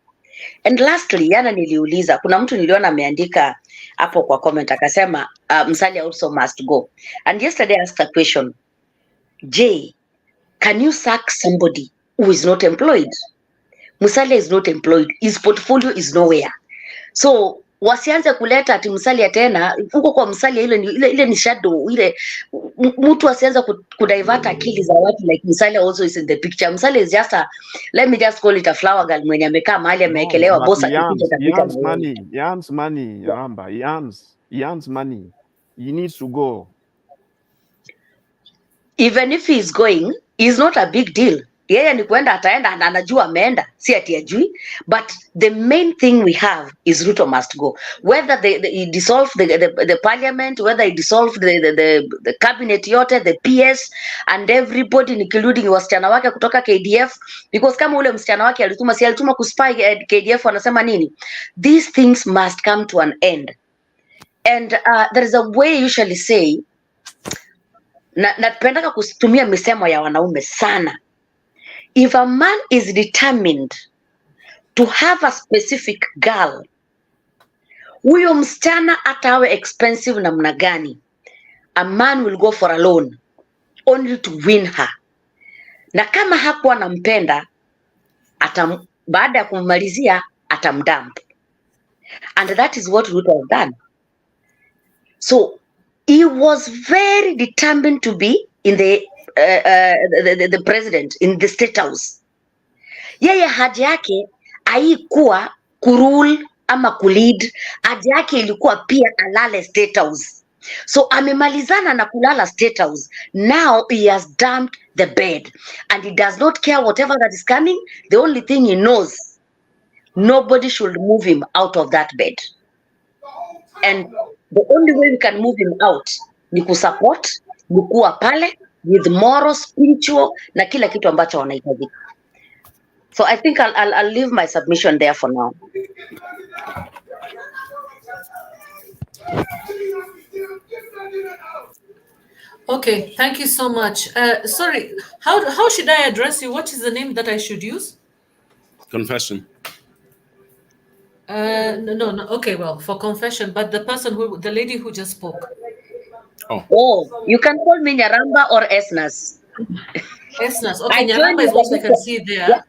And lastly, yana niliuliza, kuna mtu niliona ameandika hapo kwa comment akasema Musalia also must go. And yesterday I asked a question. Jay, can you sack somebody who is not employed? Musalia is not employed. His portfolio is nowhere. So wasianze kuleta ati Musalia tena huko kwa Musalia, ile ni shadow, ile mtu asianze kudivert akili za watu like Musalia also is in the picture. Musalia is just a, let me just call it a flower girl mwenye amekaa mahali ameekelewa boss akikuja tapita na yeye. He earns money, Ramba. He earns money. He needs to go. Even if he is going, is not a big deal. Yeye ni kwenda, ataenda na anajua ameenda, si ati ajui. But the main thing we have is Ruto must go. Whether he dissolve the parliament, whether he dissolve the cabinet yote, the PS and everybody, including wasichana wake kutoka KDF, because kama ule msichana wake alituma kuspy KDF, wanasema nini? These things must come to an end. There is a way usually say, na napendaka kutumia misemo ya wanaume sana. If a man is determined to have a specific girl, huyo msichana hata awe expensive namna gani, a man will go for a loan only to win her. Na kama hakuwa nampenda, baada ya kummalizia atamdump. And that is what Ruto has done. So he was very determined to be in the president, in the state house. Yeye haja yake haikuwa kurule ama kulead, haja yake ilikuwa pia alale state house. So amemalizana na kulala state house. Now he has dumped the bed and he does not care whatever that is coming. The only thing he knows, nobody should move him out of that bed. And the only way we can move him out ni kusupport, ni kuwa pale with moral, spiritual na kila kitu ambacho wanahitaji. So I think I'll leave my submission there for now. Okay, thank you so much. Sorry, how should I address you? What is the name that I should use? Confession. No. Okay, well, for confession, but the lady who just spoke. Oh, you can call me Nyaramba or Esnas. Esnas. Okay, Nyaramba is what I can see there. Yeah.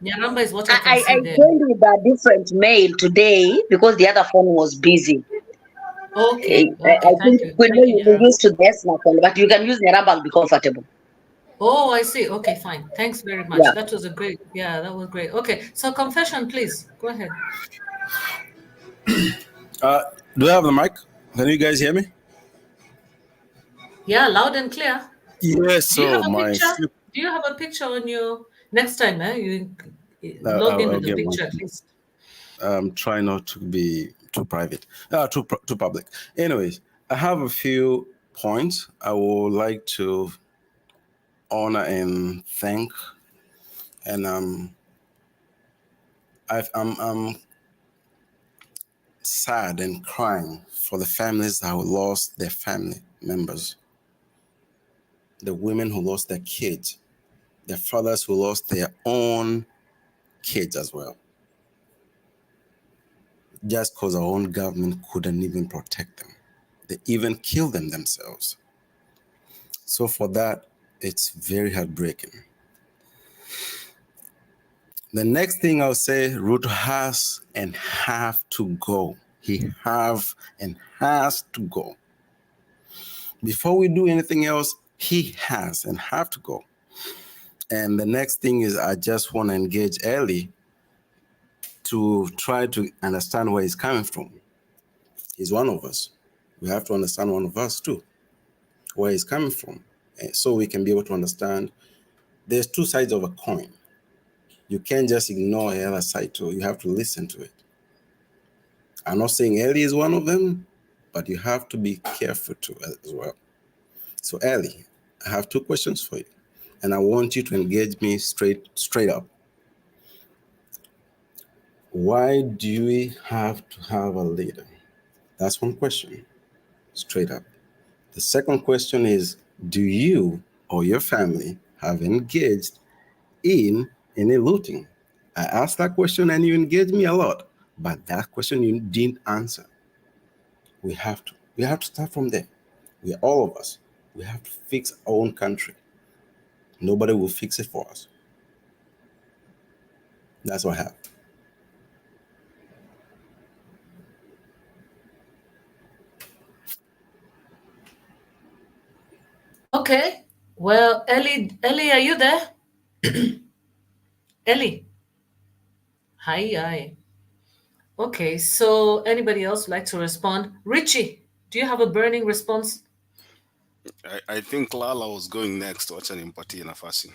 Nyaramba is what I can see there. I joined with a different mail today because the other phone was busy. Okay. I think you used to the Esnas one, but you can use Nyaramba, I'll be comfortable. Oh, I see. Okay, fine. Thanks very much. Yeah. That was that was great. Okay, so confession, please. Go ahead. Do I have the mic? Can you guys hear me? Yeah, loud and clear. Yes. Do you have a picture on your next time? You log in with the picture at least. Try not to be too private, too public. Anyways, I have a few points I would like to honor and thank, and I'm sad and crying for the families that lost their family members, the women who lost their kids, the fathers who lost their own kids as well, just because our own government couldn't even protect them. They even killed them themselves. So for that, it's very heartbreaking. The next thing I'll say, Ruto has and have to go. He have and has to go. Before we do anything else, he has and have to go. And the next thing is I just want to engage early to try to understand where he's coming from. He's one of us. We have to understand one of us too, where he's coming from. So we can be able to understand there's two sides of a coin. You can't just ignore the other side too. You have to listen to it. I'm not saying Ellie is one of them, but you have to be careful too as well. So Ellie, I have two questions for you, and I want you to engage me straight up. Why do we have to have a leader? That's one question, straight up. The second question is, do you or your family have engaged in any looting? I asked that question and you engaged me a lot, but that question you didn't answer. We have to start from there. All of us, we have to fix our own country. Nobody will fix it for us. That's what I have. Okay. Well, Ellie, are you there? Ellie. Hi. Okay, so anybody else like to respond? Richie, do you have a burning response? I think Lala was going next. Wacha nimpatie nafasi.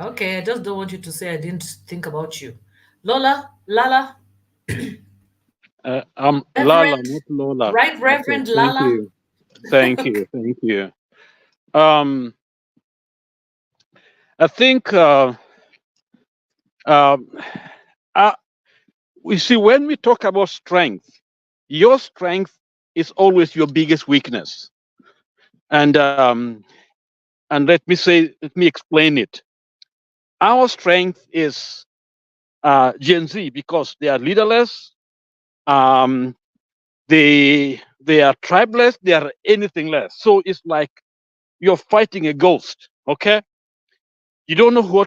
Okay, I just don't want you to say I didn't think about you. Lala. Lala, not Lola. Right, Okay, Reverend thank Lala. you. Thank you. I think we see when we talk about strength, your strength is always your biggest weakness. And let me explain it. Our strength is Gen Z because they are leaderless. They are tribeless. They are anything less. So it's like you're fighting a ghost. Okay, you don't know whom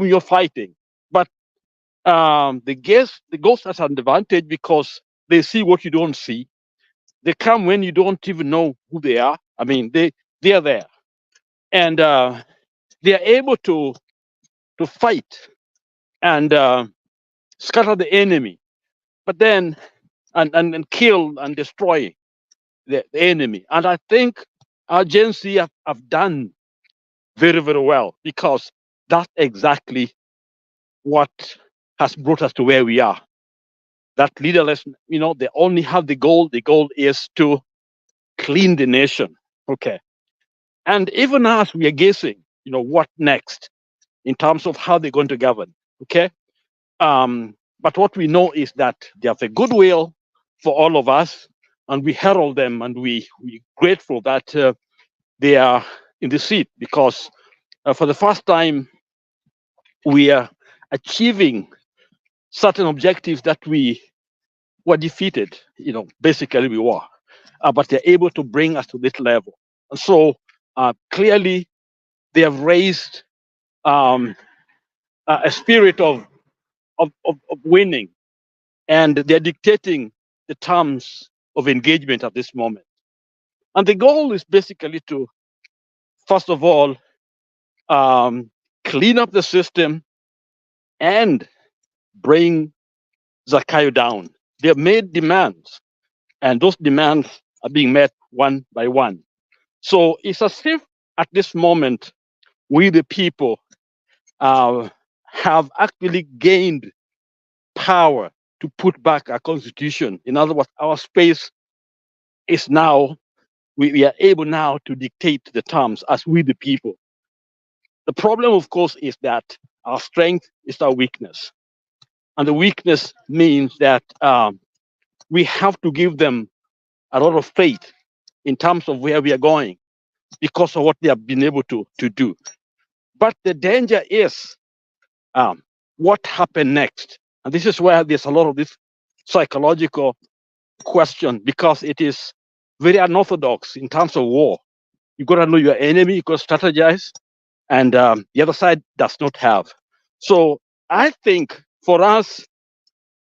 you're fighting, but the ghost has an advantage because they see what you don't see. They come when you don't even know who they are. I mean, they are there, and they are able to fight and scatter the enemy, but then and kill and destroy the enemy. And I think our Gen Z have done very, very well because that's exactly what has brought us to where we are. That leaderless, they only have the goal. The goal is to clean the nation. Okay. And even as we are guessing, what next in terms of how they're going to govern. Okay. But what we know is that they have a goodwill for all of us, and we herald them, and we're grateful that they are in the seat because for the first time we are achieving certain objectives that we were defeated. Basically we were, but they're able to bring us to this level. And so clearly they have raised a spirit of winning, and they're dictating the terms of engagement at this moment. And the goal is basically to, first of all, clean up the system and bring Zakayo down. They have made demands, and those demands are being met one by one. So it's as if at this moment, we the people have actually gained power to put back our constitution. In other words, our space is now, we are able now to dictate the terms as we the people. The problem, of course, is that our strength is our weakness. And the weakness means that we have to give them a lot of faith in terms of where we are going because of what they have been able to do. But the danger is what happened next. And this is where there's a lot of this psychological question, because it is very unorthodox in terms of war. You got to know your enemy, you got to strategize, and the other side does not have. So I think for us,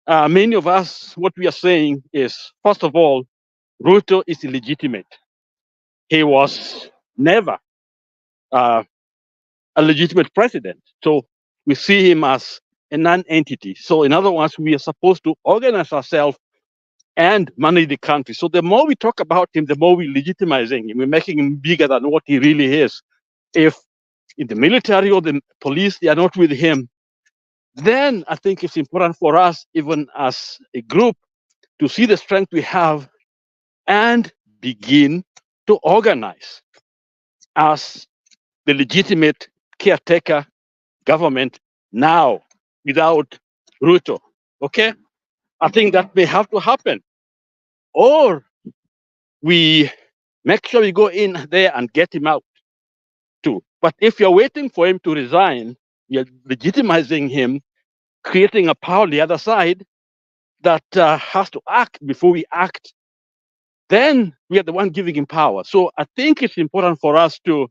many of us, what we are saying is, first of all, Ruto is illegitimate. He was never a legitimate president. So we see him as a non-entity. So in other words, we are supposed to organize ourselves and manage the country. So the more we talk about him, the more we're legitimizing him. We're making him bigger than what he really is. If in the military or the police, they are not with him, then I think it's important for us, even as a group, to see the strength we have and begin to organize as the legitimate caretaker government now without Ruto. Okay? I think that may have to happen. Or we make sure we go in there and get him out too. But if you're waiting for him to resign, you're legitimizing him, creating a power on the other side that has to act before we act. Then we are the one giving him power. So I think it's important for us to,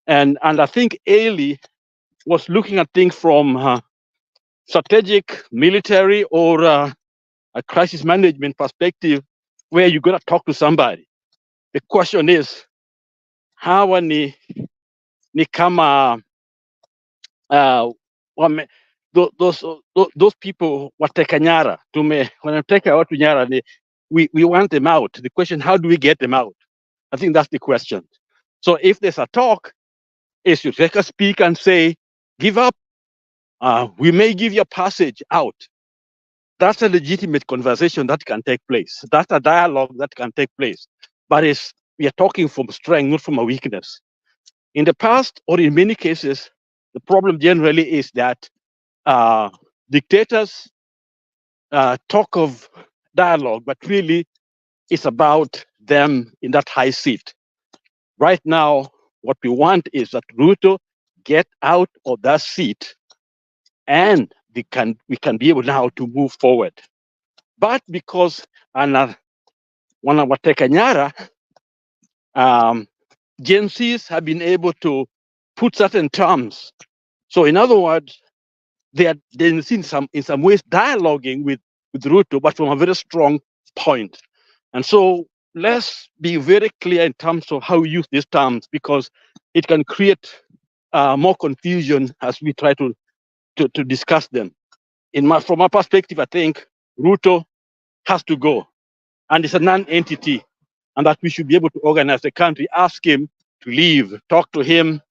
and I think Ailey was looking at things from strategic, military, or a crisis management perspective, where you got to talk to somebody. The question is, hawa ni kama those people wateka nyara, wanateka watu nyara, we want them out. The question, how do we get them out? I think that's the question. So if there's a talk, is you take a speak and say, give up, we may give you a passage out. That's a legitimate conversation that can take place. That's a dialogue that can take place. But we are talking from strength, not from a weakness. In the past, or in many cases, the problem generally is that dictators talk of dialogue, but really it's about them in that high seat. Right now, what we want is that Ruto get out of that seat, and we can be able now to move forward. But because wanawateka nyara, Gen Zs have been able to put certain terms. So in other words, they're in some ways dialoguing with Ruto, but from a very strong point. And so let's be very clear in terms of how we use these terms, because it can create more confusion as we try to discuss them. From my perspective, I think Ruto has to go, and it's a non-entity, and that we should be able to organize the country, ask him to leave, talk to him,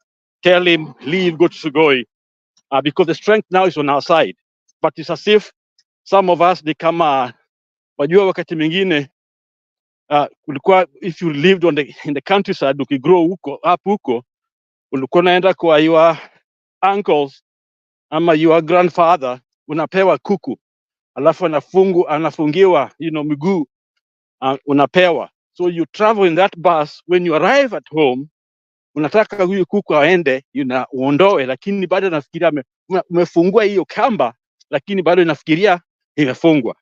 tell him, leave, go to Sugoi, because the strength now is on our side. But it's as if some of us, they come, wajua wakati mwingine, if you lived in the countryside, ukigrow up huko, ulikuwa unaenda kwa your uncles ama your grandfather, unapewa kuku, alafu anafungiwa, miguu, unapewa. So you travel in that bus. When you arrive at home, unataka huyu kuku aende, uondoe, lakini bado nafikiria umefungua hiyo kamba, lakini bado inafikiria imefungwa.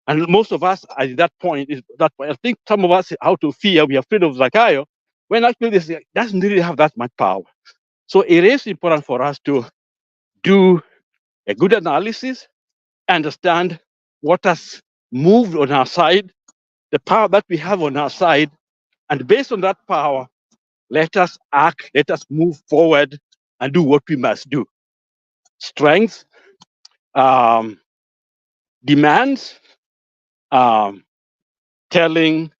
And most of us at that point, I think some of us out of fear, we are afraid of Zakayo, when actually this doesn't really have that much power. So it is important for us to do a good analysis, understand what has moved on our side, the power that we have on our side, and based on that power, let us act, let us move forward and do what we must do. Strength demands telling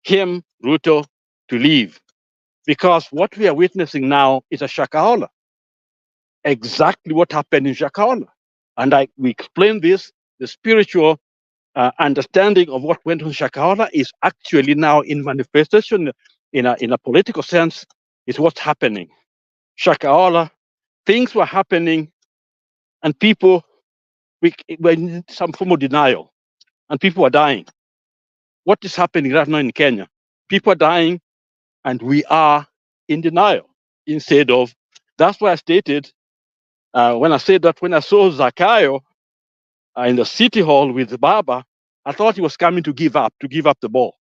him, Ruto, to leave. Because what we are witnessing now is a Shakahola. Exactly what happened in Shakahola. And we explained this, the spiritual understanding of what went on in Shakahola is actually now in manifestation in a political sense, is what's happening. Shakahola, things were happening, and people were in some form of denial, and people were dying. What is happening right now in Kenya? People are dying, and we are in denial. Instead of, that's why I stated, when I said that when I saw Zakayo in the city hall with Baba, I thought he was coming to give up the ball.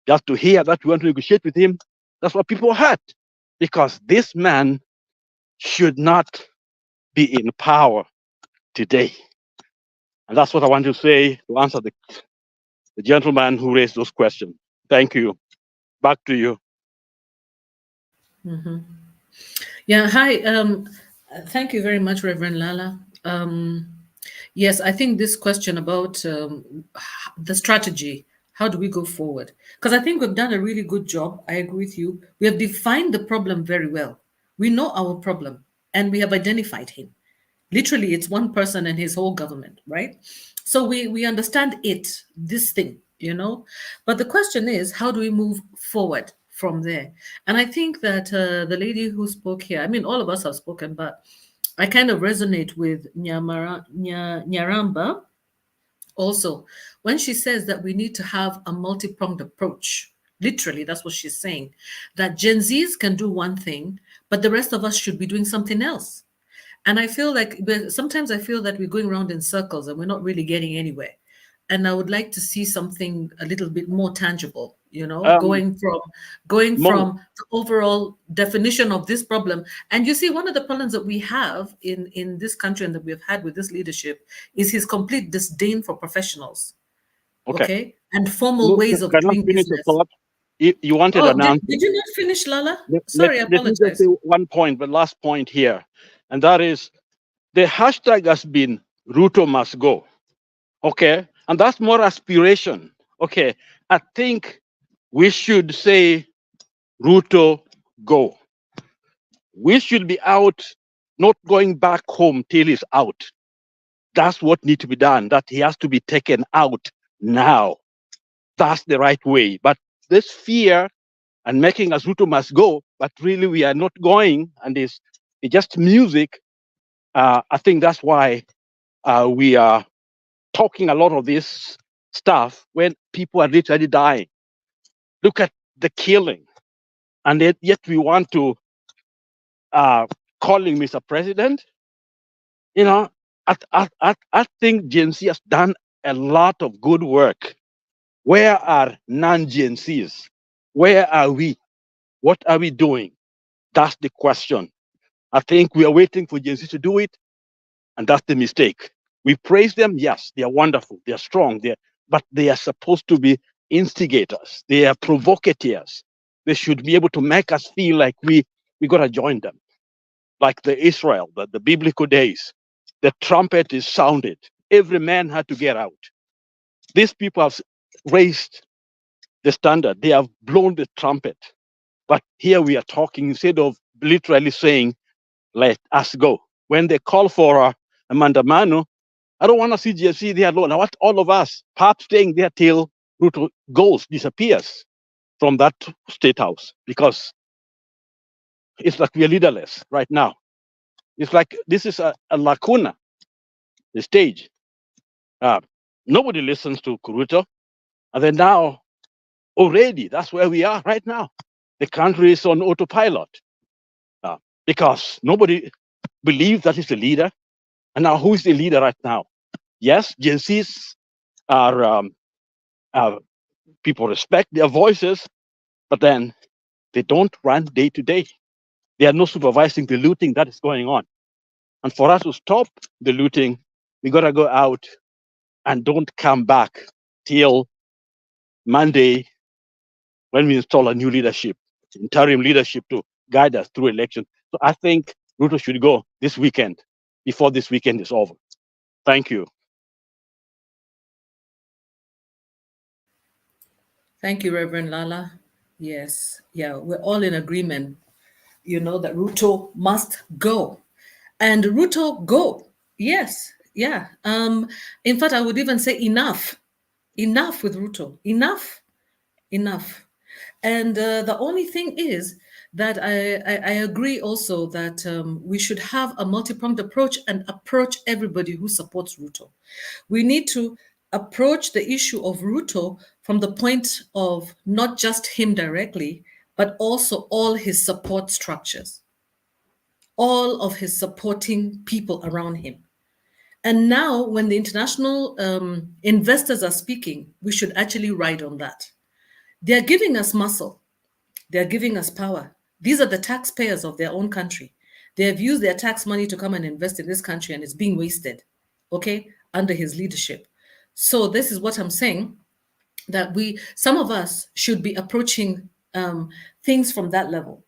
Just to hear that we want to negotiate with him, that's what people heard. Because this man should not be in power today. And that's what I want to say to answer the gentleman who raised those questions. Thank you. Back to you. Mm-hmm. Yeah, hi. Thank you very much, Reverend Lala. Yes, I think this question about the strategy, how do we go forward? Because I think we've done a really good job. I agree with you. We have defined the problem very well. We know our problem and we have identified him. Literally, it's one person and his whole government, right? So we understand it, this thing, you know. But the question is, how do we move forward from there? And I think that the lady who spoke here, I mean, all of us have spoken, but I kind of resonate with Nyaramba also when she says that we need to have a multi-pronged approach. Literally, that's what she's saying. That Gen Zs can do one thing, but the rest of us should be doing something else. And I feel like sometimes I feel that we're going around in circles and we're not really getting anywhere. And I would like to see something a little bit more tangible, you know, going Mo, from the overall definition of this problem. And you see, one of the problems that we have in this country and that we've had with this leadership is his complete disdain for professionals, okay. and formal Mo, ways of can I doing finish the business. thought? You wanted Oh, an answer. did you not finish, Lala? Let Sorry, I me just say apologize. one point, the last point here, and that is the hashtag has been Ruto must go. Okay, and that's more aspiration. Okay, I think we should say Ruto go. We should be out, not going back home till he's out. That's what needs to be done. That he has to be taken out now. That's the right way. But this fear and making us Ruto must go, but really we are not going, and it's just music. I think that's why we are talking a lot of this stuff when people are literally dying. Look at the killing, and yet we want to call him Mr. President. You know, I think Gen Z has done a lot of good work. Where are non-Gen Zs? Where are we? What are we doing? That's the question. I think we are waiting for Gen Z to do it, and that's the mistake. We praise them, yes, they are wonderful, they are strong, but they are supposed to be instigators. They are provocateurs. They should be able to make us feel like we gotta join them, like the Israel, the biblical days. The trumpet is sounded. Every man had to get out. These people have raised the standard. They have blown the trumpet. But here we are talking instead of literally saying, let us go. When they call for a mandamano, I don't want to see GSC there alone. I want all of us, perhaps staying there till Ruto goes, disappears from that state house, because it's like we are leaderless right now. It's like this is a lacuna, the stage. Nobody listens to Kuruto. And then now, already, that's where we are right now. The country is on autopilot because nobody believes that he's the leader. And now, who is the leader right now? Yes, Gen Zs are people respect their voices, but then they don't run day to day. They are not supervising the looting that is going on. And for us to stop the looting, we got to go out and don't come back till Monday when we install a new leadership, interim leadership to guide us through election. So I think Ruto should go this weekend, before this weekend is over. Thank you. Thank you, Reverend Lala. Yes, yeah, we're all in agreement, you know, that Ruto must go. And Ruto, go. Yes, yeah. In fact, I would even say enough. Enough with Ruto. Enough. Enough. And the only thing is that I agree also that we should have a multi-pronged approach and approach everybody who supports Ruto. We need to approach the issue of Ruto from the point of not just him directly, but also all his support structures, all of his supporting people around him. And now, when the international investors are speaking, we should actually ride on that. They're giving us muscle. They're giving us power. These are the taxpayers of their own country. They have used their tax money to come and invest in this country, and it's being wasted, okay, under his leadership. So this is what I'm saying, that some of us should be approaching things from that level.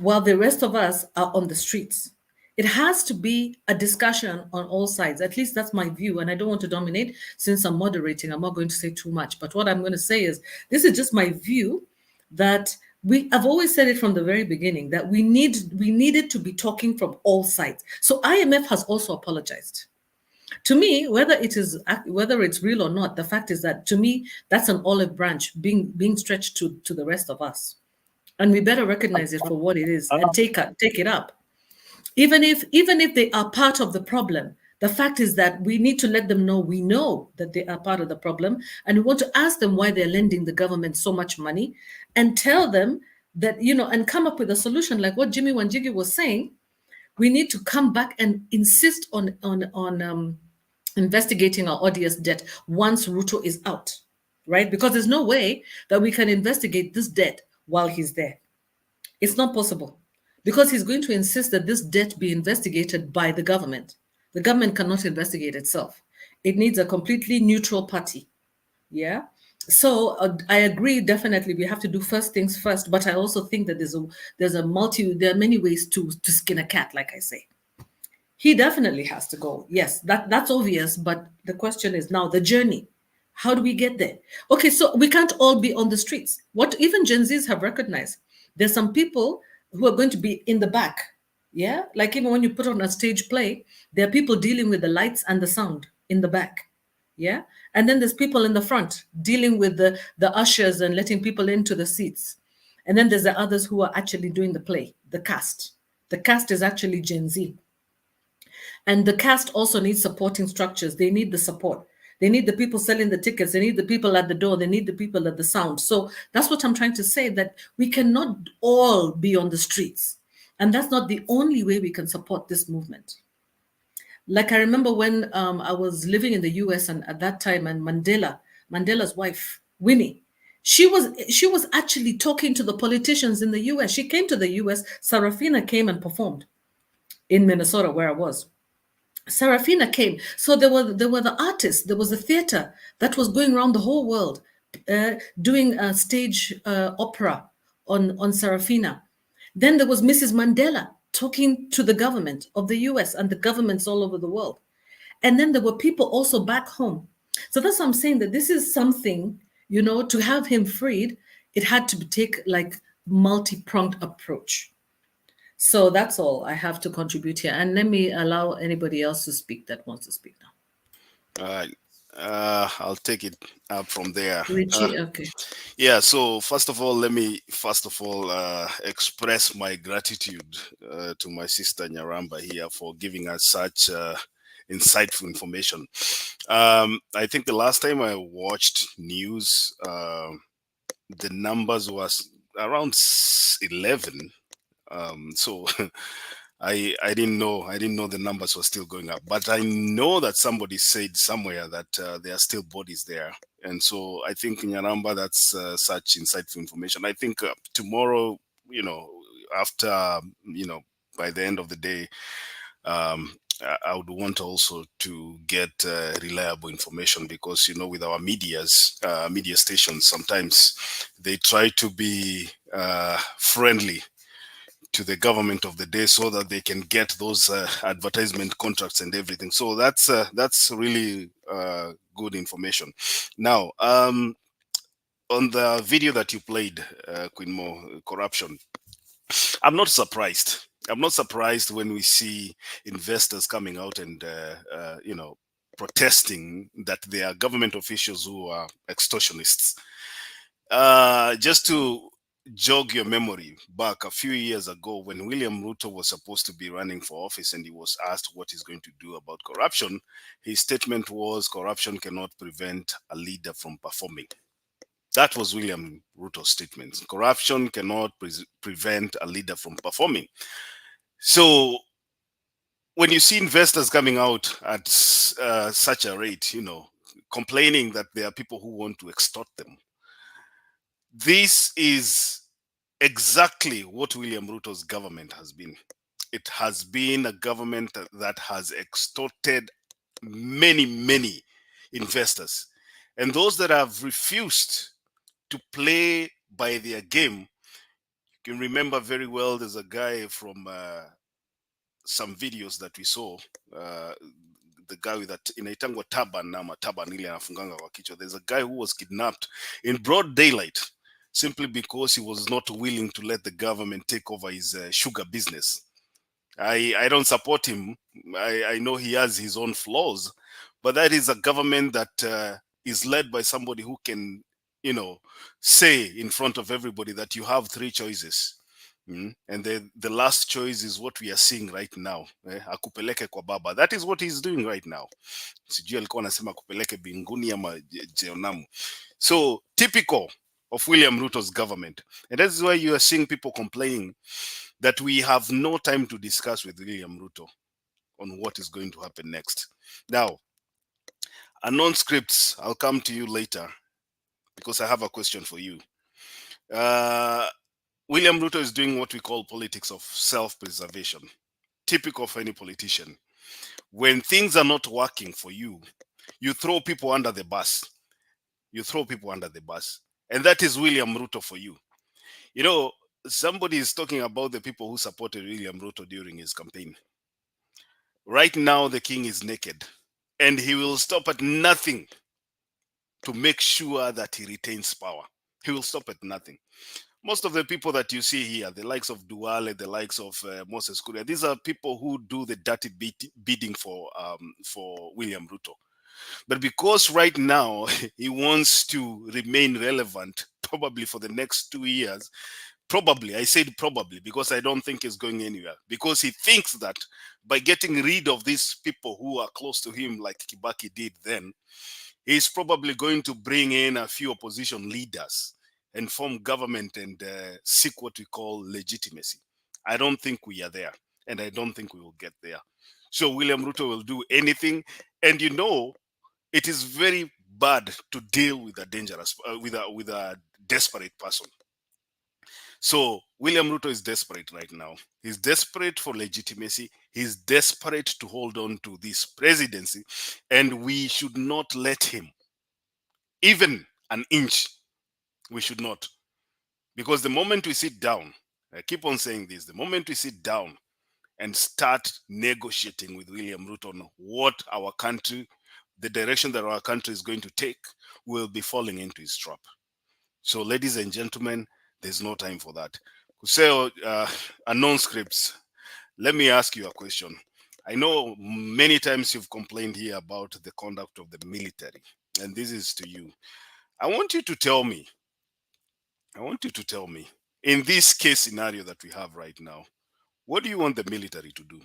while the rest of us are on the streets. It has to be a discussion on all sides. At least that's my view. And I don't want to dominate since I'm moderating. I'm not going to say too much. But what I'm going to say is this is just my view that I've always said it from the very beginning that we needed to be talking from all sides. So IMF has also apologized. To me, whether it's real or not, the fact is that to me, that's an olive branch being stretched to the rest of us. And we better recognize it for what it is and take it up. Even if they are part of the problem, the fact is that we need to let them know we know that they are part of the problem, and we want to ask them why they're lending the government so much money, and tell them that, and come up with a solution like what Jimmy Wanjigi was saying. We need to come back and insist on investigating our odious debt once Ruto is out, right? Because there's no way that we can investigate this debt while he's there. It's not possible, because he's going to insist that this debt be investigated by the government. The government cannot investigate itself. It needs a completely neutral party. Yeah. So I agree, definitely we have to do first things first, but I also think that there are many ways to skin a cat, like I say. He definitely has to go. Yes, that's obvious, but the question is now the journey. How do we get there? Okay, so we can't all be on the streets. What even Gen Zs have recognized, there's some people who are going to be in the back. Yeah, like even when you put on a stage play, there are people dealing with the lights and the sound in the back. Yeah, and then there's people in the front dealing with the ushers and letting people into the seats. And then there's the others who are actually doing the play, the cast. The cast is actually Gen Z. And the cast also needs supporting structures. They need the support. They need the people selling the tickets. They need the people at the door. They need the people at the sound. So that's what I'm trying to say, that we cannot all be on the streets. And that's not the only way we can support this movement. Like I remember when I was living in the US, and at that time, and Mandela's wife, Winnie, she was actually talking to the politicians in the US. She came to the US. Sarafina came and performed in Minnesota, where I was. Sarafina came. So there were the artists. There was a theater that was going around the whole world, doing a stage opera on Sarafina. Then there was Mrs. Mandela talking to the government of the US and the governments all over the world. And then there were people also back home. So that's what I'm saying, that this is something, to have him freed, it had to take like multi-pronged approach. So that's all I have to contribute here. And let me allow anybody else to speak that wants to speak now. All right. I'll take it up from there. Richie, okay. Yeah, so first of all, let me express my gratitude to my sister Nyaramba here for giving us such insightful information. I think the last time I watched news, the numbers was around 11. So I didn't know the numbers were still going up, but I know that somebody said somewhere that there are still bodies there. And so I think Nyaramba, that's such insightful information. I think tomorrow, after, by the end of the day, I would want also to get reliable information, because, with our media stations, sometimes they try to be friendly to the government of the day so that they can get those advertisement contracts and everything. So that's really good information. Now, on the video that you played, Queen Mo, corruption, I'm not surprised. I'm not surprised when we see investors coming out and, protesting that they are government officials who are extortionists. Just to jog your memory back a few years ago, when William Ruto was supposed to be running for office and he was asked what he's going to do about corruption, his statement was, corruption cannot prevent a leader from performing. That was William Ruto's statement. Corruption cannot prevent a leader from performing. So when you see investors coming out at such a rate, complaining that there are people who want to extort them, this is exactly what William Ruto's government has been. It has been a government that has extorted many, many investors. And those that have refused to play by their game, You can remember very well, there's a guy from some videos that we saw, the guy with that inaitangwa taban ama taban ile anafunganga kwa kichwa. There's a guy who was kidnapped in broad daylight simply because he was not willing to let the government take over his sugar business. I don't support him. I know he has his own flaws, but that is a government that is led by somebody who can, say in front of everybody that you have three choices. And the last choice is what we are seeing right now. Akupeleke kwa baba. That is what he's doing right now. Sijui alikuwa anasema akupeleke binguni ama jeonamu. So typical of William Ruto's government. And that's why you are seeing people complaining that we have no time to discuss with William Ruto on what is going to happen next. Now, unknown scripts, I'll come to you later because I have a question for you. William Ruto is doing what we call politics of self-preservation, typical of any politician. When things are not working for you, you throw people under the bus. You throw people under the bus. And that is William Ruto for you. Somebody is talking about the people who supported William Ruto during his campaign. Right now, the king is naked, and he will stop at nothing to make sure that he retains power. He will stop at nothing. Most of the people that you see here, the likes of Duale, the likes of Moses Kuria, these are people who do the dirty bidding for William Ruto. But because right now he wants to remain relevant, probably for the next 2 years, probably, I said probably because I don't think he's going anywhere, because he thinks that by getting rid of these people who are close to him, like Kibaki did then, he's probably going to bring in a few opposition leaders and form government and seek what we call legitimacy. I don't think we are there, and I don't think we will get there. So William Ruto will do anything, and it is very bad to deal with a dangerous, with a desperate person. So William Ruto is desperate right now. He's desperate for legitimacy. He's desperate to hold on to this presidency, and we should not let him, even an inch. We should not. Because the moment we sit down, I keep on saying this, the moment we sit down and start negotiating with William Ruto on what our country, the direction that our country is going to take, we'll be falling into his trap. So, ladies and gentlemen, there's no time for that. So, unknown scripts, let me ask you a question. I know many times you've complained here about the conduct of the military, and this is to you. I want you to tell me, in this case scenario that we have right now, what do you want the military to do?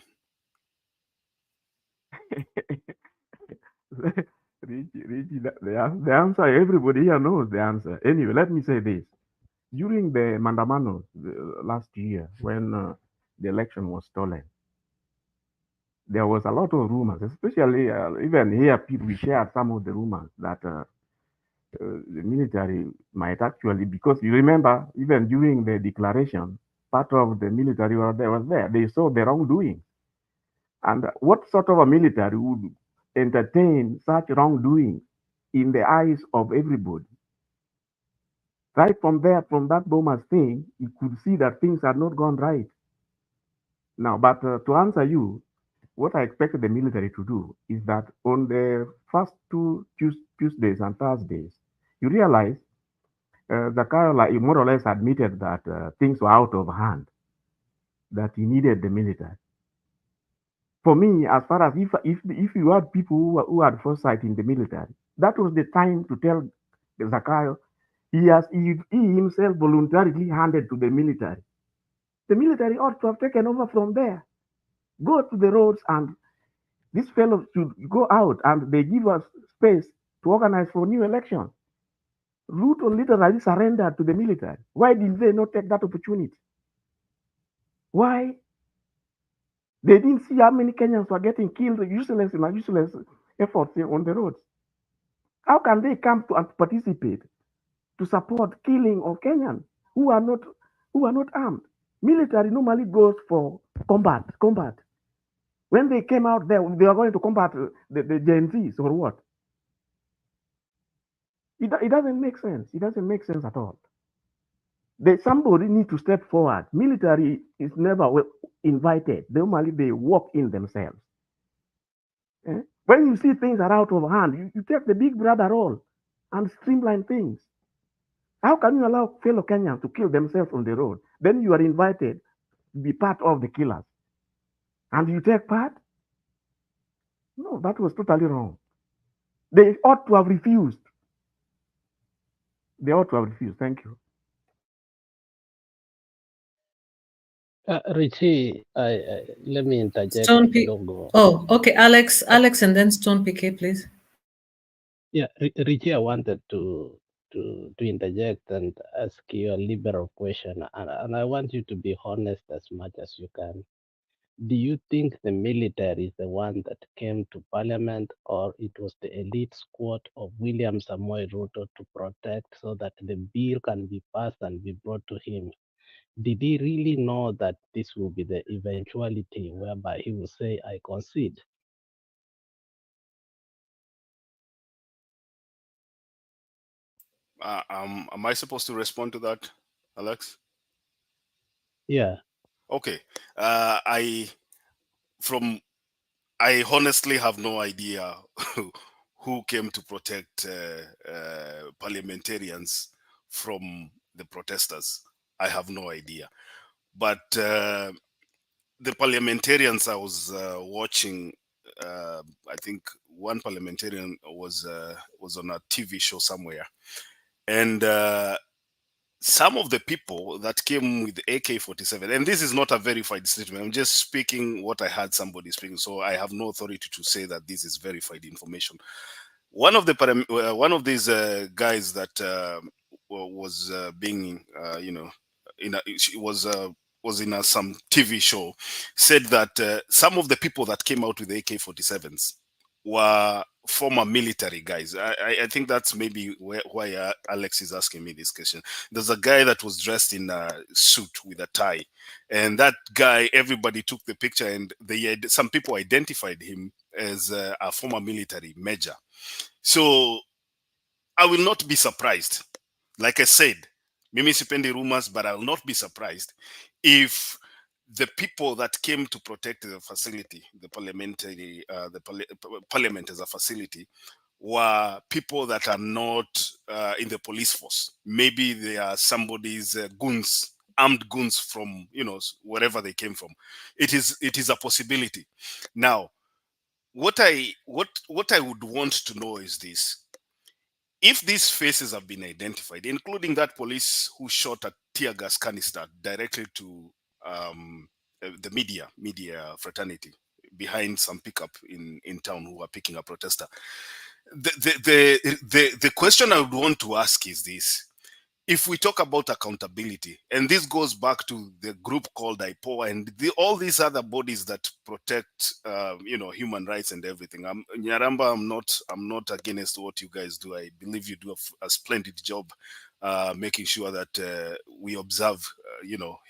Richie, the answer, everybody here knows the answer. Anyway, let me say this. During the Mandamano last year, when the election was stolen, there was a lot of rumors, especially even here, people shared some of the rumors that the military might actually, because you remember, even during the declaration, part of the military was there. They saw the wrongdoing. And what sort of a military would entertain such wrongdoing in the eyes of everybody? Right from there, from that Boma's thing, you could see that things had not gone right. Now, but to answer you, what I expected the military to do is that on the first two Tuesdays and Thursdays, you realize Zakayo more or less admitted that things were out of hand, that he needed the military. For me, as far as if you had people who had foresight in the military, that was the time to tell Zakayo he himself voluntarily handed to the military. The military ought to have taken over from there, go to the roads, and these fellows should go out and they give us space to organize for new elections. Ruto literally surrendered to the military. Why did they not take that opportunity? Why? They didn't see how many Kenyans were getting killed useless efforts on the roads. How can they come to and participate to support killing of Kenyans who are not armed? Military normally goes for combat. When they came out there, they are going to combat the Gen Zs or what? It doesn't make sense. It doesn't make sense at all. Somebody need to step forward. Military is never invited. Normally they walk in themselves. When you see things are out of hand, you take the big brother role and streamline things. How can you allow fellow Kenyans to kill themselves on the road? Then you are invited to be part of the killers. And you take part? No, that was totally wrong. They ought to have refused. They ought to have refused. Thank you. Richie, let me interject Stone P. kidogo. Oh, okay, Alex, and then Stone PK, please. Yeah, Richie, I wanted to interject and ask you a liberal question, and I want you to be honest as much as you can. Do you think the military is the one that came to parliament, or it was the elite squad of William Samoei Ruto to protect so that the bill can be passed and be brought to him? Did he really know that this will be the eventuality whereby he will say, I concede? Am I supposed to respond to that, Alex? Yeah. Okay. I honestly have no idea who came to protect parliamentarians from the protesters. I have no idea. But the parliamentarians I was watching, I think one parliamentarian was on a TV show somewhere, and some of the people that came with AK-47, and this is not a verified statement, I'm just speaking what I heard somebody speaking, so I have no authority to say that this is verified information. One of these guys that was being, was in some TV show, said that some of the people that came out with AK-47s were former military guys. I think that's maybe why Alex is asking me this question. There's a guy that was dressed in a suit with a tie, and that guy, everybody took the picture, and some people identified him as a former military major. So I will not be surprised. Like I said, mimi sipendi rumors, but I will not be surprised if the people that came to protect the facility, the parliamentary, parliament as a facility, were people that are not in the police force. Maybe they are somebody's goons, armed goons from wherever they came from. It is a possibility. Now, what I would want to know is this: if these faces have been identified, including that police who shot a tear gas canister directly to the media fraternity behind some pickup in town who are picking a protester, the question I would want to ask is this: if we talk about accountability, and this goes back to the group called IPOA and all these other bodies that protect, human rights and everything. Nyaramba, I'm not against what you guys do. I believe you do a splendid job making sure that we observe,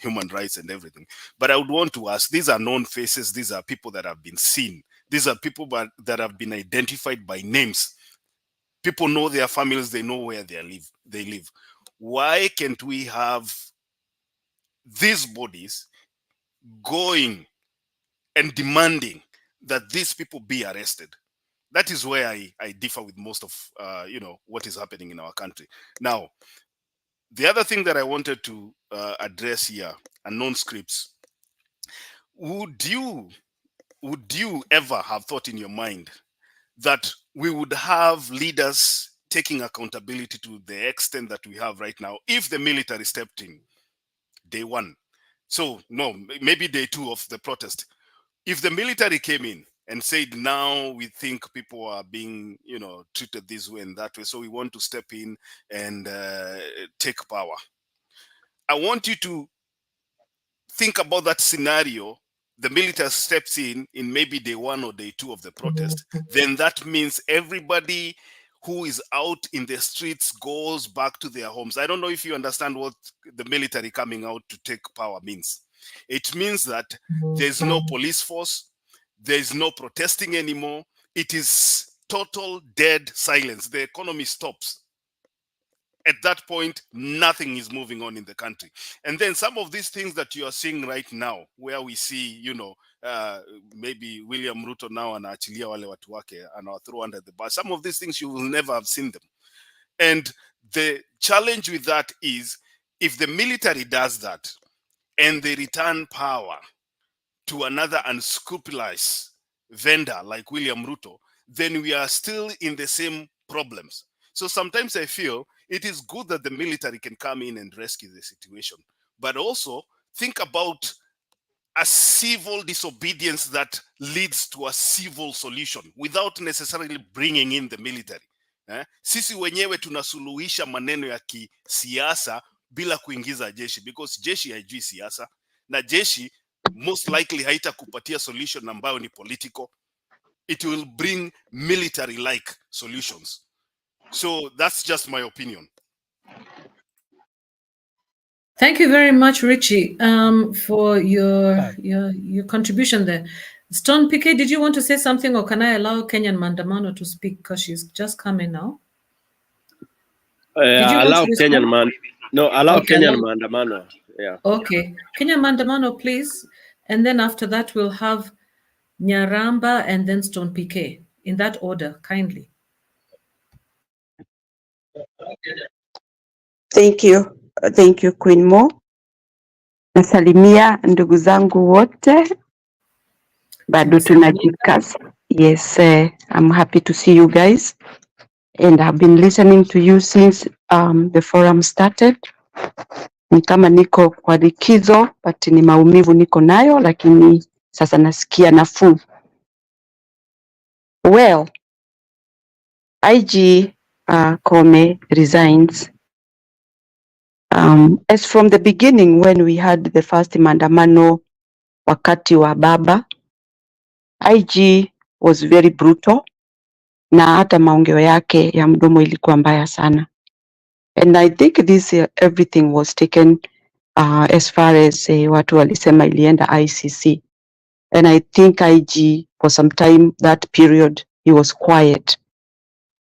human rights and everything. But I would want to ask: these are known faces. These are people that have been seen. These are people that have been identified by names. People know their families. They know where they live. Why can't we have these bodies going and demanding that these people be arrested? That is where I differ with most of what is happening in our country. Now, the other thing that I wanted to address here, unknown scripts. Would you ever have thought in your mind that we would have leaders taking accountability to the extent that we have right now if the military stepped in day one? So no, maybe day two of the protest. If the military came in and said, now we think people are being, treated this way and that way, so we want to step in and take power. I want you to think about that scenario. The military steps in maybe day one or day two of the protest. Then that means everybody who is out in the streets goes back to their homes. I don't know if you understand what the military coming out to take power means. It means that there's no police force, there's no protesting anymore. It is total dead silence. The economy stops. at that point, nothing is moving on in the country. And then some of these things that you are seeing right now, where we see, maybe William Ruto now anaachilia wale watu wake, throw under the bus. Some of these things you will never have seen them. And the challenge with that is, if the military does that and they return power to another unscrupulous vendor like William Ruto, then we are still in the same problems. So sometimes I feel it is good that the military can come in and rescue the situation, but also think about a civil disobedience that leads to a civil solution without necessarily bringing in the military. Sisi wenyewe tunasuluhisha maneno ya kisiasa bila kuingiza jeshi, because jeshi haijui siasa, na jeshi most likely haitakupatia solution ambayo ni political. It will bring military-like solutions. So that's just my opinion. Thank you very much, Richie, for your contribution there. Stone PK, did you want to say something, or can I allow Kenyan Mandamano to speak because she's just coming now? Allow Kenyan Okay, Mandamano. Yeah. Okay, Kenyan Mandamano, please. And then after that, we'll have Nyaramba and then Stone PK. In that order, kindly. Thank you. Thank you, Queen Mo. Nasalimia ndugu zangu wote. Bado tunajikaza. Yes, I'm happy to see you guys. And I've been listening to you since the forum started. Ni kama niko kwa likizo, but ni maumivu niko nayo, lakini sasa nasikia nafuu. Well, I.G Koome resigns. As from the beginning, when we had the first maandamano wakati wa baba, I.G was very brutal, na hata maongeo yake ya mdomo ilikuwa mbaya sana. And I think this everything was taken as far as watu walisema ilienda ICC. And I think I.G for some time, that period, he was quiet,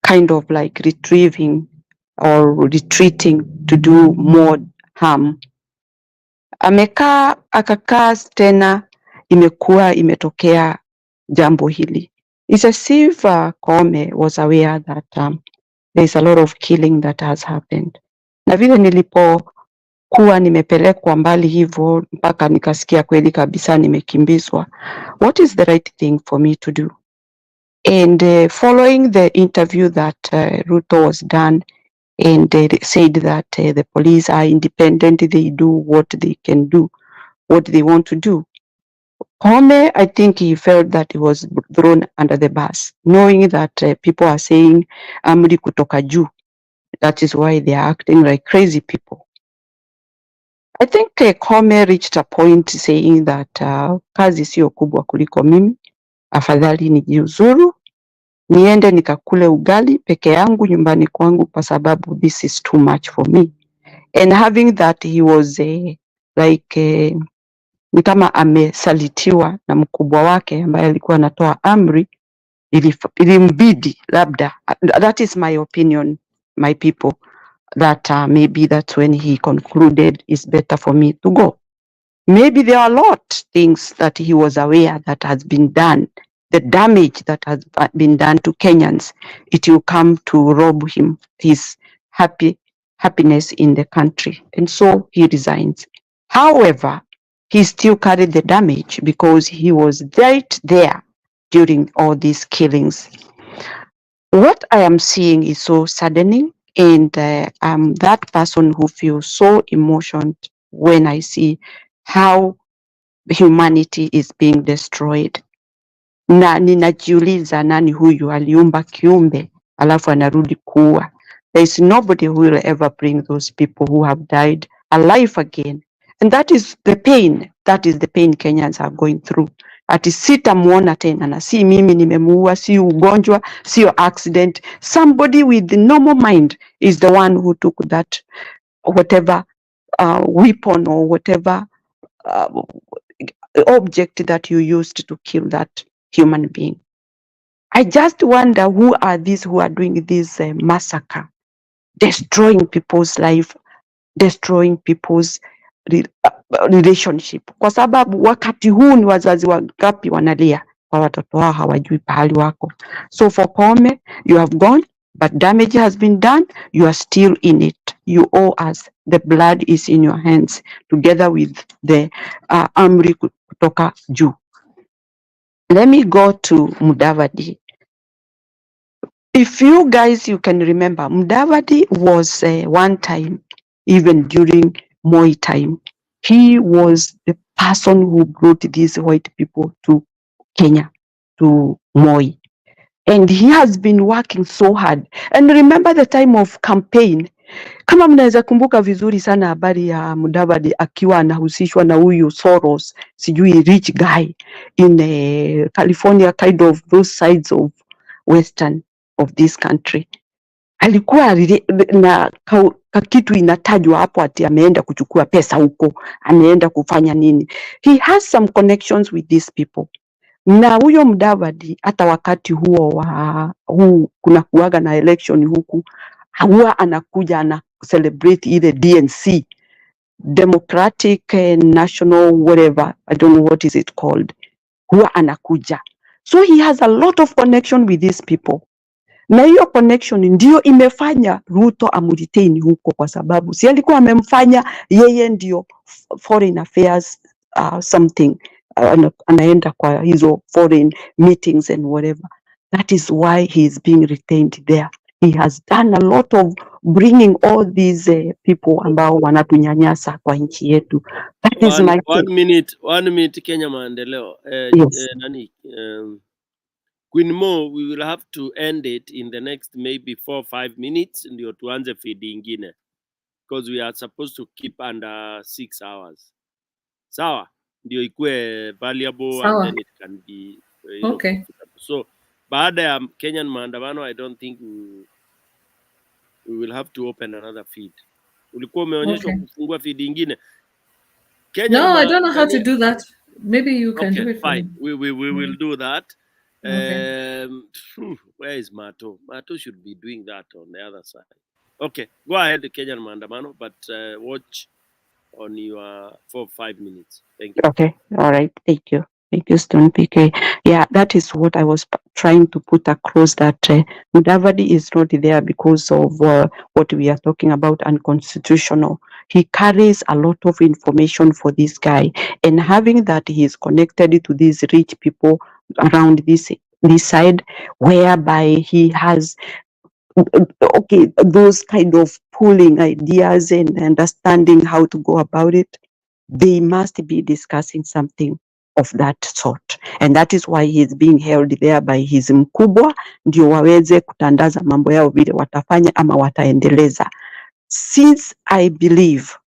kind of like retrieving or retreating to do more harm. Akakaa tena, imetokea jambo hili. It's as if Koome was aware that there is a lot of killing that has happened. Na vile nilipokuwa nimepelekwa mbali hivyo mpaka nikasikia kweli kabisa nimekimbizwa, what is the right thing for me to do? And following the interview that Ruto was done, and they said that the police are independent, they do what they can do, what they want to do. Koome, I think he felt that he was thrown under the bus, knowing that people are saying, amri kutoka juu. That is why they are acting like crazy people. I think Koome reached a point saying that kazi sio kubwa kuliko mimi, afadhali nijiuzuru, niende nikakule ugali peke yangu nyumbani kwangu kwa sababu this is too much for me. And having that, he was ni kama amesalitiwa na mkubwa wake ambaye alikuwa anatoa amri, ilimbidi labda, that is my opinion, my people, that maybe that's when he concluded it's better for me to go. Maybe there are a lot things that he was aware that has been done, the damage that has been done to Kenyans, it will come to rob him his happiness in the country. And so he resigns. However, he still carried the damage because he was right there during all these killings. What I am seeing is so saddening, and I'm that person who feels so emotional when I see how humanity is being destroyed. Na ninajiuliza nani huyu aliumba kiumbe alafu anarudi kuua. There is nobody who will ever bring those people who have died alive again. And that is the pain. That is the pain Kenyans are going through. Ati sitamuona tena, na si mimi nimemuua, si ugonjwa, sio accident. Somebody with the normal mind is the one who took that whatever weapon or whatever object that you used to kill that human being. I just wonder who are these who are doing this massacre. destroying people's life, destroying people's relationship, kwa sababu wakati huu ni wazazi wangapi wanalia kwa watoto wao hawajui pahali wako. So for Koome, you have gone, but damage has been done. You are still in it. You owe us. The blood is in your hands together with the amri kutoka juu. Let me go to Mudavadi. If you guys, you can remember, Mudavadi was one time, even during Moi time, he was the person who brought these white people to Kenya, to Moi. And he has been working so hard. And remember the time of campaign, kama mnaweza kumbuka vizuri sana habari ya Mudavadi akiwa anahusishwa na huyu Soros, sijui rich guy in California, kind of those sides of western of this country. Alikuwa na kitu inatajwa hapo ati ameenda kuchukua pesa huko, ameenda kufanya nini. He has some connections with these people. Na huyo Mudavadi hata wakati huo kuna kuaga na election huku, huwa anakuja ana celebrate ile DNC, Democratic National whatever, I don't know what is it called, huwa anakuja. So he has a lot of connection with these people. Na hiyo connection ndio imefanya Ruto amretain huko, kwa sababu si alikuwa amemfanya yeye ndio foreign affairs something, anaenda kwa hizo foreign meetings and whatever. That is why he is being retained there. He has done a lot of bringing all these people ambao wanatunyanyasa kwa nchi yetu. That is my one minute Kenya Maendeleo. Yes. Queen Mo, we will have to end it in the next maybe 4 or 5 minutes ndio tuanze feed ingine, because we are supposed to keep under 6 hours. Sawa, ndio ikue valuable. Sawa. And then it can be Okay. So baada ya Kenyan maandamano, I don't think we will have to open another feed. Ulikuwa umeonyeshwa kufungua feed ingine. Kenya No, I don't know how to do that. Maybe you can do it for fine. me. We will do that. Okay. Where is Mato? Mato should be doing that on the other side. Okay, go ahead, Kenyan Maandamano, but watch on your 4 or 5 minutes. Thank you. Okay, all right. Thank you. Thank you, Stone PK. Yeah, that is what I was trying to put across, that Mudavadi is not there because of what we are talking about, unconstitutional. He carries a lot of information for this guy, and having that he is connected to these rich people around this side, whereby he has those kind of pulling ideas and understanding how to go about it. They must be discussing something of that sort, and that is why he is being held there by his mkubwa, ndio waweze kutandaza mambo yao vile watafanya ama wataendeleza. Since I believe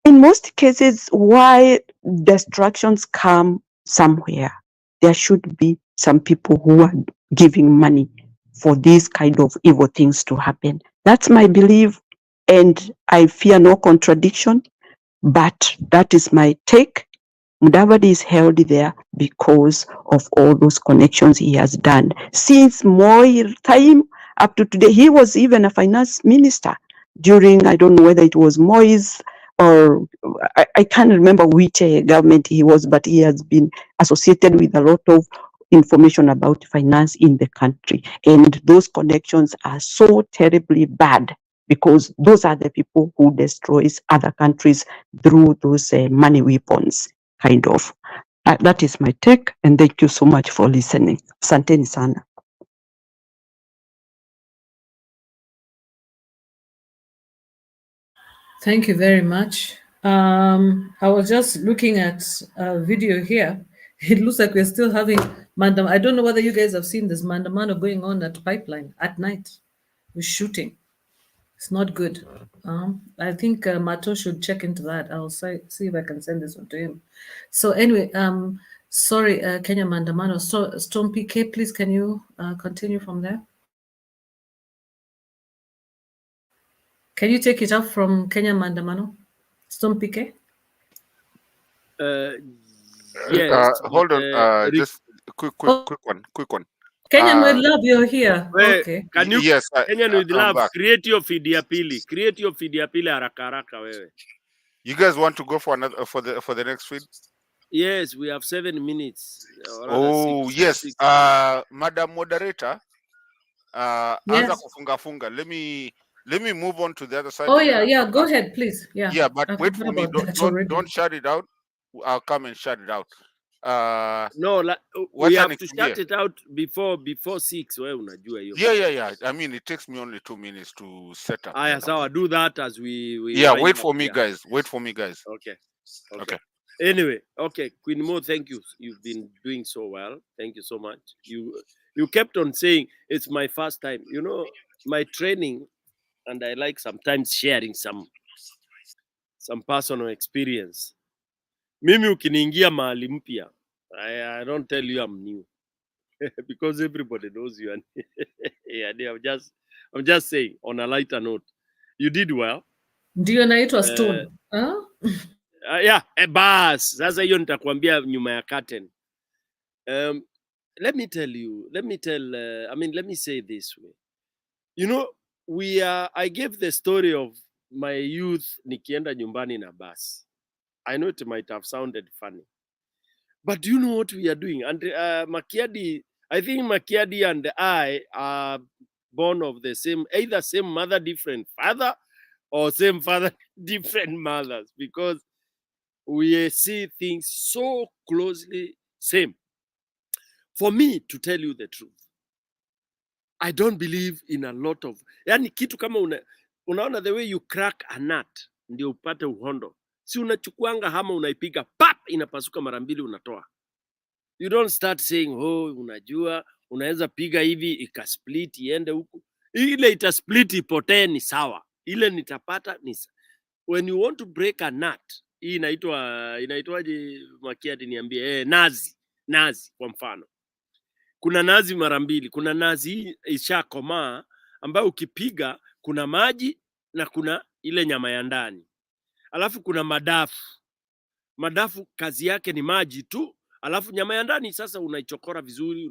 in most cases why destructions come somewhere, there should be some people who are giving money for these kind of evil things to happen. That's my belief, and I fear no contradiction. But that is my take. Mudavadi is held there because of all those connections he has done. Since Moi time up to today, he was even a finance minister during, I don't know whether it was Moi's or I can't remember which government he was, but he has been associated with a lot of information about finance in the country. And those connections are so terribly bad, because those are the people who destroys other countries through those money weapons, kind of. That is my take, and thank you so much for listening. Asanteni sana. Thank you very much. I was just looking at a video here. It looks like we're still having Mandam. I don't know whether you guys have seen this Mandamano going on at Pipeline at night with shooting. It's not good. I think Mato should check into that. I'll see if I can send this one to him. So anyway, sorry, Kenya Mandamano. So Storm PK, please, can you continue from there? Can you take it up from Kenya Mandamano? Storm PK? Yes. Hold on. Just quick one. Kenyan with love, you're here. Wait, Okay. can you Yes, Kenyan with I'm love, back. create your feed ya pili. Create your feed ya pili haraka haraka wewe. You guys want to go for another for the next feed? Yes, we have 7 minutes. Or rather Oh, yes. six. Madam Moderator, anza Yes. kufunga. Let me move on to the other side. Oh, and then yeah, I'll yeah. come Go back. ahead, please. Yeah. Yeah, but I wait forgot for me. about that already. Don't shut it out. I'll come and shut it out. No, we Wacha have to nikimbie. shut it out before 6. Wewe unajua hiyo. Yeah. I mean, it takes me only 2 minutes to set up. Aya, sawa, do that as we Yeah, wind wait up for me, here. guys. Wait for me, guys. Okay. Anyway, okay, Queen Mo, thank you. You've been doing so well. Thank you so much. You kept on saying it's my first time. You know, my training, and I like sometimes sharing some personal experience. Mimi ukiniingia mahali mpya, I don't tell you I'm new because everybody knows you. And yeah, I'm just saying on a lighter note, you did well. Ndio naitwa Stone. Yeah, bas. Sasa hiyo nitakwambia nyuma ya curtain. Let me say this way. You know, I gave the story of my youth nikienda nyumbani na bus. I know it might have sounded funny. But do you know what we are doing? And Makiadi, I think Makiadi and I are born of the same, either same mother, different father, or same father, different mothers, because we see things so closely same. For me, to tell you the truth, I don't believe in a lot of, yani kitu kama unaona the way you crack a nut ndio upate uhondo, si unachukuanga hama unaipiga pap, inapasuka mara mbili unatoa. You don't start saying unajua unaweza piga hivi ikasplit iende huku, ile itasplit ipotee ni sawa, ile nitapata ni sawa. When you want to break a nut, hii inaitwaje Makiadi, niambie. Nazi kwa mfano, kuna nazi mara mbili. Kuna nazi hii ishakomaa ambayo ukipiga kuna maji na kuna ile nyama ya ndani, alafu kuna madafu kazi yake ni maji tu, alafu nyama ya ndani sasa unaichokora vizuri,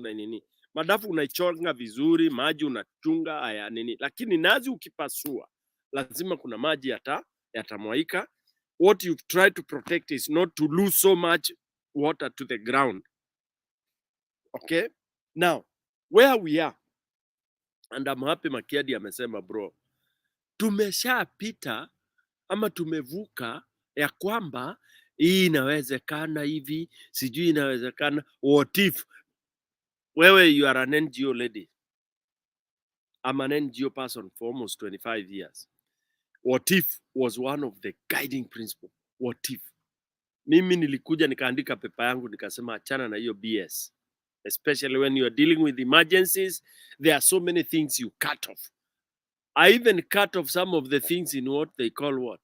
madafu unaichonga vizuri, maji unachunga haya nini. Lakini nazi ukipasua lazima kuna maji yatamwaika. What you try to protect is not to lose so much water to the ground. Okay, now where we are, and I'm happy Makiadi amesema bro, tumeshapita ama tumevuka ya kwamba hii inawezekana hivi, sijui inawezekana. What if wewe you are an NGO lady? I'm an NGO person for almost 25 years. What if was one of the guiding principles. What if mimi nilikuja nikaandika pepa yangu nikasema achana na hiyo BS, especially when you are dealing with emergencies. There are so many things you cut off. I even cut off some of the things in what they call what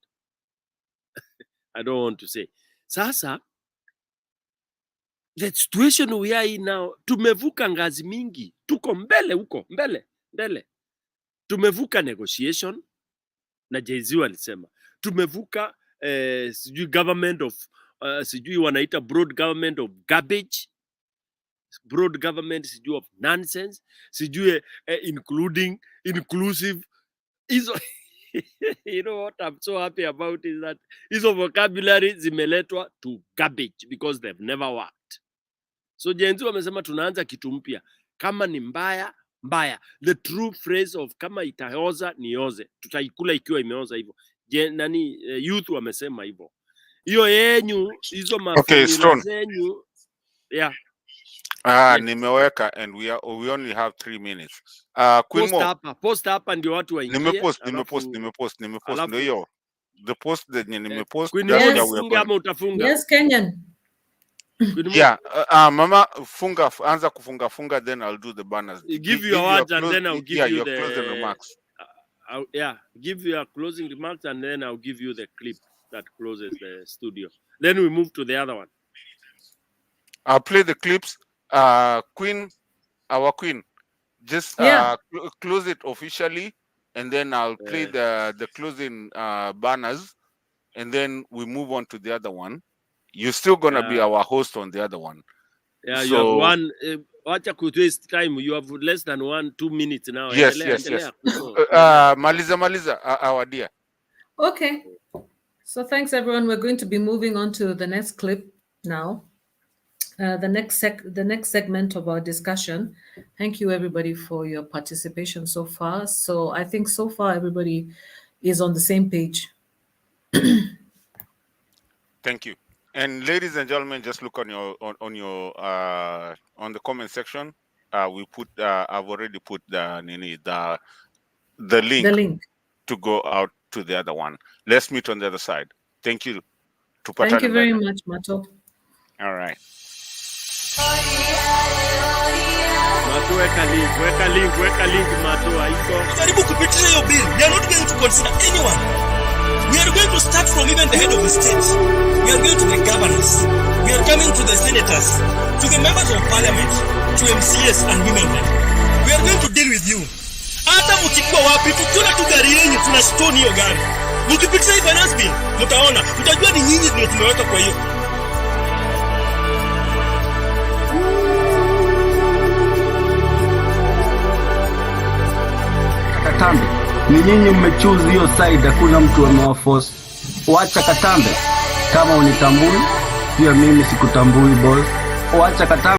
I don't want to say. Sasa the situation we are in now, tumevuka ngazi mingi, tuko mbele huko, mbele. Tumevuka negotiation, na Jay-Z alisema tumevuka sijui government of sijui wanaita broad government of garbage, broad government sijui of nonsense, sijui inclusive. You know what I'm so happy about is that hizo vocabulary zimeletwa to garbage because they've never worked. So Jenzi wamesema tunaanza kitu mpya, kama ni mbaya. The true phrase of kama itaoza nioze, tutaikula ikiwa imeoza hivyo. Youth wamesema hivyo. Hiyo yenyu hizo maformula zenyu. Yeah. Nimeweka and we only have 3 minutes. Post hapa ndio watu waingie. Nimepost ndio hiyo. The post that nimepost. Ama utafunga? Yes, Kenyan. Yeah, mama anza kufunga then I'll do the banners. Give your words and then I'll give you the closing remarks. Give your closing remarks and then I'll give you the clip that closes the studio. Then we move to the other one. I'll play the clips. Queen, our queen, just close it officially, and then I'll play the closing banners, and then we move on to the other one. You're still gonna be our host on the other one. Yeah, so, you have one. Wacha ku waste time. You have less than 1-2 minutes now. Yes, Endelea, yes, endelea. yes. Maliza, our dear. Okay. So thanks, everyone. We're going to be moving on to the next clip now. The next segment of our discussion. Thank you, everybody, for your participation so far. So I think so far everybody is on the same page. Thank you. And ladies and gentlemen, just look on your on the comment section. We put I've already put the link to go out to the other one. Let's meet on the other side. Thank you. Thank you very much, Mato. All right. Mato, weka link, Mato, haiko. Karibu kupitisha hiyo bill. We are not going to consider anyone. We are going to start from even the head of the state. We are going to the governors. We are coming to the senators, to the members of parliament, to MCS and women. We are going to deal with you. Hata mkikuwa wapi, tukiona tu gari yenu, tunastone hiyo gari. Mkipitisha hii finance bill, mtaona, mtajua ni nyinyi ndio tumeweka kwa hiyo. Katambe, ni nyinyi mmechoose hiyo side, hakuna mtu amewaforce. Wacha Katambe, kama unitambui pia mimi sikutambui boss. Wacha Katambe.